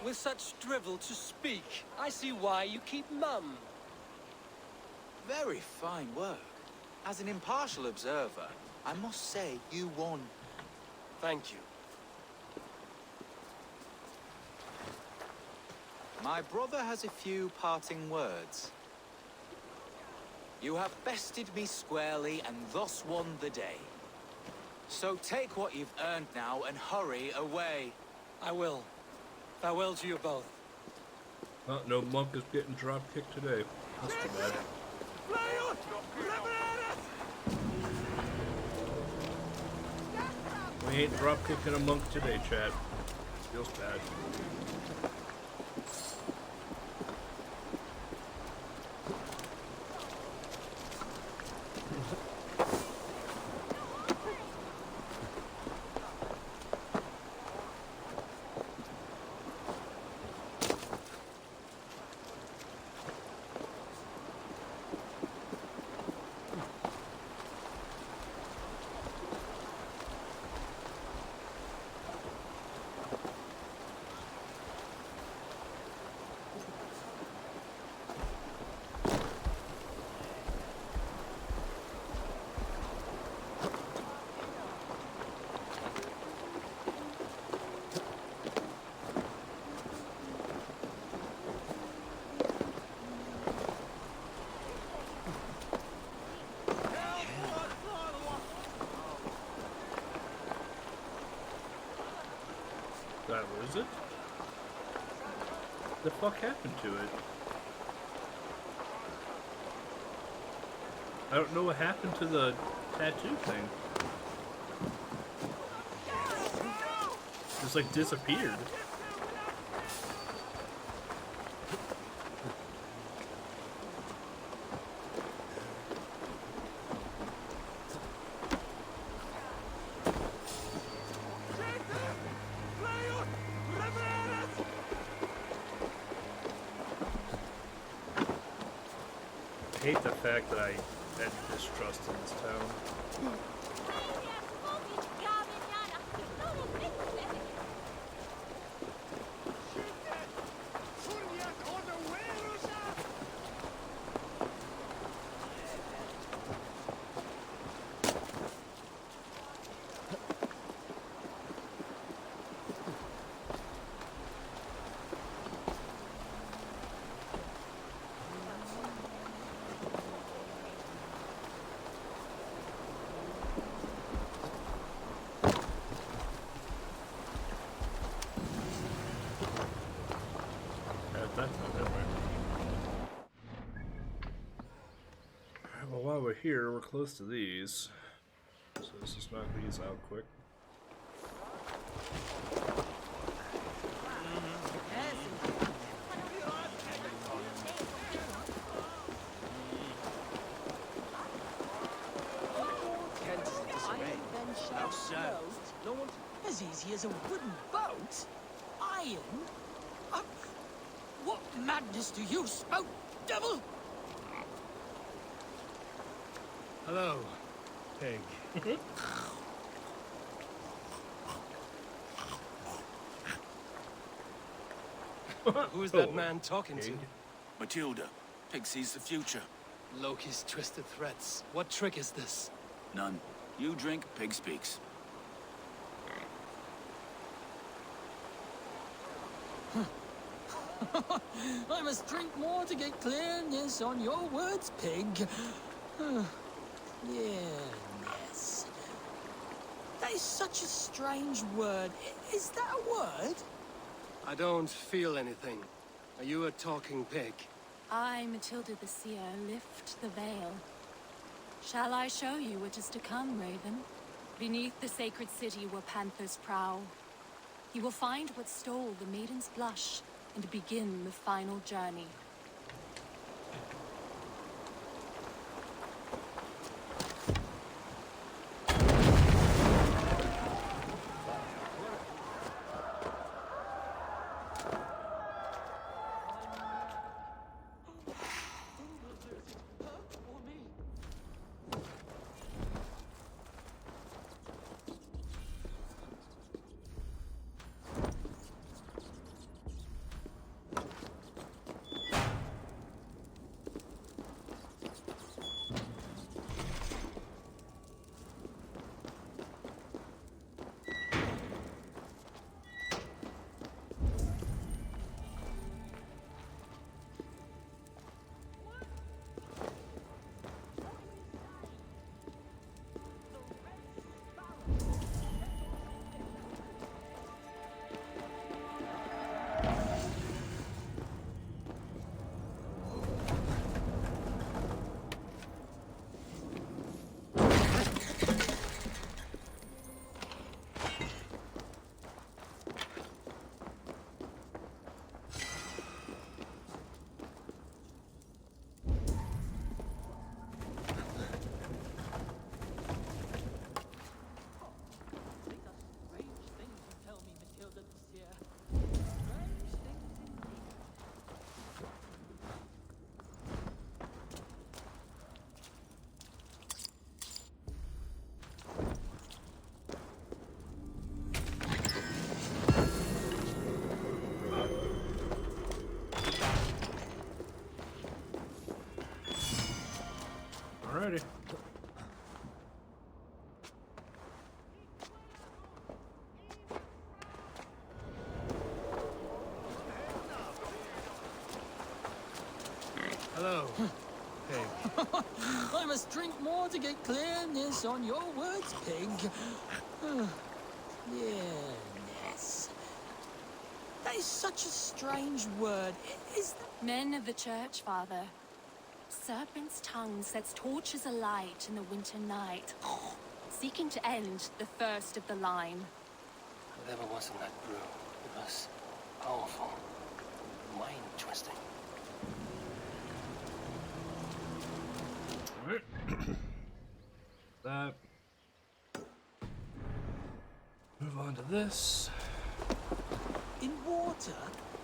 With such drivel to speak, I see why you keep mum. Very fine work. As an impartial observer, I must say you won. Thank you. My brother has a few parting words. You have bested me squarely and thus won the day. So take what you've earned now and hurry away. I will. Farewell to you both. Oh, no monk is getting drop kicked today. That's too bad. We ain't drop kicking a monk today, Chad. Feels bad. Where is it? The fuck happened to it? I don't know what happened to the tattoo thing. Just like disappeared. I hate the fact that I had distrust in this town. Well, while we're here, we're close to these, so let's just knock these out quick. How so? As easy as a wooden boat? Iron? What madness do you spout, devil? Hello, pig. Who's that man talking to? Matilda. Pig sees the future. Loki's twisted threats. What trick is this? None. You drink, pig speaks. I must drink more to get clearness on your words, pig. Yes. That is such a strange word. Is that a word? I don't feel anything. Are you a talking pig? I, Matilda the Seer, lift the veil. Shall I show you what is to come, Raven? Beneath the sacred city where panthers prowl, you will find what stole the maiden's blush and begin the final journey. Alrighty. Hello, pig. I must drink more to get clearness on your words, pig. Yes. That is such a strange word. Is that... Men of the church, Father. Serpent's tongue sets torches alight in the winter night, seeking to end the first of the line. Whatever was in that brew, it was powerful, mind-twisting. Alright. Move on to this. In water,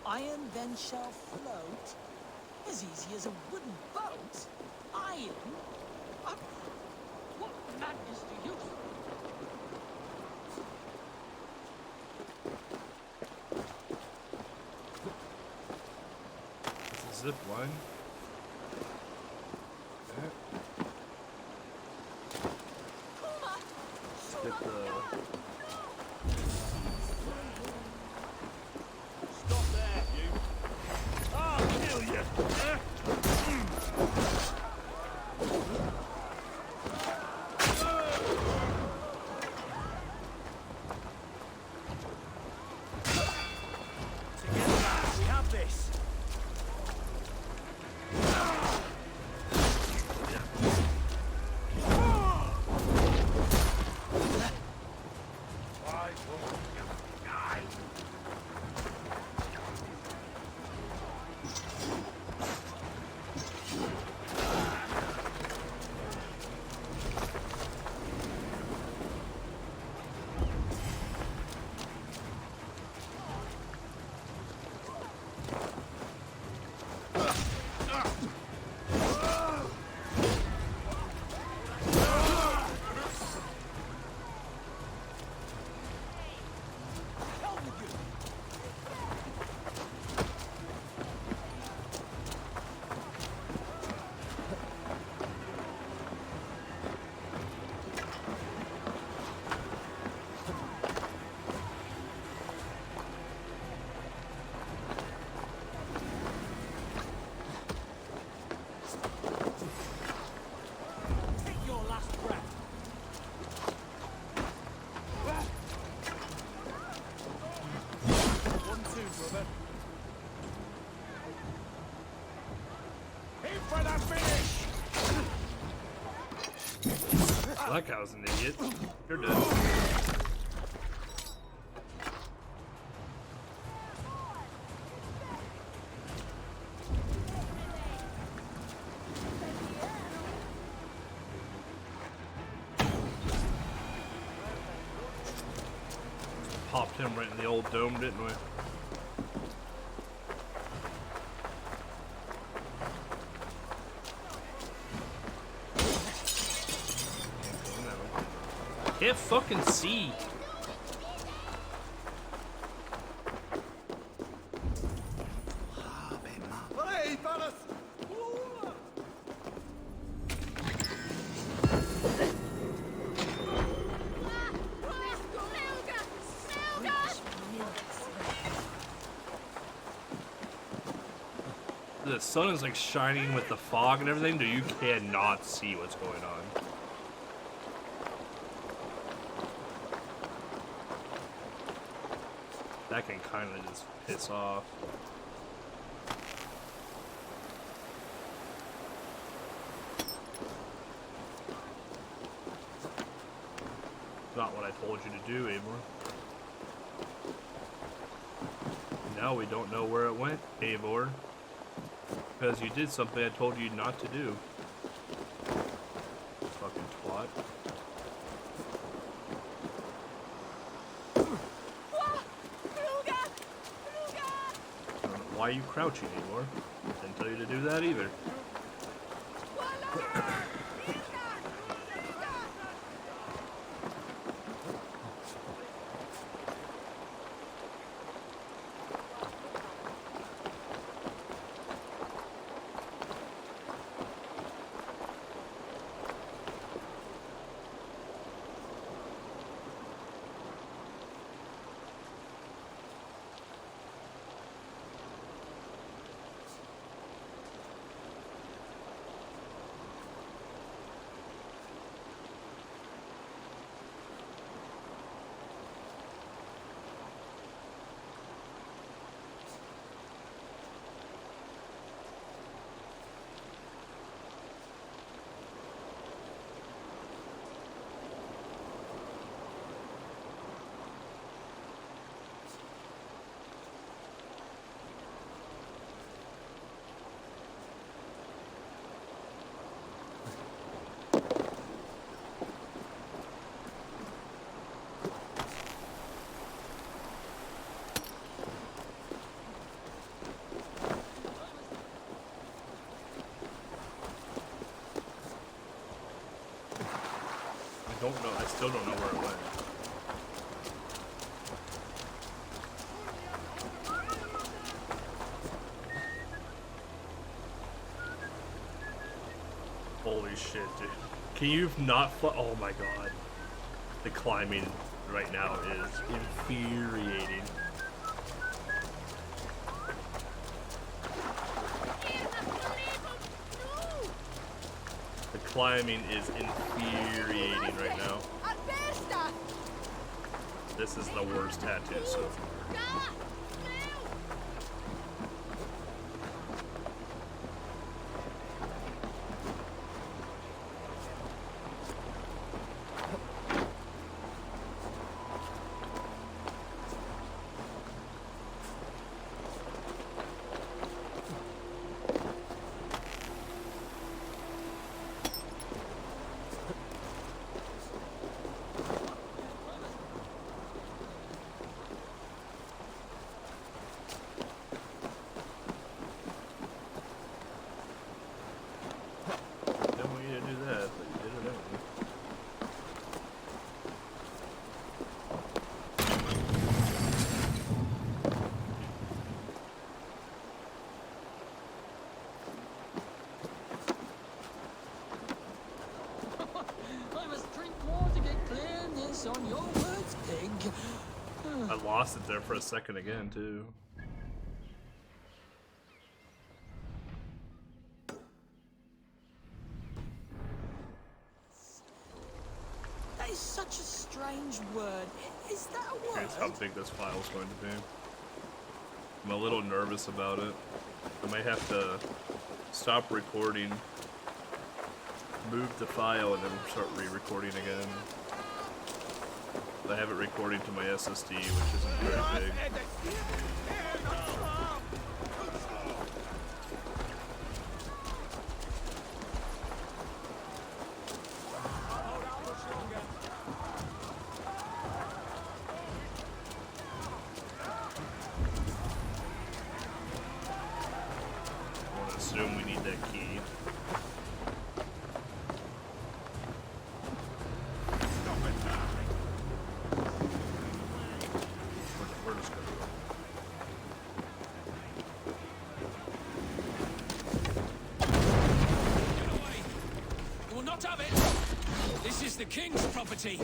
iron then shall float. As easy as a wooden boat. Iron? What madness do you... It's a zip line. Get the... Stop there, you. Oh, kill you. Together, lads, we have this. That guy was an idiot. You're dead. Popped him right in the old dome, didn't we? Can't fucking see. Hey, fellas! The sun is like shining with the fog and everything, dude. You cannot see what's going on. That can kind of just piss off. Not what I told you to do, Eivor. Now we don't know where it went, Eivor. Because you did something I told you not to do. Fucking twat. Why are you crouching anymore? Didn't tell you to do that either. don't know. I still don't know where it went. Holy shit, dude. Can you not oh my god. The climbing right now is infuriating. The climbing is infuriating right now. This is the worst tattoo so far. On your words, pig. I lost it there for a second again, too. That is such a strange word. Is that a word? Here's how big this file is going to be. I'm a little nervous about it. I might have to stop recording, move the file, and then start re-recording again. I have it recording to my SSD, which isn't very big. I want to assume we need that key. The king's property.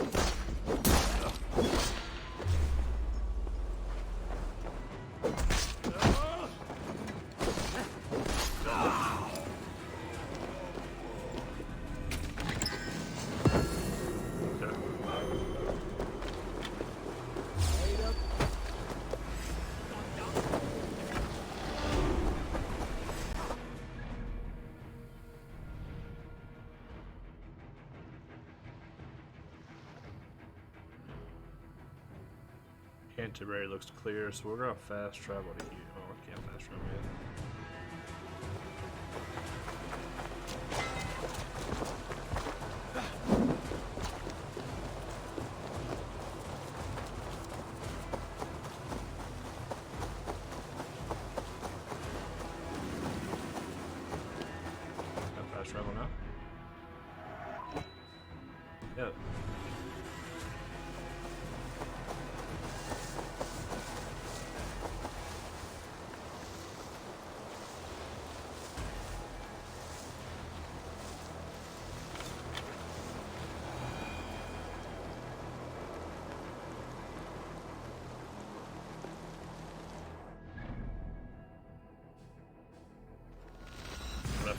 Canterbury looks clear, so we're gonna fast travel to here. Oh, I can't fast travel yet. Can I fast travel now? Yep.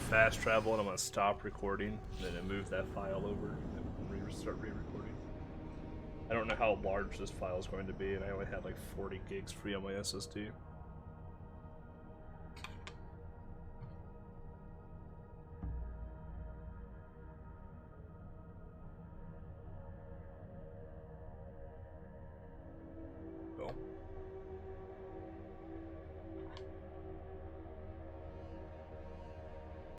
Fast travel and I'm gonna stop recording, and then move that file over and start re-recording. I don't know how large this file is going to be, and I only had like 40 gigs free on my SSD. Cool.